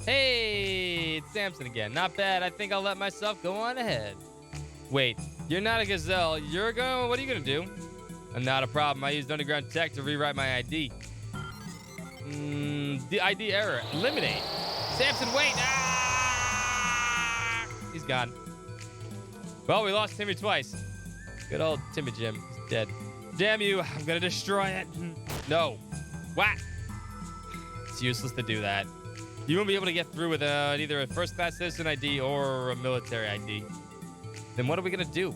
Hey, it's Samson again. Not bad. I think I'll let myself go on ahead. Wait, you're not a gazelle. You're going. What are you gonna do? Not a problem. I used underground tech to rewrite my ID. The ID error. Eliminate. Samson, wait. Ah! He's gone. Well, we lost Timmy twice. Good old Timmy Jim. He's dead. Damn you. I'm gonna destroy it. No. What? It's useless to do that. You won't be able to get through with either a first-class citizen ID or a military ID. Then what are we gonna do?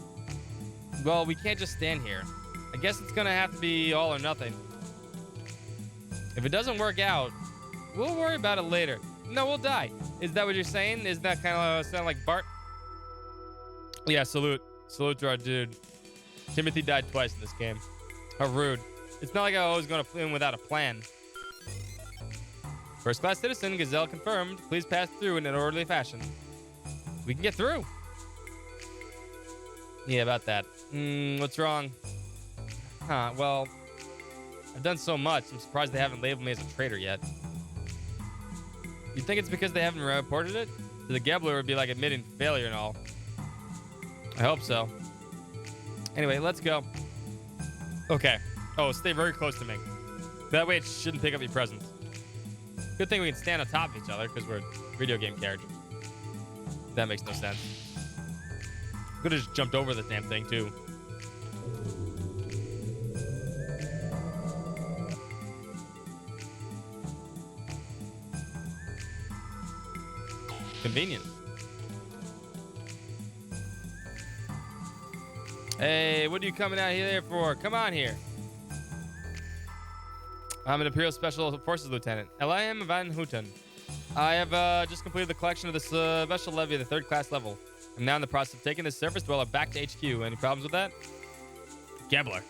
Well, we can't just stand here. I guess it's gonna have to be all or nothing. If it doesn't work out, we'll worry about it later. No, we'll die. Is that what you're saying? Is that kind of sound like Bart? Yeah, salute. Salute to our dude. Timothy died twice in this game. How rude. It's not like I was gonna play in without a plan. First class citizen, Gazelle confirmed. Please pass through in an orderly fashion. We can get through. Yeah, about that. What's wrong? Huh, well, I've done so much. I'm surprised they haven't labeled me as a traitor yet. You think it's because they haven't reported it? The gambler would be like admitting failure and all. I hope so. Anyway, let's go. Okay. Oh, stay very close to me. That way it shouldn't pick up your presence. Good thing we can stand on top of each other because we're video game characters. That makes no sense. Could have just jumped over the damn thing too. Convenient. Hey, what are you coming out here for? Come on here. I'm an Imperial Special Forces Lieutenant, Eliam Van Houten. I have just completed the collection of this special levy at the 3rd class level. I'm now in the process of taking this surface dweller back to HQ. Any problems with that? Gambler.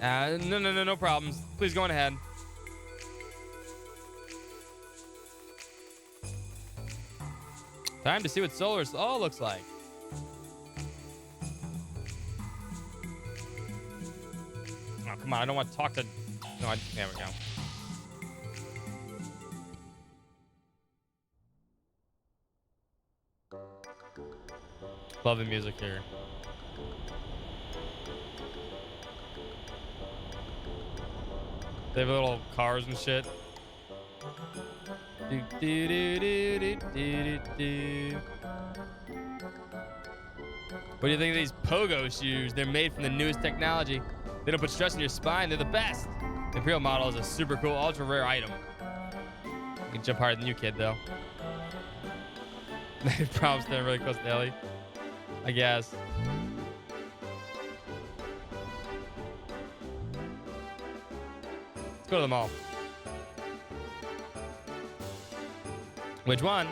No problems. Please go on ahead. Time to see what Solar's all looks like. Oh, come on. I don't want to talk to... No, there we go. Love the music here. They have little cars and shit. Do, do, do, do, do, do, do. What do you think of these pogo shoes? They're made from the newest technology. They don't put stress on your spine. They're the best. The Imperial model is a super cool, ultra rare item. You can jump higher than you, kid, though. They probably stand really close to Ellie, I guess. Let's go to the mall. Which one?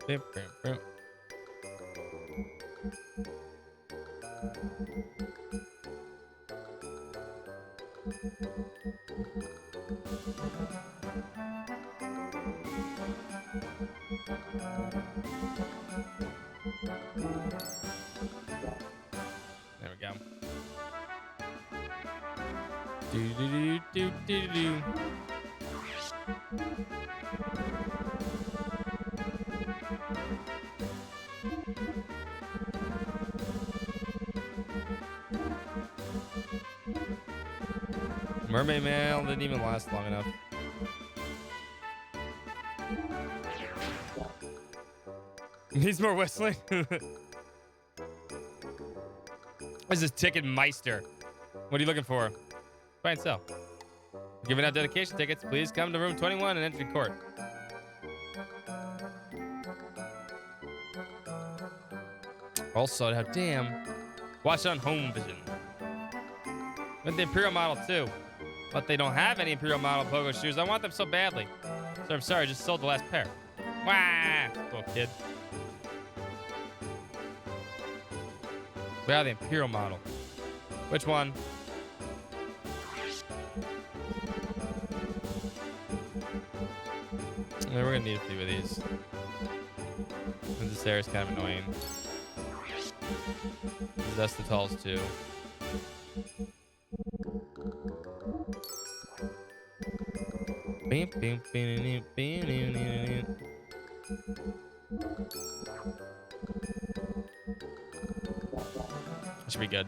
Bim, bim, bim. There we go. Do do do do do do. Mermaid Mail didn't even last long enough. Needs more whistling. This is Ticket Meister. What are you looking for? Buy and sell. Giving out dedication tickets. Please come to room 21 and enter the court. Also, damn. Watch it on home vision. With the Imperial model too. But they don't have any Imperial model pogo shoes. I want them so badly. So I'm sorry, I just sold the last pair. Wah! Cool kid. We have the Imperial model. Which one? We're gonna need a few of these. And this area's kind of annoying. That's the talls too. Should be good.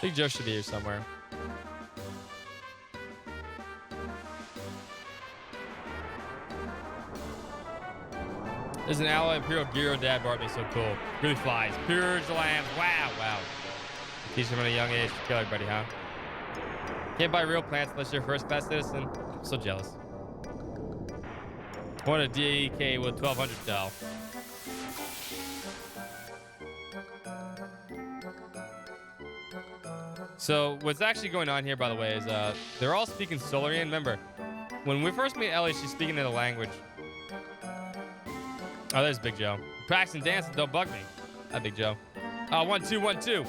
Big Joe should be here somewhere. There's an alloy Imperial Gyro Dad brought me, so cool. Really flies. Purge the lambs. Wow, wow. Teach them at a young age to kill everybody, huh? Can't buy real plants unless you're a first-class citizen. I'm so jealous. I want a DK with 1200 doll. So what's actually going on here, by the way, is they're all speaking Solarian. Remember, when we first meet Ellie, she's speaking in a language. Oh, there's Big Joe. Practicing dancing, don't bug me. Hi, Big Joe. 1, 2, 1, 2.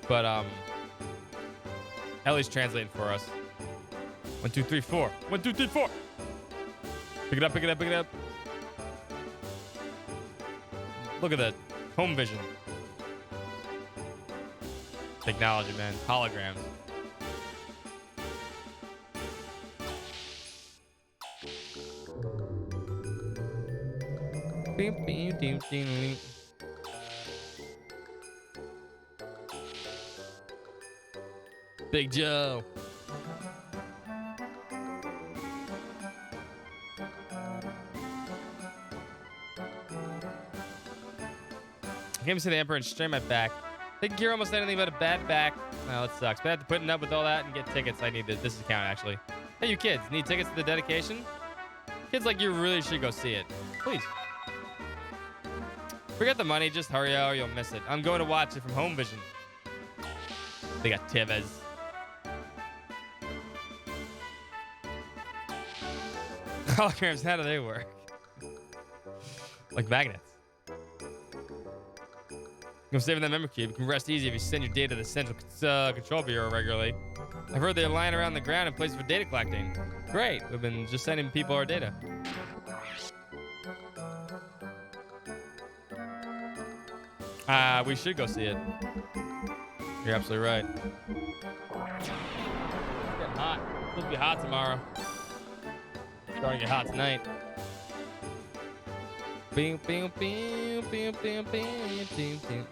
But Ellie's translating for us. 1, 2, 3, 4. 1, 2, 3, 4. Pick it up, pick it up, pick it up. Look at that. Home vision. Technology, man. Holograms. Big Joe. I came to see the Emperor and strain my back. Think you're almost anything but a bad back. Oh, that sucks. But after putting up with all that and get tickets, I need this. This account, actually. Hey, you kids, need tickets to the dedication? Kids like you really should go see it. Please. Forget the money, just hurry out or you'll miss it. I'm going to watch it from home vision. They got Tivas. Holograms, how do they work? Like magnets. You'll save in that memory cube. You can rest easy if you send your data to the Central Control Bureau regularly. I've heard they're lying around the ground in places for data collecting. Great. We've been just sending people our data. We should go see it. You're absolutely right. It's getting hot. It's supposed to be hot tomorrow. It's starting to get hot tonight. Bing, bing, bing, bing, bing, bing, bing, bing.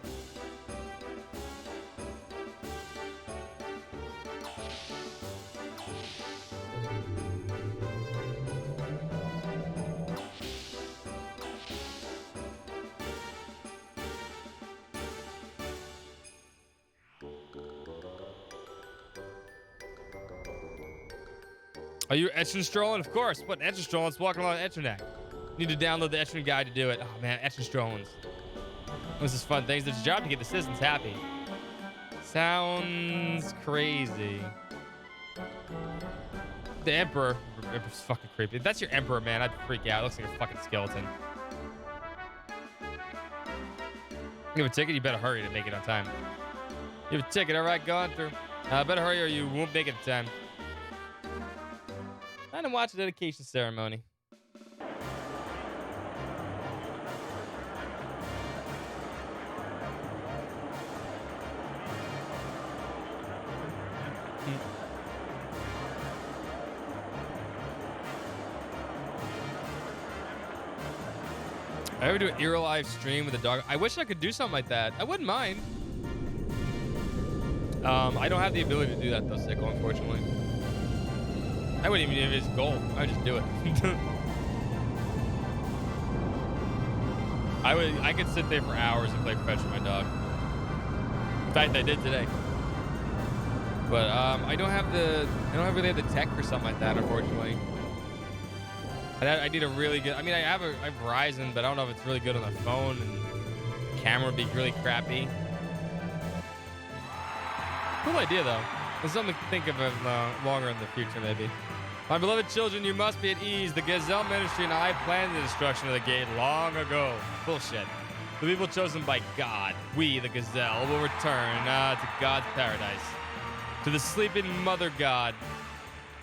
Are you etching strolling? Of course. What etching strolling? It's walking along the internet. Need to download the etching guide to do it. Oh man, etching strollings. This is fun things. It's a job to get the citizens happy. Sounds crazy. The Emperor. Emperor's fucking creepy. If that's your Emperor, man, I'd freak out. It looks like a fucking skeleton. You have a ticket? You better hurry to make it on time. You have a ticket, all right, going through. Better hurry or you won't make it in time. I didn't watch the dedication ceremony. I ever do an ear live stream with a dog? I wish I could do something like that. I wouldn't mind. I don't have the ability to do that though, Sicko, unfortunately. I wouldn't even if it's gold. I would just do it. I could sit there for hours and play fetch with my dog. In fact, I did today. But I don't really have the tech for something like that, unfortunately. I need a really good. I mean, I have Verizon, but I don't know if it's really good on the phone. And the camera would be really crappy. Cool idea though. It's something to think of longer in the future, maybe. My beloved children, you must be at ease. The Gazelle Ministry and I planned the destruction of the gate long ago. Bullshit. The people chosen by God, we, the Gazelle, will return to God's paradise. To the sleeping Mother God.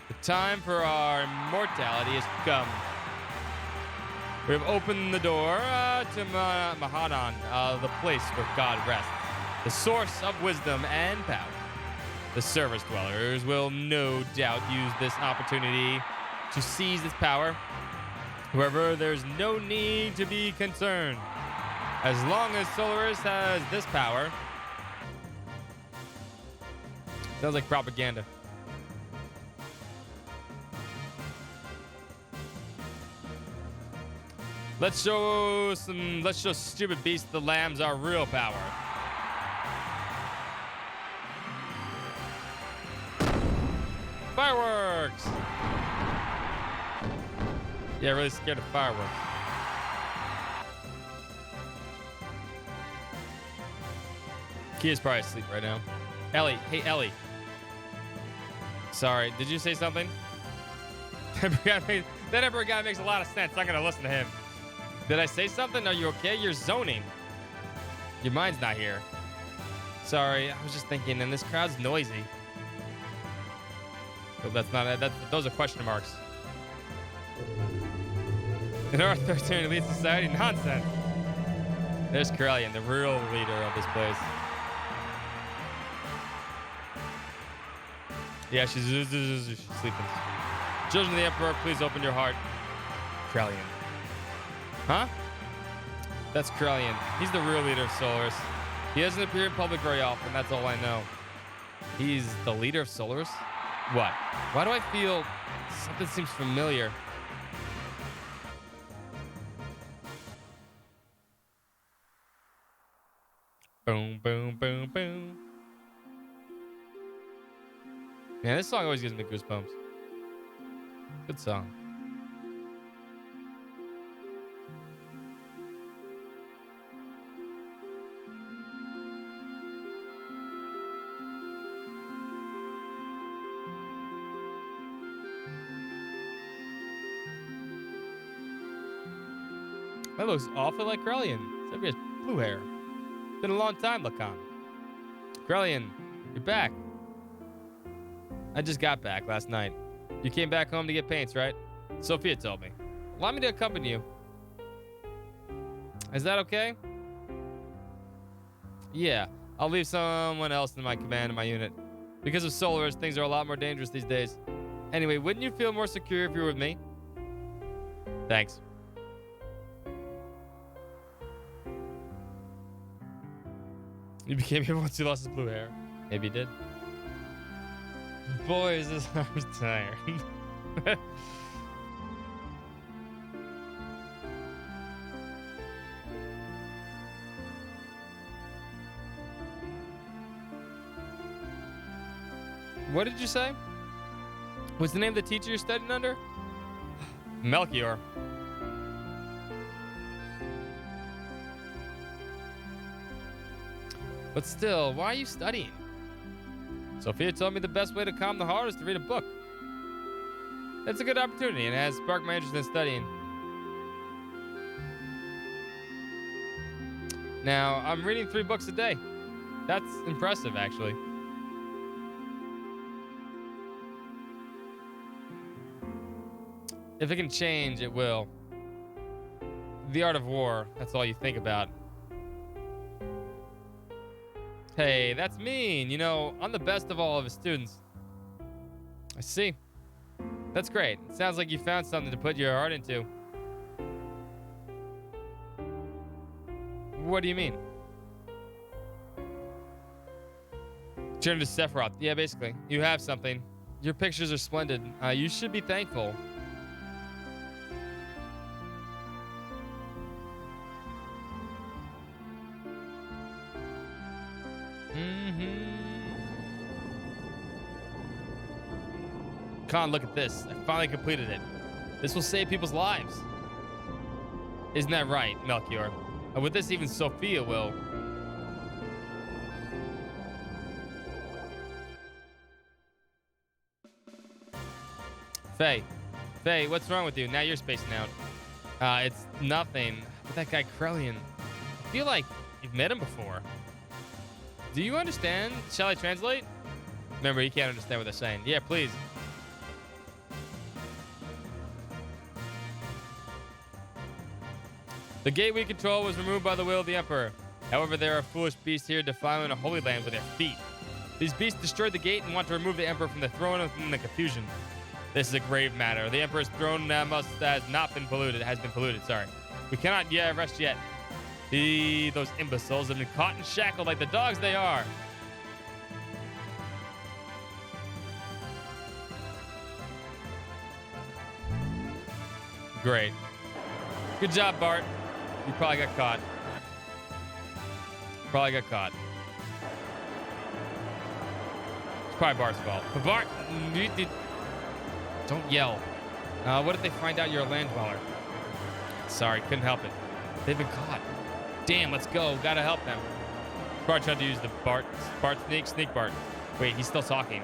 The time for our immortality has come. We have opened the door to Mahanan, the place where God rests. The source of wisdom and power. The surface dwellers will no doubt use this opportunity to seize its power. However, there's no need to be concerned. As long as Solaris has this power. Sounds like propaganda. Let's show stupid beasts the lambs our real power. Fireworks! Yeah, really scared of fireworks. Kia's probably asleep right now. Ellie, hey Ellie. Sorry, did you say something? That Emperor guy makes a lot of sense. I'm gonna listen to him. Did I say something? Are you okay? You're zoning. Your mind's not here. Sorry, I was just thinking, and this crowd's noisy. But that's not. Those are question marks. In our authoritarian elite society, nonsense. There's Corellian, the real leader of this place. Yeah, she's sleeping. Children of the Emperor, please open your heart. Corellian. Huh? That's Corellian. He's the real leader of Solaris. He doesn't appear in public very often, that's all I know. He's the leader of Solaris? What? Why do I feel something seems familiar? Boom, boom, boom, boom. Man, this song always gives me goosebumps. Good song. That looks awfully like Corellian. Except he has blue hair. Been a long time, Lacan. Krellian, you're back. I just got back last night. You came back home to get paints, right? Sophia told me. Allow me to accompany you. Is that okay? Yeah, I'll leave someone else in my command in my unit. Because of Solars, things are a lot more dangerous these days. Anyway, wouldn't you feel more secure if you were with me? Thanks. You became here once you lost his blue hair. Maybe you did. Boys, his arm's tired. What did you say? What's the name of the teacher you're studying under? Melchior. But still, why are you studying? Sophia told me the best way to calm the heart is to read a book. It's a good opportunity and it has sparked my interest in studying. Now, I'm reading 3 books a day. That's impressive, actually. If it can change, it will. The art of war, that's all you think about. Hey, that's mean. You know, I'm the best of all of his students. I see. That's great. It sounds like you found something to put your heart into. What do you mean? Turn to Sephiroth. Yeah, basically. You have something. Your pictures are splendid. You should be thankful. Khan, look at this. I finally completed it. This will save people's lives. Isn't that right, Melchior? And with this, even Sophia will. Faye, what's wrong with you? Now you're spacing out. It's nothing. But that guy Krellian, I feel like you've met him before. Do you understand? Shall I translate? Remember, he can't understand what they're saying. Yeah, please. The gate we control was removed by the will of the Emperor. However, there are foolish beasts here defiling a holy land with their feet. These beasts destroyed the gate and want to remove the Emperor from the throne in the confusion. This is a grave matter. The Emperor's throne has been polluted, sorry. We cannot rest yet. Those imbeciles have been caught and shackled like the dogs they are. Great. Good job, Bart. You probably got caught. It's probably Bart's fault. But Bart, don't yell. What if they find out you're a land dweller? Sorry, couldn't help it. They've been caught. Damn, let's go. Gotta help them. Bart tried to use the Bart sneak Bart. Wait, he's still talking.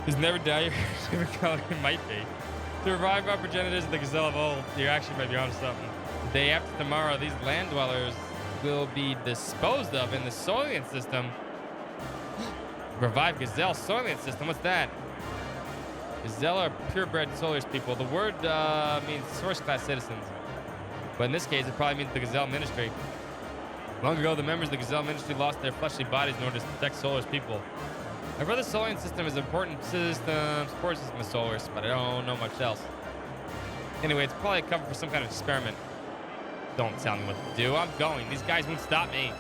He's never died. It might be. To revive our progenitors of the gazelle of old, you actually might be onto something. The day after tomorrow, these land dwellers will be disposed of in the Soylent system. Revive gazelle Soylent system? What's that? Gazelle are purebred Solars people. The word means source class citizens. But in this case, it probably means the Gazelle Ministry. Long ago, the members of the Gazelle Ministry lost their fleshly bodies in order to protect Solar's people. My brother's Soylent system is an important support system of Solar's, but I don't know much else. Anyway, it's probably a cover for some kind of experiment. Don't tell me what to do. I'm going. These guys won't stop me.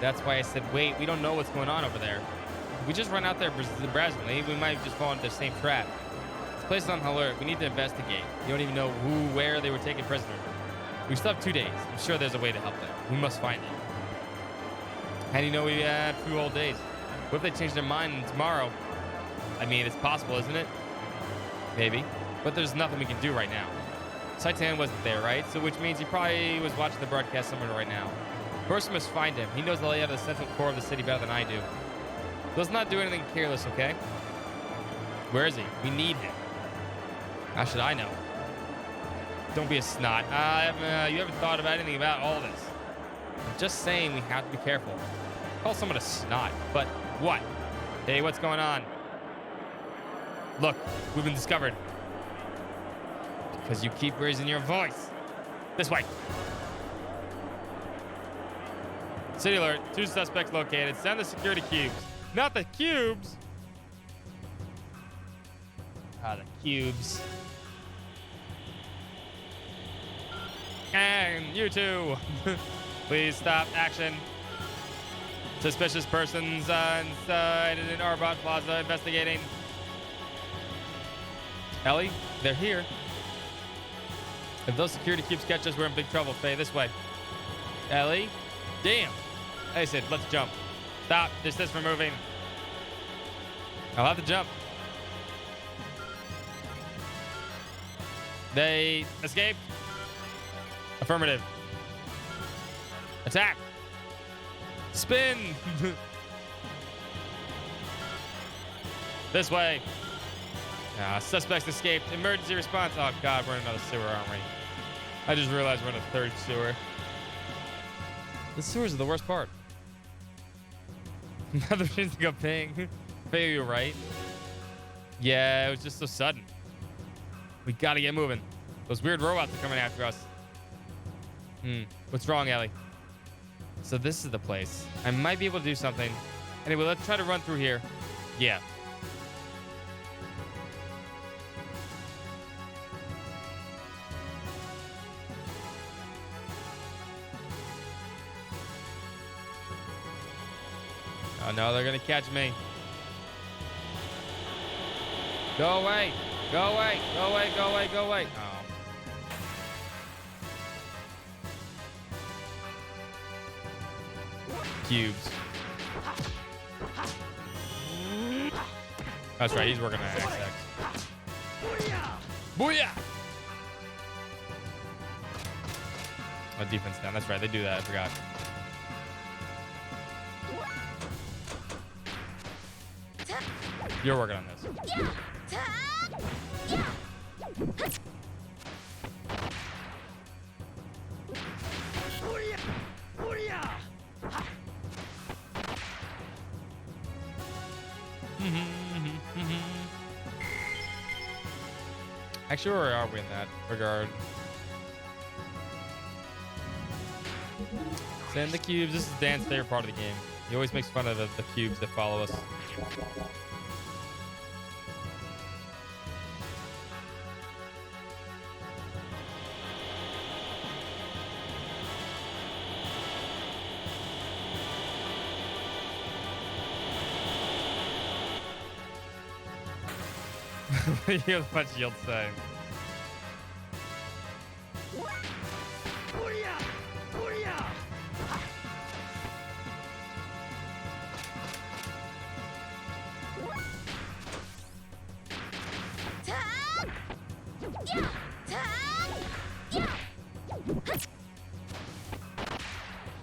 That's why I said, wait, we don't know what's going on over there. If we just run out there brazenly, we might just fall into the same trap. This place is on alert. We need to investigate. You don't even know where they were taken prisoner. We still have 2 days. I'm sure there's a way to help them. We must find it. How do you know we have 2 whole days? What if they change their mind tomorrow? I mean, it's possible, isn't it? Maybe. But there's nothing we can do right now. Saitan wasn't there, right? So which means he probably was watching the broadcast somewhere right now. First, we must find him. He knows the layout of the central core of the city better than I do. Let's not do anything careless, okay? Where is he? We need him. How should I know? Don't be a snot. You haven't thought about anything about all this. I'm just saying we have to be careful. Call someone a snot, but what? Hey, what's going on? Look, we've been discovered. Because you keep raising your voice. This way. City alert. 2 suspects located. Send the security cubes. Not the cubes. Ah, the cubes. And you two. Please stop action. Suspicious persons inside an Arbot Plaza investigating. Ellie, they're here. If those security cubes catch us, we're in big trouble. Faye, this way. Ellie? Damn. I said, let's jump. Stop. Desist from moving. I'll have to jump. They escaped? Affirmative. Attack. Spin. This way. Suspects escaped. Emergency response. Oh, God, we're in another sewer, aren't we? I just realized we're in a 3rd sewer. The sewers are the worst part. Now the machines go ping. Faye, you're right. Yeah, it was just so sudden. We gotta get moving. Those weird robots are coming after us. What's wrong, Ellie? So this is the place. I might be able to do something. Anyway, let's try to run through here. Yeah. Oh no, they're gonna catch me. Go away! Go away! Go away! Go away! Go away! Oh. Cubes. That's right, he's working on XX. Booyah! Oh, defense down. That's right, they do that. I forgot. You're working on this. Actually, where are we in that regard? Send the cubes. This is Dan's favorite part of the game. He always makes fun of the cubes that follow us. You have much yield say.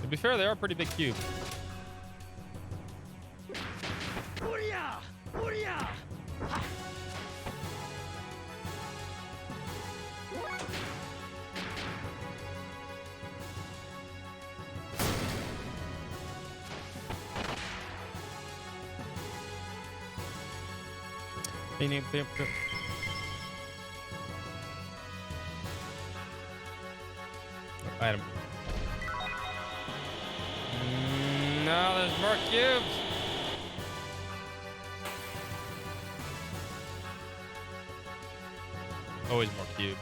To be fair, they are pretty big cubes. Item. No, there's more cubes. Always more cubes.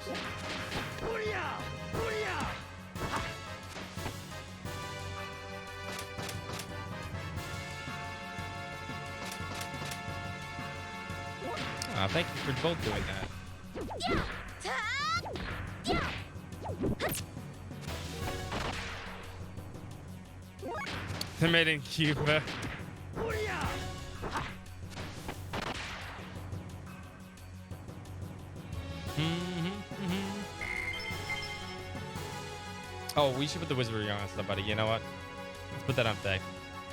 Thank you for both doing that. They made in Cuba. Oh, we should put the wizardry on somebody. You know what? Let's put that on Faye.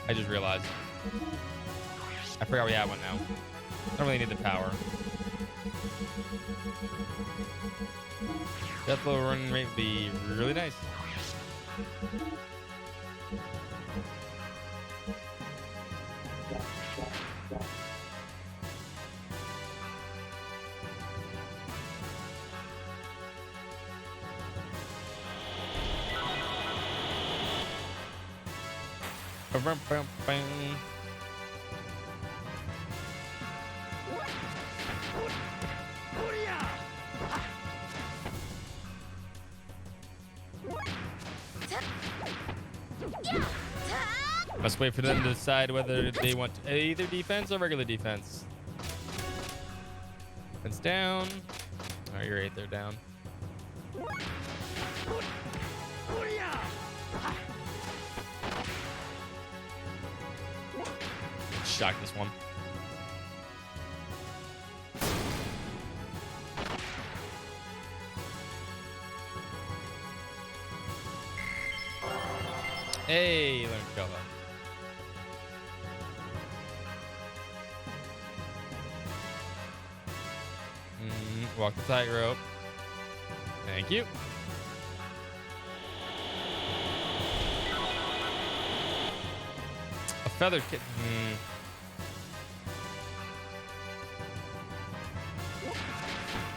I just realized. I forgot we have one now. I don't really need the power. Death blow run rate would be really nice. Let's wait for them to decide whether they want either defense or regular defense. Defense down. Oh, you're right there down. Shock this one. Hey, learn to go. Walk the tightrope. Thank you. A feathered kitten.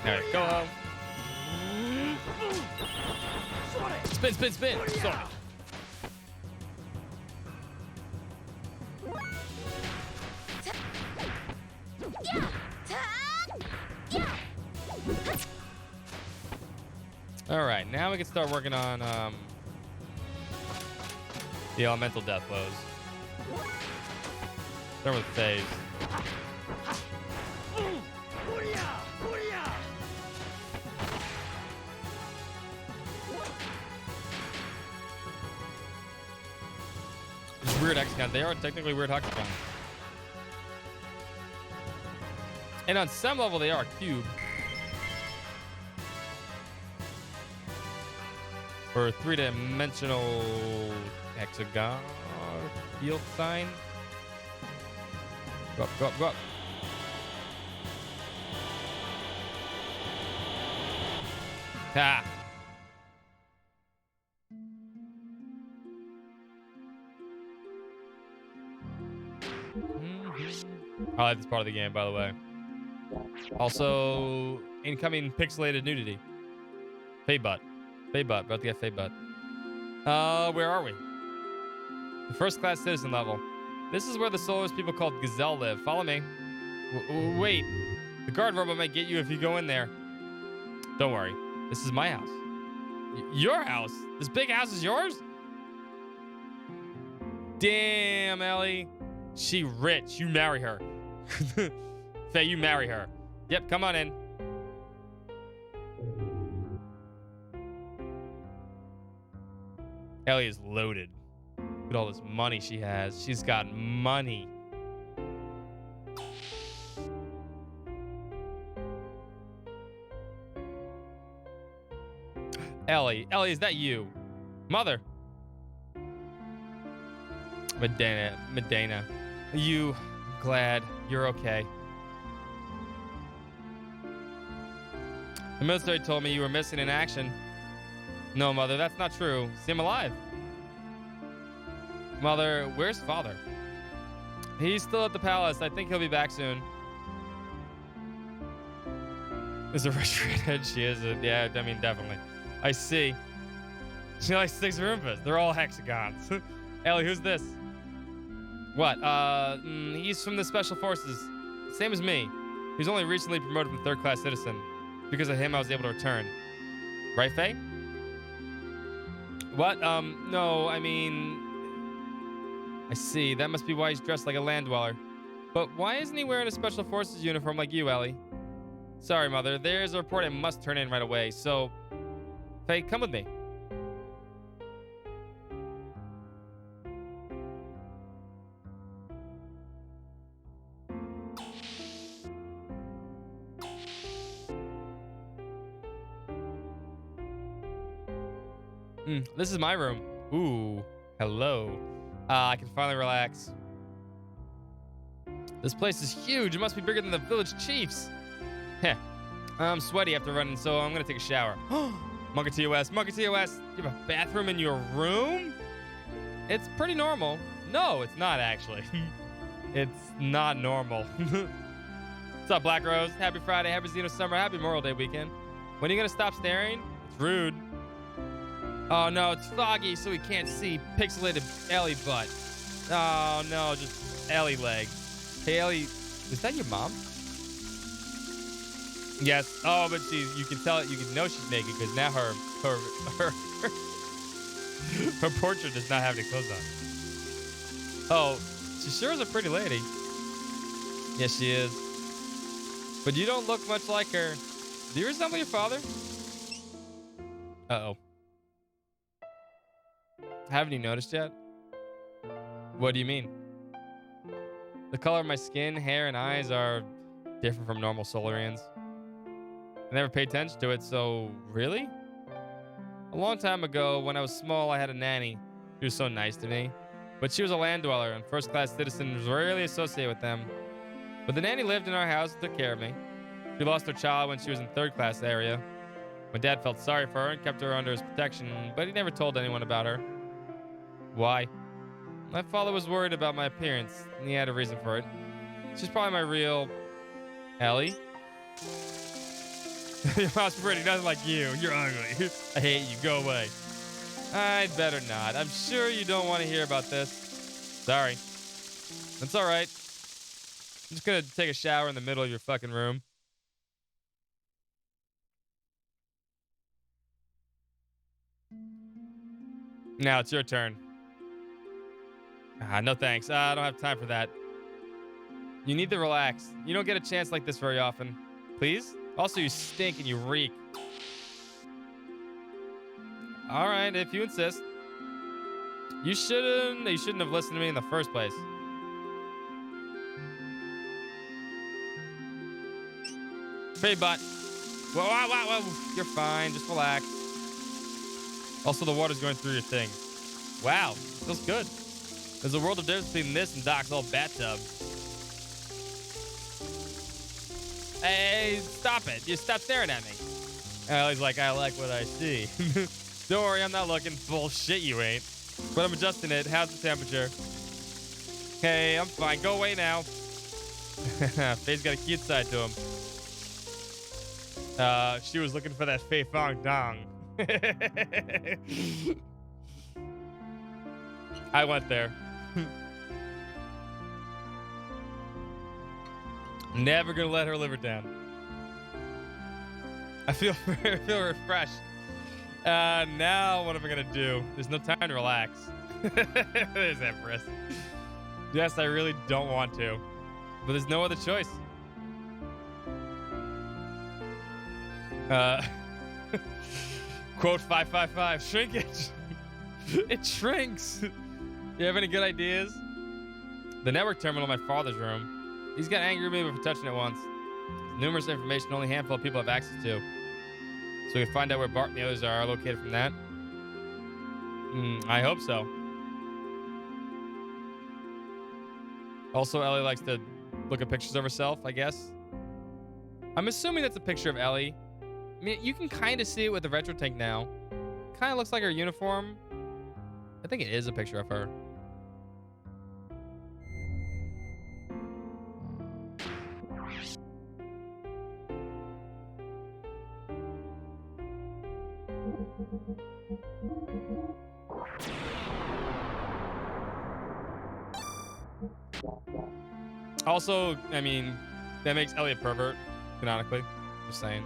All right, go home. Spin, spin, spin. Sorry. All right, now we can start working on the elemental death blows. Start with phase. These weird hexagons. They are technically weird hexagons. And on some level, they are a cube. Or a three-dimensional hexagon field sign. Go up, go up, go up. Ha! I like this part of the game, by the way. Also, incoming pixelated nudity. Fade butt. Fade butt. About to get fade butt. Where are we? The first class citizen level. This is where the soulless people called Gazelle live. Follow me. Wait. The guard robot might get you if you go in there. Don't worry. This is my house. Your house? This big house is yours? Damn, Ellie. She rich. You marry her. Faye, you marry her. Yep, come on in. Ellie is loaded. Look at all this money she has. She's got money. Ellie, is that you? Mother. Medina. You, glad you're okay. The military told me you were missing in action. No, Mother, that's not true. See, I'm alive. Mother, where's Father? He's still at the palace. I think he'll be back soon. Is a rich redhead? She is. Yeah, I mean, definitely. I see. She likes 6 Roombas. They're all hexagons. Ellie, who's this? What? He's from the Special Forces. Same as me. He's only recently promoted from 3rd class citizen. Because of him, I was able to return. Right, Faye? What? No, I mean... I see. That must be why he's dressed like a land dweller. But why isn't he wearing a Special Forces uniform like you, Ellie? Sorry, Mother. There's a report I must turn in right away, so... Faye, come with me. This is my room. Ooh, hello. I can finally relax. This place is huge. It must be bigger than the village chief's. Heh. I'm sweaty after running, so I'm gonna take a shower. Monkey TOS. You have a bathroom in your room? It's pretty normal. No, it's not actually. It's not normal. What's up, Black Rose? Happy Friday, happy XenoSummer, happy Memorial Day weekend. When are you gonna stop staring? It's rude. Oh no, it's foggy, so we can't see pixelated Ellie butt. Oh no, just Ellie legs. Hey Ellie, is that your mom? Yes. Oh, but you can tell it. You can know she's naked because now her portrait does not have any clothes on. Oh, she sure is a pretty lady. Yes, she is. But you don't look much like her. Do you resemble your father? Uh-oh. Haven't you noticed yet? What do you mean? The color of my skin, hair, and eyes are different from normal Solarians. I never paid attention to it, so really? A long time ago, when I was small, I had a nanny. She was so nice to me. But she was a land dweller, and first-class citizens rarely associate with them. But the nanny lived in our house and took care of me. She lost her child when she was in third-class area. My dad felt sorry for her and kept her under his protection, but he never told anyone about her. Why? My father was worried about my appearance, and he had a reason for it. She's probably my real... Ellie? Your mom's pretty, nothing like you. You're ugly. I hate you. Go away. I'd better not. I'm sure you don't want to hear about this. Sorry. That's all right. I'm just gonna take a shower in the middle of your fucking room. Now it's your turn. No thanks. I don't have time for that. You need to relax. You don't get a chance like this very often. Please? Also, you stink and you reek. All right, if you insist. You shouldn't have listened to me in the first place. Pretty butt. Whoa. You're fine. Just relax. Also, the water's going through your thing. Wow, feels good. There's a world of difference between this and Doc's old bathtub. Hey, stop it. You stop staring at me. He's like, I like what I see. Don't worry, I'm not looking. Bullshit, you ain't. But I'm adjusting it. How's the temperature? Hey, I'm fine. Go away now. Faye's got a cute side to him. She was looking for that Faye Fong Dong. I went there. Never gonna let her live her down. I feel refreshed. Now what am I gonna do? There's no time to relax. There's Empress. Yes, I really don't want to, but there's no other choice. Quote 555, shrinkage. It shrinks. You have any good ideas? The network terminal in my father's room. He's got angry at me for touching it once. Numerous information only a handful of people have access to. So we can find out where Bart and the others are located from that. I hope so. Also, Ellie likes to look at pictures of herself, I guess. I'm assuming that's a picture of Ellie. I mean, you can kind of see it with the retro tank now. Kind of looks like her uniform. I think it is a picture of her. Also, I mean, that makes Ellie a pervert, canonically. Just saying.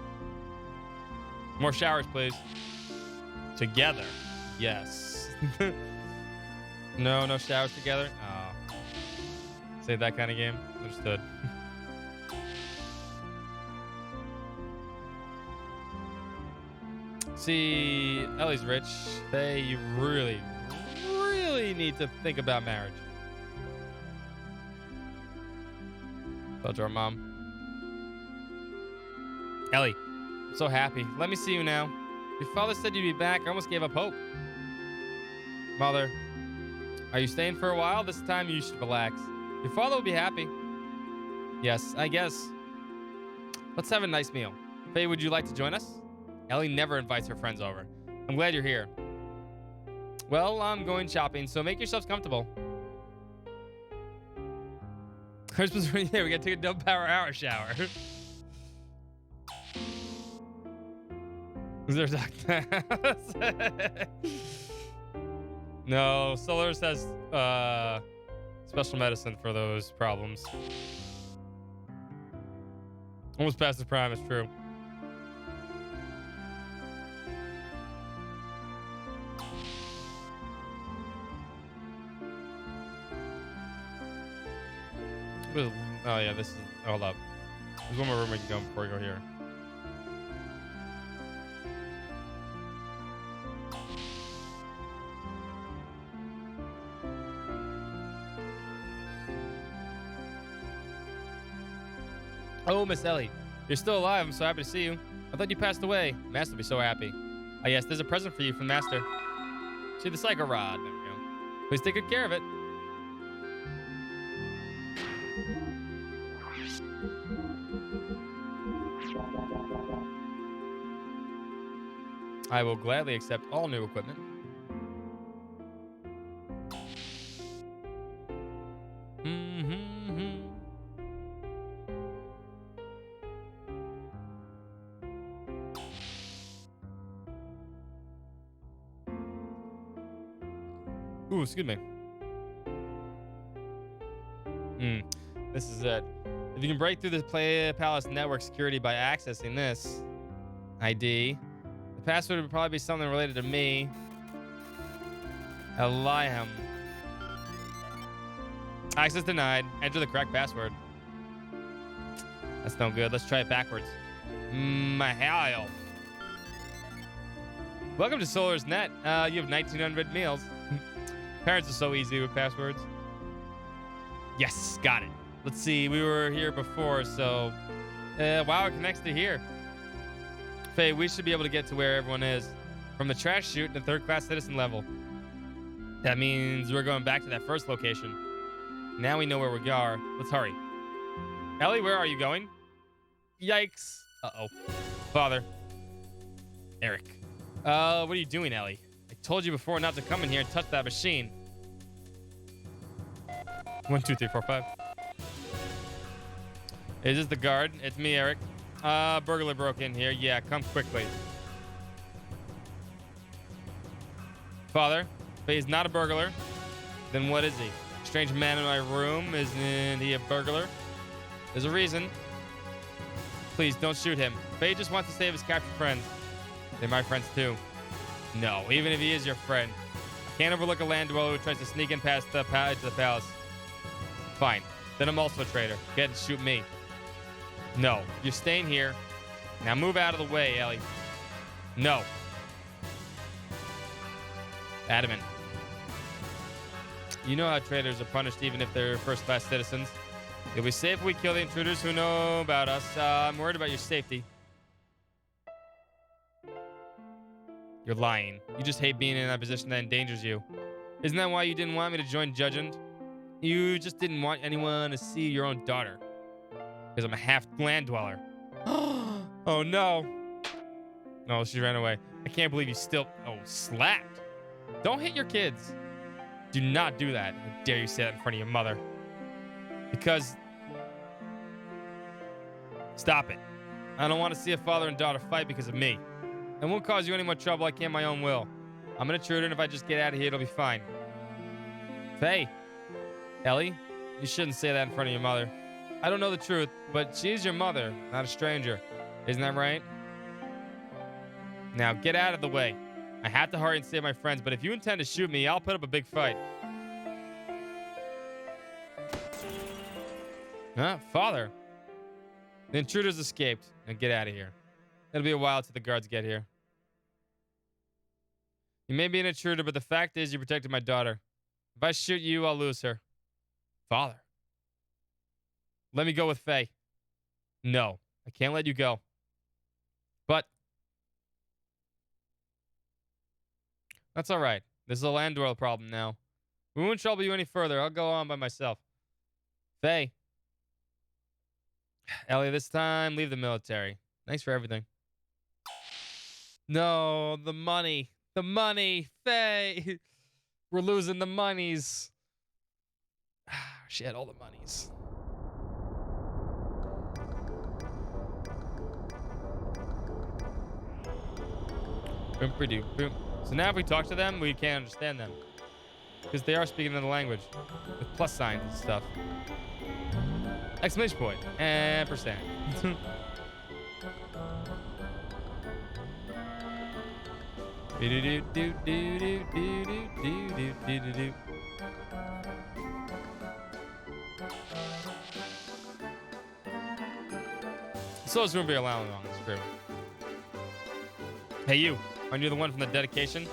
More showers, please. Together. Yes. No showers together? Oh. Say that kind of game? Understood. See, Ellie's rich. You really need to think about marriage. Told to our mom. Ellie, I'm so happy. Let me see you now. Your father said you'd be back. I almost gave up hope. Mother, are you staying for a while? This time you should relax. Your father will be happy. Yes, I guess. Let's have a nice meal. Faye, would you like to join us? Ellie never invites her friends over. I'm glad you're here. Well, I'm going shopping, so make yourselves comfortable. Christmas, yeah, we gotta take a double power hour shower. Is there No, Solaris has special medicine for those problems. Almost past the prime, it's true. Oh yeah, this is. Hold up. There's one more room we can go before we go here. Oh, Miss Ellie, you're still alive. I'm so happy to see you. I thought you passed away. Master will be so happy. Oh yes, there's a present for you from Master. See the Psycho Rod. There we go. Please take good care of it. I will gladly accept all new equipment. Ooh, excuse me. This is it. If you can break through the Palace network security by accessing this ID, the password would probably be something related to me. Eliam. Access denied. Enter the correct password. That's no good. Let's try it backwards. Mahal. Welcome to Solar's Net. You have 1,900 meals. Parents are so easy with passwords. Yes, got it. Let's see. We were here before, so... wow, it connects to here. Faye, we should be able to get to where everyone is. From the trash chute to third-class citizen level. That means we're going back to that first location. Now we know where we are. Let's hurry. Ellie, where are you going? Yikes. Uh-oh. Father. Eric. What are you doing, Ellie? I told you before not to come in here and touch that machine. 1, 2, 3, 4, 5. Is this the guard? It's me, Eric. Burglar broke in here. Yeah, come quickly. Father, if he's not a burglar, then what is he? Strange man in my room. Isn't he a burglar? There's a reason. Please, don't shoot him. Faye just wants to save his captured friends. They're my friends, too. No, even if he is your friend. I can't overlook a land dweller who tries to sneak in past the palace. Fine. Then I'm also a traitor. Get and shoot me. No, you're staying here. Now move out of the way, Ellie. No. Adamant. You know how traitors are punished even if they're first-class citizens. You'll be safe if we kill the intruders who know about us. I'm worried about your safety. You're lying. You just hate being in that position that endangers you. Isn't that why you didn't want me to join Judgment? You just didn't want anyone to see your own daughter. Because I'm a half land dweller. Oh no. No, she ran away. I can't believe you still... Oh, slapped. Don't hit your kids. Do not do that. How dare you say that in front of your mother. Because... Stop it. I don't want to see a father and daughter fight because of me. It won't cause you any more trouble. I can't my own will. I'm an intruder, and if I just get out of here, it'll be fine. Faye. Ellie, you shouldn't say that in front of your mother. I don't know the truth, but she's your mother, not a stranger. Isn't that right? Now, get out of the way. I have to hurry and save my friends, but if you intend to shoot me, I'll put up a big fight. Huh? Father? The intruders escaped. Now get out of here. It'll be a while till the guards get here. You may be an intruder, but the fact is you protected my daughter. If I shoot you, I'll lose her. Father. Let me go with Faye. No, I can't let you go. But that's all right. This is a land dweller problem now. We won't trouble you any further. I'll go on by myself. Faye. Ellie, this time, leave the military. Thanks for everything. No, the money. The money. Faye. We're losing the monies. She had all the monies. Boom. So now if we talk to them, we can't understand them. Because they are speaking another language. With plus signs and stuff. Exclamation point. And percent. So this won't be allowed long. It's true. Hey, you. Aren't you the one from the dedication?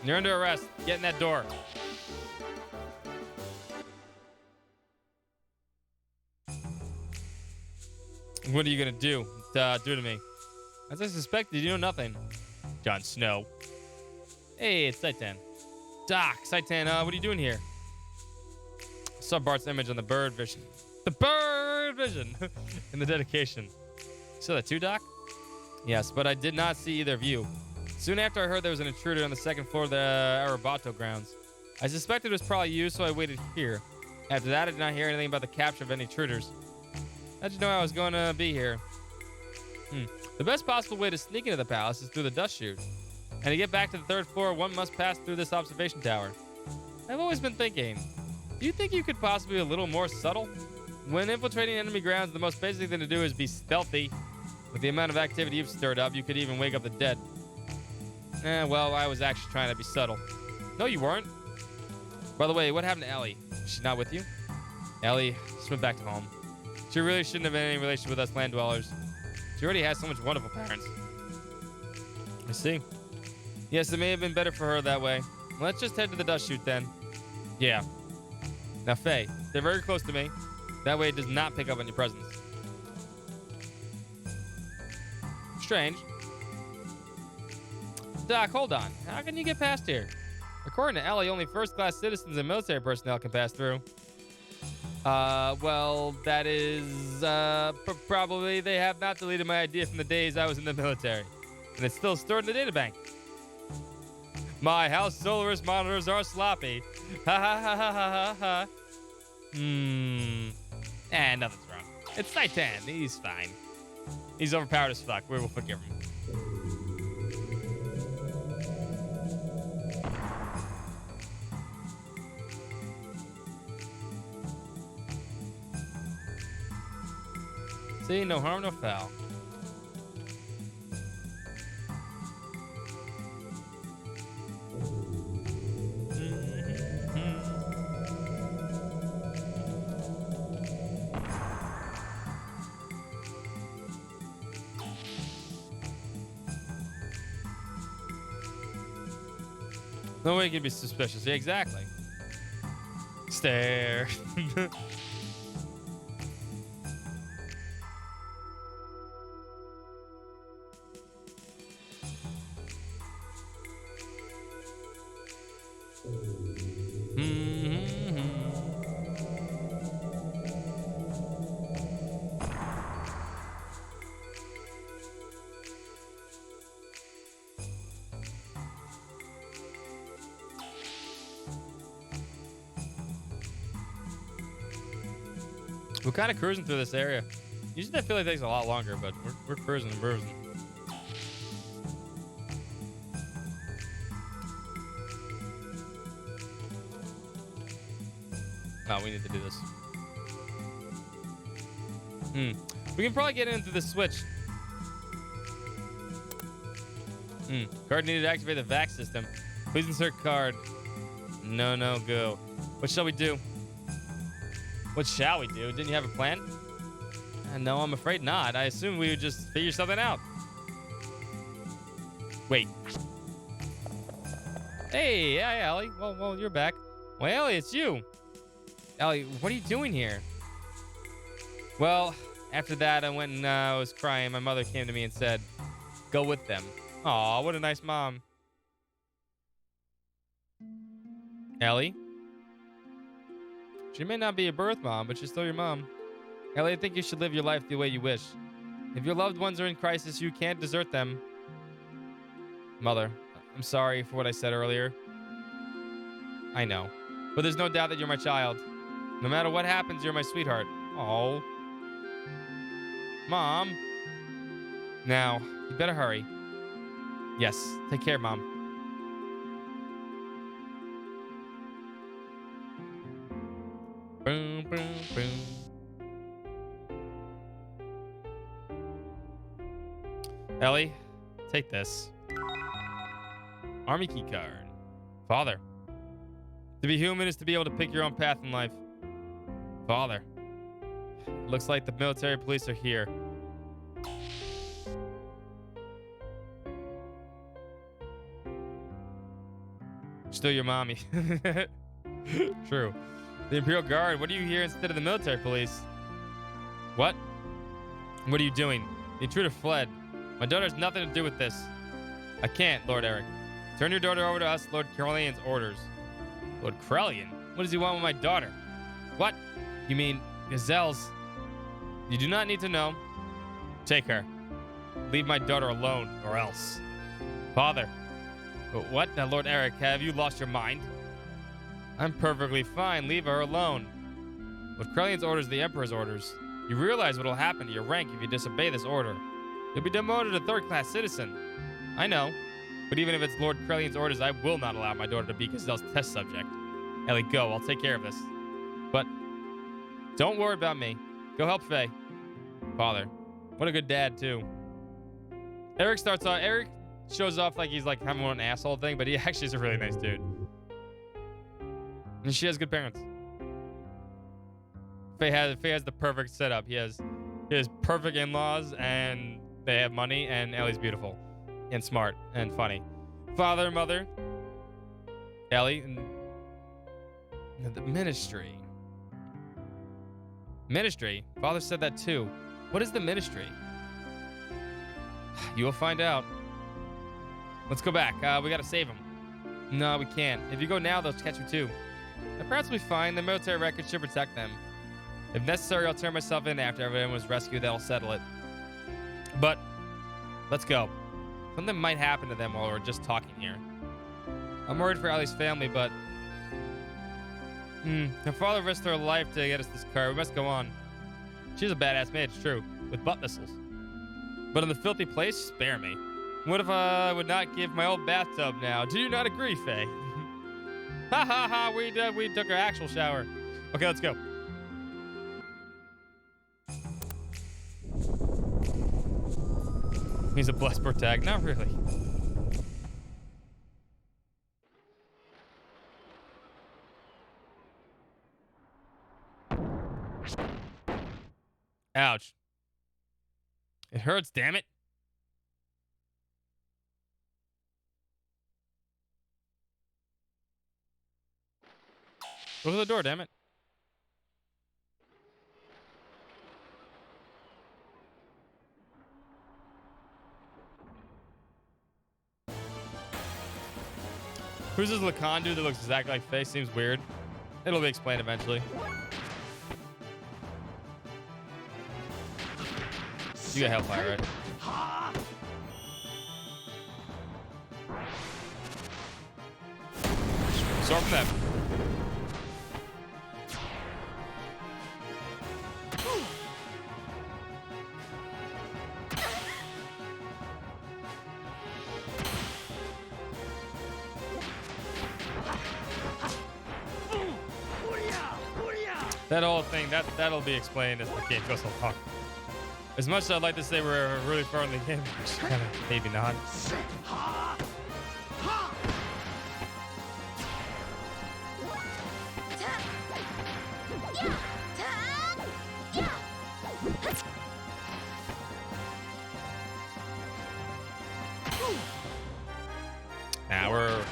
You're under arrest. Get in that door. What are you gonna do? Do to me? As I suspected, you know nothing. Jon Snow. Hey, it's Saitan. Doc, Saitan, what are you doing here? I saw Bart's image on the bird vision. The bird vision! In the dedication. You saw that too, Doc? Yes, but I did not see either of you. Soon after I heard there was an intruder on the second floor of the Arabato grounds. I suspected it was probably you, so I waited here. After that, I did not hear anything about the capture of any intruders. How'd you know I was going to be here? The best possible way to sneak into the palace is through the dust chute. And to get back to the third floor, one must pass through this observation tower. I've always been thinking, do you think you could possibly be a little more subtle? When infiltrating enemy grounds, the most basic thing to do is be stealthy. With the amount of activity you've stirred up, you could even wake up the dead. Well, I was actually trying to be subtle. No, you weren't. By the way, what happened to Ellie? Is she not with you? Ellie just went back to home. She really shouldn't have any relation with us land dwellers. She already has so much wonderful parents. I see. Yes, it may have been better for her that way. Let's just head to the dust chute then. Yeah. Now, Faye, they're very close to me. That way it does not pick up on your presence. Strange. Doc, hold on. How can you get past here? According to Ellie, only first-class citizens and military personnel can pass through. Well, that is, probably they have not deleted my idea from the days I was in the military. And it's still stored in the databank. My house Solaris monitors are sloppy. Ha ha ha ha ha ha. Nothing's wrong. It's Saitan. He's fine. He's overpowered as fuck. We will forgive him. See, no harm, no foul. No way you can be suspicious. Yeah, exactly. Stare. We're kind of cruising through this area. Usually I feel like it takes a lot longer, but we're cruising and bruising. No, we need to do this. We can probably get in through the switch. Card needed to activate the VAC system. Please insert card. No, go. What shall we do? What shall we do? Didn't you have a plan? No, I'm afraid not. I assumed we would just figure something out. Wait. Hey, Ellie. Well, you're back. Well, Ellie, it's you. Ellie, what are you doing here? Well, after that, I went and I was crying. My mother came to me and said, go with them. Aw, what a nice mom. Ellie? She may not be a birth mom, but she's still your mom. Ellie, I think you should live your life the way you wish. If your loved ones are in crisis, you can't desert them. Mother, I'm sorry for what I said earlier. I know. But there's no doubt that you're my child. No matter what happens, you're my sweetheart. Oh. Mom. Now, you better hurry. Yes. Take care, Mom. Boom, boom, boom. Ellie, take this. Army key card. Father. To be human is to be able to pick your own path in life. Father. Looks like the military police are here. Still your mommy. True. The Imperial Guard, what are you here instead of the military police? What? What are you doing? The intruder fled. My daughter has nothing to do with this. I can't, Lord Eric. Turn your daughter over to us, Lord Corellian's orders. Lord Corellian? What does he want with my daughter? What? You mean gazelles? You do not need to know. Take her. Leave my daughter alone, or else. Father. What? Now, Lord Eric, have you lost your mind? I'm perfectly fine. Leave her alone. Lord Corellian's orders are the Emperor's orders. You realize what will happen to your rank if you disobey this order. You'll be demoted to third-class citizen. I know. But even if it's Lord Corellian's orders, I will not allow my daughter to be Gazelle's test subject. Ellie, go. I'll take care of this. But don't worry about me. Go help Faye. Father. What a good dad, too. Eric shows off like he's like having an asshole thing, but he actually is a really nice dude. And she has good parents. Faye has the perfect setup. He has perfect in-laws, and they have money, and Ellie's beautiful and smart and funny. Father, mother, Ellie, and the ministry. Ministry? Father said that too. What is the ministry? You will find out. Let's go back. We gotta save him. No, we can't. If you go now, they'll catch you too. The parents will be fine. The military records should protect them. If necessary, I'll turn myself in after everyone was rescued. That'll settle it. But let's go. Something might happen to them while we're just talking here. I'm worried for Ellie's family, but her father risked her life to get us this car. We must go on. She's a badass maid, it's true, with butt missiles. But in the filthy place, spare me. What if I would not give my old bathtub now? Do you not agree, Faye? Ha ha ha! We took our actual shower. Okay, let's go. He's a Bloodsport tag. Not really. Ouch. It hurts, damn it. Go to the door, damn it. Who's this Lacan dude that looks exactly like Faye? Seems weird. It'll be explained eventually. You got Hellfire, right? Start from them. That whole thing, that'll be explained as the game goes along. As much as I'd like to say we're really far in the game, kind of maybe not. Nah, we're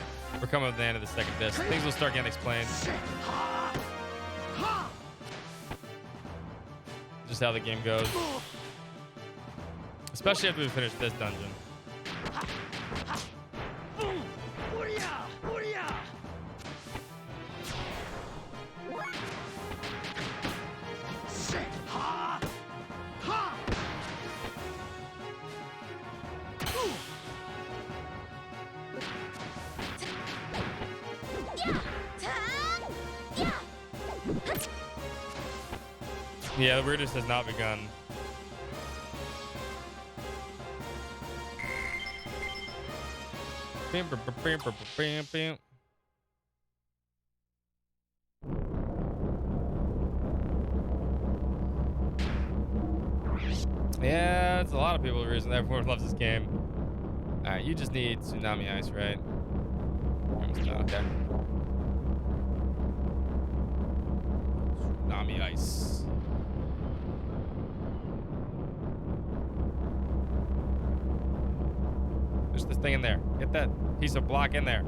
coming to the end of the second disc. Things will start getting explained. Just how the game goes. Especially after we finish this dungeon. Yeah, the weirdness has not begun. Bam, bam, bam, bam, bam, bam. Yeah, it's a lot of people. The reason everyone loves this game. All right, you just need tsunami ice, right? Okay. Tsunami ice. There's this thing in there. Get that piece of block in there.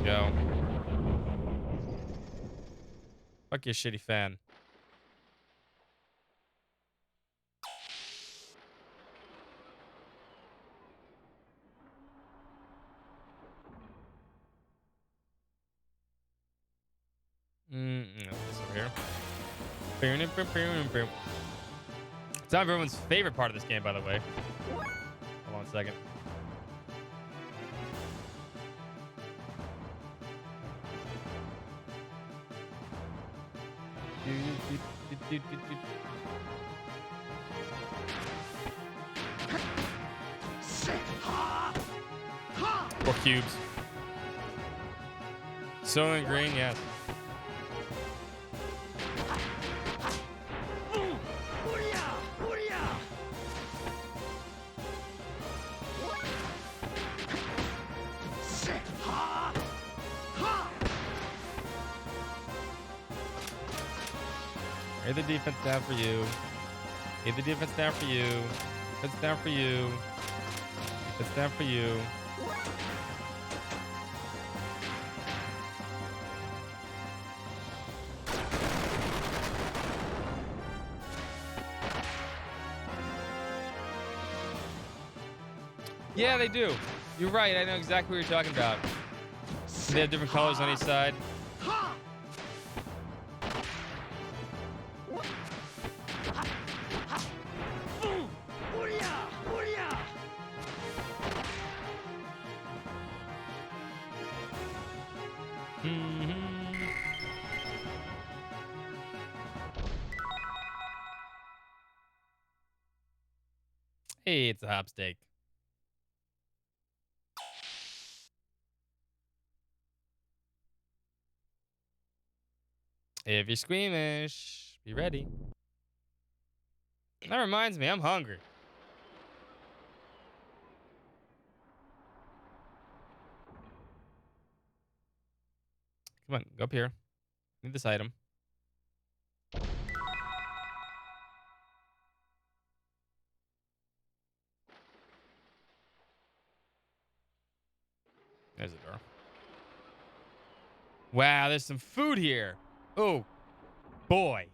Go. Fuck your shitty fan. No, this over here. It's not everyone's favorite part of this game, by the way. Hold on a second. Or cubes. So in green, yes. Lay the defense down for you. Lay the defense down for you. Defense down for you. Defense down for you. Yeah, they do. You're right. I know exactly what you're talking about. They have different colors on each side. Hey, it's a hop steak. If you're squeamish, be ready. That reminds me, I'm hungry. Come on, go up here. Need this item. There's the door. Wow, there's some food here. Oh, boy.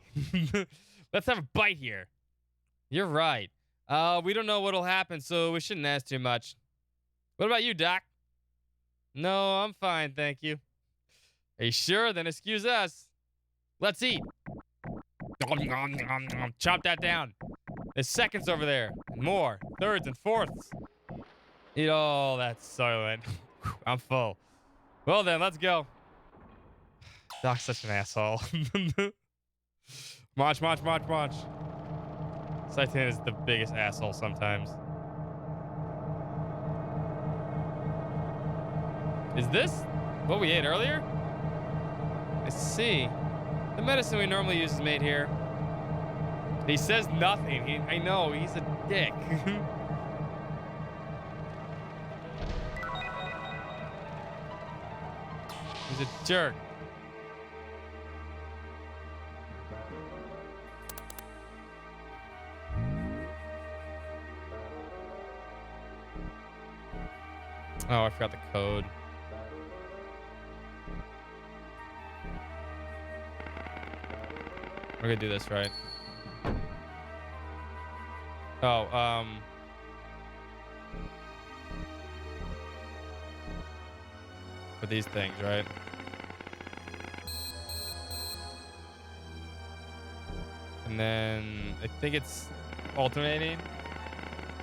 Let's have a bite here. You're right. We don't know what'll happen, so we shouldn't ask too much. What about you, Doc? No, I'm fine, thank you. Are you sure? Then excuse us. Let's eat. Chop that down. There's seconds over there. And more. Thirds and fourths. Eat all that soylent. I'm full. Well then, let's go. Doc's such an asshole. March. Saitan is the biggest asshole sometimes. Is this what we ate earlier? I see. The medicine we normally use is made here. He says nothing. I know, he's a dick. He's a jerk. Oh, I forgot the code. We're gonna do this, right? Oh, for these things, right? And then I think it's alternating.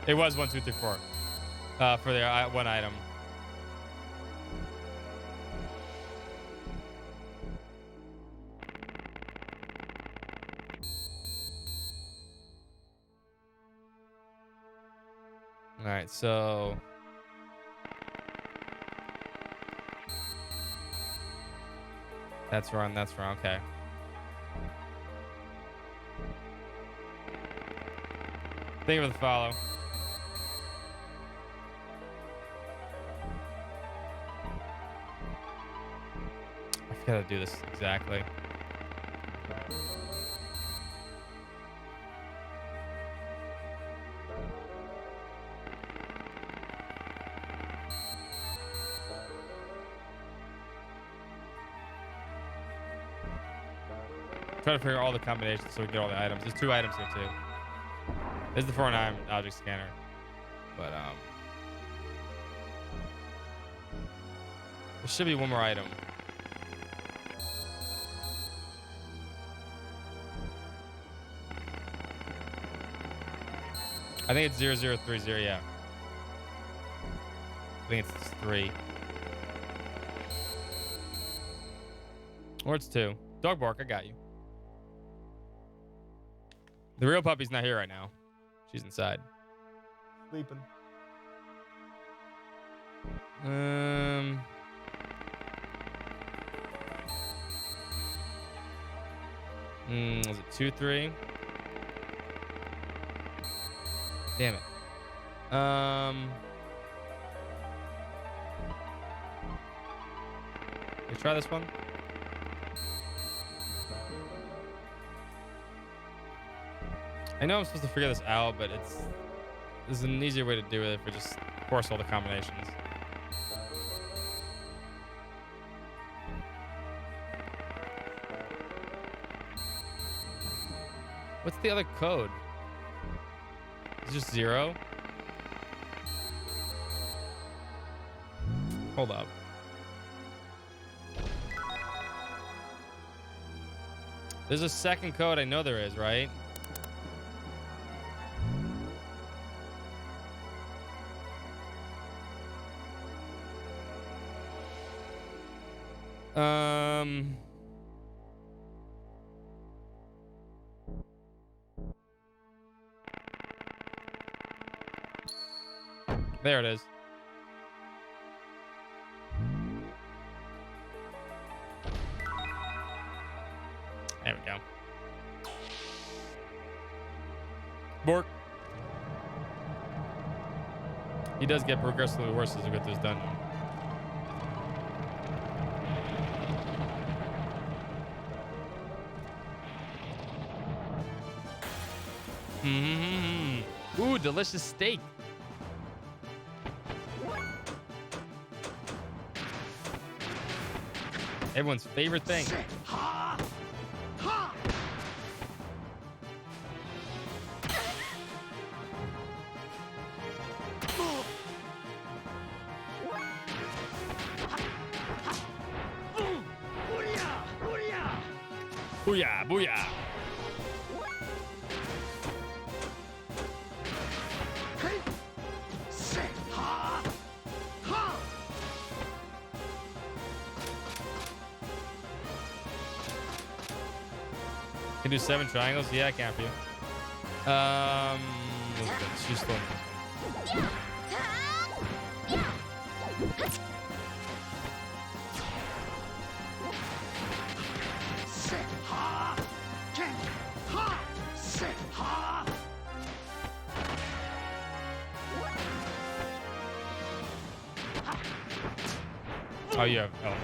It was 1, 2, 3, 4 for the one item. All right, so that's wrong. That's wrong. Okay. Thank you for the follow. I forgot to do this exactly. Try to figure out all the combinations so we get all the items. There's 2 items here too. This is the 409 object scanner, but there should be one more item. I think it's 0030. Yeah, I think it's 3 or it's 2. Dog bark. I got you. The real puppy's not here right now. She's inside. Sleeping. Was it 2, 3? Damn it. We try this one. I know I'm supposed to figure this out, but there's an easier way to do it if we just force all the combinations. What's the other code? It's just 0? Hold up. There's a second code. I know there is, right? There it is. There we go. Bork. He does get progressively worse as we get this done. Ooh, delicious steak. Everyone's favorite thing. Booyah, booyah. Can do 7 triangles? Yeah, I can for you. She's still. Oh, you have. Oh.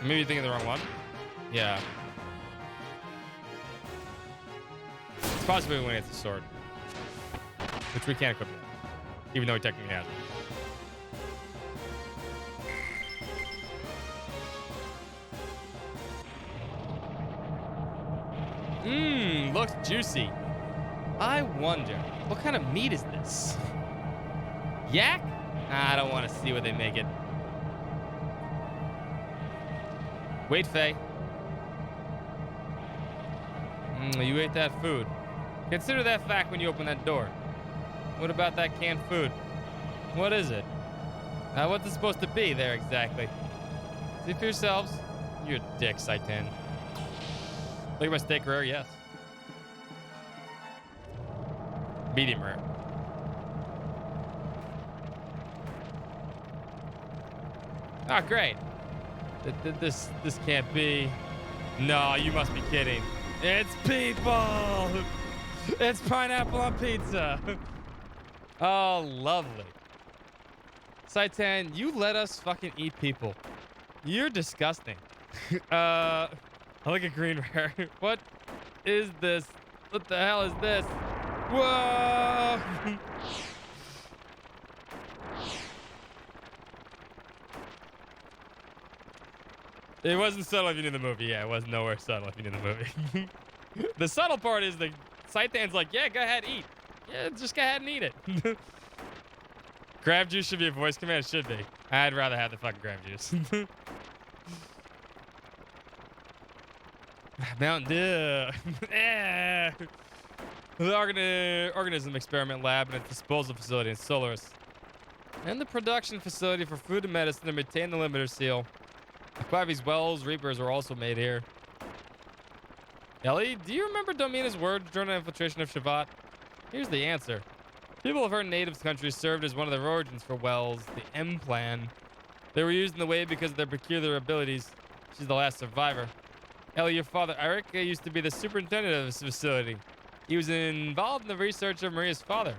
Maybe you're thinking the wrong one. Yeah. It's possibly when it's a sword, which we can't equip yet, even though he technically has it. Looks juicy. I wonder, what kind of meat is this? Yak? I don't want to see what they make it. Wait, Faye. You ate that food. Consider that fact when you open that door. What about that canned food? What is it? What's it supposed to be there exactly? See for yourselves. You're a dick, Saitan. Look at my steak rare, yes. Medium rare. Oh, great. This can't be. No, you must be kidding. It's people. It's pineapple on pizza. Oh, lovely. Saitan, you let us fucking eat people. You're disgusting. I like a green rare. What is this? What the hell is this? Whoa! It wasn't subtle if you knew the movie. Yeah, it was nowhere subtle if you knew the movie. The subtle part is the Saitan's like, yeah, go ahead, eat. Yeah, just go ahead and eat it. Grab juice should be a voice command. It should be. I'd rather have the fucking grab juice. Mountain Dew. Yeah. The organism experiment lab and its disposal facility in Solaris. And the production facility for food and medicine to maintain the limiter seal. Aquavi's wells, reapers are also made here. Ellie, do you remember Domina's words during the infiltration of Shavat? Here's the answer. People of her native country served as one of their origins for wells, the M plan. They were used in the way because of their peculiar abilities. She's the last survivor. Ellie, your father, Eric, used to be the superintendent of this facility. He was involved in the research of Maria's father.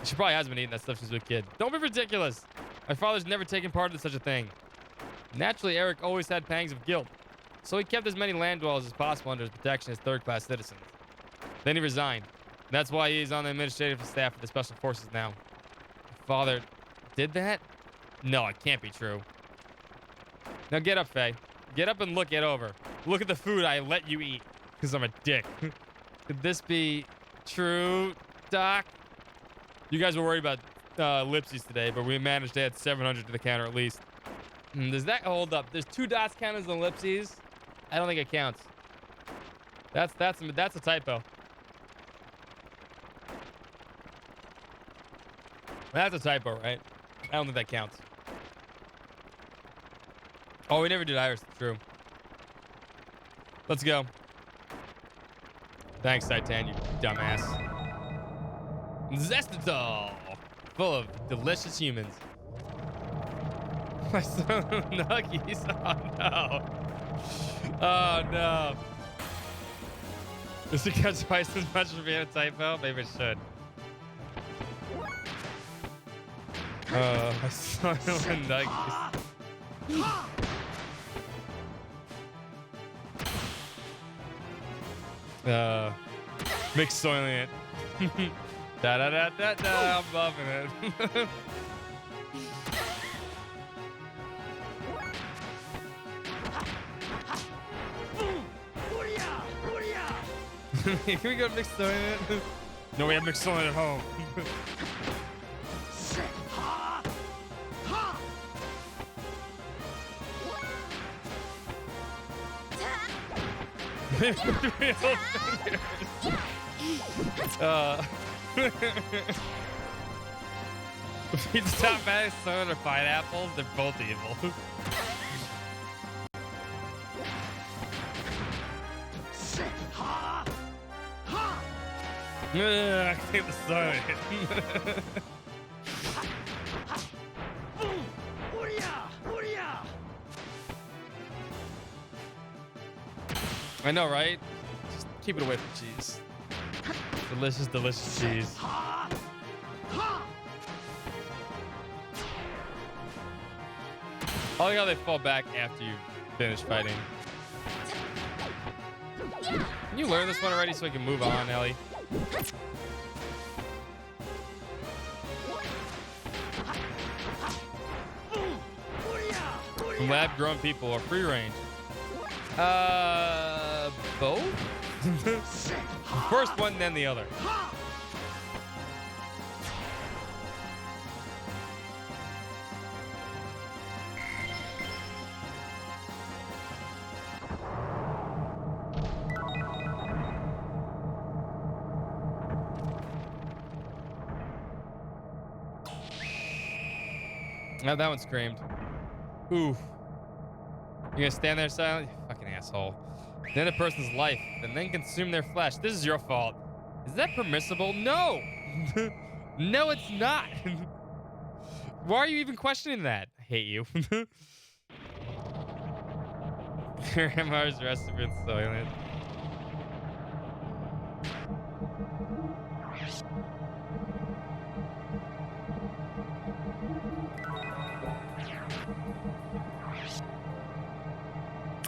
She probably has been eating that stuff since she was a kid. Don't be ridiculous. My father's never taken part in such a thing. Naturally, Eric always had pangs of guilt. So he kept as many land dwellers as possible under his protection as third-class citizens. Then he resigned. That's why he's on the administrative staff of the Special Forces now. Your father did that? No, it can't be true. Now get up, Faye. Get up and look it over. Look at the food I let you eat, because I'm a dick. Could this be true, Doc? You guys were worried about ellipses today, but we managed to add 700 to the counter at least. Does that hold up? There's 2 dots counted as ellipses. I don't think it counts. That's a typo. That's a typo, right? I don't think that counts. Oh, we never did Iris. True. Let's go. Thanks, Titan, you dumbass. Zestitol, full of delicious humans. My son Nuggies. Oh no. Oh no. Does it catch twice as much for being a typo? Maybe it should. My son Nuggies. Mixed soylent. Da da da da da. I'm loving it. Can we go mixed soylent? No, we have mixed soylent at home. Pizza top bag, soda, or pineapples, they're both evil. I can't the soda. I know, right? Just keep it away from cheese. Delicious, delicious cheese. I like how they fall back after you finish fighting. Can you learn this one already so we can move on, Ellie? Lab-grown people or free range? Both? First one, then the other. Oh, that one screamed. Ooh. You're gonna stand there silent? You fucking asshole. Then a person's life and then consume their flesh. This is your fault. Is that permissible? No. No, it's not. Why are you even questioning that? I hate you. Grandma's recipe in Soylent.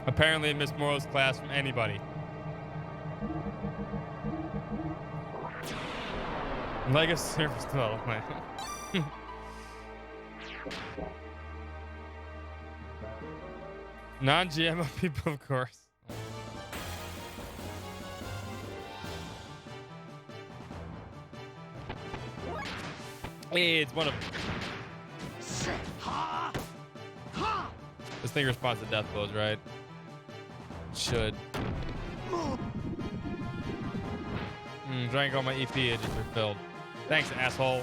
Apparently missed Morrow's class from anybody. Lego service development. Non-GMO people, of course. Hey, it's one of them. This thing responds to death blows, right? Should. Drank all my EP, it just refilled. Thanks, asshole.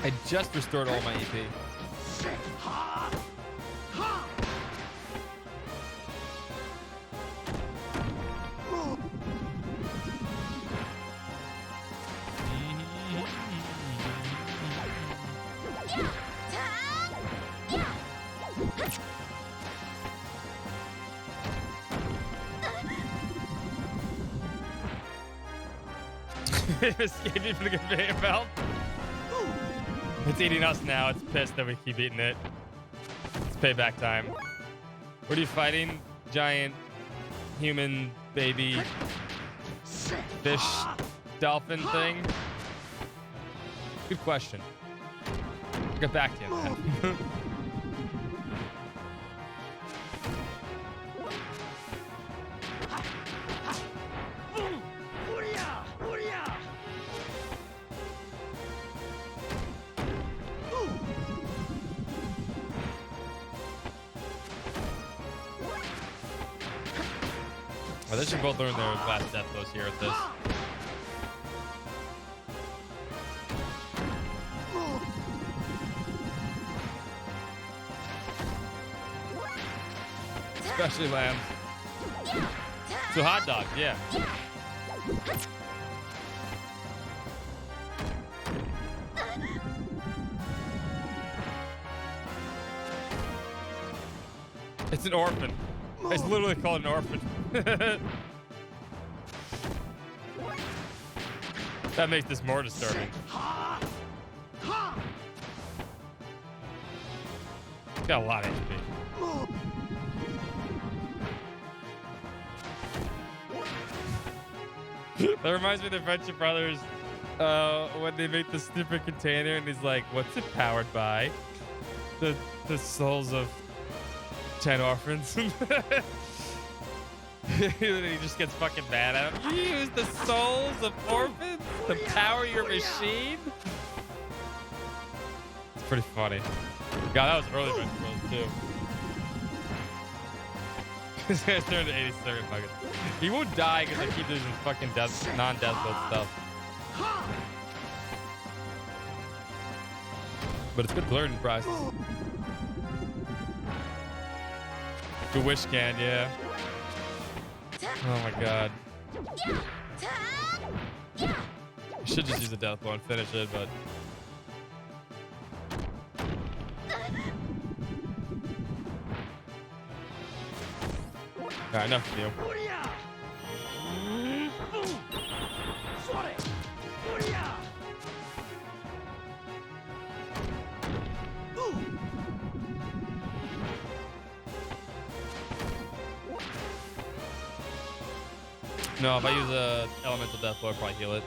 I just restored all my EP. Escaping from the conveyor belt. It's eating us now. It's pissed that we keep eating it. It's payback time. What are you fighting? Giant human baby fish dolphin thing? Good question. I'll get back to you on that. Oh, they should both learn their last death blows here at this. Especially lambs. So hot dogs, yeah. It's an orphan. It's literally called an orphan. That makes this more disturbing. It's got a lot of HP. That reminds me of the Friendship Brothers when they make the stupid container and he's like, what's it powered by? The souls of 10 orphans. He just gets fucking mad at him. You use the souls of orphans to power your machine? It's pretty funny. God, that was early Friendship Brothers too. This guy's turned to 87 fucking. He won't die because they keep using fucking non-death build stuff. But it's good learning process. The wish can, yeah. Oh my god. I should just use a death blow and finish it, but. Alright, enough of you. No, if I use a elemental death blow, I'll probably heal it.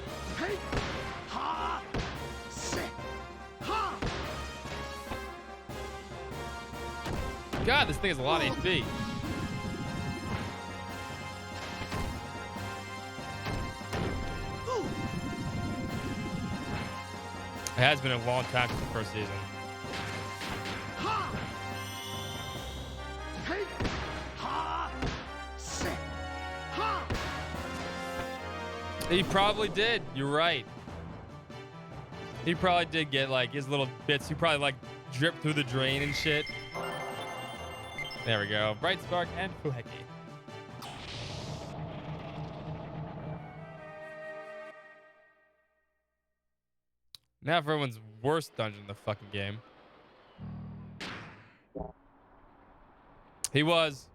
God, this thing has a lot of HP. It has been a long time since the first season. He probably did. You're right. He probably did get like his little bits. He probably like dripped through the drain and shit. There we go. Bright Spark and Fuheki. Now for everyone's worst dungeon in the fucking game. He was.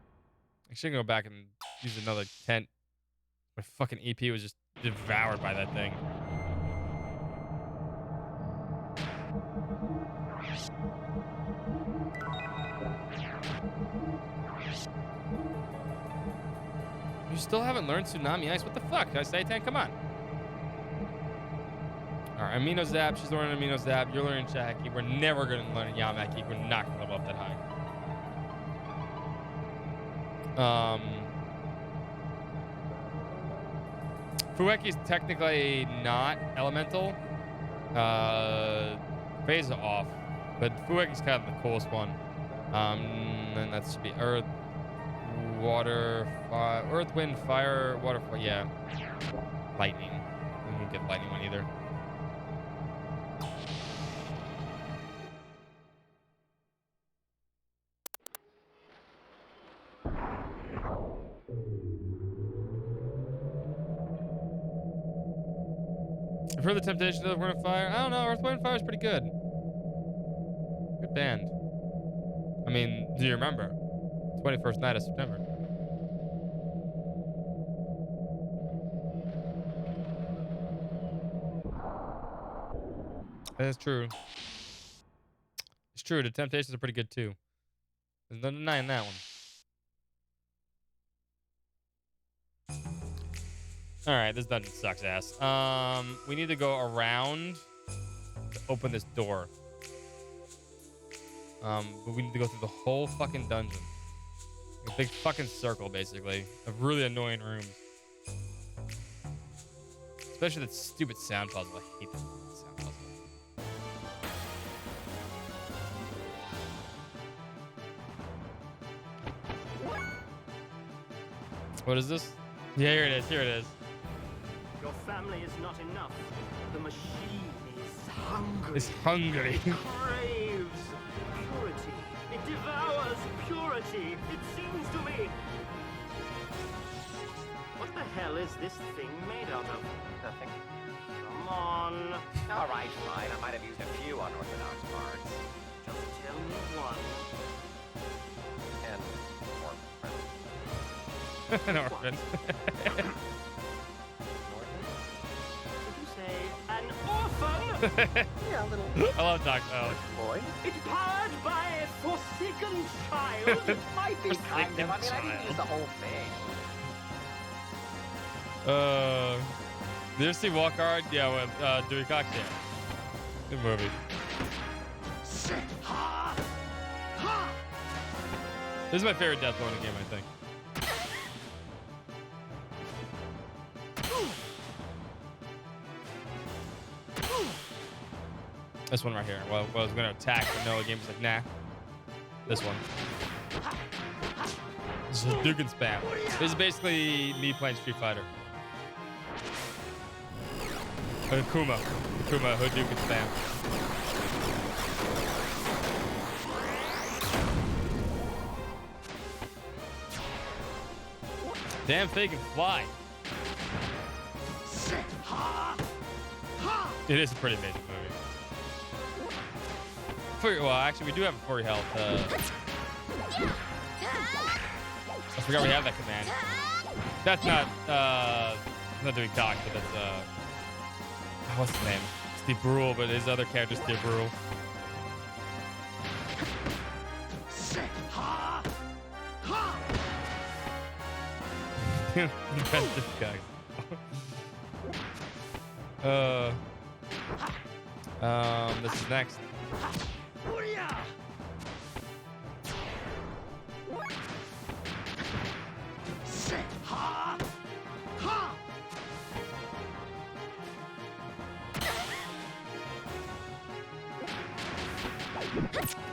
I should go back and use another tent. My fucking EP was just devoured by that thing. You still haven't learned Tsunami Ice? What the fuck? Satan, come on. Alright, Amino Zap. She's learning Amino Zap. You're learning Shaki. We're never going to learn Yamaki. We're not going to level up that high. Fueki's technically not elemental. Phase off. But Fueki's kind of the coolest one. And that should be Earth, Water, Fire, Earth, Wind, Fire, Water, Fire. Yeah. Lightning. We won't get lightning one either. I've heard the Temptations of Wind and Fire. I don't know. Earth, Wind and Fire is pretty good. Good band. I mean, do you remember? 21st night of September. That's true. It's true. The Temptations are pretty good too. There's no denying that one. All right, this dungeon sucks ass. We need to go around to open this door. But we need to go through the whole fucking dungeon. A big fucking circle, basically, of really annoying rooms. Especially that stupid sound puzzle. I hate that sound puzzle. What is this? Yeah, here it is. Here it is. Your family is not enough. The machine is hungry. It's hungry. It craves purity. It devours purity. It seems to me. What the hell is this thing made out of? Nothing. Come on. All right, fine. I might have used a few unorthodox parts. Just tell me one. And An orphan. Did you say an orphan? yeah, a little I love Doc O. boy. It's powered by a forsaken child. It might be kind of. I mean, I didn't use the whole thing. Did you ever see Walk Hard? Yeah, with Dewey Cox. Yeah. Good movie. This is my favorite death blow in the game, I think. This one right here. Well, I was going to attack, but no, the game was like, nah. This one. This is Duke and Spam. This is basically me playing Street Fighter. Akuma. Akuma, Hadouken and Spam. Damn thing can fly. It is a pretty amazing movie. Well, actually, we do have a 40 health. I forgot we have that command. That's not doing Doc, but that's what's his name? Steve Brule, but his other character's Steve Brule. That's this guy. This is next.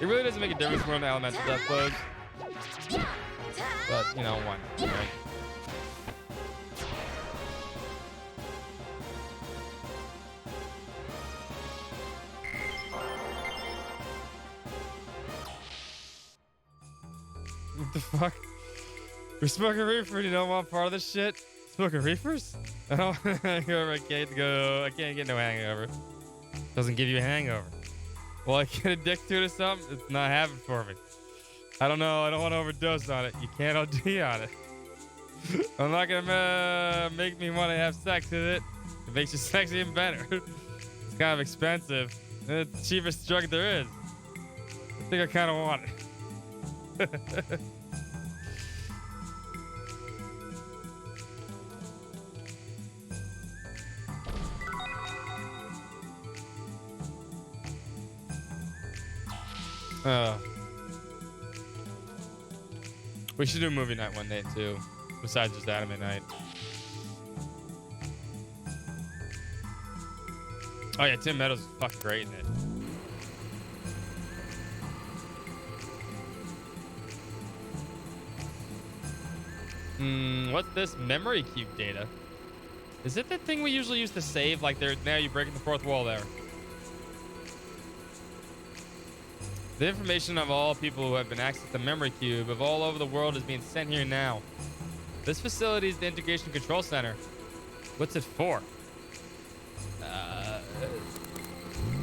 It really doesn't make a difference when the elemental death blows. But, you know, why not, right? What the fuck? We're smoking reefer. You don't want part of this shit? Smoking reefers? I don't. I can't go. I can't get no hangover. Doesn't give you a hangover. Well, I get addicted to it or something. It's not happening for me. I don't know. I don't want to overdose on it. You can't OD on it. I'm not gonna make me want to have sex with it. It makes you sex even better. It's kind of expensive. It's the cheapest drug there is. I think I kind of want it. We should do movie night one day too, besides just anime night. Oh yeah, Tim Meadows is fucking great in it. What's this memory cube data? Is it the thing we usually used to save? Like now you're breaking the fourth wall there. The information of all people who have been accessed the memory cube of all over the world is being sent here now. This facility is the Integration Control Center. What's it for?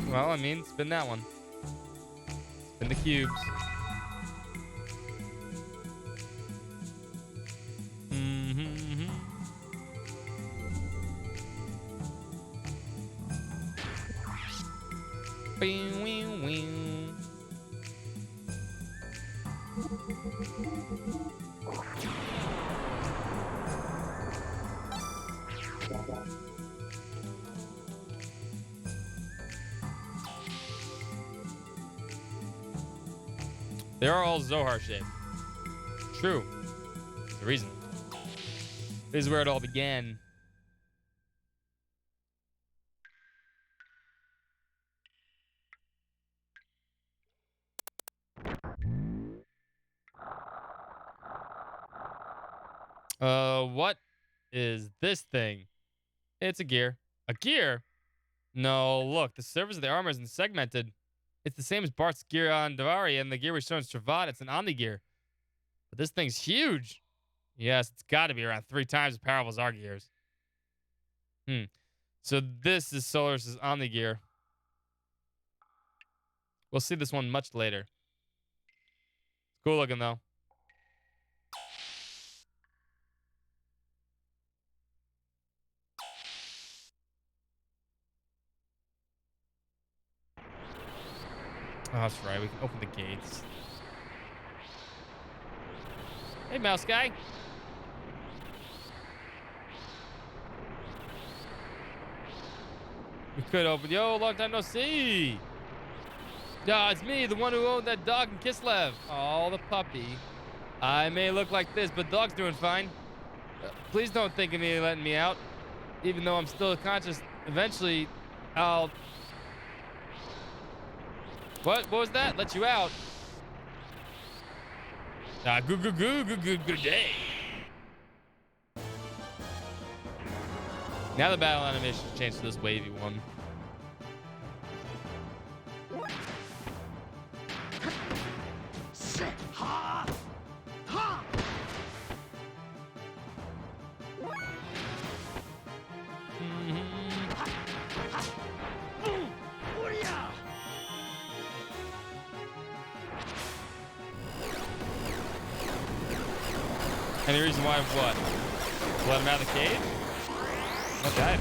Well, I mean, spin that one. Spin the cubes. They are all Zohar shaped. True. That's the reason. This is where it all began. What is this thing? It's a gear. A gear? No, look, the surface of the armor isn't segmented. It's the same as Bart's gear on Davari and the gear we showed in Stravad. It's an Omni gear. But this thing's huge. Yes, it's got to be around 3 times as powerful as our gears. So this is Solaris' Omni gear. We'll see this one much later. It's cool looking though. Oh, that's right. We can open the gates. Hey, mouse guy. We could open. Yo, long time no see. Yeah, it's me, the one who owned that dog in Kislev. Oh, the puppy. I may look like this, but the dog's doing fine. Please don't think of me letting me out. Even though I'm still conscious, eventually I'll... What was that? Let you out. Good day. Now the battle animation changed to this wavy one. Any reason why what? Let him out of the cage? What died?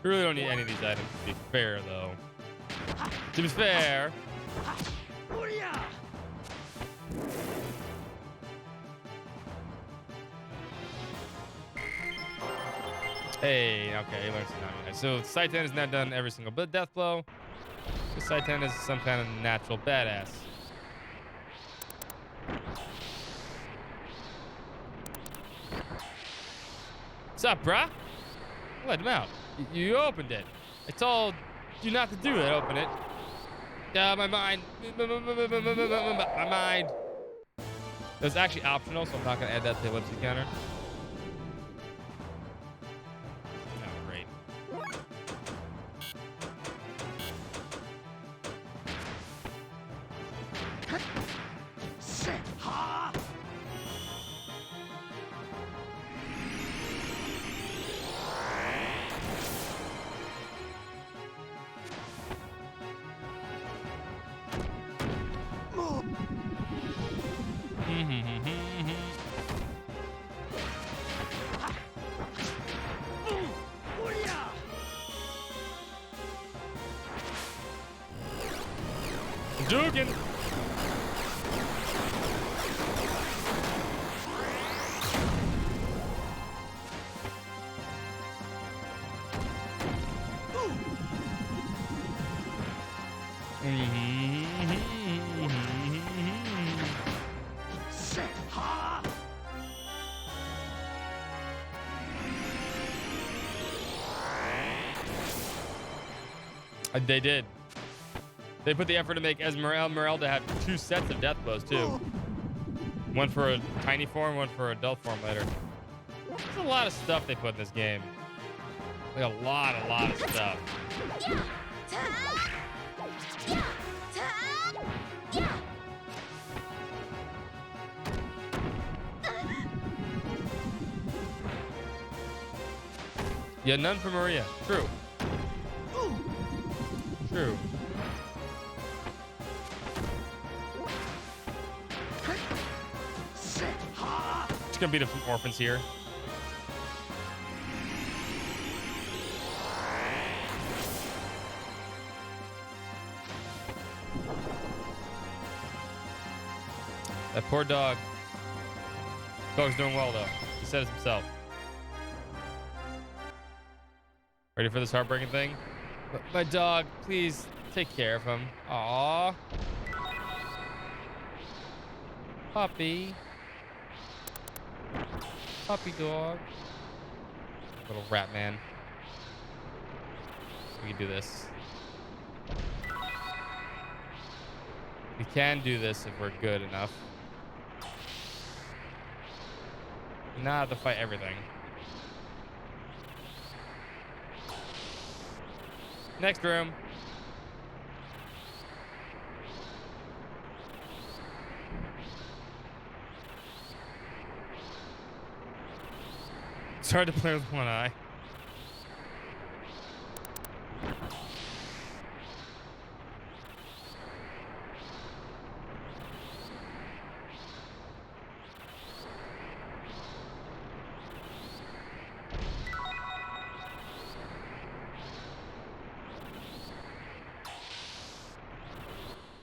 We really don't need any of these items, to be fair, though. To be fair. Hey, okay, he learns to not. So Saitan has now done every single death blow. Saiten is some kind of natural badass. What's up, bruh? Let him out. You opened it. I told you not to do it. Open it. My mind. My mind. It was actually optional, so I'm not going to add that to the ellipsis counter. Oh, great. Dugan. They did. They put the effort to make Esmeralda have 2 sets of death blows too. One for a tiny form, one for adult form later. There's a lot of stuff they put in this game. Like a lot of stuff. Yeah, none for Maria. True. True. Just gonna beat up some orphans here. That poor dog. Dog's doing well though. He said it himself. Ready for this heartbreaking thing? My dog, please take care of him. Aww. Puppy. Puppy dog. Little rat man. We can do this. We can do this if we're good enough. We now have to fight everything. Next room. It's hard to play with one eye.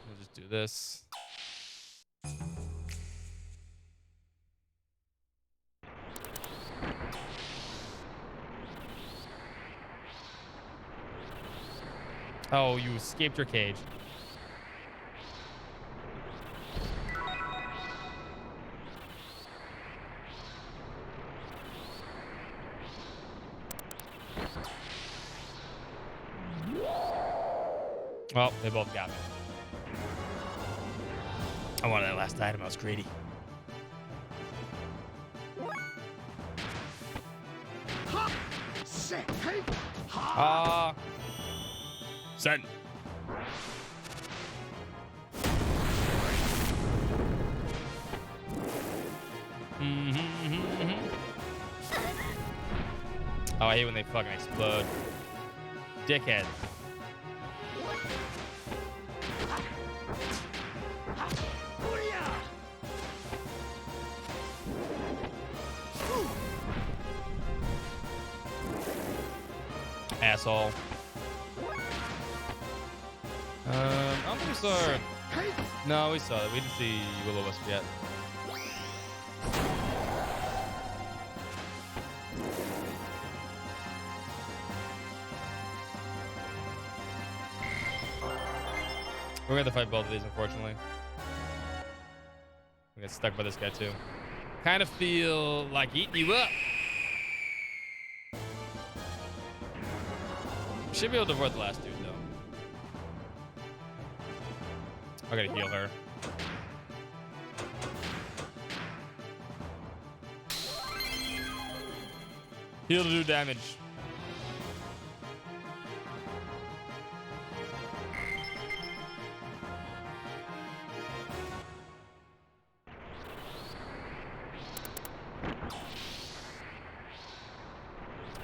We'll just do this. Oh, you escaped your cage. Well, they both got me. I wanted that last item. I was greedy. Send. Oh, I hate when they fucking explode. Dickhead. Asshole. I don't think we saw her. No, we saw it. We didn't see Will-O-Wisp yet. We're gonna have to fight both of these, unfortunately. We got stuck by this guy too. Kind of feel like eating you up. Should be able to avoid the last dude though. I gotta heal her. Heal to do damage.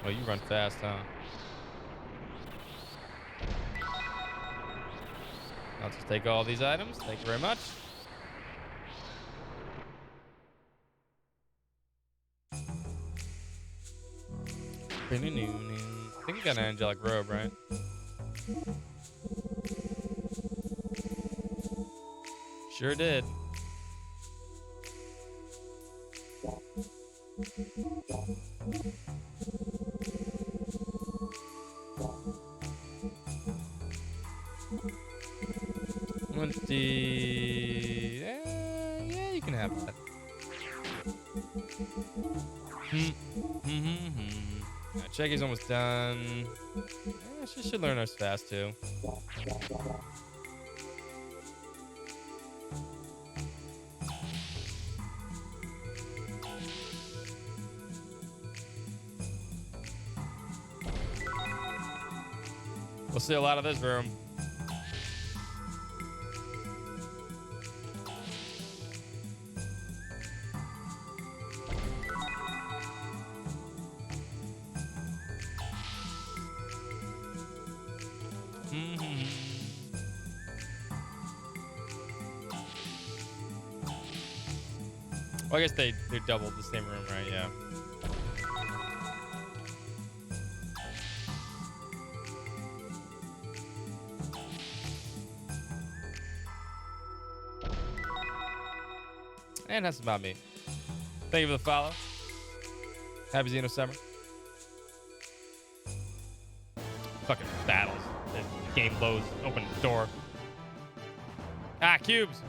Oh, you run fast, huh? I'll just take all these items. Thank you very much. I think you got an angelic robe, right? Sure did. Yeah, you can have that. Checky's almost done. Yeah, she should learn hers fast too. We'll see a lot of this room. Well, I guess they doubled the same room, right? Yeah. And that's about me. Thank you for the follow. Happy XenoSummer. Fucking battles. This game loads. Open the door. Ah, cubes.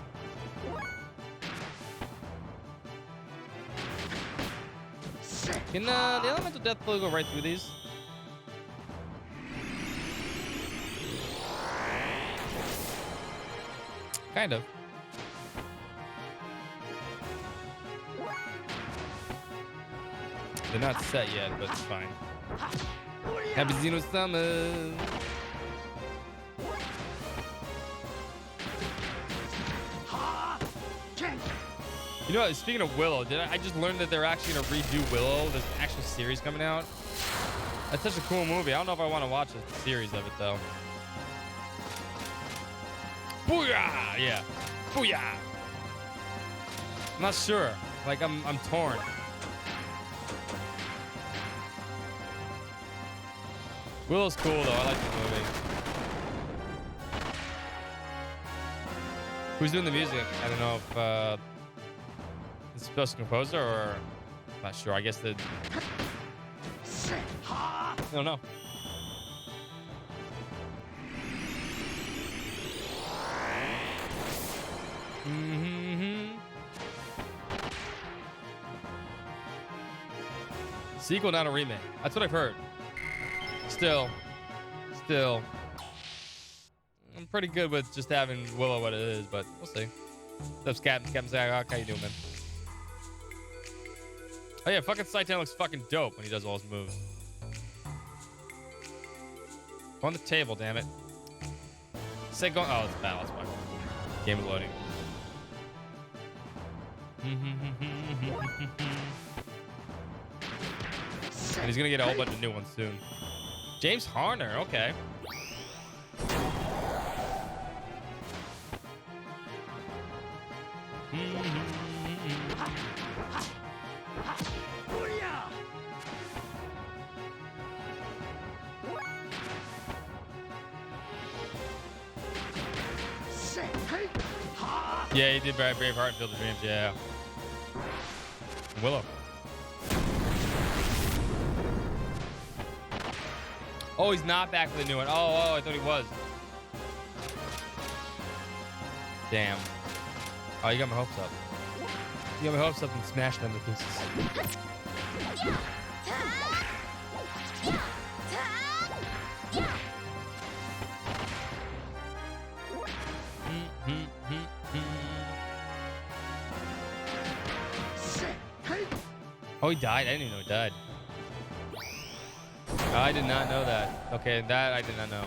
Can the elemental death blow go right through these? Kind of. They're not set yet, but it's fine. Happy XenoSummer. You know what? Speaking of Willow, I just learned that they're actually gonna redo Willow. There's an actual series coming out. That's such a cool movie. I don't know if I want to watch a series of it though. Booyah! Yeah. Booyah! I'm not sure. Like I'm torn. Willow's cool though. I like the movie. Who's doing the music? I don't know if it's supposed to composer or I'm not sure. I guess the I don't know. Sequel, not a remake. That's what I've heard. Still, I'm pretty good with just having Willow what it is, but we'll see. What's up, Captain Zagok? How you doing, man? Oh yeah, fucking Saitan looks fucking dope when he does all his moves. On the table, damn it. Say go. Oh, it's battle. It's fine. Game is loading. And he's gonna get a whole bunch of new ones soon. James Harner, okay. Yeah, he did Braveheart and Field of Dreams, yeah. Willow. Oh, he's not back for the new one. Oh, I thought he was. Damn. Oh, you got my hopes up. You got my hopes up and smashed them to pieces. Oh, he died? I didn't even know he died. I did not know that. Okay, that I did not know.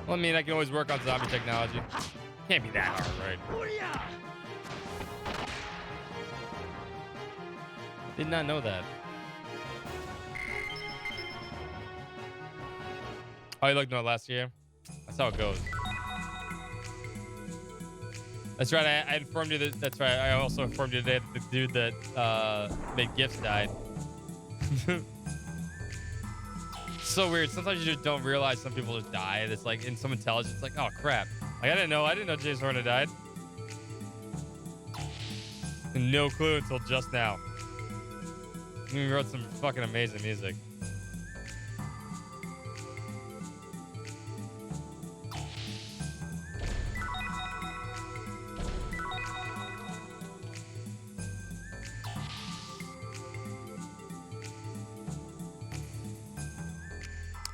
Well, I mean, I can always work on zombie technology. Can't be that hard, right? Did not know that. Oh, you looked at last year? That's how it goes. That's right. I informed you that. That's right. I also informed you today that the dude that made gifts died. So weird. Sometimes you just don't realize some people just die. It's like in some intelligence. It's like, oh crap. Like I didn't know James Horner died. No clue until just now. He wrote some fucking amazing music.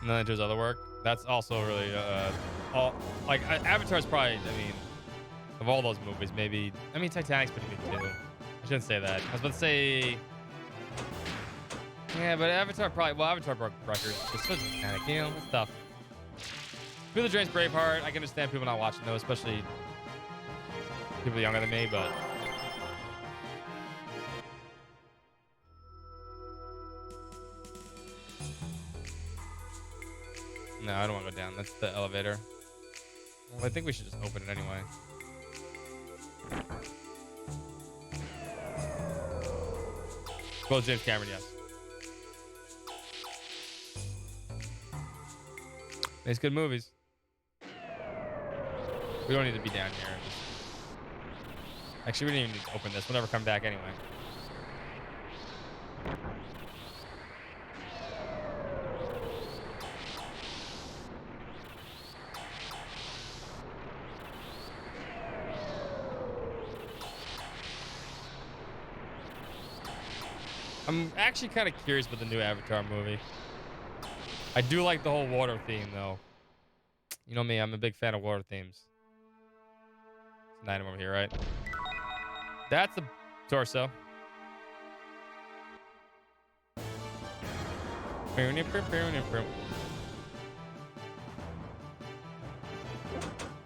And then there's other work. That's also really Avatar's probably, I mean, of all those movies, maybe. I mean, Titanic's pretty big too. I shouldn't say that. I was about to say, yeah, but Avatar broke records. It's so Titanic, you know, it's tough. Feel the Drains, Braveheart. I can understand people not watching those, especially people younger than me, but. No, I don't want to go down. That's the elevator. Well, I think we should just open it anyway. Well, James Cameron, yes. Makes good movies. We don't need to be down here. Actually, we didn't even need to open this. We'll never come back anyway. I'm actually kind of curious about the new Avatar movie. I do like the whole water theme, though. You know me, I'm a big fan of water themes. It's an item over here, right? That's the torso. And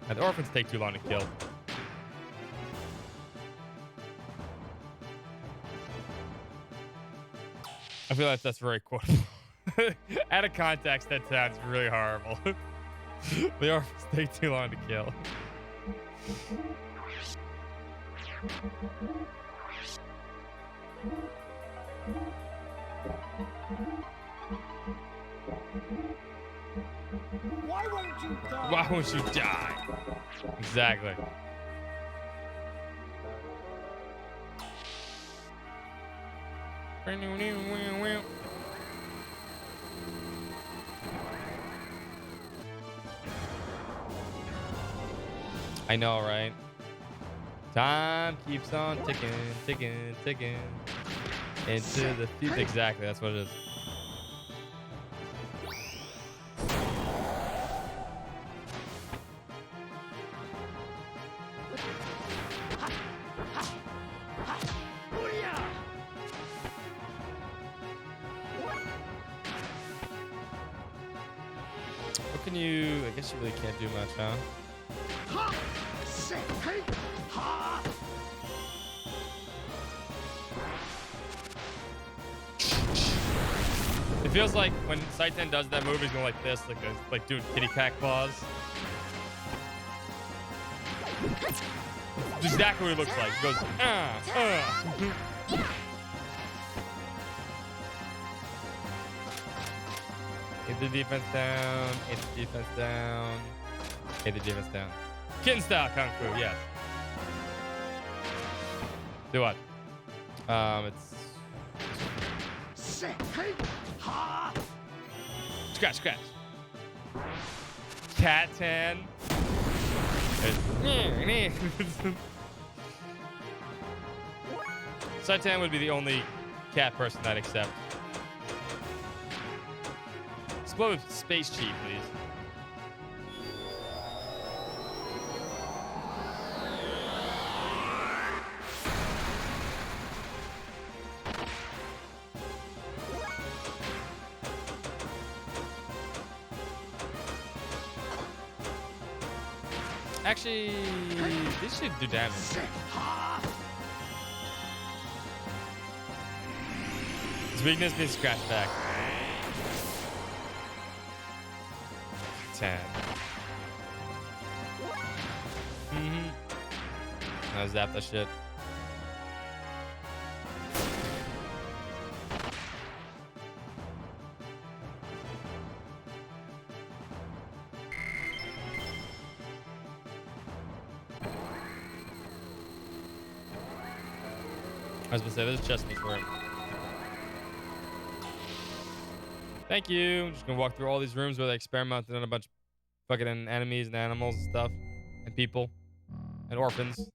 the orphans take too long to kill. I feel like that's very quotable. Out of context, that sounds really horrible. The orphans take too long to kill. Why won't you die? Why won't you die? Exactly. I know, right? Time keeps on ticking, ticking, ticking into the future. Exactly, that's what it is. What can you? I guess you really can't do much, huh? It feels like when Saiten does that move, he's going like this, like doing kitty cat claws. It's exactly what it looks like. He goes, Get the defense down. Get the defense down. Get the defense down. Kitten style kung fu, yes. Do what? It's scratch, scratch. Cat tan. Saitan would be the only cat person I'd accept. Explode with Space Chi, please. Actually, this should do damage. His weakness being scratched back. 10. I'll zap that shit. I was gonna say, there's a chest in this room. Thank you. I'm just gonna walk through all these rooms where they experimented on a bunch of fucking enemies and animals and stuff, and people, and orphans.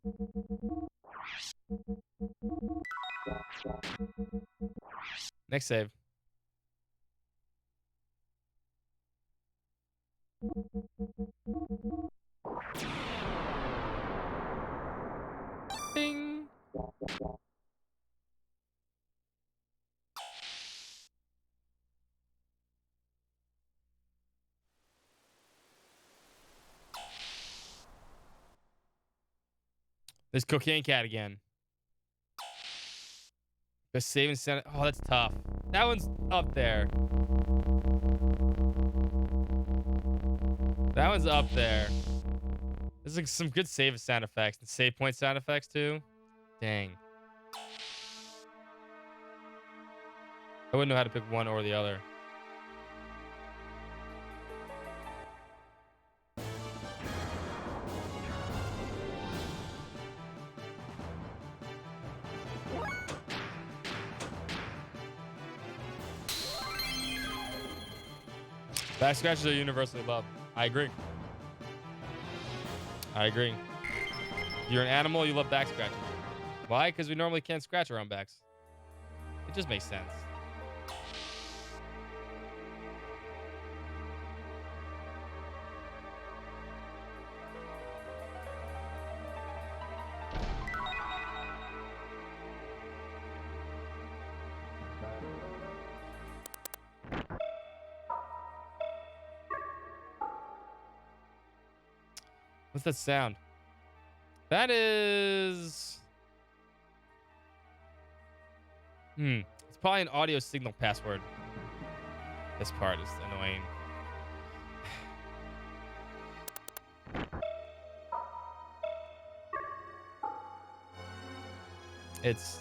Next save. Bing. There's Cocaine Cat again. The saving center. Oh, that's tough. That one's up there. That one's up there. There's like some good save sound effects and save point sound effects too. Dang. I wouldn't know how to pick one or the other. Back scratches are universally loved. I agree. I agree. You're an animal, you love back scratches. Why? Because we normally can't scratch our own backs. It just makes sense. What's that sound? That is... It's probably an audio signal password. This part is annoying. It's...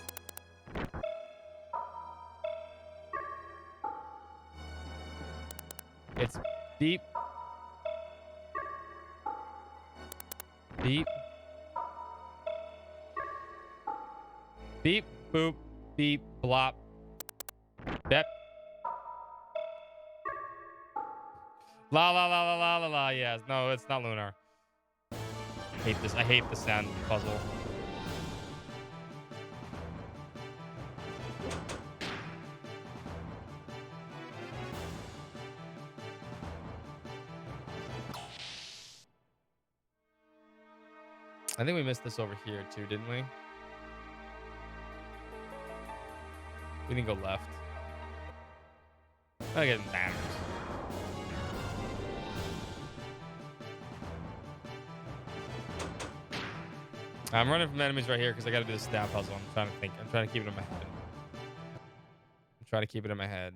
It's beep. Beep. Beep, boop, beep, blop. Bep. La la la la la la la. Yes. No, it's not Lunar. Hate this. I hate the sound puzzle. I think we missed this over here too, didn't we? We didn't go left. I get matters. I'm running from enemies right here because I got to do this down puzzle. I'm trying to think. I'm trying to keep it in my head. I'm trying to keep it in my head.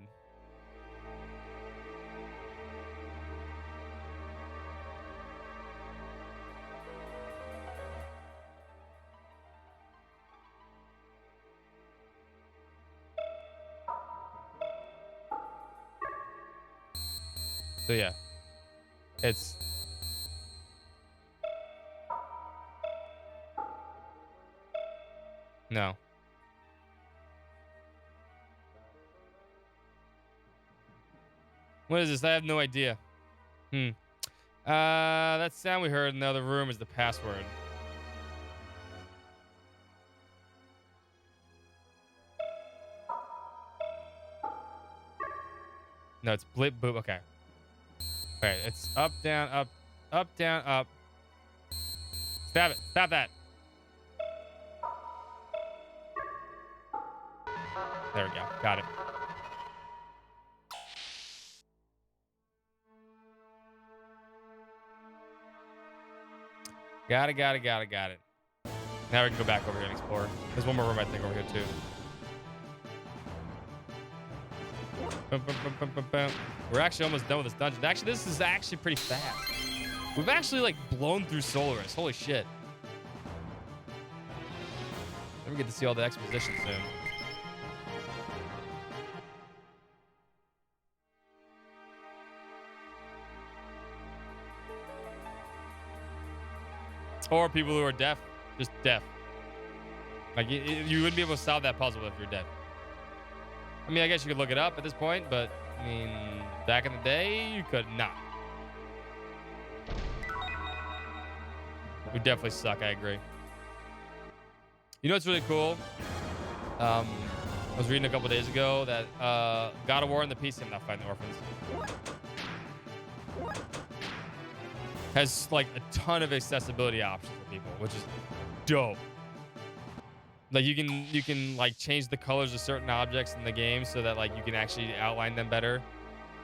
So yeah, it's no. What is this? I have no idea. That sound we heard in the other room is the password. No, it's blip boop. Okay. All right, it's up, down, up, down, up. Stab it. Stop that. There we go. Got it. Got it. Now we can go back over here and explore. There's one more room, I think, over here, too. Bum, bum, bum, bum, bum, bum. We're actually almost done with this dungeon. Actually, this is actually pretty fast. We've actually, like, blown through Solaris. Holy shit. Then we get to see all the exposition soon. Or people who are deaf, just deaf. Like, you wouldn't be able to solve that puzzle if you're deaf. I mean, I guess you could look it up at this point, but, I mean, back in the day, you could not. We definitely suck, I agree. You know what's really cool? I was reading a couple days ago that God of War and the PC, I'm not fighting the orphans, has like a ton of accessibility options for people, which is dope. Like you can like change the colors of certain objects in the game so that like you can actually outline them better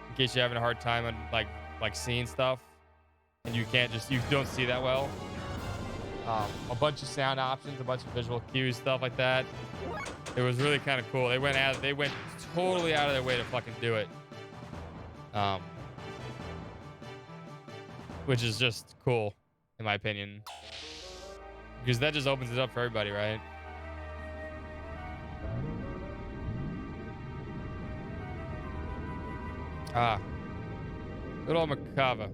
in case you're having a hard time on like seeing stuff and you don't see that well. A bunch of sound options, a bunch of visual cues, stuff like that. It was really kind of cool. They went totally out of their way to fucking do it. Which is just cool, in my opinion. Because that just opens it up for everybody, right? Ah. Good old Macava.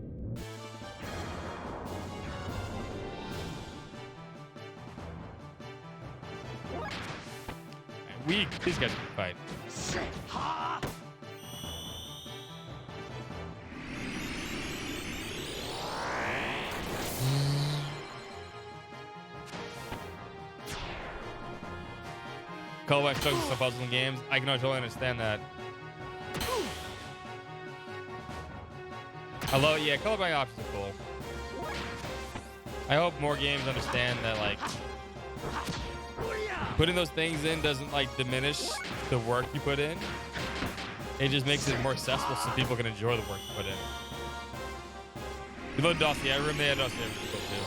Weak. These guys can fight. Colorblind struggles with some puzzles in games. I can totally understand that. Yeah, colorblind options are cool. I hope more games understand that, like, putting those things in doesn't, like, diminish the work you put in. It just makes it more accessible so people can enjoy the work you put in. You love Dossier. I remember they had Dossier was cool, too.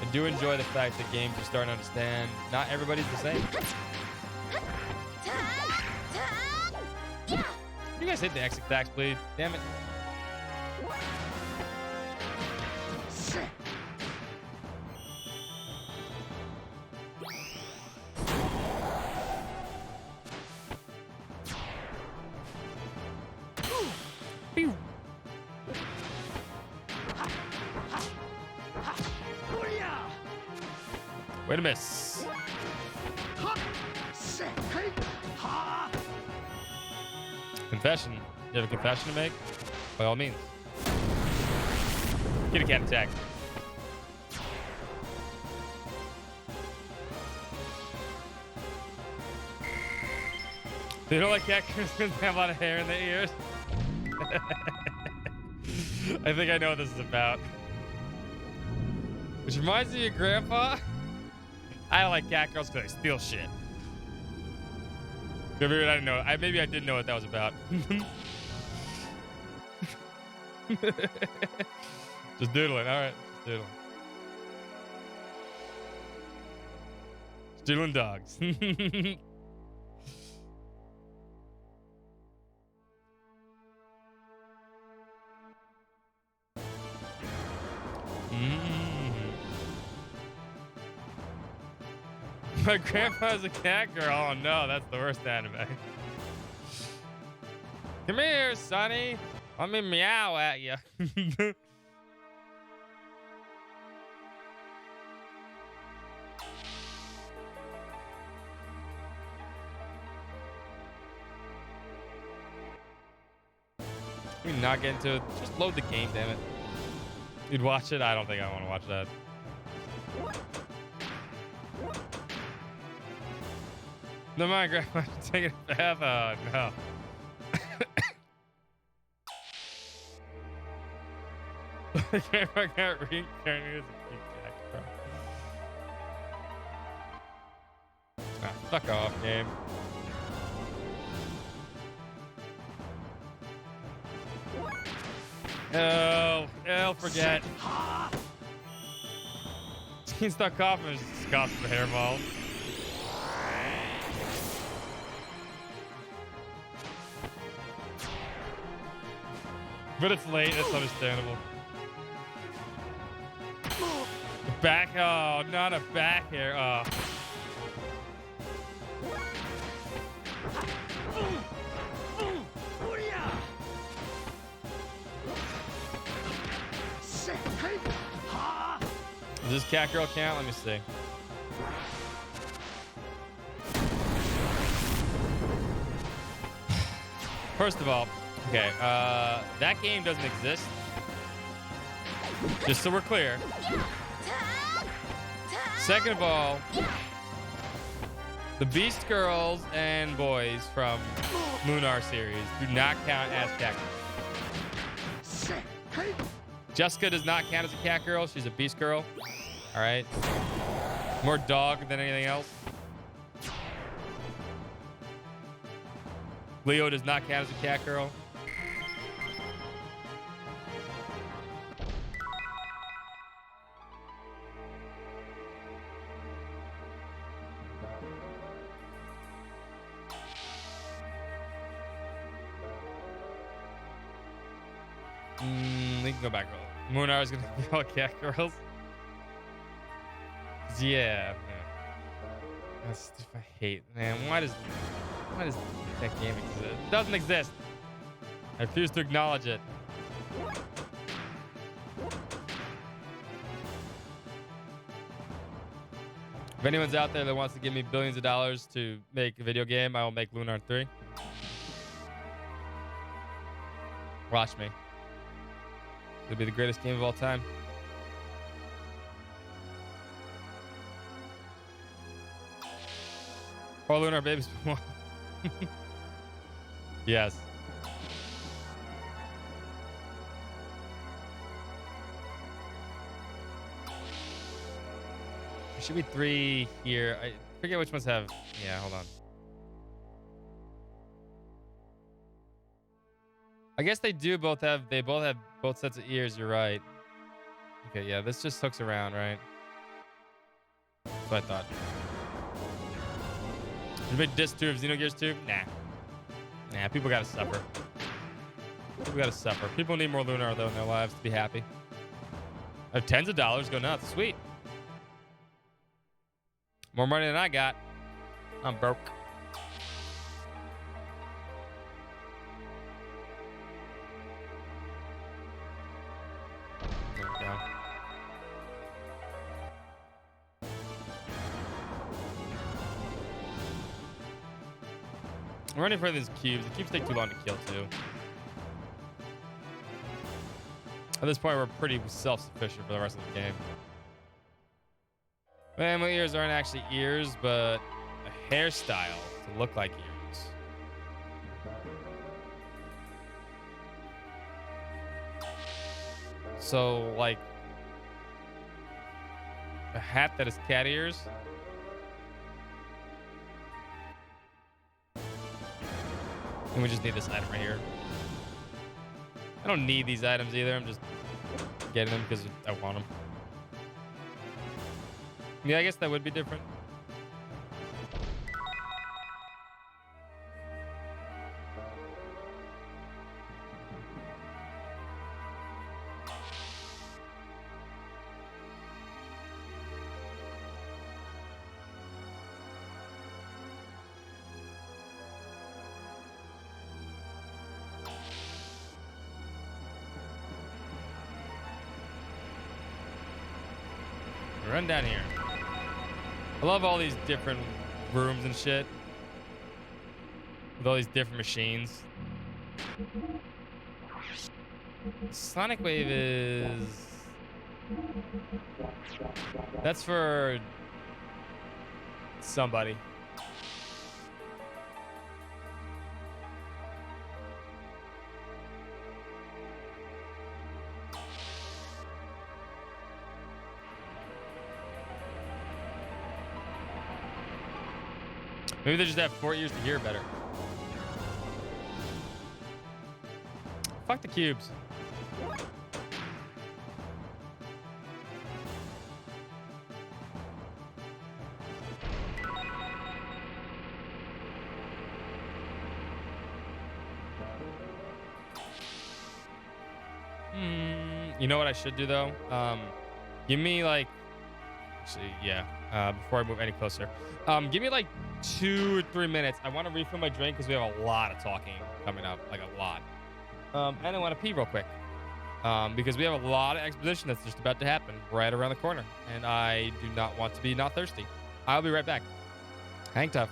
I do enjoy the fact that games are starting to understand not everybody's the same. You guys hit the X attacks, please. Damn it. Way to miss. Confession. You have a confession to make? By all means. Kitty cat attack. They don't like cat because they have a lot of hair in their ears. I think I know what this is about. Which reminds me of your grandpa. I don't like cat girls because they steal shit. Maybe I didn't know. Maybe I didn't know what that was about. Just doodling. All right, just doodling. Just doodling dogs. My grandpa's a cat girl. Oh no, that's the worst anime. Come here, Sonny. Let me meow at you. We not get into it. Just load the game, damn it. You'd watch it? I don't think I want to watch that. No, my grandma taking a bath. Oh no. Grandma got reincarnated as a King Jack, bro. Ah, fuck off, game. Oh, forget. He's stuck coughing. Just coughing the hairball. But it's late. It's understandable. Back. Oh, not a back here. Oh. Does this cat girl count? Let me see. First of all, okay, that game doesn't exist. Just so we're clear. Second of all, the Beast Girls and Boys from Lunar series do not count as cat girls. Jessica does not count as a cat girl. She's a Beast Girl. All right. More dog than anything else. Leo does not count as a cat girl. We can go back. Moonar is gonna be all cat girls. Yeah. That's stuff I hate, man. Why does that game exist? It doesn't exist. I refuse to acknowledge it. If anyone's out there that wants to give me billions of dollars to make a video game, I will make Lunar 3. Watch me. It'll be the greatest game of all time. Or Lunar Babies 1. Yes. There should be 3 here. I forget which ones have. Yeah, hold on. I guess they do both have. They both have both sets of ears. You're right. Okay, yeah. This just hooks around, right? That's what I thought. You made disc 2 of Xenogears 2? Nah, people gotta suffer. People gotta suffer. People need more Lunar, though, in their lives to be happy. I have tens of dollars. Go nuts. Sweet. More money than I got. I'm broke. There we go. I'm running for these cubes. The cubes take too long to kill, too. At this point, we're pretty self-sufficient for the rest of the game. Man, my ears aren't actually ears, but a hairstyle to look like ears. So, like, a hat that is cat ears. And we just need this item right here. I don't need these items either. I'm just getting them because I want them. Yeah, I guess that would be different. Run down here. I love all these different rooms and shit. With all these different machines. Sonic Wave is... That's for somebody. Maybe they just have 4 years to hear better. Fuck the cubes. You know what I should do though? Give me like, actually, yeah. Before I move any closer, give me like 2 or 3 minutes. I want to refill my drink because we have a lot of talking coming up, like a lot. And I want to pee real quick, because we have a lot of exposition that's just about to happen right around the corner, and I do not want to be not thirsty. I'll be right back. Hang tough.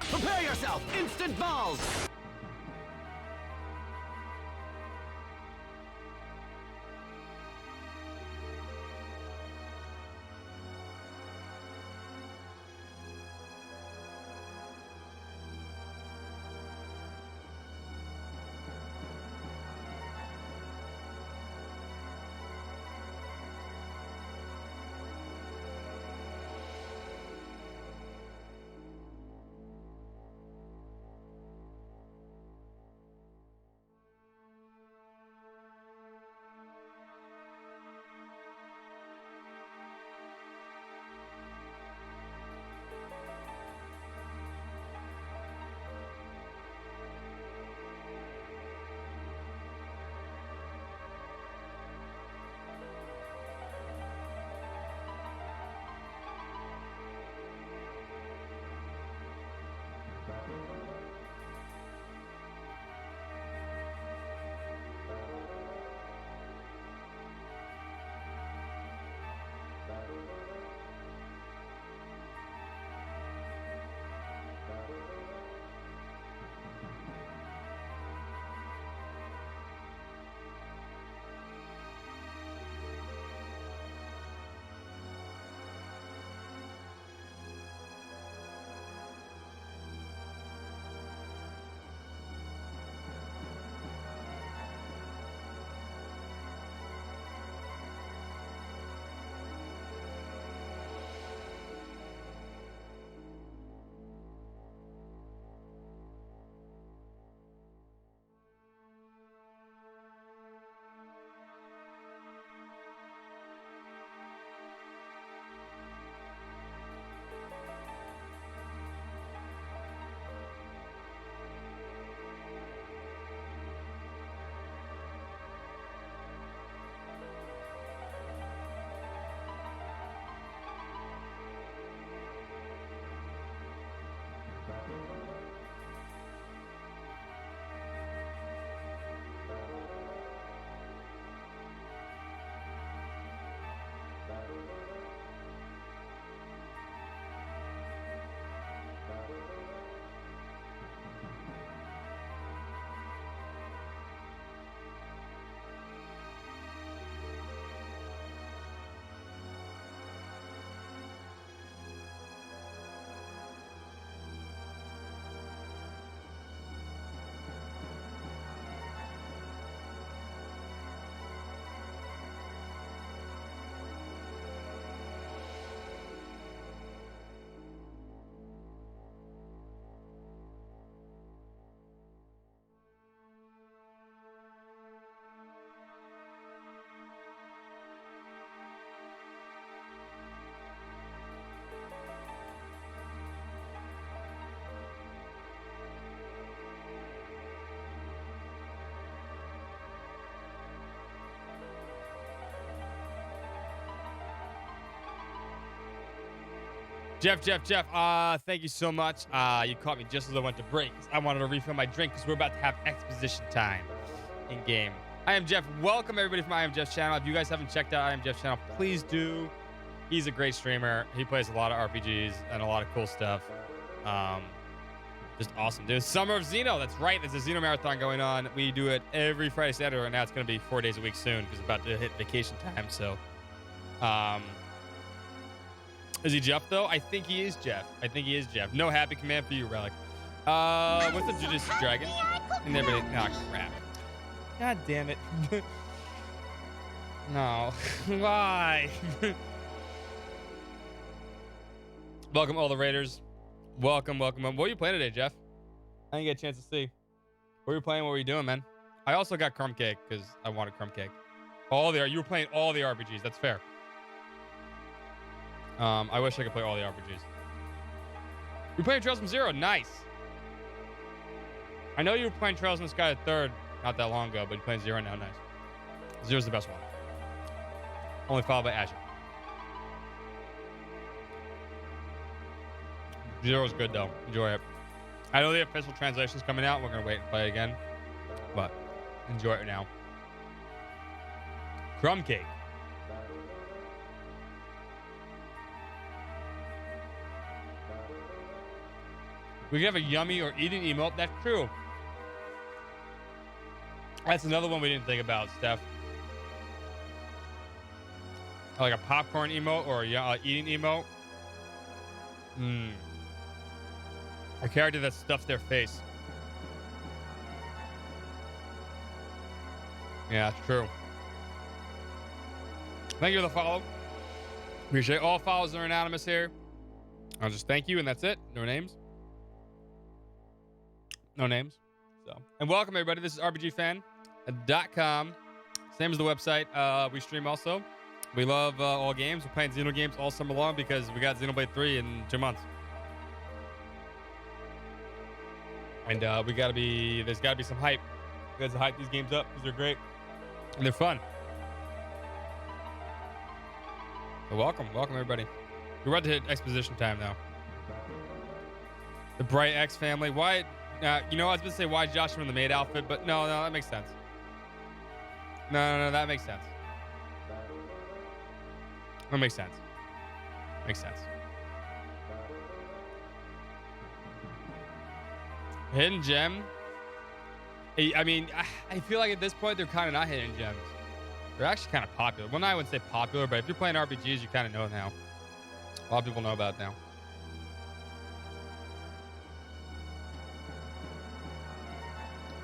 Prepare yourself! Instant balls! Jeff, thank you so much. You caught me just as I went to break. I wanted to refill my drink because we're about to have exposition time in game. I am Jeff. Welcome everybody from I Am Jeff's channel. If you guys haven't checked out I Am Jeff's channel, please do. He's a great streamer. He plays a lot of RPGs and a lot of cool stuff. Just awesome, dude. Summer of Xeno. That's right. There's a Xeno marathon going on. We do it every Friday, Saturday. Right now, it's going to be 4 days a week soon because it's about to hit vacation time. So, is he Jeff though? I think he is Jeff. No happy command for you, Relic. What's the Judas Dragon? And everybody. Oh, crap. God damn it. No. Why? Welcome all the Raiders. Welcome. What are you playing today, Jeff? I didn't get a chance to see. What were you playing? What were you doing, man? I also got crumb cake because I wanted crumb cake. You were playing all the RPGs. That's fair. I wish I could play all the RPGs. You're playing Trails from Zero. Nice. I know you were playing Trails in the Sky the Third not that long ago, but you're playing Zero now. Nice. Zero's the best one. Only followed by Azure. Zero's good though. Enjoy it. I know the official translation's coming out. We're gonna wait and play it again, but enjoy it now. Crumb cake. We can have a yummy or eating emote. That's true. That's another one we didn't think about, Steph. Like a popcorn emote or a eating emote. A character that stuffs their face. Yeah, that's true. Thank you for the follow. Appreciate all follows that are anonymous here. I'll just thank you and that's it. No names. So, and welcome everybody. This is RPGFan.com. Same as the website. We stream also. We love all games. We're playing Xenogames all summer long because we got Xenoblade 3 in 2 months. And there's got to be some hype. You guys hype these games up because they're great and they're fun. So welcome everybody. We're about to hit exposition time now. The Bright X family. Why? I was going to say why Joshua in the maid outfit, but no, that makes sense. No, that makes sense. That makes sense. Hidden gem. I mean, I feel like at this point they're kind of not hidden gems. They're actually kind of popular. Well, I wouldn't say popular, but if you're playing RPGs, you kind of know it now. A lot of people know about it now.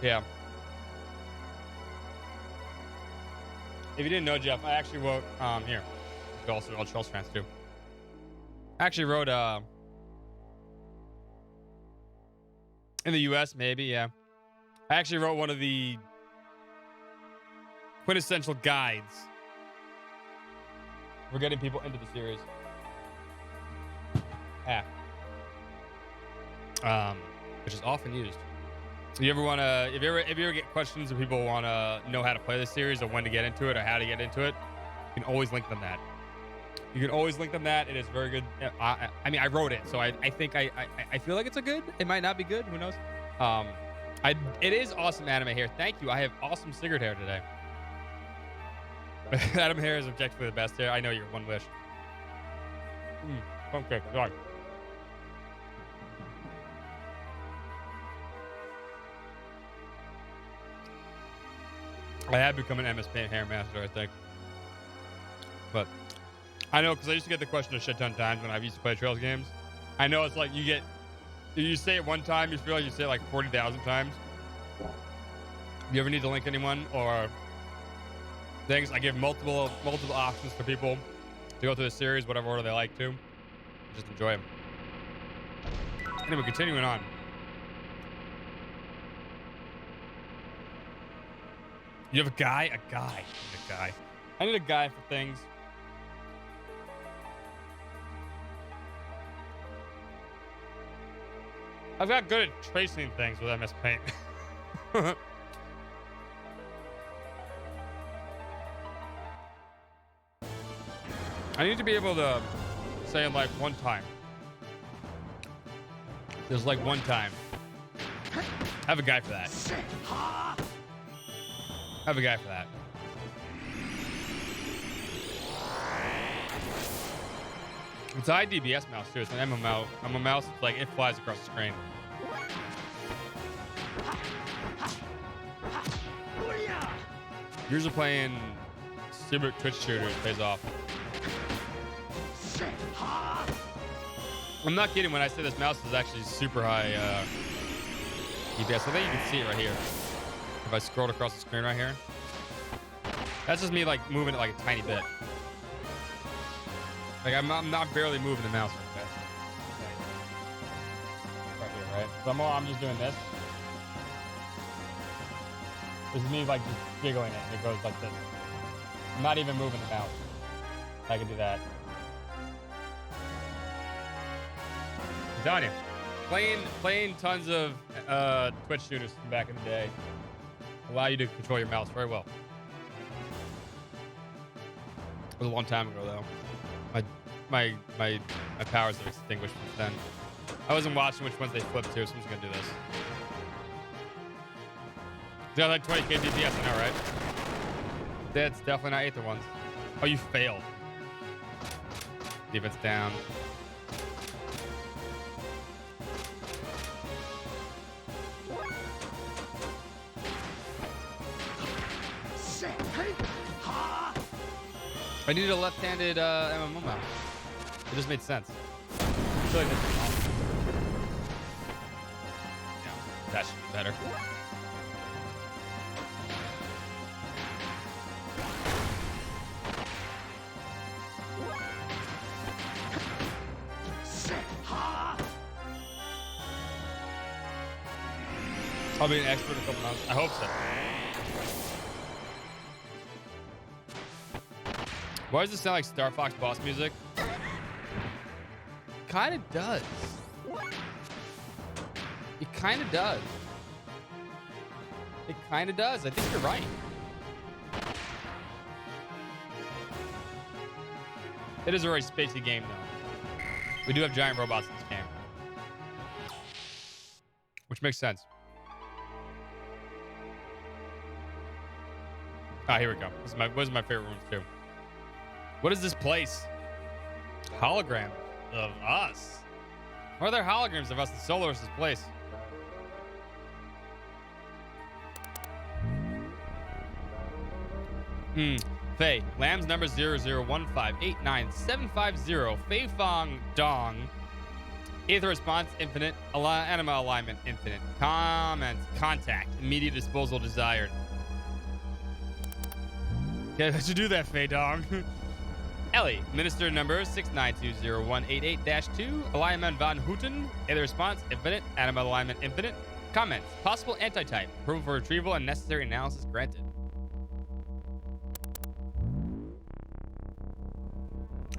Yeah. If you didn't know, Jeff, I actually wrote here. Also, all Trails fans too. I actually wrote in the US, maybe, yeah. I actually wrote one of the quintessential guides for getting people into the series. Which is often used. If you ever get questions and people want to know how to play this series or when to get into it or how to get into it, you can always link them that. It is very good. I mean, I wrote it, so I think I feel like it's a good. It might not be good. Who knows? It is awesome anime hair. Thank you. I have awesome Sigurd hair today. Adam hair is objectively the best hair. I know your one wish. Okay, sorry. I have become an MS Paint hair master, I think. But I know because I used to get the question a shit ton of times when I used to play Trails games. I know it's like you say it one time, you feel like you say it like 40,000 times. You ever need to link anyone or things? I give multiple options for people to go through the series, whatever order they like to. Just enjoy them. Anyway, continuing on. You have a guy? A guy. I need a guy for things. I've got good at tracing things with MS Paint. I need to be able to say in life one time, There's like one time. I have a guy for that. I have a guy for that. It's an IDBS mouse too. It's an MMO. I'm a mouse. It's like it flies across the screen. Yours are playing super Twitch shooters. Pays off. I'm not kidding when I say this mouse is actually super high DPS. I think you can see it right here. If I scroll across the screen right here. That's just me like moving it like a tiny bit. Like I'm not barely moving the mouse like that. Right here, right? So I'm just doing this. This is me like just jiggling it. It goes like this. I'm not even moving the mouse. I can do that. I'm telling you, playing tons of Twitch shooters from back in the day allow you to control your mouse very well. It was a long time ago though. My powers are extinguished since then. I wasn't watching which ones they flipped to, so I'm just gonna do this. You got like 20k DPS, I know, right? That's definitely not Aether ones. Oh, you failed. Defense down. I needed a left-handed MMO mouse. It just made sense. I feel like this is awesome. Yeah, that should be better. I'll be an expert in a couple months. I hope so. Why does it sound like Star Fox boss music? Kind of does. It kind of does. It kind of does. I think you're right. It is a very spacey game, though. We do have giant robots in this game, which makes sense. Ah, here we go. This is my favorite rooms too. What is this place? Hologram of us. What are there holograms of us in Soloris' place? Faye. Lamb's number 0015897750. Fei Fong Dong. Aether response infinite. Anima alignment infinite. Comments. Contact. Immediate disposal desired. Okay, let's do that, Fei Dong. Ellie, minister number 6920188-2, Alignment Van Houten, Aether response, infinite, Anima alignment, infinite. Comments, possible anti-type, approval for retrieval and necessary analysis granted.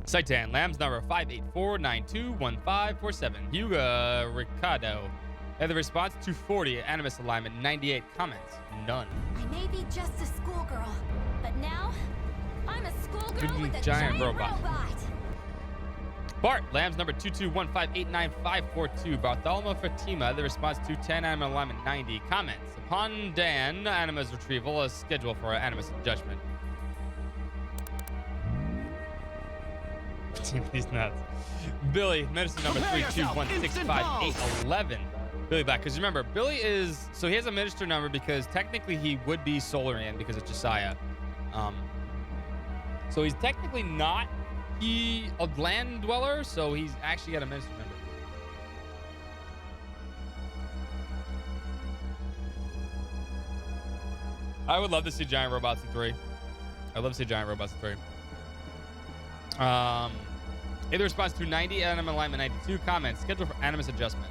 Saitan, Lamb's number 584921547, Hugo Ricardo, Aether response 240, Animus alignment 98, comments, none. I may be just a schoolgirl, but now I'm a schoolgirl with a giant robot. Bart, Lamb's number 221589542. Bartholomew Fatima, the response to 10, Anima alignment 90. Comments. Upon Dan, Anima's retrieval, a schedule for Animus judgment. He's nuts. Billy, medicine number 321658811. Billy back, because remember, Billy is, so he has a minister number because technically he would be Solarian because of Josiah. So he's technically not a land dweller, so he's actually got a minister number. I would love to see giant robots in 3. I'd love to see giant robots in 3. Aether response to 90, Anima alignment 92. Comments, schedule for Animus adjustment.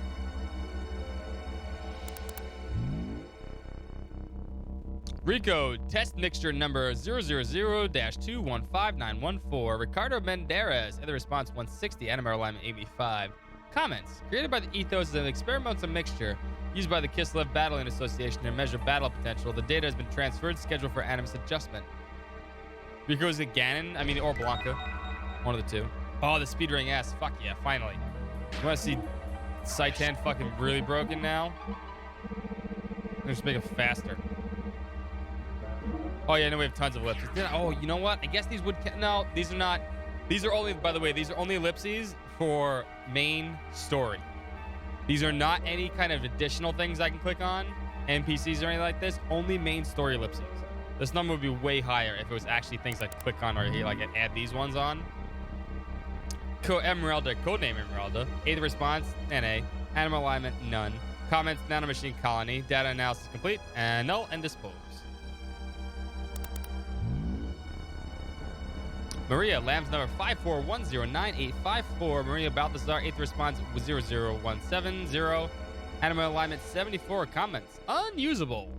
Rico, test mixture number 000-215914. Ricardo Menderes, Aether response 160, Anima alignment 85. Comments, created by the ethos of an experimental mixture used by the Kislev Battling Association to measure battle potential. The data has been transferred, scheduled for Animus adjustment. Rico, is it Ganon? I mean, or Blanca. One of the two. Oh, the speed ring S. Fuck yeah, finally. You want to see Saitan fucking really broken now. Let's just make it faster. Oh yeah, no, we have tons of ellipses. Oh, you know what? I guess these would... No, these are not... These are only... By the way, these are only ellipses for main story. These are not any kind of additional things I can click on. NPCs or anything like this. Only main story ellipses. This number would be way higher if it was actually things like click on or like add these ones on. Emeralda, codename Emeralda. 8th response, NA. Animal alignment, none. Comments, nanomachine colony. Data analysis complete. And null and dispose. Maria, Lamb's number 541098854. Maria Balthazar, 8th response 00170. Animal alignment 74. Comments, unusable.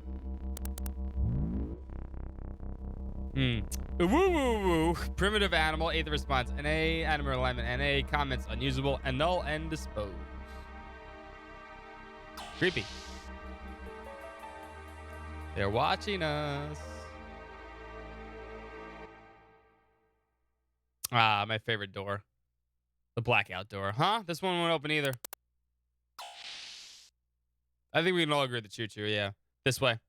Woo woo woo. Primitive animal, 8th response NA. Animal alignment NA. Comments, unusable. And null and dispose. Creepy. They're watching us. Ah, my favorite door. The blackout door. Huh? This one won't open either. I think we can all agree with the choo-choo, yeah. This way.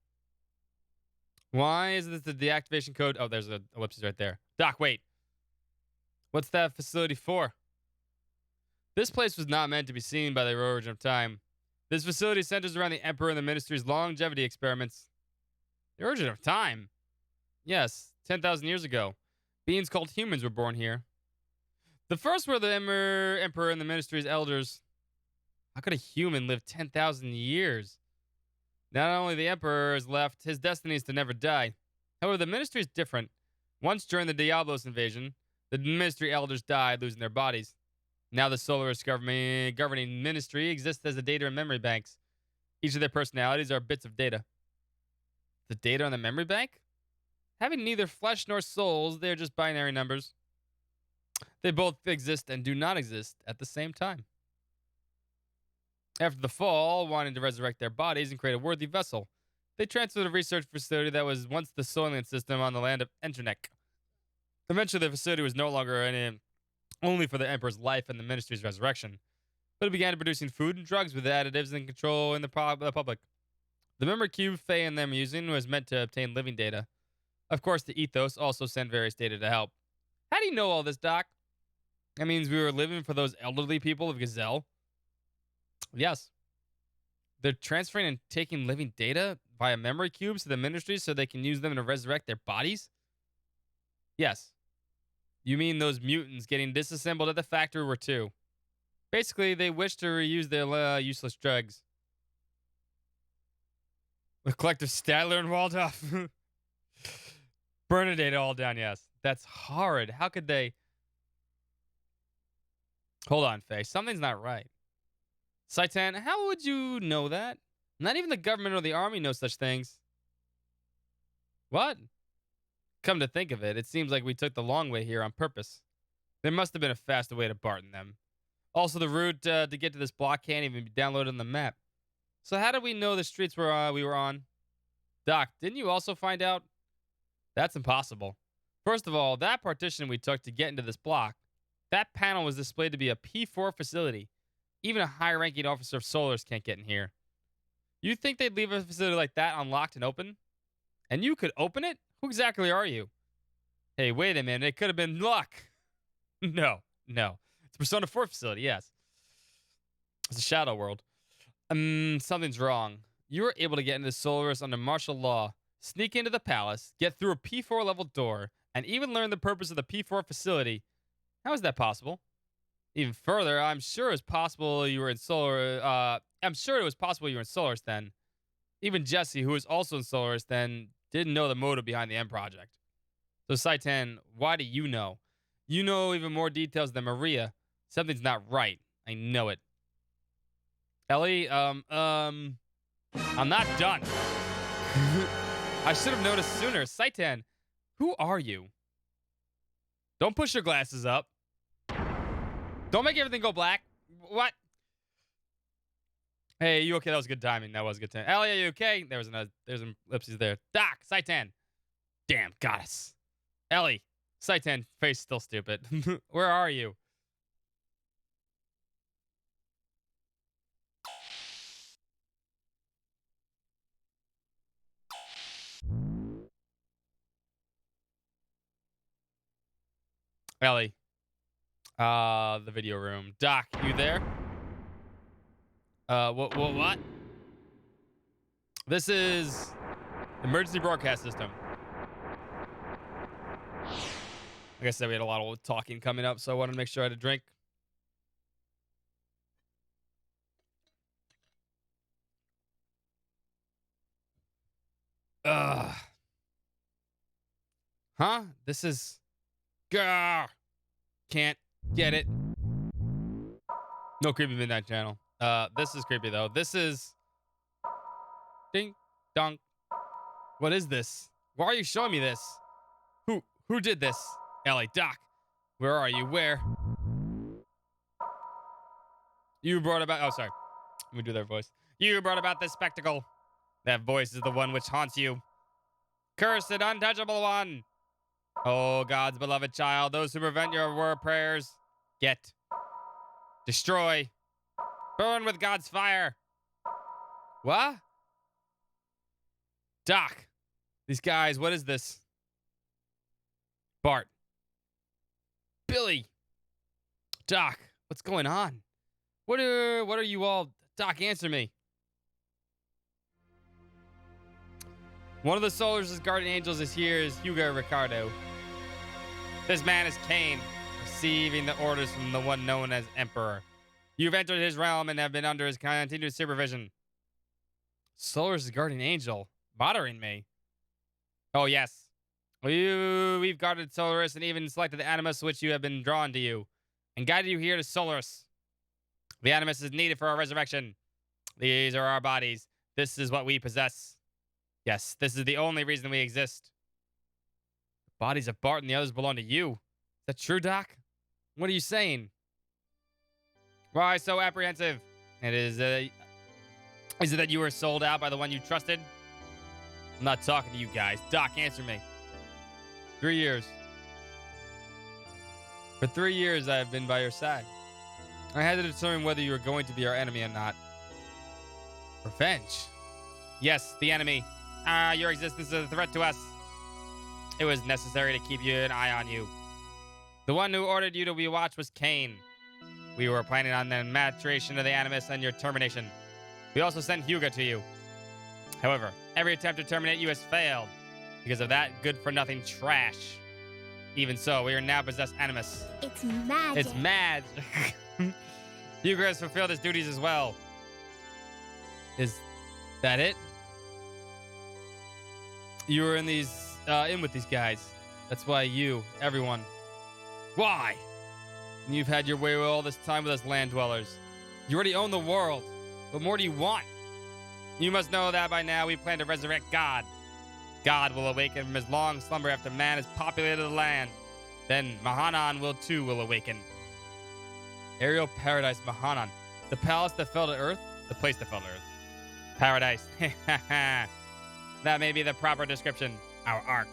Why is this the deactivation code? Oh, there's an ellipsis right there. Doc, wait. What's that facility for? This place was not meant to be seen by the origin of time. This facility centers around the Emperor and the Ministry's longevity experiments. The origin of time? Yes, 10,000 years ago. Beings called humans were born here. The first were the Emperor and the Ministry's elders. How could a human live 10,000 years? Not only the Emperor is left, his destiny is to never die. However, the Ministry is different. Once during the Diablos invasion, the Ministry elders died, losing their bodies. Now the Solaris governing Ministry exists as a data and memory banks. Each of their personalities are bits of data. The data on the memory bank? Having neither flesh nor souls, they are just binary numbers. They both exist and do not exist at the same time. After the fall, wanting to resurrect their bodies and create a worthy vessel, they transferred a research facility that was once the soylent system on the land of Enternek. Eventually, the facility was no longer only for the Emperor's life and the Ministry's resurrection, but it began producing food and drugs with additives and control in the public. The memory cube Faye and them using was meant to obtain living data. Of course, the ethos also sent various data to help. How do you know all this, Doc? That means we were living for those elderly people of Gazelle? Yes. They're transferring and taking living data via memory cubes to the Ministry so they can use them to resurrect their bodies? Yes. You mean those mutants getting disassembled at the factory were too? Basically, they wish to reuse their useless drugs. The collective Statler and Waldorf. Burn the data all down, yes. That's horrid. How could they... Hold on, Faye. Something's not right. Saitan, how would you know that? Not even the government or the army know such things. What? Come to think of it, it seems like we took the long way here on purpose. There must have been a faster way to Barton them. Also, the route to get to this block can't even be downloaded on the map. So how did we know the streets we were on? Doc, didn't you also find out? That's impossible. First of all, that partition we took to get into this block, that panel was displayed to be a P4 facility. Even a high-ranking officer of Solaris can't get in here. You think they'd leave a facility like that unlocked and open? And you could open it? Who exactly are you? Hey, wait a minute. It could have been luck. No. It's a Persona 4 facility, yes. It's a shadow world. Something's wrong. You were able to get into Solaris under martial law, sneak into the palace, get through a P4 level door, and even learn the purpose of the P4 facility. How is that possible? Even further, I'm sure it was possible you were in Solaris then. Even Jesse, who was also in Solaris then, didn't know the motive behind the M project. So Saitan, why do you know? You know even more details than Maria. Something's not right. I know it. Ellie, I'm not done. I should have noticed sooner. Saitan, who are you? Don't push your glasses up. Don't make everything go black. What? Hey, you okay? That was good timing. That was good timing. Ellie, are you okay? There's an ellipses there. Doc, Saitan. Damn, goddess. Ellie, Saitan, face still stupid. Where are you? Ellie. The video room. Doc, you there? What? This is emergency broadcast system. Like I said, we had a lot of talking coming up, so I wanted to make sure I had a drink. Huh? This is... Gah! Can't get it. No Creepy Midnight Channel. This is creepy, though. This is... Ding, dong. What is this? Why are you showing me this? Who did this? Ellie, Doc. Where are you? Where? You brought about... Oh, sorry. Let me do their voice. You brought about this spectacle. That voice is the one which haunts you. Cursed, untouchable one. Oh, God's beloved child, those who prevent your word prayers, get. Destroy. Burn with God's fire. What? Doc. These guys, what is this? Bart. Billy. Doc, what's going on? What are you all... Doc, answer me. One of the Solars' guardian angels is here is Hugo Ricardo. This man is Cain, receiving the orders from the one known as Emperor. You've entered his realm and have been under his continued supervision. Solars' guardian angel? Bothering me? Oh, yes. We've guarded Solaris and even selected the Animus which you have been drawn to you, and guided you here to Solaris. The Animus is needed for our resurrection. These are our bodies. This is what we possess. Yes, this is the only reason we exist. The bodies of Bart and the others belong to you. Is that true, Doc? What are you saying? Why so apprehensive? Is it that you were sold out by the one you trusted? I'm not talking to you guys. Doc, answer me. 3 years. For 3 years, I have been by your side. I had to determine whether you were going to be our enemy or not. Revenge? Yes, the enemy. Your existence is a threat to us. It was necessary to keep an eye on you. The one who ordered you to be watched was Cain. We were planning on the maturation of the Animus and your termination. We also sent Hugo to you. However, every attempt to terminate you has failed because of that good-for-nothing trash. Even so, we are now possessed Animus. It's magic. It's magic. Hugo has fulfilled his duties as well. Is that it? You were in with these guys. That's why everyone. Why? You've had your way all this time with us land dwellers. You already own the world. What more do you want? You must know that by now we plan to resurrect God. God will awaken from his long slumber after man has populated the land. Then Mahanan will awaken. Aerial paradise Mahanan. The palace that fell to earth? The place that fell to earth. Paradise. That may be the proper description. Our ark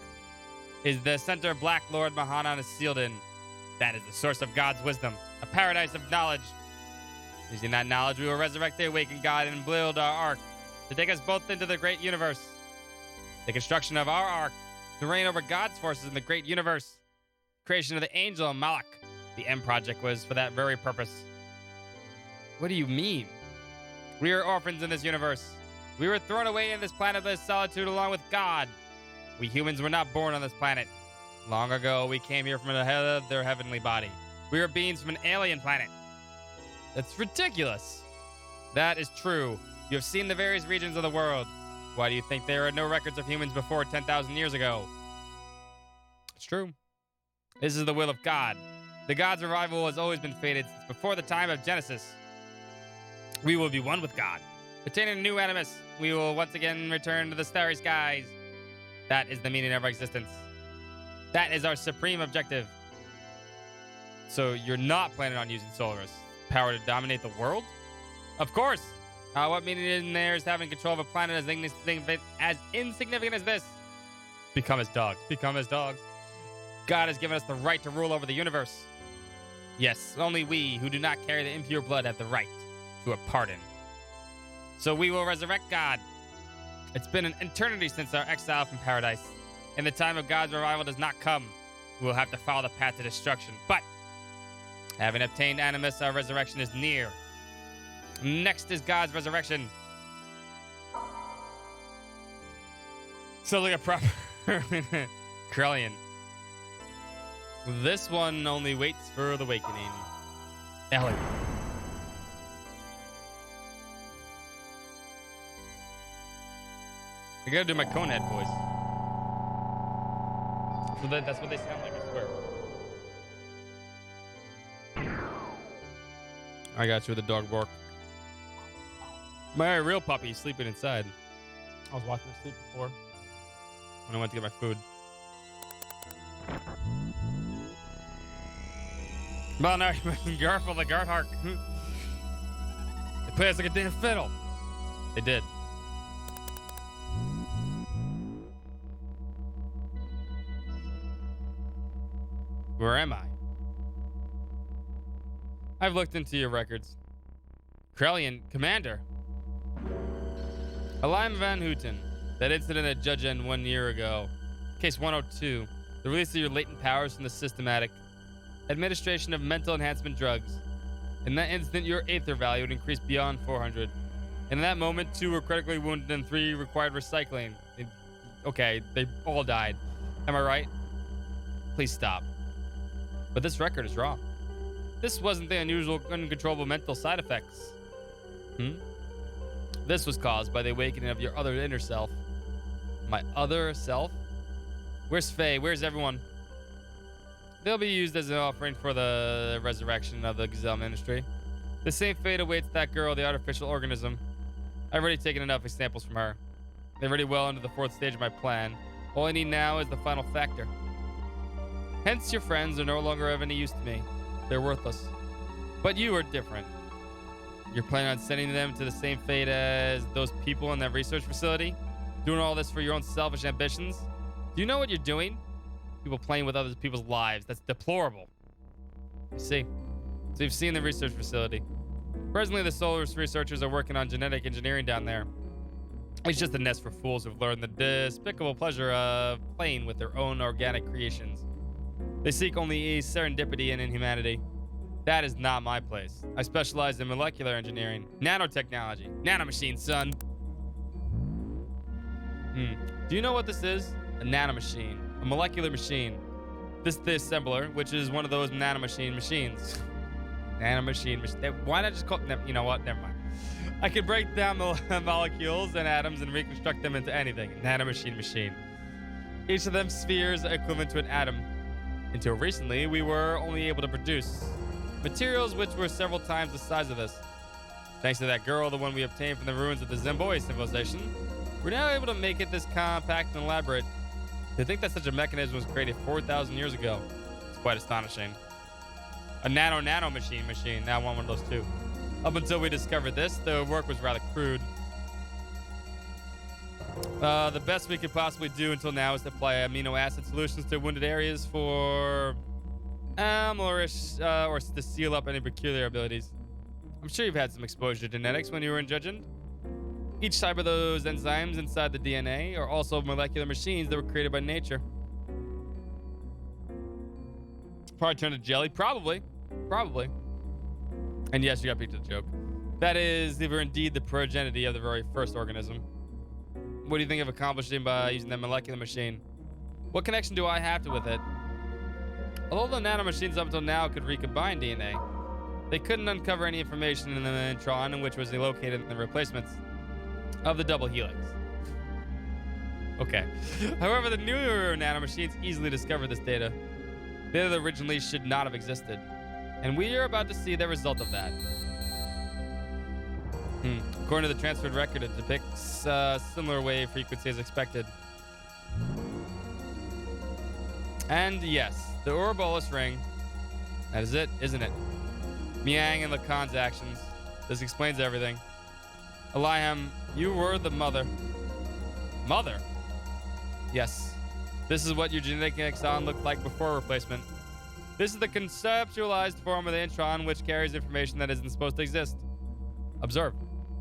is the center Black Lord Mahanan is sealed in. That is the source of God's wisdom. A paradise of knowledge. Using that knowledge, we will resurrect the awakened God and build our ark to take us both into the great universe. The construction of our ark to reign over God's forces in the great universe. Creation of the angel Malak. The M project was for that very purpose. What do you mean? We are orphans in this universe. We were thrown away in this planet of solitude along with God. We humans were not born on this planet. Long ago, we came here from their heavenly body. We are beings from an alien planet. That's ridiculous. That is true. You have seen the various regions of the world. Why do you think there are no records of humans before 10,000 years ago? It's true. This is the will of God. The God's revival has always been fated since before the time of Genesis. We will be one with God. Attaining a new Animus, we will once again return to the starry skies. That is the meaning of our existence. That is our supreme objective. So you're not planning on using Solaris' power to dominate the world? Of course. What meaning in there is having control of a planet as insignificant as this? Become as dogs. Become as dogs. God has given us the right to rule over the universe. Yes, only we who do not carry the impure blood have the right to a pardon. So we will resurrect God. It's been an eternity since our exile from paradise, and the time of God's revival does not come. we'll have to follow the path to destruction. But having obtained Animus, our resurrection is near. Next is God's resurrection. So look at proper Krellian. This one only waits for the awakening. Ellie. I gotta do my Conehead voice. So that's what they sound like, I swear. I got you with the dog bark. My real puppy sleeping inside. I was watching her sleep before when I went to get my food. Well, now you're making Garfield the Garthark. They play us like a damn fiddle. They did. Where am I? I've looked into your records. Krellian, Commander. Alim Van Houten. That incident at Judge End 1 year ago. Case 102. The release of your latent powers from the systematic administration of mental enhancement drugs. In that instant, your Aether value would increase beyond 400. And in that moment, 2 were critically wounded and 3 required recycling. Okay, they all died. Am I right? Please stop. But this record is wrong. This wasn't the unusual, uncontrollable mental side effects. This was caused by the awakening of your other inner self. My other self? Where's Faye? Where's everyone? They'll be used as an offering for the resurrection of the Gazelle Ministry. The same fate awaits that girl, the artificial organism. I've already taken enough samples from her. They're already well into the 4th stage of my plan. All I need now is the final factor. Hence, your friends are no longer of any use to me. They're worthless. But you are different. You're planning on sending them to the same fate as those people in that research facility? Doing all this for your own selfish ambitions? Do you know what you're doing? People playing with other people's lives. That's deplorable. I see. So you've seen the research facility. Presently, the Solar's researchers are working on genetic engineering down there. It's just a nest for fools who've learned the despicable pleasure of playing with their own organic creations. They seek only serendipity and inhumanity. That is not my place. I specialize in molecular engineering, nanotechnology, nanomachines, son. Do you know what this is? A nanomachine, a molecular machine. This is the assembler, which is one of those nanomachine machines. Why not just call it? You know what? Never mind. I can break down the molecules and atoms and reconstruct them into anything. Nanomachine machine. Each of them spheres equivalent to an atom. Until recently, we were only able to produce materials which were several times the size of this. Thanks to that girl, the one we obtained from the ruins of the Zamboi civilization, we're now able to make it this compact and elaborate. To think that such a mechanism was created 4,000 years ago, it's quite astonishing. A nano machine. Now I want one of those too. Up until we discovered this, the work was rather crude. The best we could possibly do until now is to apply amino acid solutions to wounded areas for malnourished or to seal up any peculiar abilities. I'm sure you've had some exposure to genetics when you were in Judgend. Each type of those enzymes inside the DNA are also molecular machines that were created by nature. Probably turned to jelly. Probably. And yes, you got picked to the joke. That is, they were indeed the progeny of the very first organism. What do you think of accomplishing by using that molecular machine? What connection do I have with it? Although the nanomachines up until now could recombine DNA, they couldn't uncover any information in the intron in which was located in the replacements of the double helix. Okay. However, the newer nanomachines easily discovered this data. Data that originally should not have existed. And we are about to see the result of that. According to the transferred record, it depicts similar wave frequency as expected. And yes, the Ouroboros ring. That is it, isn't it? Miang and Lacan's actions. This explains everything. Eliam, you were the mother. Mother? Yes. This is what your genetic exon looked like before replacement. This is the conceptualized form of the intron which carries information that isn't supposed to exist. Observe.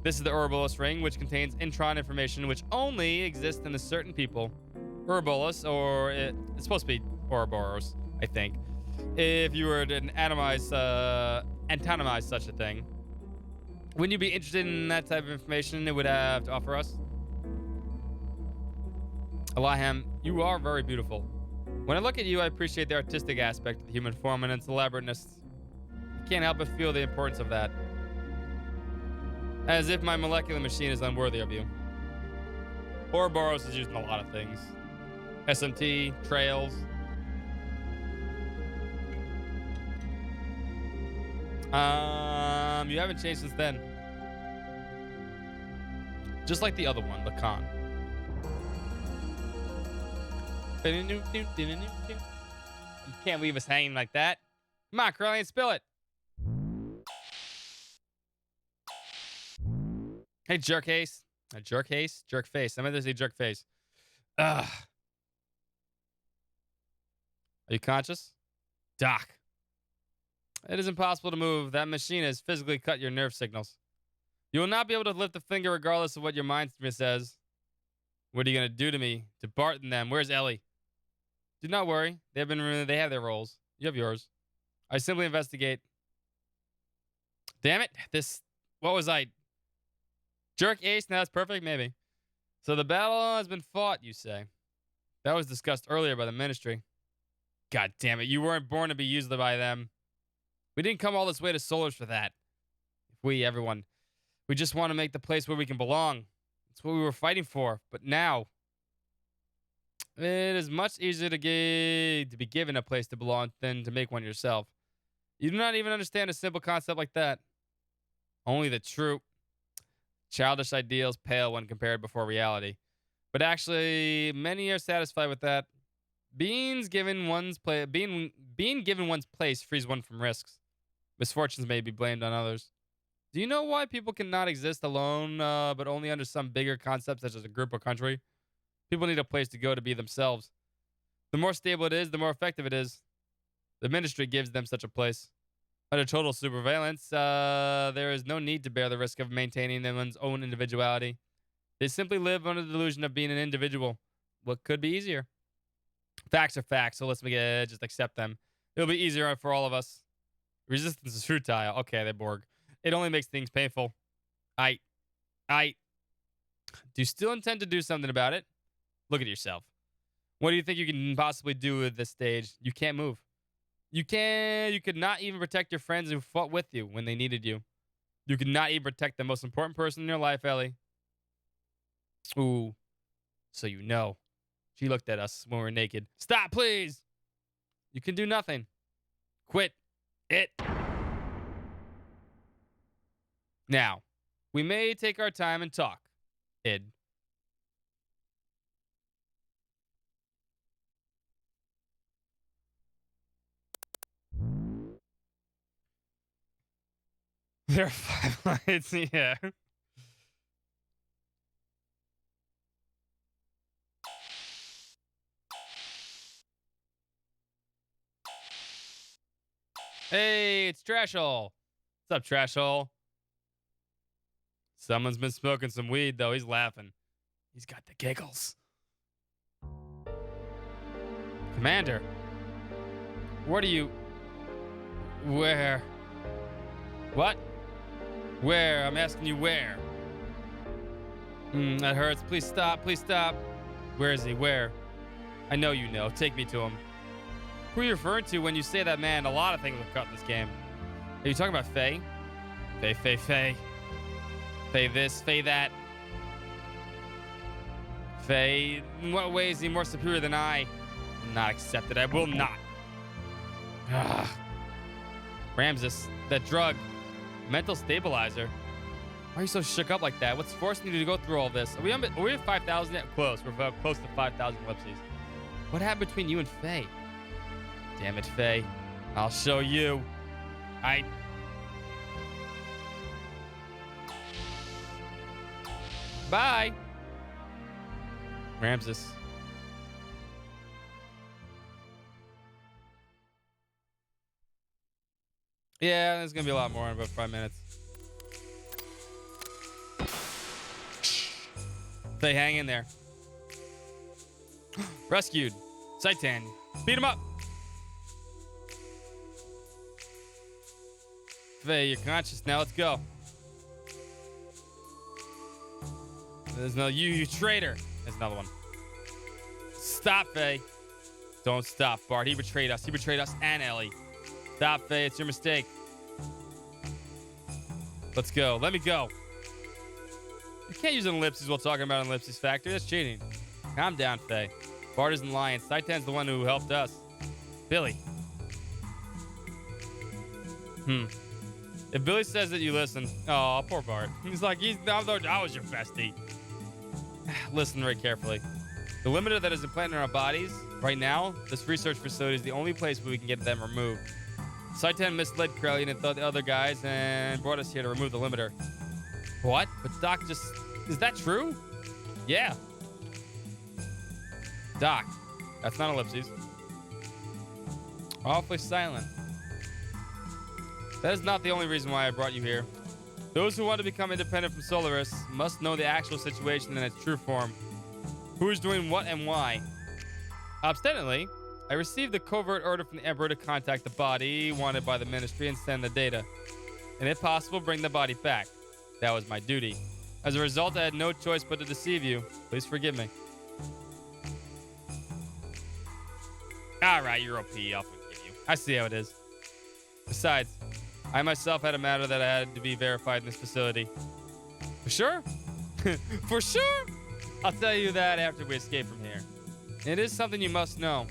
This is the Ouroboros ring, which contains intron information which only exists in a certain people. Ouroboros, or it's supposed to be Ouroboros. I think, if you were to anonymize such a thing. Wouldn't you be interested in that type of information it would have to offer us? Alaham, you are very beautiful. When I look at you, I appreciate the artistic aspect of the human form and its elaborateness. I can't help but feel the importance of that. As if my molecular machine is unworthy of you. Ouroboros is used in a lot of things. SMT, trails. You haven't changed since then. Just like the other one, the con. You can't leave us hanging like that. Come on, Curly, spill it. Hey, jerk face. Jerk face? Jerk face. I meant to say jerk face. Ugh. Are you conscious? Doc. It is impossible to move. That machine has physically cut your nerve signals. You will not be able to lift a finger regardless of what your mind says. What are you going to do to me? To Bart and them. Where's Ellie? Do not worry. They have their roles. You have yours. I simply investigate. Damn it. What was I? Jerk ace? Now that's perfect? Maybe. So the battle has been fought, you say. That was discussed earlier by the ministry. God damn it. You weren't born to be used by them. We didn't come all this way to Solars for that. Everyone, we just want to make the place where we can belong. That's what we were fighting for. But now, it is much easier to be given a place to belong than to make one yourself. You do not even understand a simple concept like that. Only the true childish ideals pale when compared before reality. But actually, many are satisfied with that. Being given one's place frees one from risks. Misfortunes may be blamed on others. Do you know why people cannot exist alone, but only under some bigger concept such as a group or country? People need a place to go to be themselves. The more stable it is, the more effective it is. The ministry gives them such a place. Under total surveillance, there is no need to bear the risk of maintaining one's own individuality. They simply live under the delusion of being an individual. What could be easier? Facts are facts, so let's just accept them. It'll be easier for all of us. Resistance is futile. Okay, they Borg. It only makes things painful. Do you still intend to do something about it? Look at yourself. What do you think you can possibly do at this stage? You can't move. You could not even protect your friends who fought with you when they needed you. You could not even protect the most important person in your life, Ellie. Ooh. So you know. She looked at us when we were naked. Stop, please! You can do nothing. Quit it. Now, we may take our time and talk. Id. There are 5 lights, yeah. Hey, it's Trashhole. What's up, Trashhole? Someone's been smoking some weed, though. He's laughing. He's got the giggles. Commander. What are you... Where? What? Where? I'm asking you where. That hurts. Please stop. Please stop. Where is he? Where? I know you know. Take me to him. Who are you referring to when you say that, man? A lot of things were cut in this game. Are you talking about Faye? Faye. Faye this, Faye that. Faye, in what way is he more superior than I? Will not accept it. I will not. Ugh. Ramses, that drug. Mental stabilizer. Why are you so shook up like that? What's forcing you to go through all this? Are we at 5,000 yet? Close. We're close to 5,000 ellipses. What happened between you and Faye? Damn it, Faye. I'll show you. Bye. Ramses. Yeah, there's gonna be a lot more in about 5 minutes. They hang in there. Rescued. Saitan. Beat him up. Faye, you're conscious now. Let's go. There's no you traitor. There's another one. Stop, Faye. Don't stop, Bart. He betrayed us. He betrayed us and Ellie. Stop, Faye. It's your mistake. Let's go. Let me go. You can't use an ellipses while talking about an ellipses factory. That's cheating. Calm down, Faye. Bart isn't lying. Saitan's the one who helped us. Billy. If Billy says that you listen, oh, poor Bart. He's like, I was your bestie. Listen very carefully. The limiter that is implanted in our bodies right now, this research facility is the only place where we can get them removed. Saitan misled Krellian and the other guys and brought us here to remove the limiter. What? But Doc just... Is that true? Yeah. Doc. That's not ellipses. Awfully silent. That is not the only reason why I brought you here. Those who want to become independent from Solaris must know the actual situation in its true form. Who is doing what and why? Obstinately, I received a covert order from the Emperor to contact the body wanted by the Ministry and send the data. And if possible, bring the body back. That was my duty. As a result, I had no choice but to deceive you. Please forgive me. Alright, you're OP. I'll forgive you. I see how it is. Besides, I myself had a matter that I had to be verified in this facility. For sure? For sure? I'll tell you that after we escape from here. It is something you must know.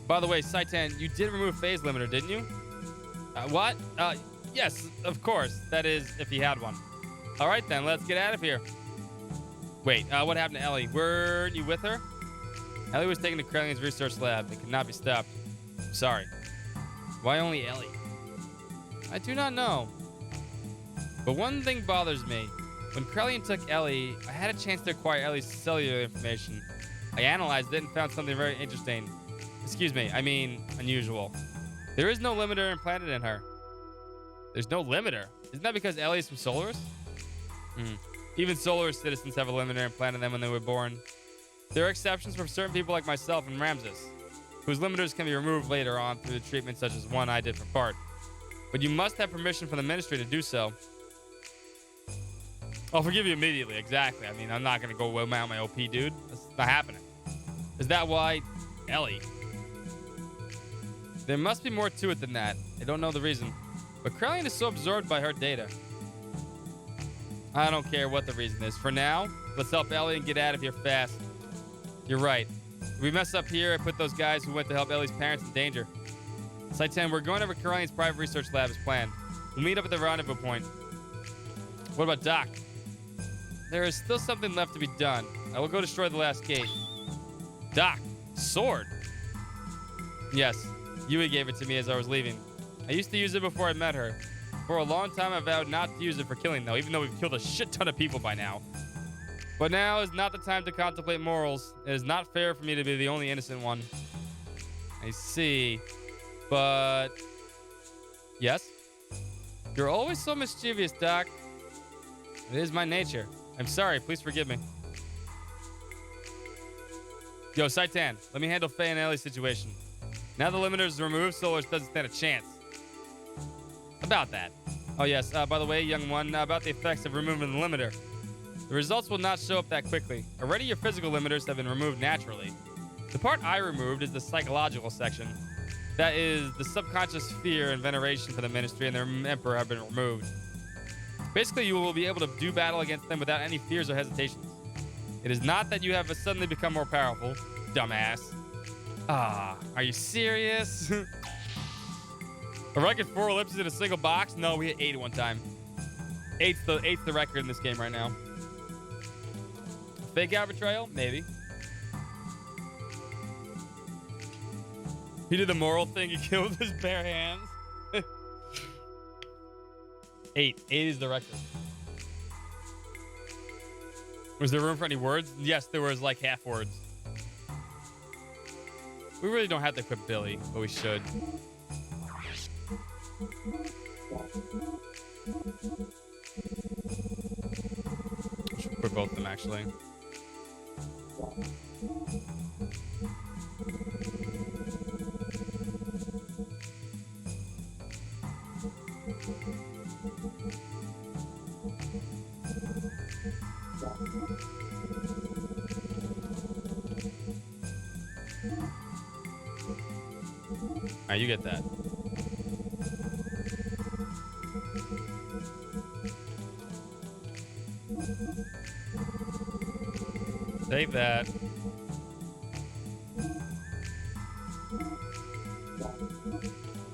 By the way, Saitan, you did remove phase limiter, didn't you? What? Yes, of course. That is, if he had one. All right, then. Let's get out of here. Wait, what happened to Ellie? Weren't you with her? Ellie was taken to Krellian's research lab. It could not be stopped. Sorry. Why only Ellie? I do not know. But one thing bothers me. When Krellian took Ellie, I had a chance to acquire Ellie's cellular information. I analyzed it and found something very interesting. Excuse me, I mean unusual. There is no limiter implanted in her. There's no limiter? Isn't that because Ellie is from Solaris? Even Solaris citizens have a limiter implanted in them when they were born. There are exceptions for certain people like myself and Ramses, whose limiters can be removed later on through the treatment such as one I did for Bart. But you must have permission from the Ministry to do so. I'll forgive you immediately, exactly. I mean, I'm not going to go mount my OP, dude. That's not happening. Is that why? Ellie. There must be more to it than that. I don't know the reason. But Krellian is so absorbed by her data. I don't care what the reason is. For now, let's help Ellie and get out of here fast. You're right. If we mess up here, I put those guys who went to help Ellie's parents in danger. Saitan, we're going over Krellian's private research lab as planned. We'll meet up at the rendezvous point. What about Doc? There is still something left to be done. I will go destroy the last gate. Doc, sword. Yes, Yui gave it to me as I was leaving. I used to use it before I met her. For a long time, I vowed not to use it for killing, though, even though we've killed a shit ton of people by now. But now is not the time to contemplate morals. It is not fair for me to be the only innocent one. I see. But... Yes? You're always so mischievous, Doc. It is my nature. I'm sorry. Please forgive me. Yo, Saitan, let me handle Faye and Ellie's situation. Now the limiter is removed, Solaris doesn't stand a chance. About that. Oh, yes. By the way, young one, about the effects of removing the limiter. The results will not show up that quickly. Already your physical limiters have been removed naturally. The part I removed is the psychological section. That is, the subconscious fear and veneration for the Ministry and their Emperor have been removed. Basically, you will be able to do battle against them without any fears or hesitations. It is not that you have suddenly become more powerful, dumbass. Ah, are you serious? A record 4 ellipses in a single box? No, we hit 8 at one time. 8's the record in this game right now. Fake out betrayal? Maybe. He did the moral thing. He killed with his bare hands. 8. 8 is the record. Was there room for any words? Yes, there was like half words. We really don't have to equip Billy, but we should. We should equip both of them, actually. right, you get that. Take that.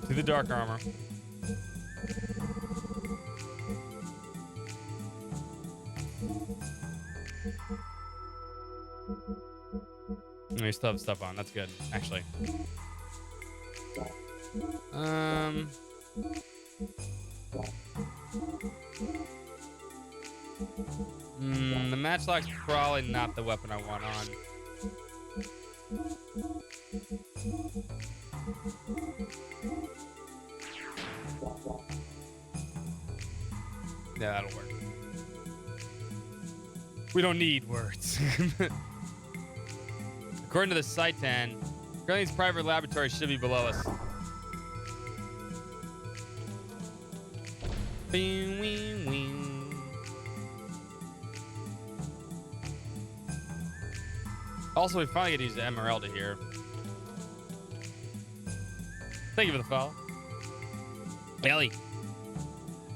To the dark armor. We still have stuff on. That's good, actually. The matchlock's probably not the weapon I want on. Yeah, that'll work. We don't need words. According to the Citan, Curling's private laboratory should be below us. Also, we finally get to use the Emerald here. Thank you for the follow. Ellie,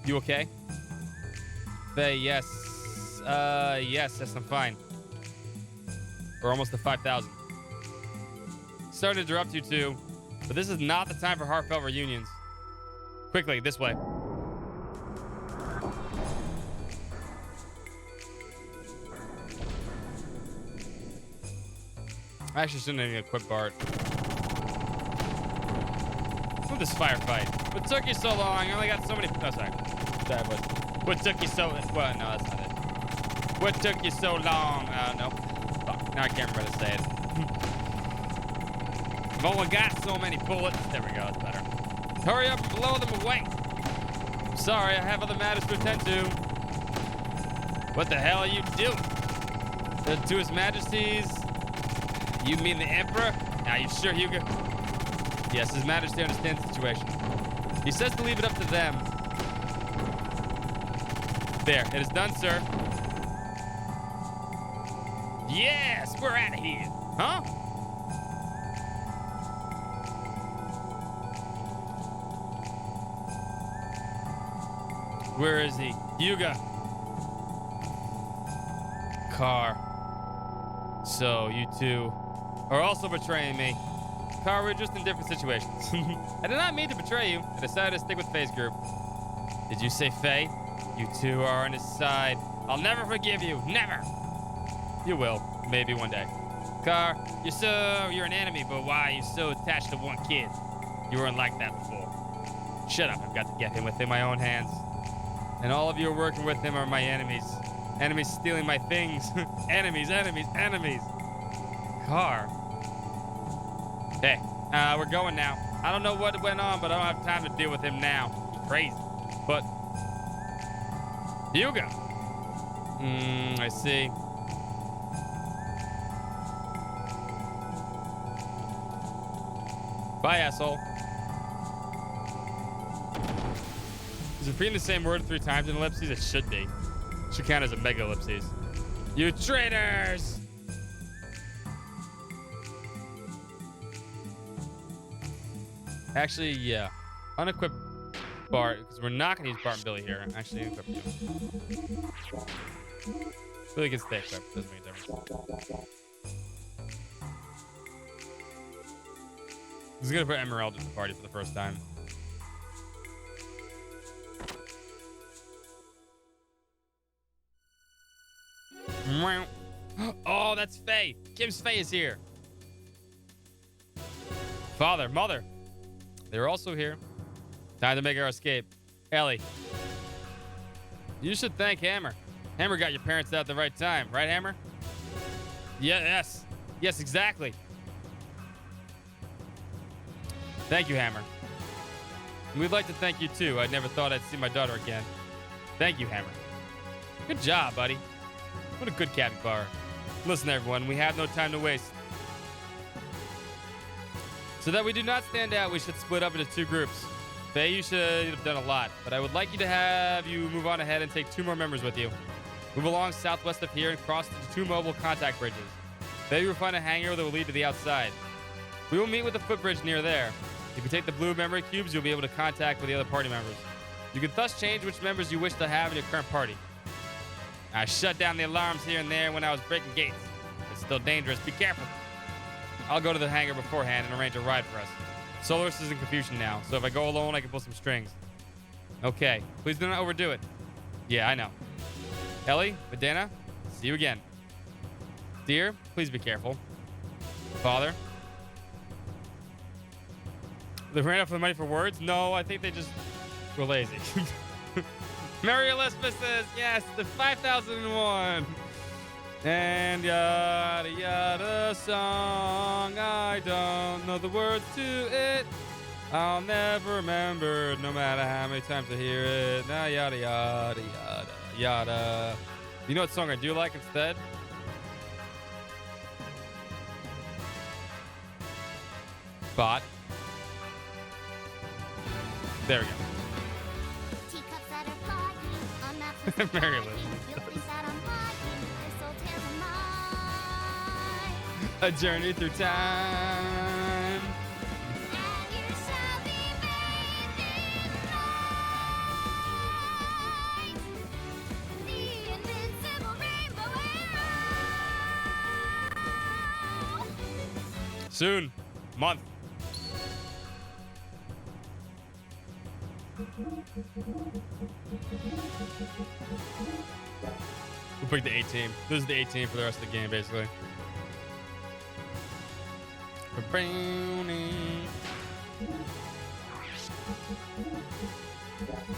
you okay? Faye, yes. Yes, I'm fine. We're almost to 5,000. Sorry to interrupt you two, but this is not the time for heartfelt reunions. Quickly, this way. I actually shouldn't even equip Bart. Look at this firefight. What took you so long? I only got so many. Oh, sorry. That was. What took you so? Well, no, that's not it. What took you so long? No. Fuck. Now I can't remember to say it. I've only got so many bullets. There we go. That's better. Hurry up and blow them away. I'm sorry. I have other matters to attend to. What the hell are you doing? To His Majesty's. You mean the Emperor? Are you sure, Hugo? Yes, His Majesty understands the situation. He says to leave it up to them. There, it is done, sir. Yes, we're out of here. Huh? Where is he? Hugo. Car. So, you two are also betraying me. Car, we're just in different situations. I did not mean to betray you. I decided to stick with Faye's group. Did you say Faye? You two are on his side. I'll never forgive you. Never. You will. Maybe one day. Car, you're an enemy, but why are you so attached to one kid? You weren't like that before. Shut up. I've got to get him within my own hands. And all of you who are working with him are my enemies. Enemies stealing my things. Enemies. Car. Hey, we're going now. I don't know what went on, but I don't have time to deal with him now. He's crazy. But Hugo. I see. Bye, asshole. Is repeating the same word 3 times in ellipses? It should be. It should count as a mega ellipses. You traitors! Actually, yeah. Unequip Bart, because we're not going to use Bart and Billy here. Actually, equip you. Billy can stay equipped. Doesn't make a difference. He's going to put Emerald in the party for the first time. Oh, that's Faye. Kim's Faye is here. Father, mother. They're also here. Time to make our escape. Ellie. You should thank Hammer. Hammer got your parents out at the right time. Right, Hammer? Yes. Yes, exactly. Thank you, Hammer. And we'd like to thank you, too. I never thought I'd see my daughter again. Thank you, Hammer. Good job, buddy. What a good capybara. Listen, everyone, we have no time to waste. So that we do not stand out, we should split up into 2 groups. Faye, you should have done a lot, but I would like you to have you move on ahead and take 2 more members with you. Move along southwest of here and cross the 2 mobile contact bridges. Faye, you will find a hangar that will lead to the outside. We will meet with the footbridge near there. If you take the blue memory cubes, you'll be able to contact with the other party members. You can thus change which members you wish to have in your current party. I shut down the alarms here and there when I was breaking gates. It's still dangerous. Be careful. I'll go to the hangar beforehand and arrange a ride for us. Solaris is in confusion now, so if I go alone, I can pull some strings. Okay. Please do not overdo it. Yeah, I know. Ellie, Medina, see you again. Dear, please be careful. Father. They ran out of the money for words? No, I think they just were lazy. Merry Elizabeth's, yes, the 5001. And yada yada song. I don't know the words to it. I'll never remember, no matter how many times I hear it. Nah, yada yada yada yada. You know what song I do like instead? Bot. There we go. Teacups that are foggy on maps of Mary foggy. You'll think that I'm foggy. They're so terrifying. A journey through time. And you shall be bathed in light. The invincible rainbow arrow. Soon. Month. We'll pick the 18. This is the 18 for the rest of the game, basically.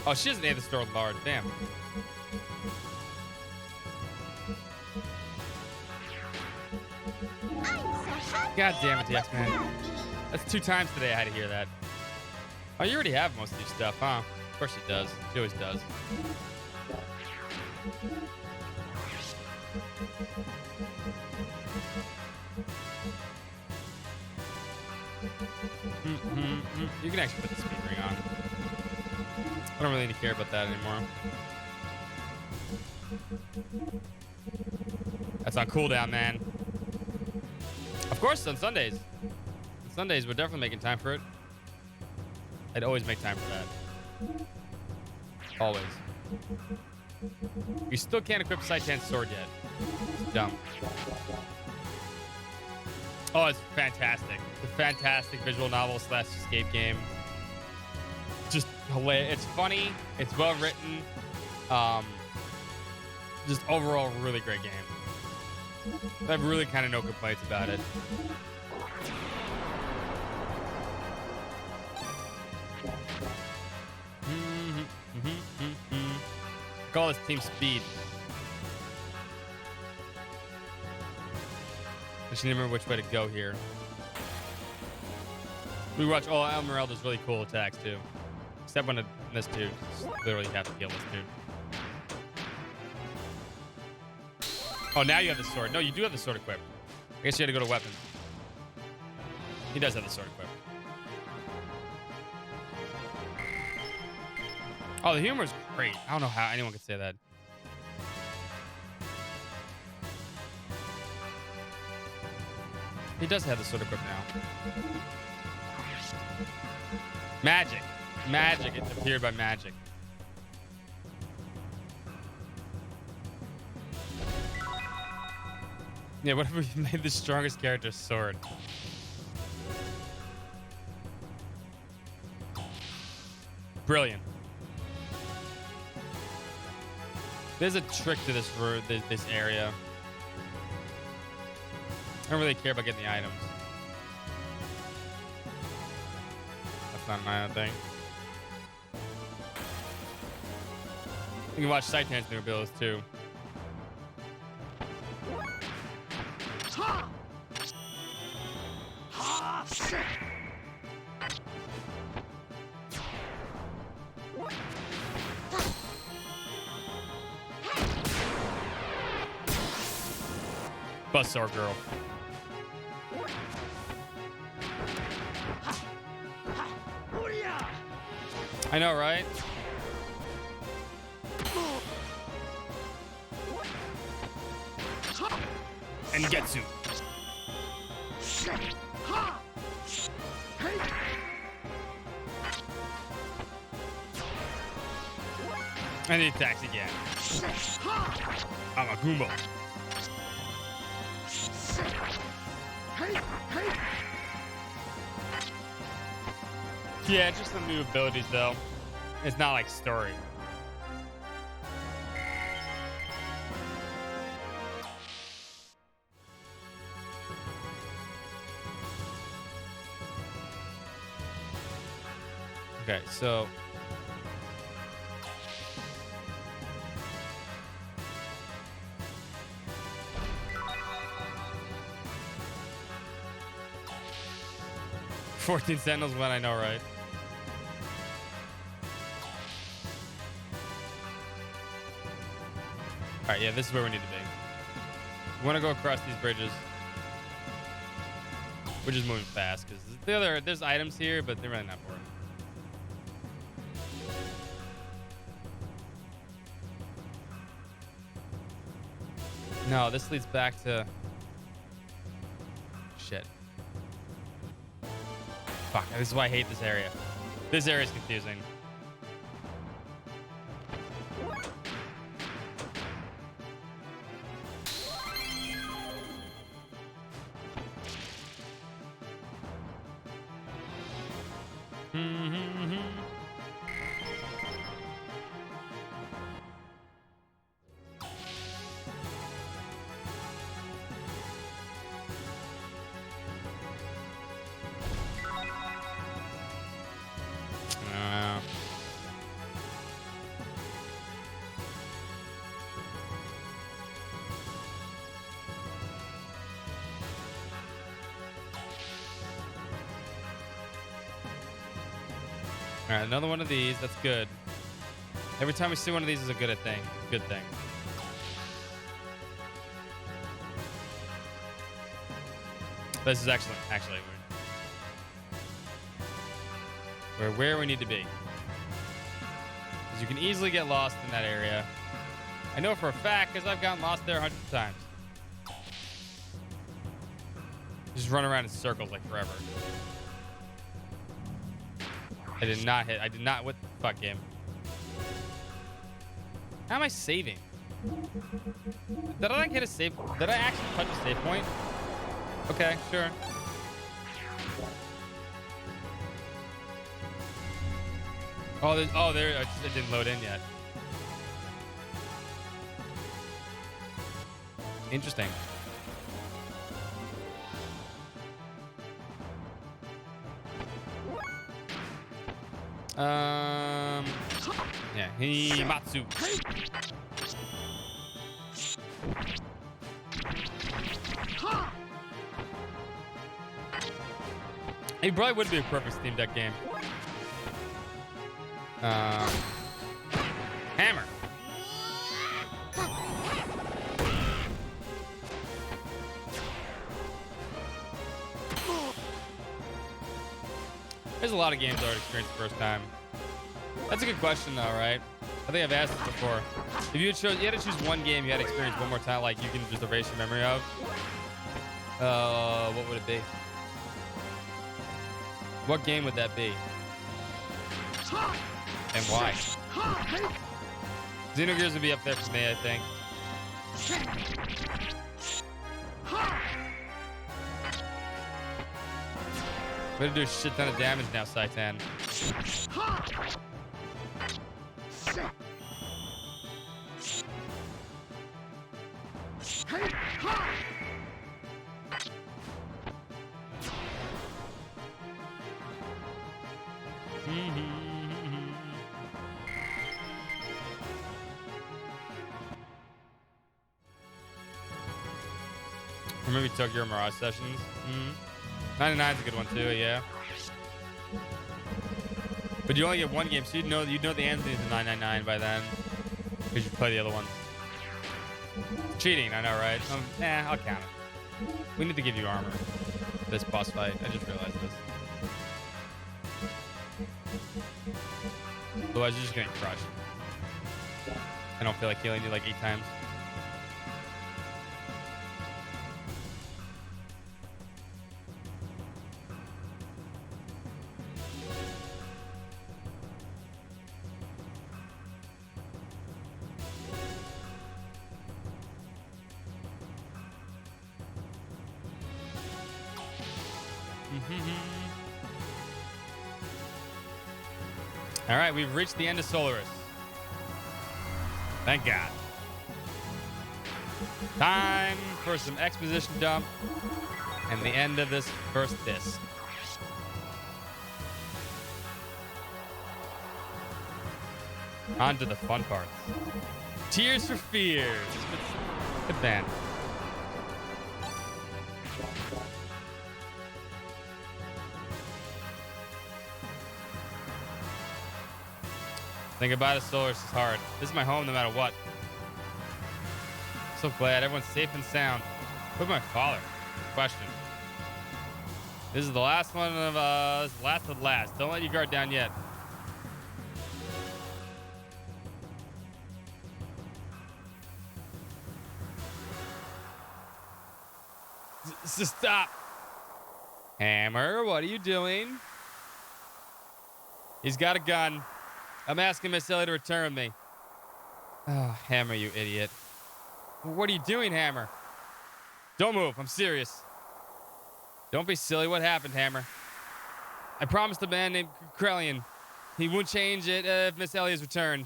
Oh, she doesn't have the store large. Damn. God damn it, yes, man. That's 2 times today I had to hear that. Oh, you already have most of your stuff, huh? Of course she does. She always does. You can actually put the speed ring on. I don't really care about that anymore. That's on cooldown, man. Of course, on Sundays. On Sundays, we're definitely making time for it. I'd always make time for that. Always. You still can't equip Saitan's sword yet. It's dumb. Oh, it's fantastic. It's a fantastic visual novel / escape game. Just hilarious. It's funny. It's well written. Just overall, really great game. I have really kind of no complaints about it. Call this Team Speed. I should remember which way to go here. We watch. Oh, Esmeralda's really cool attacks too. Except when this dude, literally have to kill this dude. Oh, now you have the sword. No, you do have the sword equipped. I guess you had to go to weapons. He does have the sword equipped. Oh, the humor is great. I don't know how anyone could say that. He does have the sword equipped now. Magic. Magic. It appeared by magic. Yeah, what if we made the strongest character sword? Brilliant. There's a trick to this this area. I don't really care about getting the items. That's not my own thing. You can watch Saitan's new abilities too. Buzzsaw girl. I know, right? And Getsu. And he attacks again. I'm a Goomba. Yeah, just some new abilities though. It's not like story. Okay, so $14 Sentinels when I know, right? All right, yeah, this is where we need to be. We want to go across these bridges. We're just moving fast because there's items here, but they're really not important. No, this leads back to shit. Fuck, this is why I hate this area. This area is confusing. All right, another one of these. That's good. Every time we see one of these is a good thing. Good thing. This is excellent. Actually, we're where we need to be. Because you can easily get lost in that area. I know for a fact because I've gotten lost there hundreds of times. Just run around in circles like forever. I did not hit. I did not. What the fuck, game? How am I saving? Did I like hit a save? Did I actually touch a save point? Okay, sure. Oh, there. It didn't load in yet. Interesting. Yeah, Himatsu. It probably would be a perfect Steam Deck game. Hammer. There's a lot of games I would experience the first time. That's a good question, though, right? I think I've asked this before. If you had you had to choose one game you had to experience one more time, like you can just erase your memory of, what would it be? What game would that be? And why? Xenogears would be up there for me, I think. We're gonna do a shit ton of damage now, Saitan. Or maybe Tokyo Mirage Sessions. 99's a good one too, yeah. But you only get one game, so you'd know the answer to 999 by then, because you play the other one. Cheating, I know, right? I'll count it. We need to give you armor for this boss fight. I just realized this. Otherwise, you're just getting crushed. I don't feel like healing you like 8 times. All right, we've reached the end of Solaris. Thank God. Time for some exposition dump and the end of this first disc. On to the fun parts. Tears for Fears. Good band. Saying goodbye to Solaris is hard. This is my home no matter what. So glad everyone's safe and sound. Where's my father? Question. This is the last one of this is the last of the last. Don't let your guard down yet. Stop. Hammer, what are you doing? He's got a gun. I'm asking Miss Ellie to return me. Oh, Hammer, you idiot. What are you doing, Hammer? Don't move. I'm serious. Don't be silly. What happened, Hammer? I promised a man named Krellian. He won't change it if Miss Ellie is returned.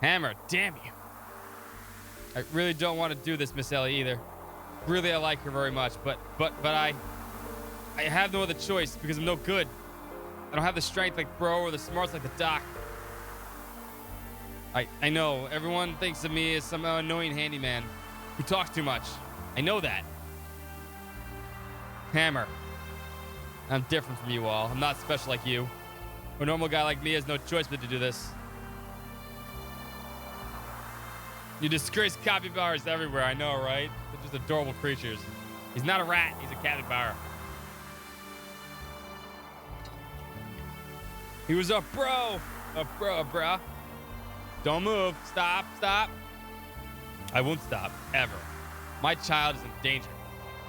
Hammer, damn you. I really don't want to do this, Miss Ellie, either. Really, I like her very much, but I have no other choice because I'm no good. I don't have the strength like Bro or the smarts like the Doc. I know. Everyone thinks of me as some annoying handyman who talks too much. I know that. Hammer. I'm different from you all. I'm not special like you. A normal guy like me has no choice but to do this. You disgrace capybaras everywhere, I know, right? They're just adorable creatures. He's not a rat, he's a capybara. He was a bro. A bro. Don't move. Stop. I won't stop, ever. My child is in danger,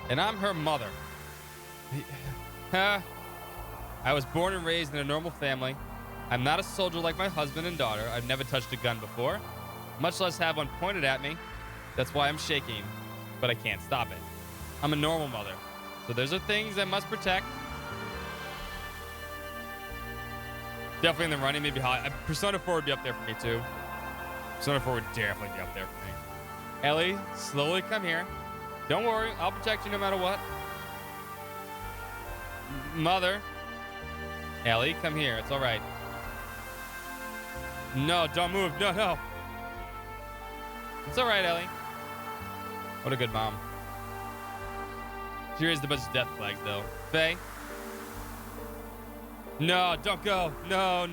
and I'm her mother. I was born and raised in a normal family. I'm not a soldier like my husband and daughter. I've never touched a gun before, much less have one pointed at me. That's why I'm shaking, but I can't stop it. I'm a normal mother, so those are things I must protect. Definitely in the running, maybe high. Persona 4 would be up there for me, too. Persona 4 would definitely be up there for me. Ellie, slowly come here. Don't worry, I'll protect you no matter what. Mother. Ellie, come here. It's all right. No, don't move. No. It's all right, Ellie. What a good mom. She raised a bunch of death flags, though. Faye. No, don't go. No.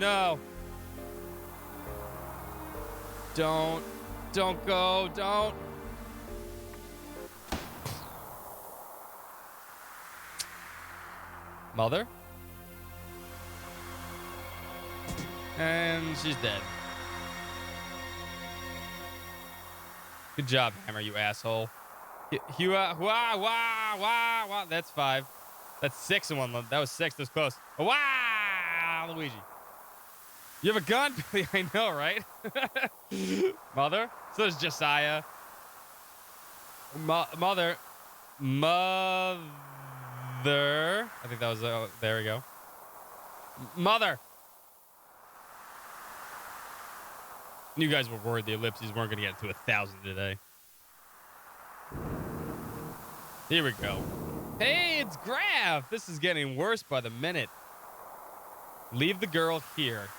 Don't go. Don't. Mother? And she's dead. Good job, Hammer, you asshole. Wow. That's 5. That's 6 in one. That was 6. That was close. Wow, Luigi. You have a gun? I know, right? Mother? So does Josiah. Mother. I think that was, there we go. Mother. You guys were worried the ellipses weren't going to get to 1,000 today. Here we go. Hey, it's Graf. This is getting worse by the minute. Leave the girl here.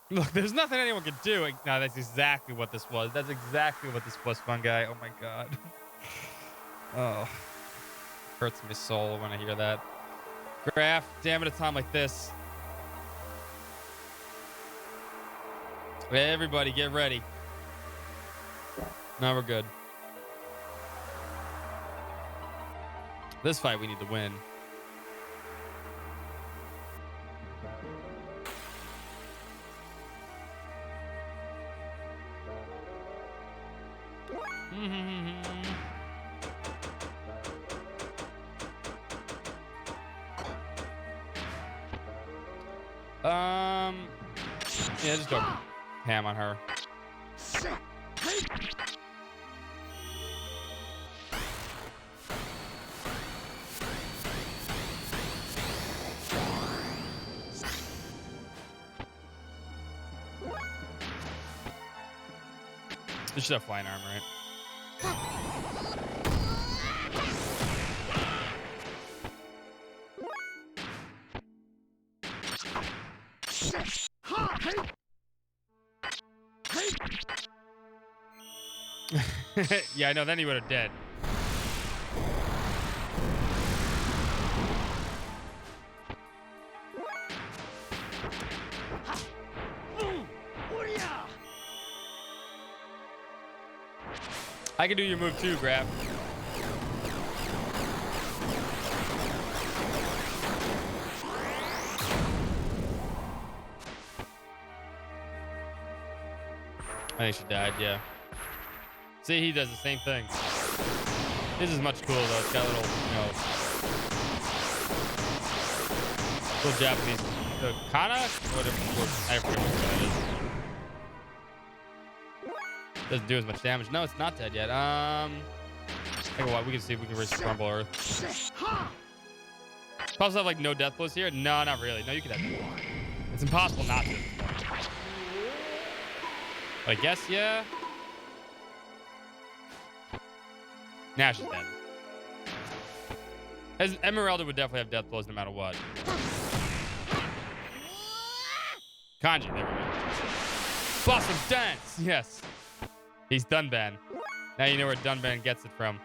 Look, there's nothing anyone can do. No, that's exactly what this was. That's exactly what this was, fun guy. Oh, my God. Oh. Hurts my soul when I hear that. Graf, damn it, a time like this. Everybody, get ready. Now we're good. This fight we need to win. Yeah, just go ham on her. This should have flying armor, right? Yeah, I know. Then he would have dead. I can do your move too, Grab. I think she died, yeah. See, he does the same thing. This is much cooler though. It's got little, little Japanese kana? Whatever. I forget what that is. Doesn't do as much damage. No, it's not dead yet. Think what? We can see if we can crumble Earth. Supposed to have like no death blows here? No, not really. No, you can have death blows. It's impossible not to. I guess, yeah. Now she's dead. Emeralda would definitely have death blows no matter what. Kanji, there we go. Blossom Dance! Yes. He's Dunban. Now you know where Dunban gets it from.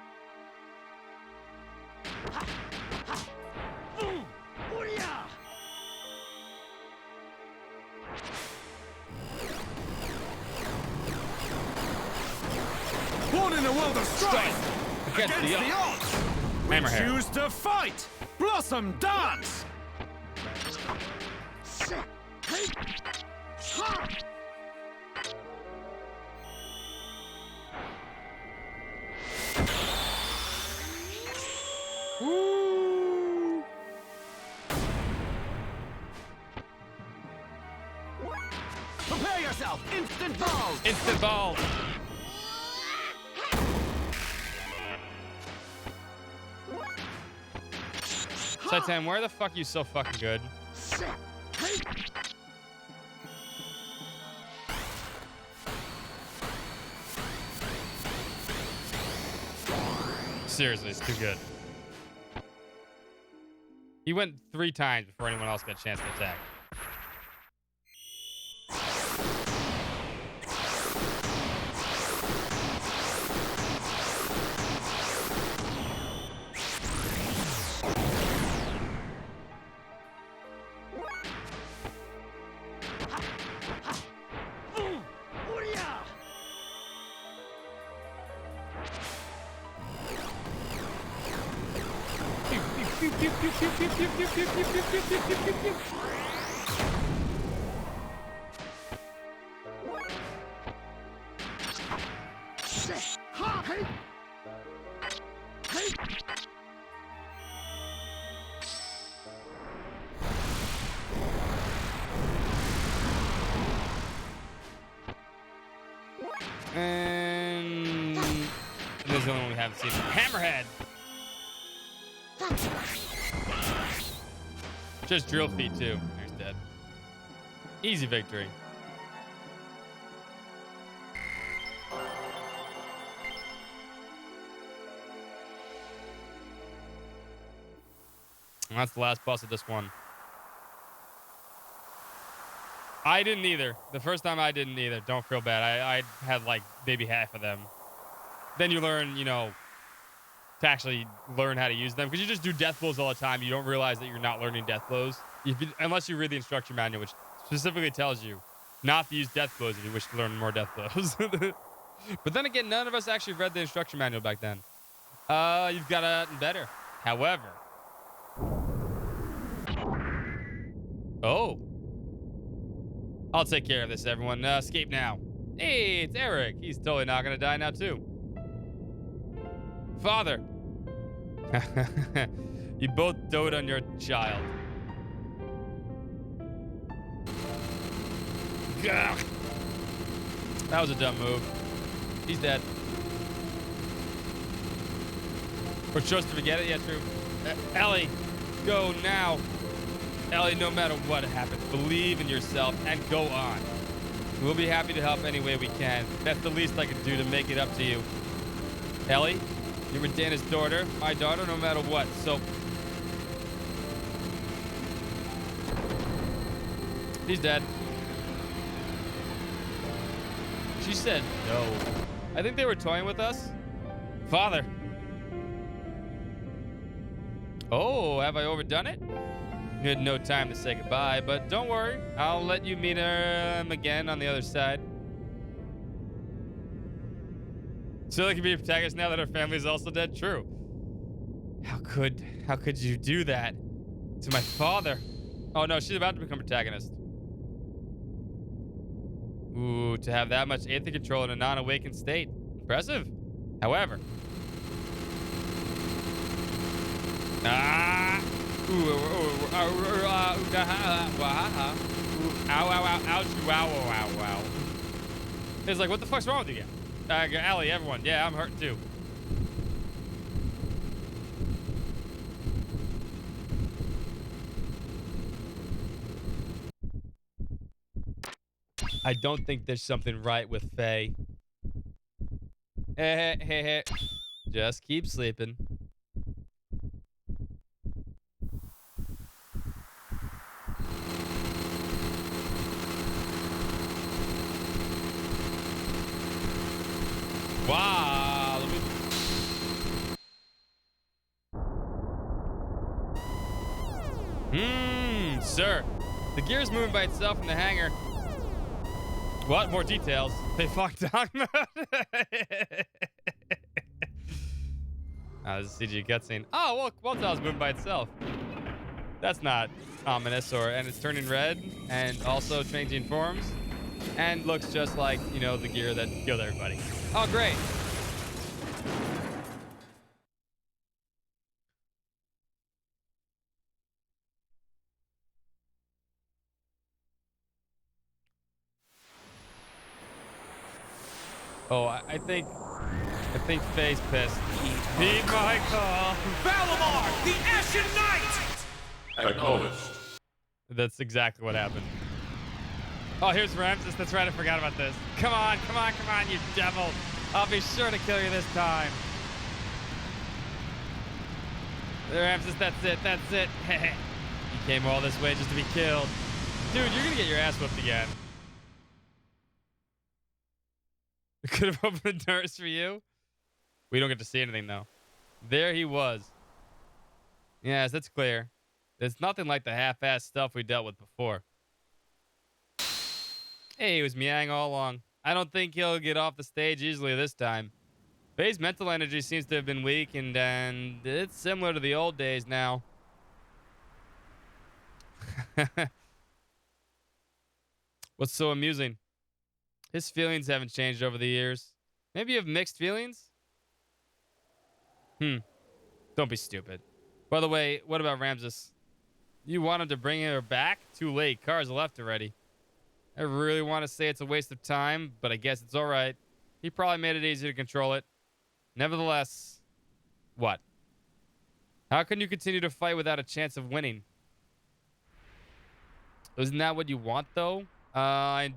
Born in a world of strife against the odds. We choose to fight. Blossom Dance. Woo. Prepare yourself. Instant balls. Instant balls. Titan, where the fuck are you so fucking good? Seriously, it's too good. He went 3 times before anyone else got a chance to attack. And this is the only one we haven't seen. Hammerhead. Just drill feet too. There's dead. Easy victory. And that's the last boss of this one. I didn't either. The first time I didn't either. Don't feel bad. I had like maybe half of them. Then you learn, you know, to actually learn how to use them. Because you just do death blows all the time. You don't realize that you're not learning death blows. Unless you read the instruction manual, which specifically tells you not to use death blows if you wish to learn more death blows. But then again, none of us actually read the instruction manual back then. You've gotten better. However. Oh. I'll take care of this, everyone. Escape now. Hey, it's Eric. He's totally not going to die now, too. Father. You both dote on your child. Gah. That was a dumb move. He's dead. We're supposed to forget it? Yeah, true. Ellie, go now. Ellie, no matter what happens, believe in yourself and go on. We'll be happy to help any way we can. That's the least I can do to make it up to you. Ellie, you were Dana's daughter. My daughter, no matter what. So... he's dead. She said no. I think they were toying with us. Father. Oh, have I overdone it? You had no time to say goodbye, but don't worry. I'll let you meet him again on the other side. So they can be protagonists now that her family is also dead? True. How could you do that to my father? Oh no, she's about to become protagonist. Ooh, to have that much Aether control in a non-awakened state. Impressive. However. Wow. It's like, what the fuck's wrong with you? Allie, everyone. Yeah, I'm hurting too. I don't think there's something right with Faye. Hey. Just keep sleeping. Wow. Sir. The gear is moving by itself in the hangar. What? More details. They fucked dog mode. This is a CG cutscene. Oh, well, Welltower's moving by itself. That's not ominous, and it's turning red and also changing forms and looks just like, you know, the gear that killed everybody. Oh, great. Oh, I think Faye's pissed. Heed my call. Valamar, the Ashen Knight! Acknowledged. That's exactly what happened. Oh, here's Ramses. That's right, I forgot about this. Come on, you devil. I'll be sure to kill you this time. Ramses, that's it. You came all this way just to be killed. Dude, you're gonna get your ass whipped again. Could have opened the doors for you. We don't get to see anything, though. There he was. Yes, that's clear. It's nothing like the half-assed stuff we dealt with before. Hey, he was meowing all along. I don't think he'll get off the stage easily this time. Faye's mental energy seems to have been weakened, and it's similar to the old days now. What's so amusing? His feelings haven't changed over the years. Maybe you have mixed feelings? Don't be stupid. By the way, what about Ramses? You wanted to bring her back? Too late. Cars left already. I really want to say it's a waste of time, but I guess it's all right. He probably made it easy to control it. Nevertheless, what? How can you continue to fight without a chance of winning? Isn't that what you want, though? I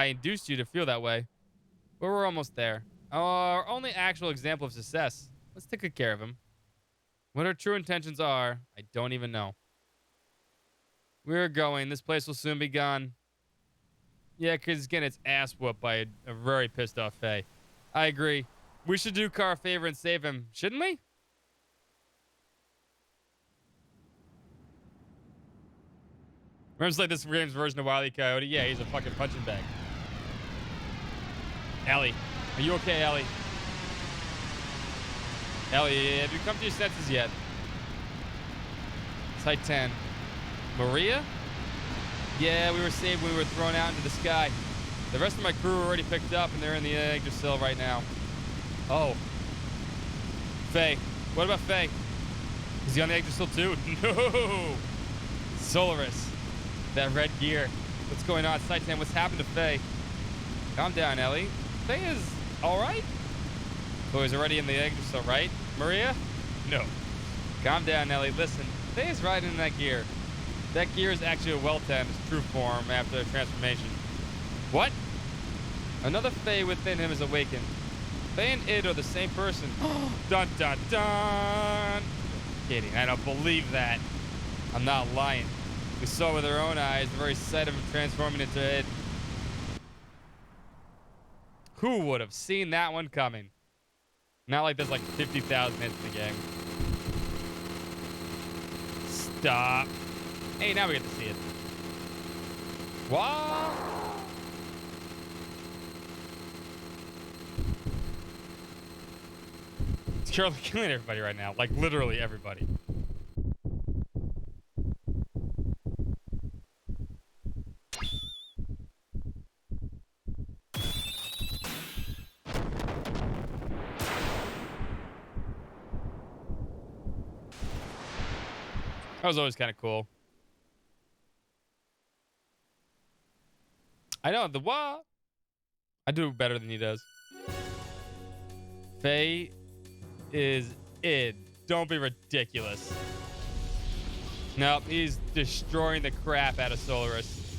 induced you to feel that way. But we're almost there. Our only actual example of success. Let's take good care of him. What our true intentions are, I don't even know. We're going. This place will soon be gone. Yeah, because it's getting its ass whooped by a very pissed off Faye. I agree. We should do Carr a favor and save him, shouldn't we? Remember like this game's version of Wile E. Coyote? Yeah, he's a fucking punching bag. Ellie. Are you okay, Ellie? Ellie, have you come to your senses yet? Site 10. Maria? Yeah, we were saved when we were thrown out into the sky. The rest of my crew are already picked up, and they're in the Yggdrasil right now. Oh. Faye. What about Faye? Is he on the Yggdrasil too? No! Solaris. That red gear. What's going on? Site 10, what's happened to Faye? Calm down, Ellie. Faye is alright? Oh, he's already in the Yggdrasil, right? Maria? No. Calm down, Ellie. Listen, Faye is riding in that gear. That gear is actually a Welten, its true form after transformation. What? Another Fae within him is awakened. Fae and id are the same person. Dun dun dun. Kidding. I don't believe that. I'm not lying. We saw with our own eyes the very sight of him transforming into id. Who would have seen that one coming? Not like there's like 50,000 hits in the game. Stop. Hey, now we get to see it. What? It's currently killing everybody right now. Like literally everybody. That was always kind of cool. I know, the what? I do better than he does. Faye is id. Don't be ridiculous. Nope, he's destroying the crap out of Solaris.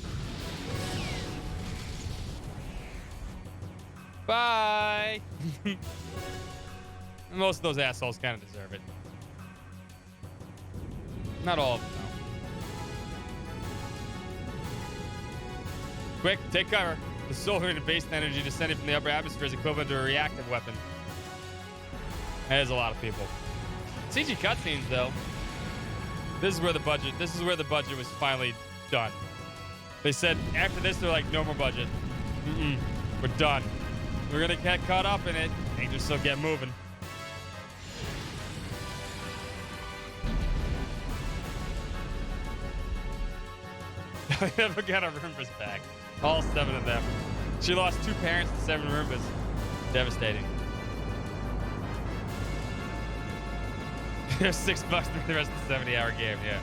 Bye. Most of those assholes kind of deserve it. Not all of them, though. Quick, take cover. The solar and base energy descending from the upper atmosphere is equivalent to a reactive weapon. That is a lot of people. CG cutscenes, though. This is where the budget was finally done. They said after this, they're like, no more budget. We're done. We're gonna get caught up in it and just still get moving. I never got her Roombas back. All 7 of them. She lost 2 parents and 7 Roombas. Devastating. There's $6 through the rest of the 70-hour game, yeah.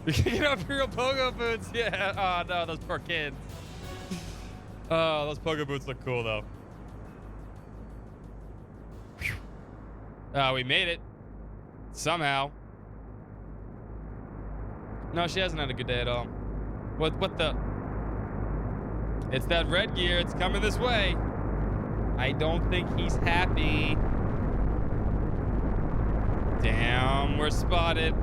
You're kicking up real pogo boots, yeah. Oh no, those poor kids. Oh, those pogo boots look cool though. We made it. Somehow. No, she hasn't had a good day at all. What the? It's that red gear. It's coming this way. I don't think he's happy. Damn, we're spotted.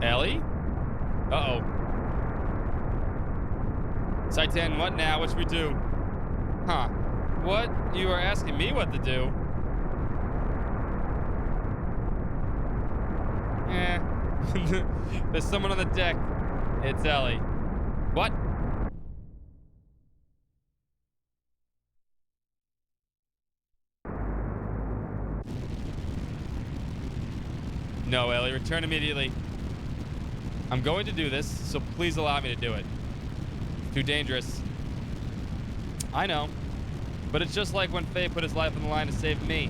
Ellie? Uh-oh. Saitan, what now? What should we do? Huh. What? You are asking me what to do? Eh. There's someone on the deck. It's Ellie. What? No, Ellie, return immediately. I'm going to do this, so please allow me to do it. It's too dangerous. I know. But it's just like when Faye put his life on the line to save me.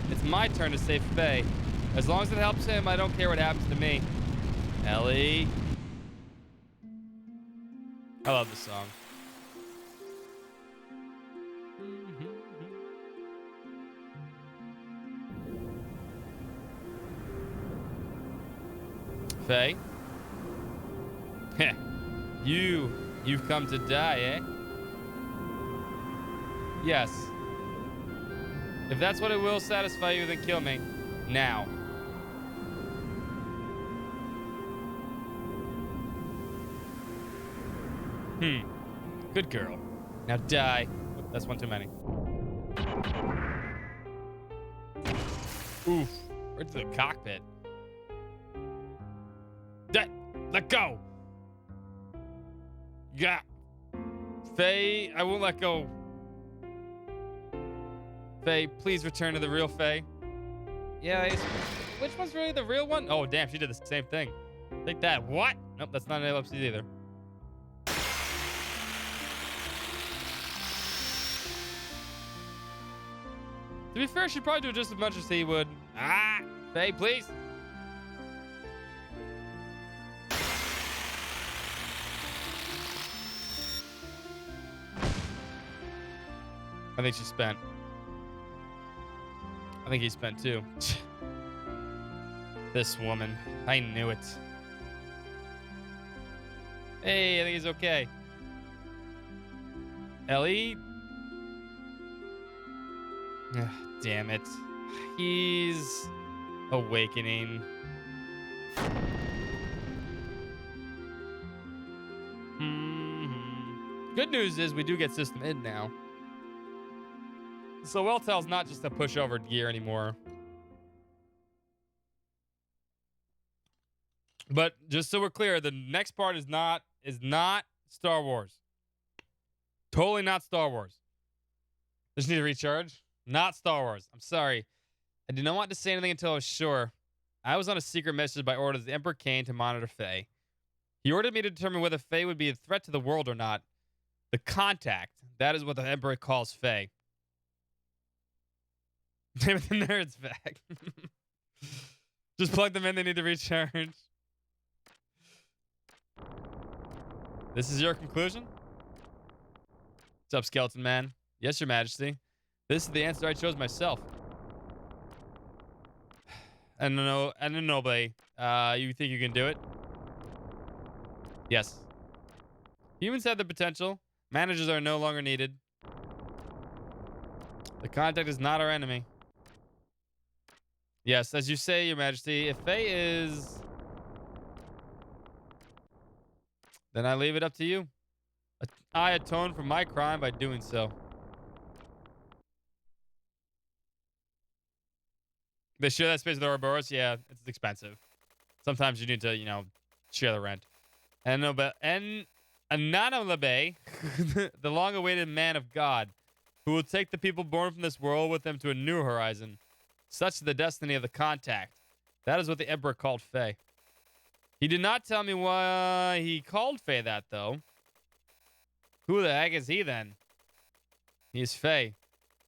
It's my turn to save Faye. As long as it helps him, I don't care what happens to me. Ellie. I love this song. Faye? Heh. You've come to die, eh? Yes. If that's what it will satisfy you, then kill me. Now. Good girl. Now die. Oh, that's one too many. Oof. Right to the cockpit. Let go. Yeah. Faye, I won't let go. Faye, please return to the real Faye. Yeah, which one's really the real one? Oh, damn, she did the same thing. Take that. What? Nope, that's not an ellipses either. To be fair, she'd probably do just as much as he would. Faye, please. I think she spent. I think he spent too. This woman. I knew it. Hey, I think he's okay. Ellie? Ugh, damn it. He's awakening. Good news is we do get system in now. So Welltel's not just a pushover gear anymore. But just so we're clear, the next part is not Star Wars. Totally not Star Wars. Just need to recharge. Not Star Wars. I'm sorry. I did not want to say anything until I was sure. I was on a secret message by order of the Emperor Cain to monitor Faye. He ordered me to determine whether Faye would be a threat to the world or not. The contact. That is what the Emperor calls Faye. Damn it, the nerd's back. Just plug them in. They need to recharge. This is your conclusion? What's up, Skeleton Man? Yes, Your Majesty. This is the answer I chose myself. And no, you think you can do it? Yes. Humans have the potential. Managers are no longer needed. The contact is not our enemy. Yes, as you say, Your Majesty, if Faye is... then I leave it up to you. I atone for my crime by doing so. They share that space with Ouroboros? Yeah, it's expensive. Sometimes you need to, share the rent. And Ananolabe, the long-awaited man of God, who will take the people born from this world with them to a new horizon. Such is the destiny of the contact. That is what the Emperor called Faye. He did not tell me why he called Faye that, though. Who the heck is he, then? He is Faye.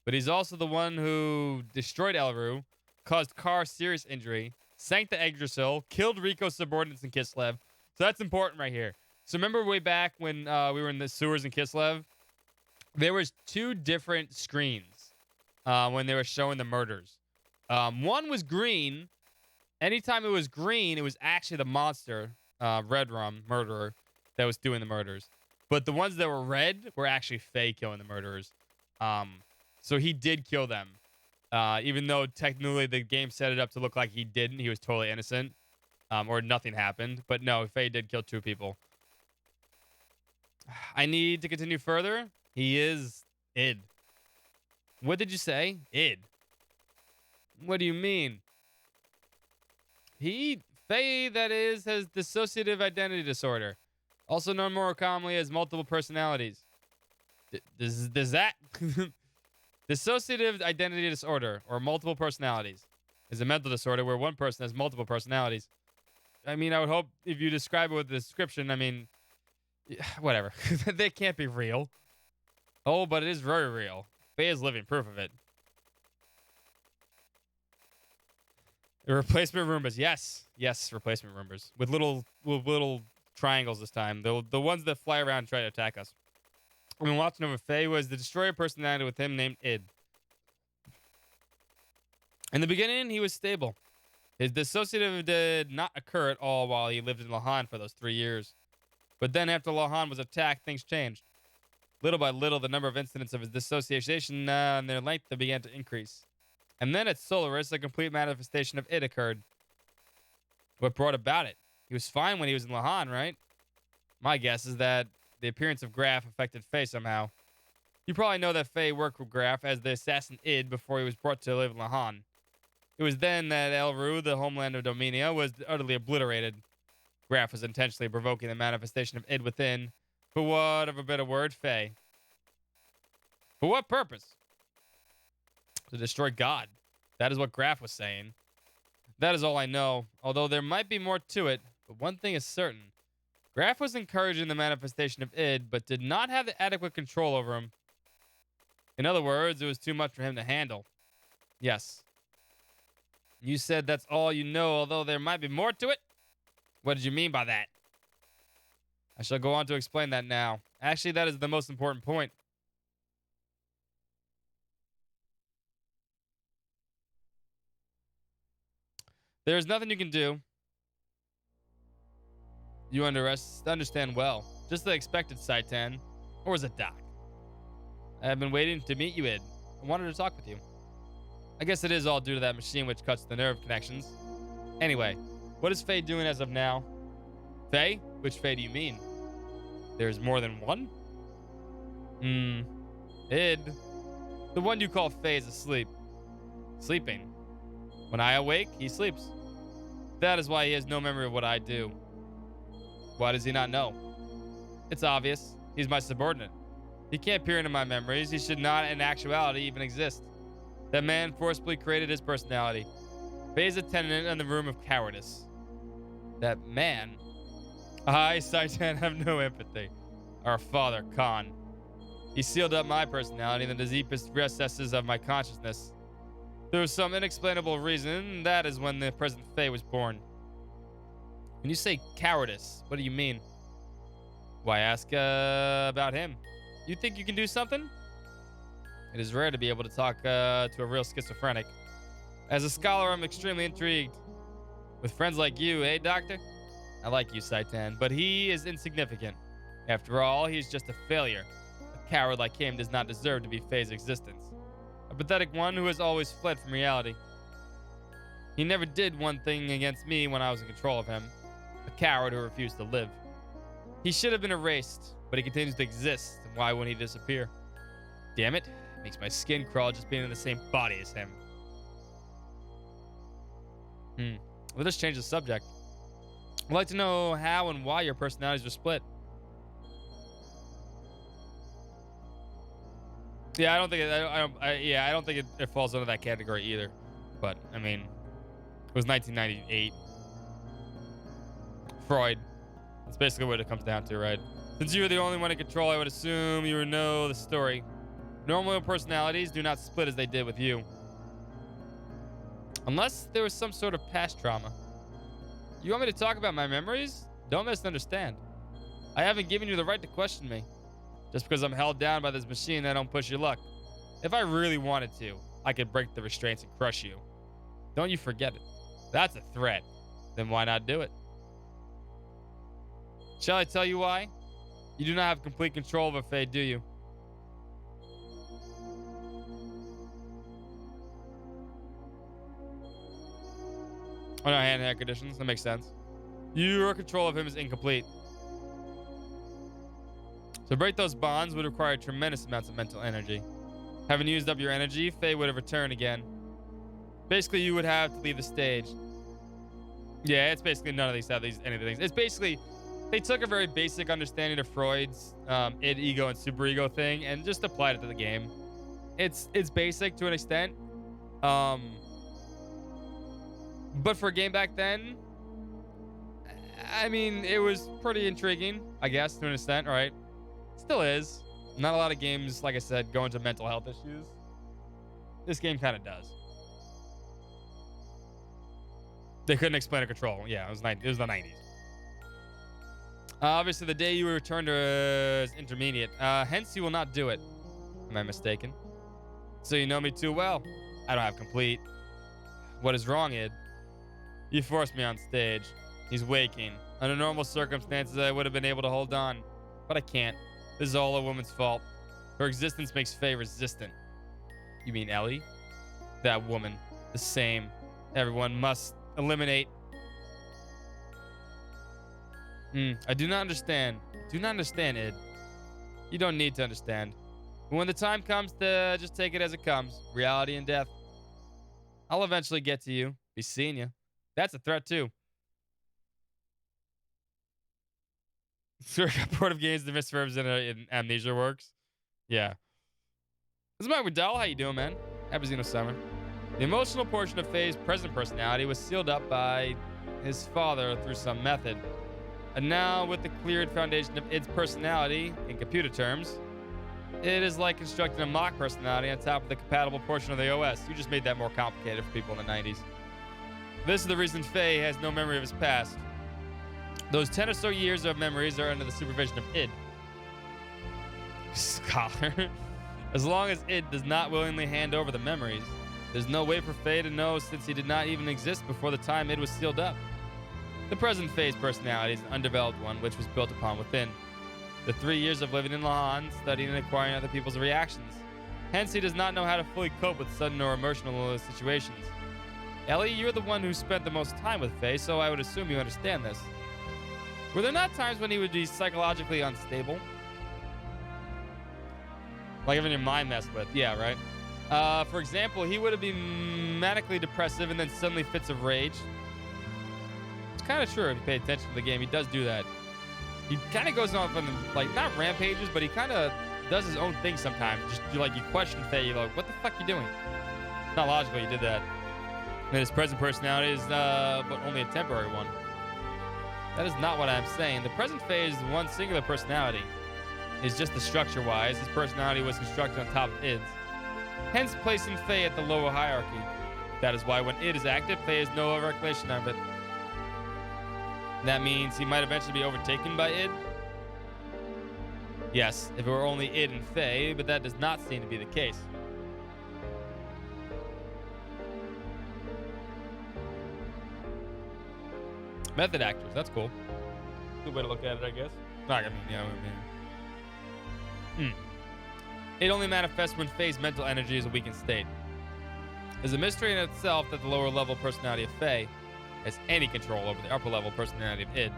But he's also the one who destroyed Elru, caused Kar serious injury, sank the Yggdrasil, killed Rico's subordinates in Kislev. So that's important right here. So remember way back when we were in the sewers in Kislev? There was two different screens when they were showing the murders. One was green. Anytime it was green, it was actually the monster, Red Rum murderer, that was doing the murders. But the ones that were red were actually Faye killing the murderers. So he did kill them. Even though technically the game set it up to look like he didn't. He was totally innocent. Or nothing happened. But no, Faye did kill two people. I need to continue further. He is id. What did you say? Id. What do you mean? Faye, that is, has dissociative identity disorder. Also known more commonly as multiple personalities. Does that... Dissociative identity disorder, or multiple personalities, is a mental disorder where one person has multiple personalities. I mean, I would hope if you describe it with the description, I mean, whatever. They can't be real. Oh, but it is very real. Faye is living proof of it. Replacement Roombas. Yes. Yes, replacement Roombas. With little triangles this time. The ones that fly around and try to attack us. I've been watching over Faye was the destroyer personality with him named Id. In the beginning, he was stable. His dissociative did not occur at all while he lived in Lahan for those 3 years. But then after Lahan was attacked, things changed. Little by little, the number of incidents of his dissociation and their length began to increase. And then at Solaris, a complete manifestation of Id occurred. What brought about it? He was fine when he was in Lahan, right? My guess is that the appearance of Graf affected Faye somehow. You probably know that Faye worked with Graf as the assassin Id before he was brought to live in Lahan. It was then that Elru, the homeland of Dominia, was utterly obliterated. Graf was intentionally provoking the manifestation of Id within, for what of a better word, Faye. For what purpose? To destroy God. That is what Graf was saying. That is all I know, although there might be more to it, but one thing is certain. Graf was encouraging the manifestation of Id, but did not have the adequate control over him. In other words, it was too much for him to handle. Yes. You said that's all you know, although there might be more to it? What did you mean by that? I shall go on to explain that now. Actually, that is the most important point. There's nothing you can do. You understand well. Just the expected, Saitan. Or was it Doc? I have been waiting to meet you, Id. I wanted to talk with you. I guess it is all due to that machine which cuts the nerve connections. Anyway, what is Faye doing as of now? Faye? Which Faye do you mean? There's more than one? Id. The one you call Faye is asleep. Sleeping. When I awake, he sleeps. That is why he has no memory of what I do. Why does he not know? It's obvious. He's my subordinate. He can't peer into my memories. He should not, in actuality, even exist. That man forcibly created his personality. Faye is a tenant in the room of cowardice. That man? I, Saitan, have no empathy. Our father, Khan. He sealed up my personality in the deepest recesses of my consciousness. Through some inexplainable reason, that is when the present Faye was born. When you say cowardice, what do you mean? Why ask about him? You think you can do something? It is rare to be able to talk to a real schizophrenic. As a scholar, I'm extremely intrigued. With friends like you, eh, Doctor? I like you, Saitan, but he is insignificant. After all, he's just a failure. A coward like him does not deserve to be Faye's existence. A pathetic one who has always fled from reality. He never did one thing against me when I was in control of him. A coward who refused to live. He should have been erased, but he continues to exist. Why wouldn't he disappear? Damn it. Makes my skin crawl just being in the same body as him. We'll just change the subject. I'd like to know how and why your personalities are split. Yeah, I don't think it falls under that category either. But I mean, it was 1998. Freud. That's basically what it comes down to, right? Since you are the only one in control, I would assume you would know the story. Normal personalities do not split as they did with you. Unless there was some sort of past trauma. You want me to talk about my memories? Don't misunderstand. I haven't given you the right to question me. Just because I'm held down by this machine, I don't push your luck. If I really wanted to, I could break the restraints and crush you. Don't you forget it. That's a threat. Then why not do it? Shall I tell you why? You do not have complete control of a Faye, do you? Oh no, hand conditions. That makes sense. Your control of him is incomplete. To break those bonds would require tremendous amounts of mental energy. Having used up your energy, Faye would have returned again. Basically, you would have to leave the stage. Yeah, it's basically none of these have any of the things. It's basically, they took a very basic understanding of Freud's id, ego, and superego thing and just applied it to the game. It's basic to an extent. But for a game back then, I mean, it was pretty intriguing, I guess, to an extent, right? Still is. Not a lot of games, like I said, go into mental health issues. This game kind of does. They couldn't explain a control. Yeah, it was the 90s. Obviously, the day you return to intermediate. Hence, you will not do it. Am I mistaken? So you know me too well. I don't have complete. What is wrong, Id? You forced me on stage. He's waking. Under normal circumstances, I would have been able to hold on. But I can't. This is all a woman's fault. Her existence makes Faye resistant. You mean Ellie? That woman. The same. Everyone must eliminate. I do not understand. Do not understand, Id. You don't need to understand. But when the time comes to just take it as it comes, reality and death, I'll eventually get to you. Be seeing you. That's a threat too. Board of games, the misverbs in Amnesia works. Yeah. This is Mike McDowell. How you doing, man? Happy XenoSummer. The emotional portion of Faye's present personality was sealed up by his father through some method. And now, with the cleared foundation of its personality, in computer terms, it is like constructing a mock personality on top of the compatible portion of the OS. You just made that more complicated for people in the 90s. This is the reason Faye has no memory of his past. Those 10 or so years of memories are under the supervision of id. Scholar. As long as id does not willingly hand over the memories, There's no way for Faye to know since he did not even exist before the time it was sealed up. The present Faye's personality is an undeveloped one which was built upon within the 3 years of living in Lahan, studying and acquiring other people's reactions. Hence, he does not know how to fully cope with sudden or emotional situations. Ellie, you're the one who spent the most time with Faye, so I would assume you understand this. Were there not times when he would be psychologically unstable? Like having your mind messed with. Yeah, right? For example, he would have been manically depressive and then suddenly fits of rage. It's kind of true if you pay attention to the game. He does do that. He kind of goes off on, like, not rampages, but he kind of does his own thing sometimes. Just, you question Faye. You're like, what the fuck you doing? It's not logical you did that. And his present personality is but only a temporary one. That is not what I'm saying. The present Faye is one singular personality. It's just the structure-wise. His personality was constructed on top of id's. Hence, placing Faye at the lower hierarchy. That is why when id is active, Faye has no recollection of it. That means he might eventually be overtaken by id? Yes, if it were only id and Faye, but that does not seem to be the case. Method actors, that's cool. Good way to look at it, I guess. It only manifests when Faye's mental energy is a weakened state. It's a mystery in itself that the lower level personality of Faye has any control over the upper level personality of id.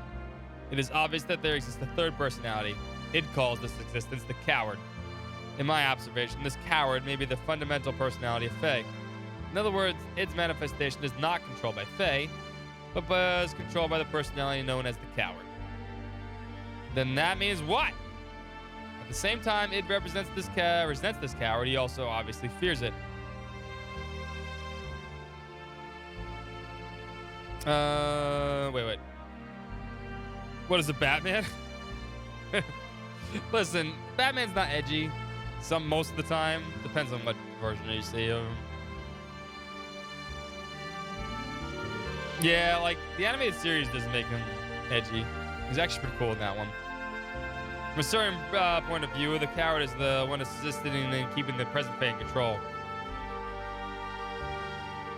It is obvious that there exists a third personality. Id calls this existence the coward. In my observation, this coward may be the fundamental personality of Faye. In other words, id's manifestation is not controlled by Faye, but is controlled by the personality known as the coward. Then that means what? At the same time, id resents this coward, he also obviously fears it. Wait. What is it, Batman? Listen, Batman's not edgy. Most of the time. Depends on what version you see of him. Yeah, like, the animated series doesn't make him edgy. He's actually pretty cool in that one. From a certain point of view, the coward is the one assisting in keeping the present Faye in control.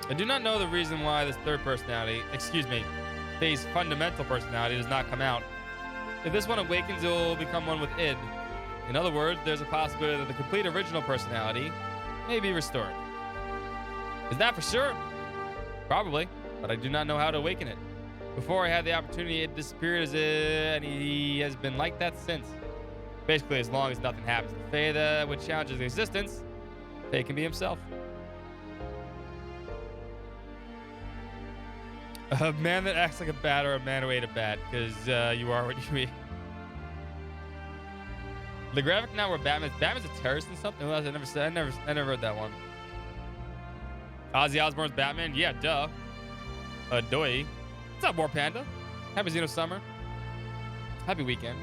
I do not know the reason why this third personality, Faye's fundamental personality, does not come out. If this one awakens, it will become one with id. In other words, there's a possibility that the complete original personality may be restored. Is that for sure? Probably, but I do not know how to awaken it. Before I had the opportunity, it disappeared and he has been like that since. Basically, as long as nothing happens to Faye that would challenge his existence, Faye can be himself. A man that acts like a bat or a man who ate a bat, because you are what you eat. The graphic now where Batman's a terrorist and something. I never read that one. Ozzy Osbourne's Batman? Yeah, duh. Doy. What's up, War Panda? Happy XenoSummer. Happy weekend.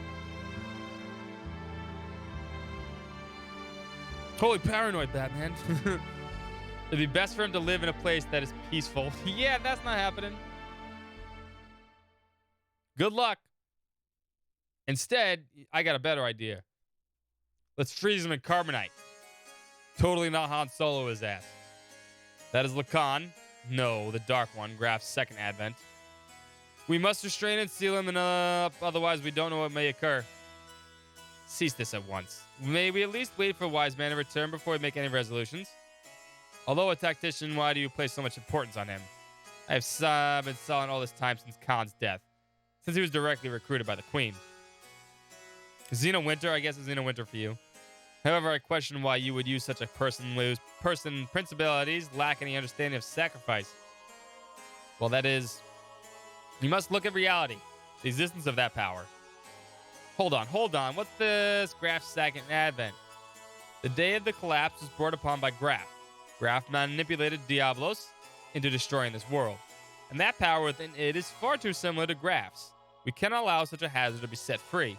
Holy paranoid, Batman. It'd be best for him to live in a place that is peaceful. Yeah, that's not happening. Good luck. Instead, I got a better idea. Let's freeze him in carbonite. Totally not Han Solo his ass. That is Lacan. No, the Dark One, Graf's second advent. We must restrain and seal him up, otherwise we don't know what may occur. Cease this at once. May we at least wait for Wise Man to return before we make any resolutions? Although a tactician, why do you place so much importance on him? I have been silent all this time since Khan's death, since he was directly recruited by the Queen. Xeno Winter, I guess it's Xeno Winter for you. However, I question why you would use such a person whose principalities lack any understanding of sacrifice. Well, that is, you must look at reality, the existence of that power. Hold on. What's this Graf's second advent? The day of the collapse was brought upon by Graf. Graf manipulated Diablos into destroying this world. And that power within it is far too similar to Graf's. We cannot allow such a hazard to be set free.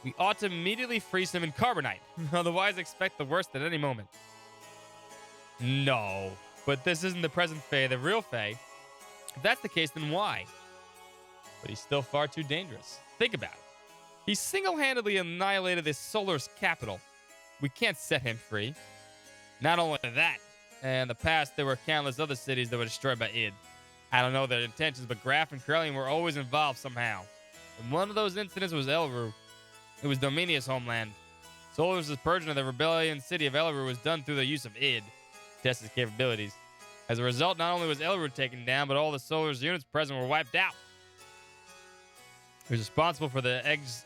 We ought to immediately freeze him in carbonite. Otherwise, expect the worst at any moment. No. But this isn't the present Faye, the real Faye. If that's the case, then why? But he's still far too dangerous. Think about it. He single-handedly annihilated this Solar's capital. We can't set him free. Not only that, And in the past, there were countless other cities that were destroyed by id. I don't know their intentions, but Graf and Krellian were always involved somehow. And one of those incidents was Elru. It was Dominia's homeland. Solus' purging of the rebellion city of Elru was done through the use of id to test its capabilities. As a result, not only was Elru taken down, but all the Solus units present were wiped out. He was responsible for the eggs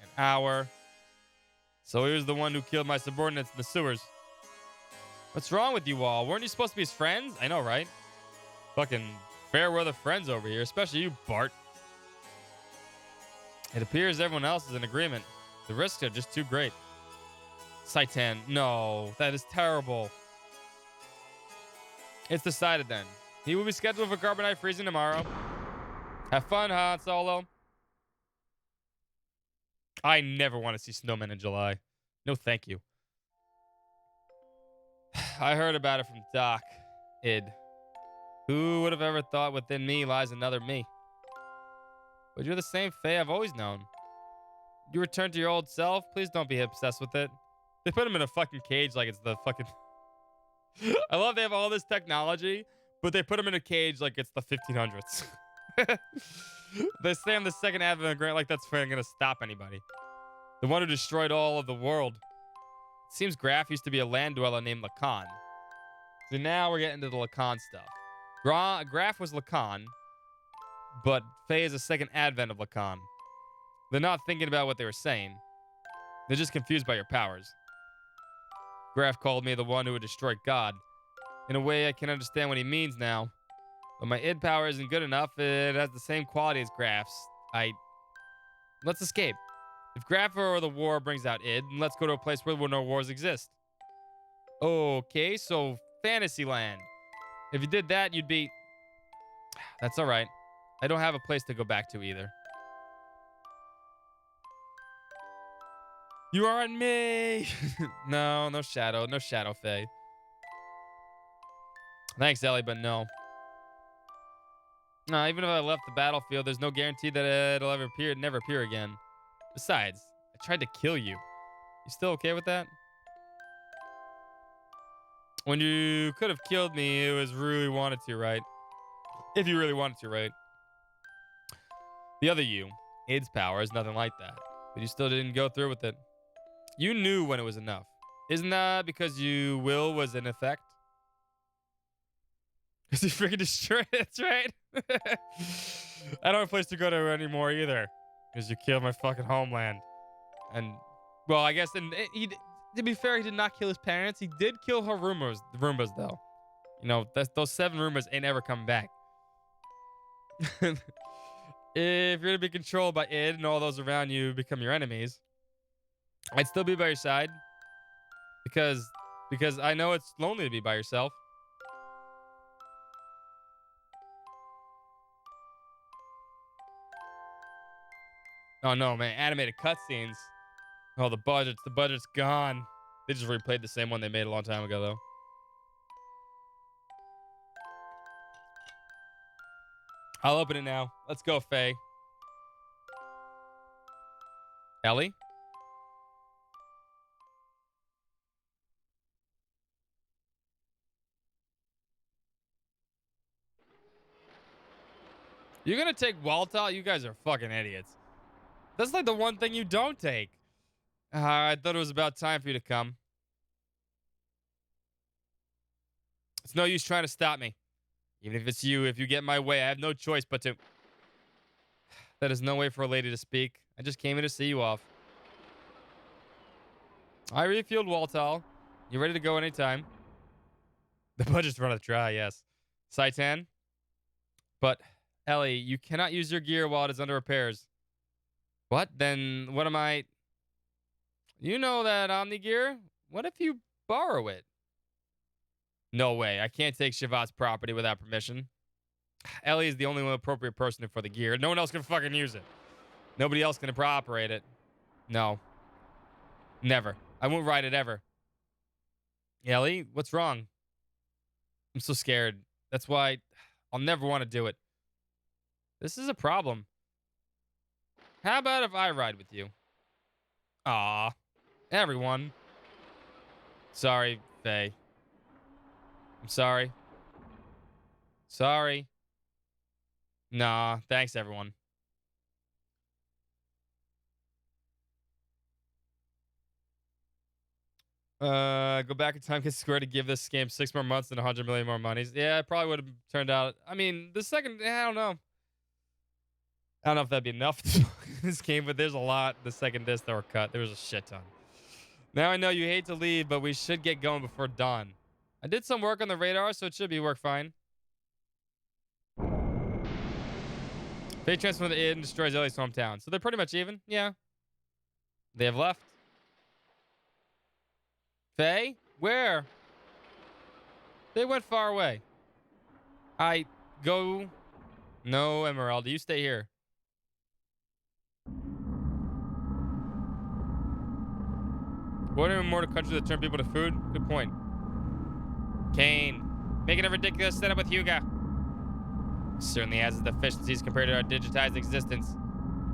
and hour. So he was the one who killed my subordinates in the sewers. What's wrong with you all? Weren't you supposed to be his friends? I know, right? Fucking fair weather friends over here, especially you, Bart. It appears everyone else is in agreement. The risks are just too great. Saitan, no, that is terrible. It's decided then. He will be scheduled for carbonite freezing tomorrow. Have fun, Han Solo. I never want to see snowmen in July. No, thank you. I heard about it from Doc. Id. Who would have ever thought within me lies another me? But you're the same Faye I've always known. You return to your old self? Please don't be obsessed with it. They put him in a fucking cage like it's the fucking... I love they have all this technology, but they put him in a cage like it's the 1500s. They say I'm the second advent of Grant like that's going to stop anybody. The one who destroyed all of the world. It seems Graf used to be a land dweller named Lacan. So now we're getting to the Lacan stuff. Graf was Lacan, but Faye is a second advent of Lacan. They're not thinking about what they were saying. They're just confused by your powers. Graf called me the one who would destroy God. In a way, I can understand what he means now. But my id power isn't good enough. It has the same quality as Graf's. Let's escape. If Graf or the war brings out id, then let's go to a place where no wars exist. Okay, so Fantasyland. If you did that, you'd be... That's all right. I don't have a place to go back to either. You aren't me. No shadow. No shadow, Faye. Thanks, Ellie, but no. No, even if I left the battlefield, there's no guarantee that it'll never appear again. Besides, I tried to kill you. You still okay with that? When you could have killed me, it was really wanted to, right? If you really wanted to, right? The other you, id's power, is nothing like that. But you still didn't go through with it. You knew when it was enough. Isn't that because you will was in effect? Because you freaking destroyed it, that's right. I don't have a place to go to anymore either. Because you killed my fucking homeland. And, well, I guess, to be fair, he did not kill his parents. He did kill her Roombas, though. You know, those 7 Roombas ain't ever coming back. If you're going to be controlled by id and all those around you become your enemies, I'd still be by your side. Because I know it's lonely to be by yourself. Oh no, man. Animated cutscenes. Oh, the budget's gone. They just replayed the same one they made a long time ago, though. I'll open it now. Let's go, Faye. Ellie? You're gonna take Waltall? You guys are fucking idiots. That's like the one thing you don't take. I thought it was about time for you to come. It's no use trying to stop me. Even if it's you, if you get in my way, I have no choice but to... That is no way for a lady to speak. I just came here to see you off. I refueled Waltall. You ready to go anytime? The budget's run dry, yes. Saitan? But, Ellie, you cannot use your gear while it is under repairs. What? Then what am I... You know that Omni gear? What if you borrow it? No way. I can't take Shivat's property without permission. Ellie is the only appropriate person for the gear. No one else can fucking use it. Nobody else can operate it. No. Never. I won't ride it ever. Ellie, what's wrong? I'm so scared. That's why I'll never want to do it. This is a problem. How about if I ride with you? Aw. Everyone. Sorry, Faye. I'm sorry. Sorry. Nah, thanks everyone. Go back in time, get Square to give this game 6 more months and 100 million more monies. Yeah, it probably would have turned out. I mean, the second, I don't know. I don't know if that'd be enough to this game, but there's a lot. The second disc that were cut, there was a shit ton. Now I know you hate to leave, but we should get going before dawn. I did some work on the radar, so it should be work fine. They transform the id and destroys Ellie's hometown. So they're pretty much even. Yeah. They have left. Faye? Where? They went far away. I go. No, Emerald, you stay here. What are more to countries that turn people to food? Good point. Kane, making a ridiculous setup with Hyuga. Certainly has its deficiencies compared to our digitized existence,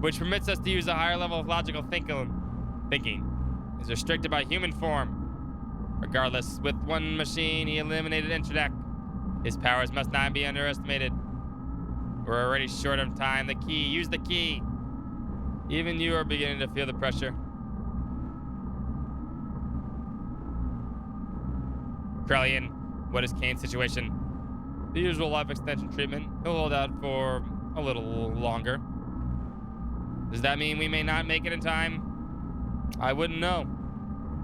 which permits us to use a higher level of logical thinking. Is restricted by human form. Regardless, with one machine, he eliminated Introdac. His powers must not be underestimated. We're already short on time. The key. Use the key. Even you are beginning to feel the pressure. Krellian, what is Kane's situation? The usual life extension treatment. He'll hold out for a little longer. Does that mean we may not make it in time? I wouldn't know.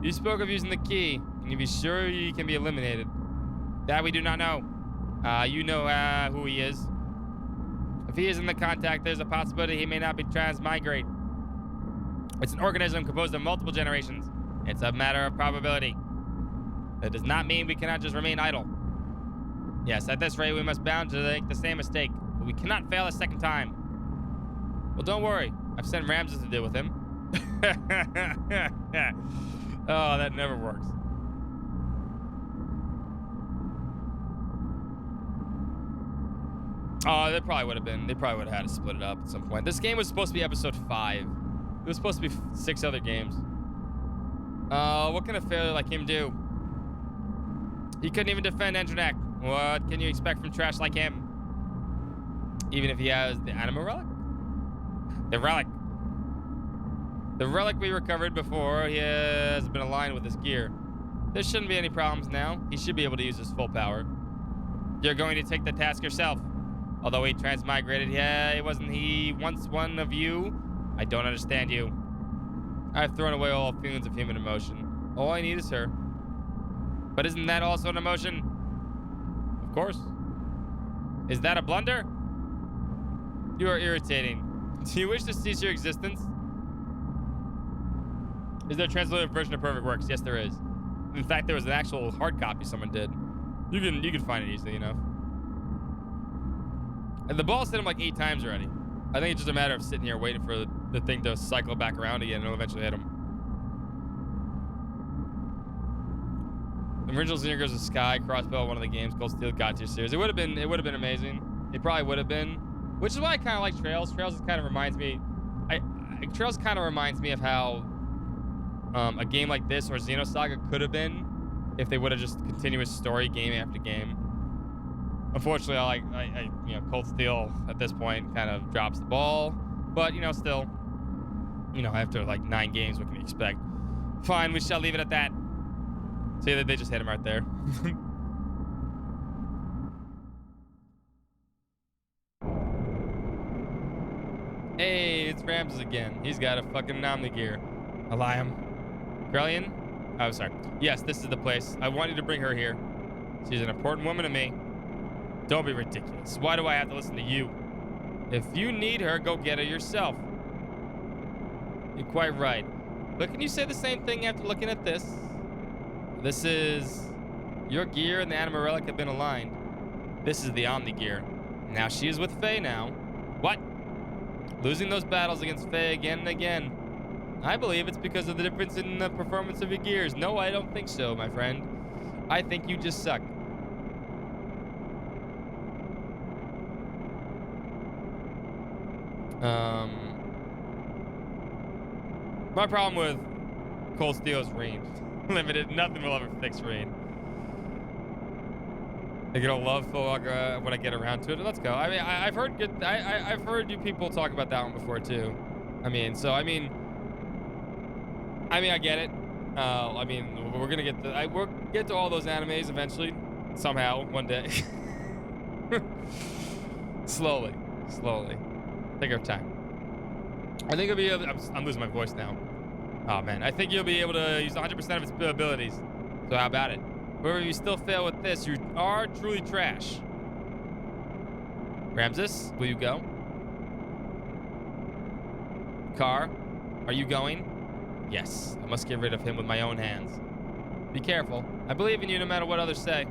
You spoke of using the key. Can you be sure he can be eliminated? That we do not know. You know who he is. If he is in the contact, there's a possibility he may not be transmigrate. It's an organism composed of multiple generations. It's a matter of probability. That does not mean we cannot just remain idle. Yes, at this rate, we must bound to make the same mistake. But we cannot fail a second time. Well, don't worry. I've sent Ramses to deal with him. Oh, that never works. Oh, they probably would have been. They probably would have had to split it up at some point. This game was supposed to be episode 5. It was supposed to be 6 other games. What can a failure like him do? He couldn't even defend Andronak. What can you expect from trash like him? Even if he has the animal relic? The relic. The relic we recovered before he has been aligned with his gear. There shouldn't be any problems now. He should be able to use his full power. You're going to take the task yourself. Although he transmigrated, yeah, wasn't he once one of you? I don't understand you. I've thrown away all feelings of human emotion. All I need is her. But isn't that also an emotion? Of course. Is that a blunder? You are irritating. Do you wish to cease your existence? Is there a translated version of Perfect Works? Yes, there is. In fact, there was an actual hard copy someone did. You can find it easily enough. And the ball's hit him like 8 times already. I think it's just a matter of sitting here waiting for the thing to cycle back around again and it'll eventually hit him. The original Xenogears of Sky crossbow, one of the games called Steel God Tier series. It would have been amazing. It probably would have been. Which is why I kind of like Trails. Trails kind of reminds me of how a game like this or Xenosaga could have been if they would have just continuous story game after game. Unfortunately, I Cold Steel at this point kind of drops the ball, but still, after like 9 games, what can you expect? Fine, we shall leave it at that. See that they just hit him right there. Hey, it's Ramses again. He's got a fucking Xenogear. Eliam. Grellian? Oh, sorry. Yes, this is the place. I wanted to bring her here. She's an important woman to me. Don't be ridiculous. Why do I have to listen to you? If you need her, go get her yourself. You're quite right. But can you say the same thing after looking at this? This is... Your gear and the Anima Relic have been aligned. This is the Omni gear. Now she is with Faye now. What? Losing those battles against Faye again and again. I believe it's because of the difference in the performance of your gears. No, I don't think so, my friend. I think you just suck. My problem with Cold Steel is range. Limited. Nothing will ever fix rain. They're gonna love Philogger when I get around to it. Let's go. I mean, I've heard good. I've heard you people talk about that one before too. I mean, I get it. I mean, we're gonna get we'll get to all those animes eventually, somehow, one day. slowly. Take our time. I think you'll be able. I'm losing my voice now. Oh man, I think you'll be able to use 100% of its abilities. So how about it? However, if you still fail with this, you are truly trash. Ramses, will you go? Car, are you going? Yes, I must get rid of him with my own hands. Be careful. I believe in you no matter what others say.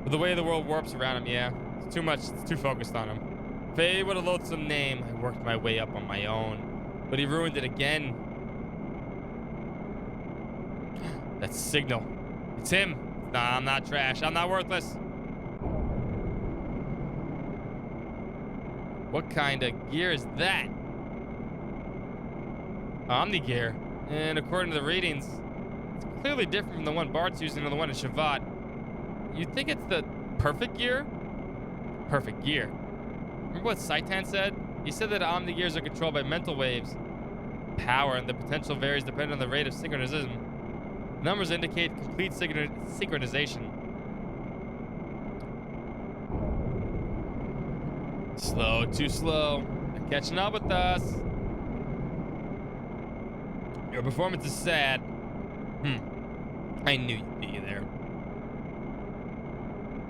But the way the world warps around him, yeah. It's too much, it's too focused on him. Faye, what a loathsome name. I worked my way up on my own. But he ruined it again. That's Signal. It's him. Nah, I'm not trash. I'm not worthless. What kind of gear is that? Omni gear. And according to the readings, it's clearly different from the one Bart's using or the one in Shavat. You think it's the perfect gear? Perfect gear. Remember what Saitan said? He said that Omni gears are controlled by mental waves. Power and the potential varies depending on the rate of synchronism. Numbers indicate complete synchronization. Slow, too slow. They're catching up with us. Your performance is sad. I knew you'd be there.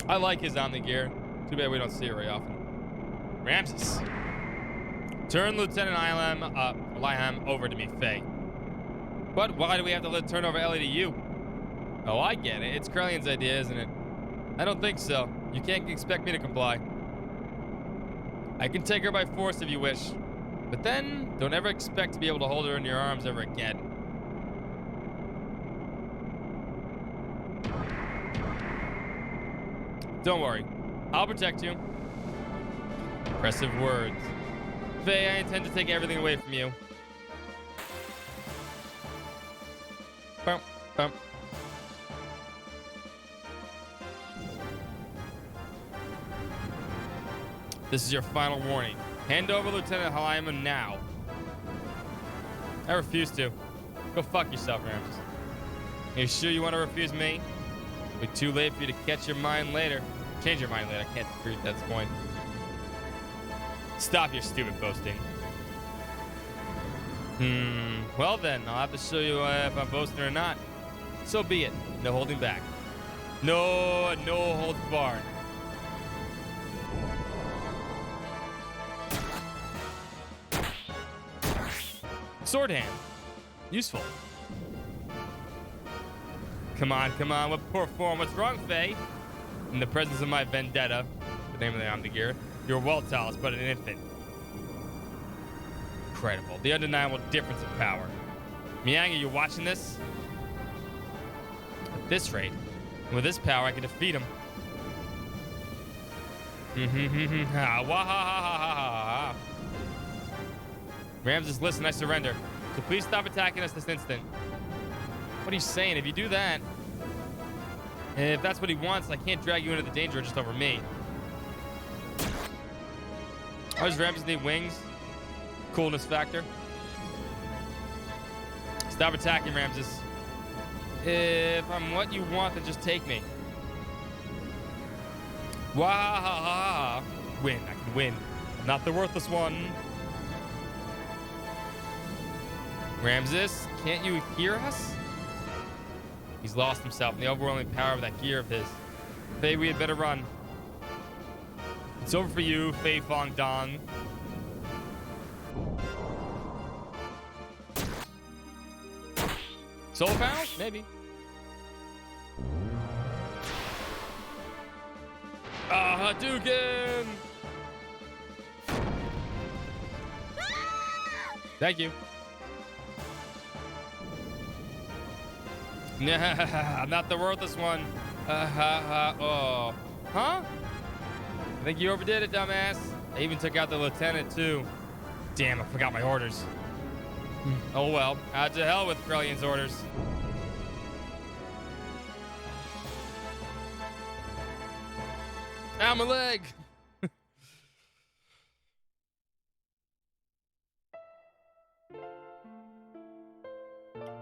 I like his Omni gear. Too bad we don't see it very often. Ramses. Turn Lieutenant Ilham over to me, Faye. But why do we have to turn over Ellie to you? Oh, I get it. It's Krellion's idea, isn't it? I don't think so. You can't expect me to comply. I can take her by force if you wish. But then, don't ever expect to be able to hold her in your arms ever again. Don't worry. I'll protect you. Impressive words. Faye, I intend to take everything away from you. Bump, bump. This is your final warning. Hand over Lieutenant Halima now. I refuse to. Go fuck yourself, Ramses. Are you sure you want to refuse me? It'll be too late for you to catch your mind later. Change your mind later. I can't agree with that point. Stop your stupid boasting. Well then, I'll have to show you if I'm boasting or not. So be it. No holding back. No holds barred. Sword hand. Useful. Come on. What poor form? What's wrong, Faye? In the presence of my vendetta, the name of the Omni gear, your Weltal is but an infant. Incredible. The undeniable difference in power. Miang, are you watching this? At this rate, with this power, I can defeat him. Ramses, listen, I surrender. So please stop attacking us this instant. What are you saying? If you do that, and if that's what he wants, I can't drag you into the danger just over me. Oh, does Ramses need wings? Coolness factor. Stop attacking, Ramses. If I'm what you want, then just take me. Wah! Win. I can win. I'm not the worthless one. Ramses, can't you hear us? He's lost himself in the overwhelming power of that gear of his. Faye, we had better run. It's over for you, Faye Fong Dong. Soul power? Maybe. Hadouken! Thank you. I'm not the worthless one. Oh. Huh? I think you overdid it, dumbass. I even took out the lieutenant, too. Damn, I forgot my orders. Oh, well. To hell with Krellion's orders. Ow, my leg.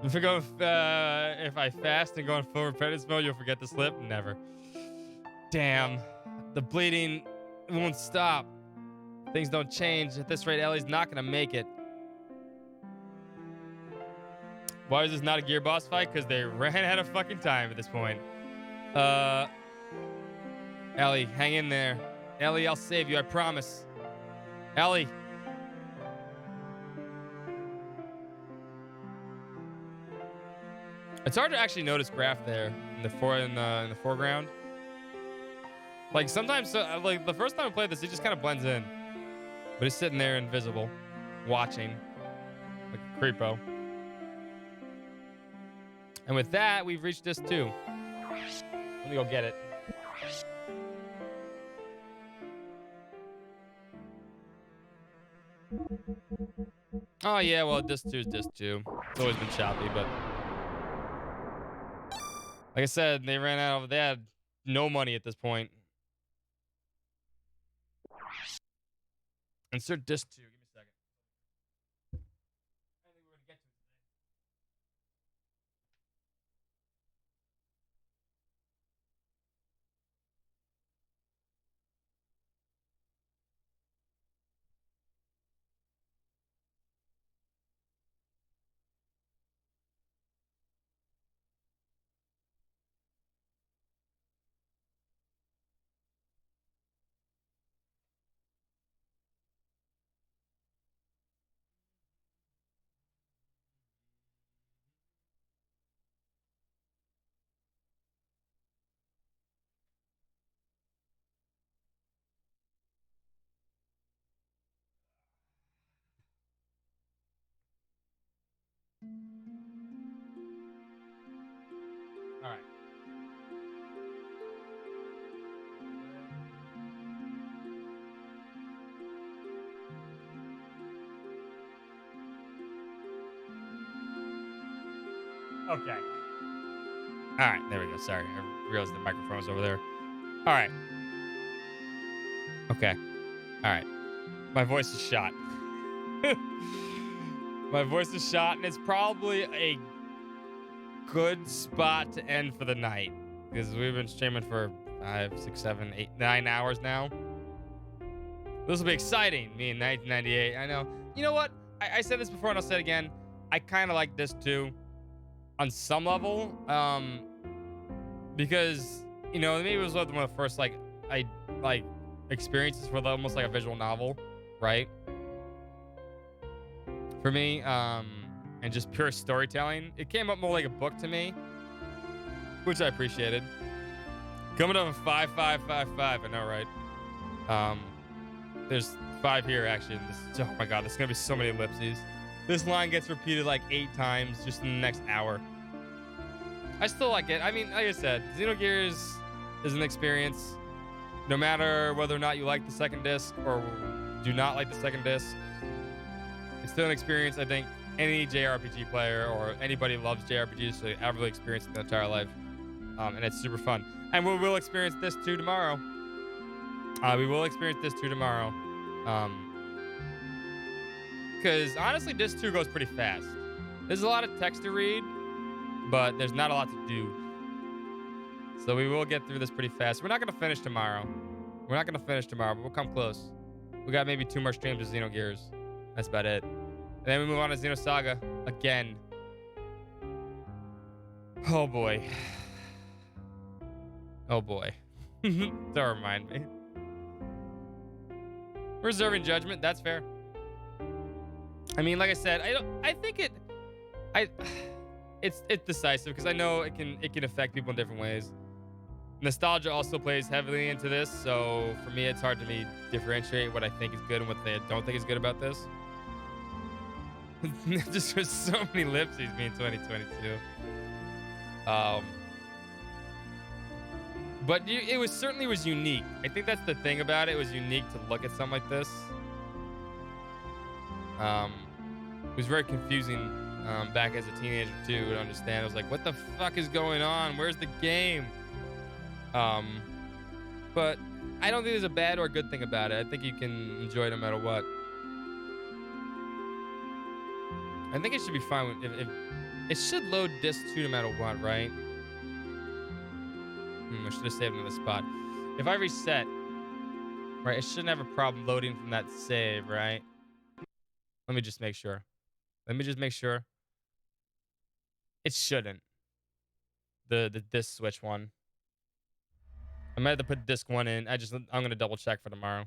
If I fast and go in full repentance mode, you'll forget the slip. Never. Damn. The bleeding won't stop. Things don't change. At this rate, Ellie's not gonna make it. Why is this not a gear boss fight? Because they ran out of fucking time at this point. Ellie, hang in there. Ellie, I'll save you, I promise. Ellie. It's hard to actually notice Graph there in the foreground. Like sometimes, like the first time I played this, he just kind of blends in, but he's sitting there invisible, watching, like a creepo. And with that, we've reached this too. Let me go get it. Oh yeah, well disc 2 is disc 2. It's always been choppy, but like I said, they ran out of, they had no money at this point. Insert disc 2. Give me a second. I think we're gonna get to it today. All right. Okay. All right, there we go. Sorry, I realized the microphone was over there. All right. Okay. All right. My voice is shot. My voice is shot, and it's probably a good spot to end for the night because we've been streaming for 5, 6, 7, 8, 9 hours now. This will be exciting. Me in 1998. I know. You know what? I said this before, and I'll say it again. I kind of like this too, on some level, because you know maybe it was one of the first experiences with almost like a visual novel, right? For me, and just pure storytelling. It came up more like a book to me, which I appreciated. Coming up with 5, 5, 5, 5. I know, right? There's 5 here actually. Oh my god, there's gonna be so many ellipses. This line gets repeated like 8 times just in the next hour. I still like it. I mean, like I said, Xenogears is an experience. No matter whether or not you like the second disc or do not like the second disc, it's still an experience. I think any JRPG player or anybody who loves JRPGs should ever really experience it their entire life. And it's super fun. And we will experience this too tomorrow. We will experience this too tomorrow. Because honestly, disc 2 goes pretty fast. There's a lot of text to read, but there's not a lot to do. So we will get through this pretty fast. We're not going to finish tomorrow. But we'll come close. We got maybe 2 more streams of Xenogears. That's about it. And then we move on to Xenosaga again. Oh boy. Oh boy. Don't remind me. Reserving judgment, that's fair. I mean, like I said, it's decisive because I know it can affect people in different ways. Nostalgia also plays heavily into this, so for me, it's hard to differentiate what I think is good and what I don't think is good about this. Just for so many ellipses being 2022. But it certainly was unique. I think that's the thing about it. It was unique to look at something like this. It was very confusing back as a teenager too to understand. I was like, what the fuck is going on? Where's the game? But I don't think there's a bad or good thing about it. I think you can enjoy it no matter what. I think it should be fine if it should load disc 2 no matter what, right? I should have saved another spot. If I reset, right, it shouldn't have a problem loading from that save, right? Let me just make sure. It shouldn't. The disc switch one. I might have to put disc 1 in. I'm gonna double check for tomorrow.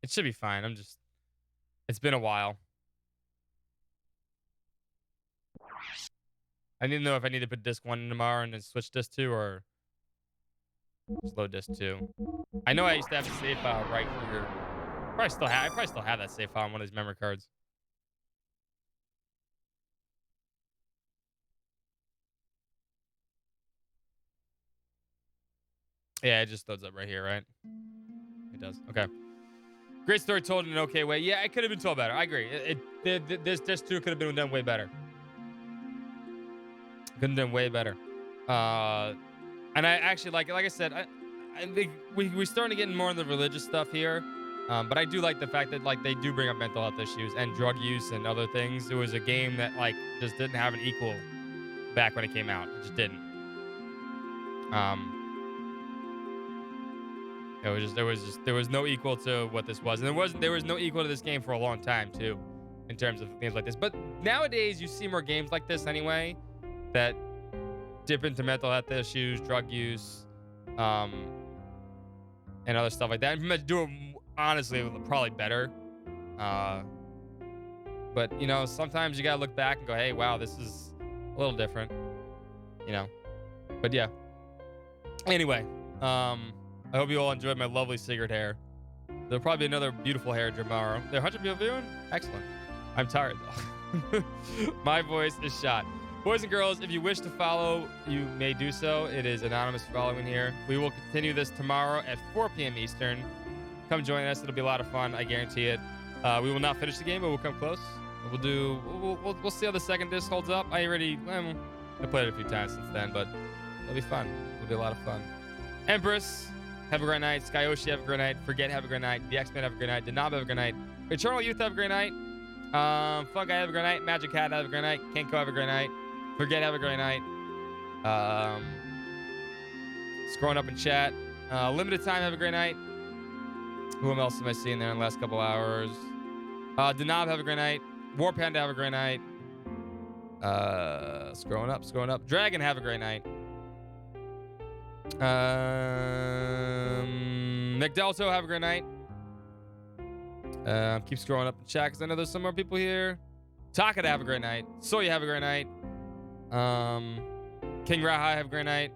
It should be fine. It's been a while. I need to know if I need to put disc 1 in tomorrow and then switch disc 2 or just load disc 2. I know I used to have a save file right here. I probably still have that save file on one of these memory cards. Yeah, it just loads up right here, right? It does. Okay. Great story told in an okay way. Yeah, it could have been told better. I agree. This disc 2 could have been done way better. Could have done way better. And I actually like I said, I think we're starting to get more into the religious stuff here. But I do like the fact that like they do bring up mental health issues and drug use and other things. It was a game that like just didn't have an equal back when it came out. It just didn't. There was no equal to what this was, and there was no equal to this game for a long time too, in terms of things like this. But nowadays you see more games like this anyway, that dip into mental health issues, drug use, and other stuff like that. And do it honestly probably better. But you know, sometimes you gotta look back and go, hey, wow, this is a little different, you know. But yeah. Anyway, I hope you all enjoyed my lovely cigarette hair. There'll probably be another beautiful hair tomorrow. There are 100 people viewing? Excellent. I'm tired though. My voice is shot. Boys and girls, if you wish to follow, you may do so. It is anonymous following here. We will continue this tomorrow at 4 p.m. Eastern. Come join us. It'll be a lot of fun. I guarantee it. We will not finish the game, but we'll come close. We'll see how the second disc holds up. I played it a few times since then, but it'll be fun. It'll be a lot of fun. Empress, have a great night. Skyoshi, have a great night. Forget, have a great night. The X-Men, have a great night. Denob, have a great night. Eternal Youth, have a great night. Fun Guy, have a great night. Magic Hat, have a great night. Kenko, have a great night. Forget, have a great night. Scrolling up in chat. Limited Time, have a great night. Who else am I seeing there in the last couple hours? Denob, have a great night. War Panda, have a great night. Scrolling up. Dragon, have a great night. McDelto, have a great night. Keep scrolling up in chat because I know there's some more people here. Takada, have a great night. Soya, have a great night. King Rahai, have a great night.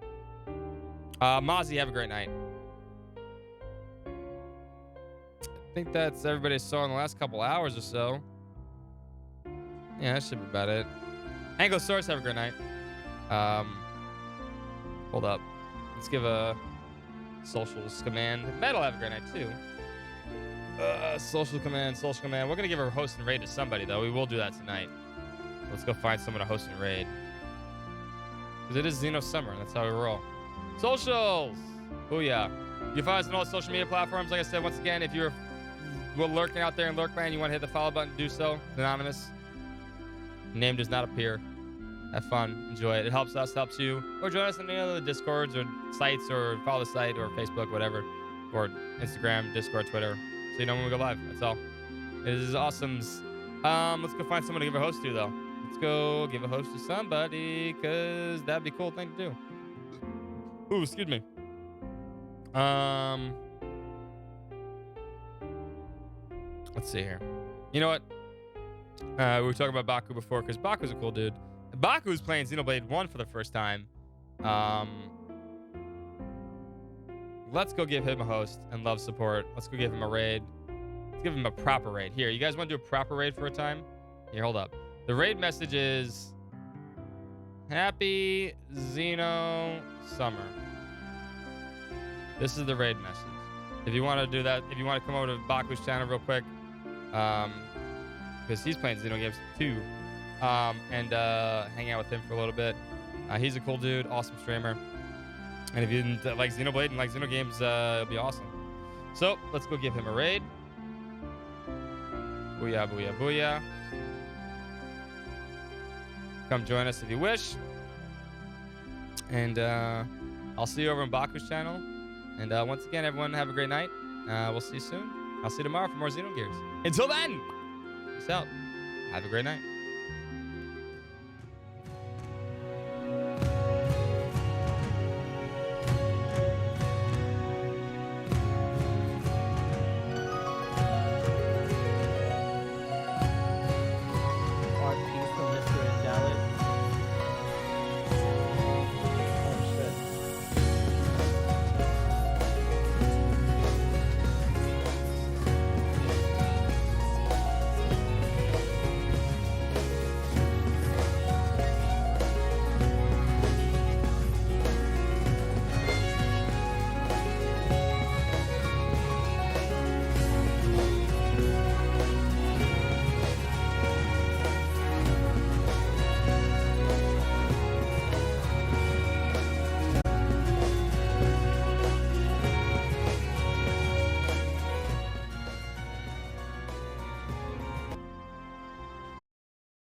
Mozzie, have a great night. I think that's everybody I saw in the last couple hours or so. Yeah, that should be about it. Anglosaurus, have a great night. Hold up. Let's give a socials command. Metal, have a great night too. Social command. We're gonna give a host and raid to somebody though. We will do that tonight. Let's go find someone to host and raid. Because it is XenoSummer. That's how we roll. Socials! Oh yeah. You find us on all social media platforms. Like I said, once again, if you're lurking out there in Lurkland, you want to hit the follow button, do so. It's anonymous. Name does not appear. Have fun. Enjoy it. It helps us, helps you. Or join us on any other Discords or sites, or follow the site or Facebook, whatever. Or Instagram, Discord, Twitter. So you know when we go live. That's all. It is awesome. Let's go find someone to give a host to, though. Let's go give a host to somebody, because that'd be a cool thing to do. Ooh, excuse me. Let's see here. You know what? We were talking about Baku before, because Baku's a cool dude. Baku's playing Xenoblade 1 for the first time. Let's go give him a host and love support. Let's go give him a raid. Let's give him a proper raid. Here, you guys want to do a proper raid for a time? Here, hold up. The raid message is Happy XenoSummer. This is the raid message. If you want to do that, if you want to come over to Baku's channel real quick, because he's playing Xenogears too, and hang out with him for a little bit. He's a cool dude, awesome streamer. And if you didn't like Xenoblade and like Xenogames, it'll be awesome. So let's go give him a raid. Booyah, booyah, booyah. Come join us if you wish. And I'll see you over on Baku's channel. And once again, everyone, have a great night. We'll see you soon. I'll see you tomorrow for more Xenogears. Until then, peace out. Have a great night.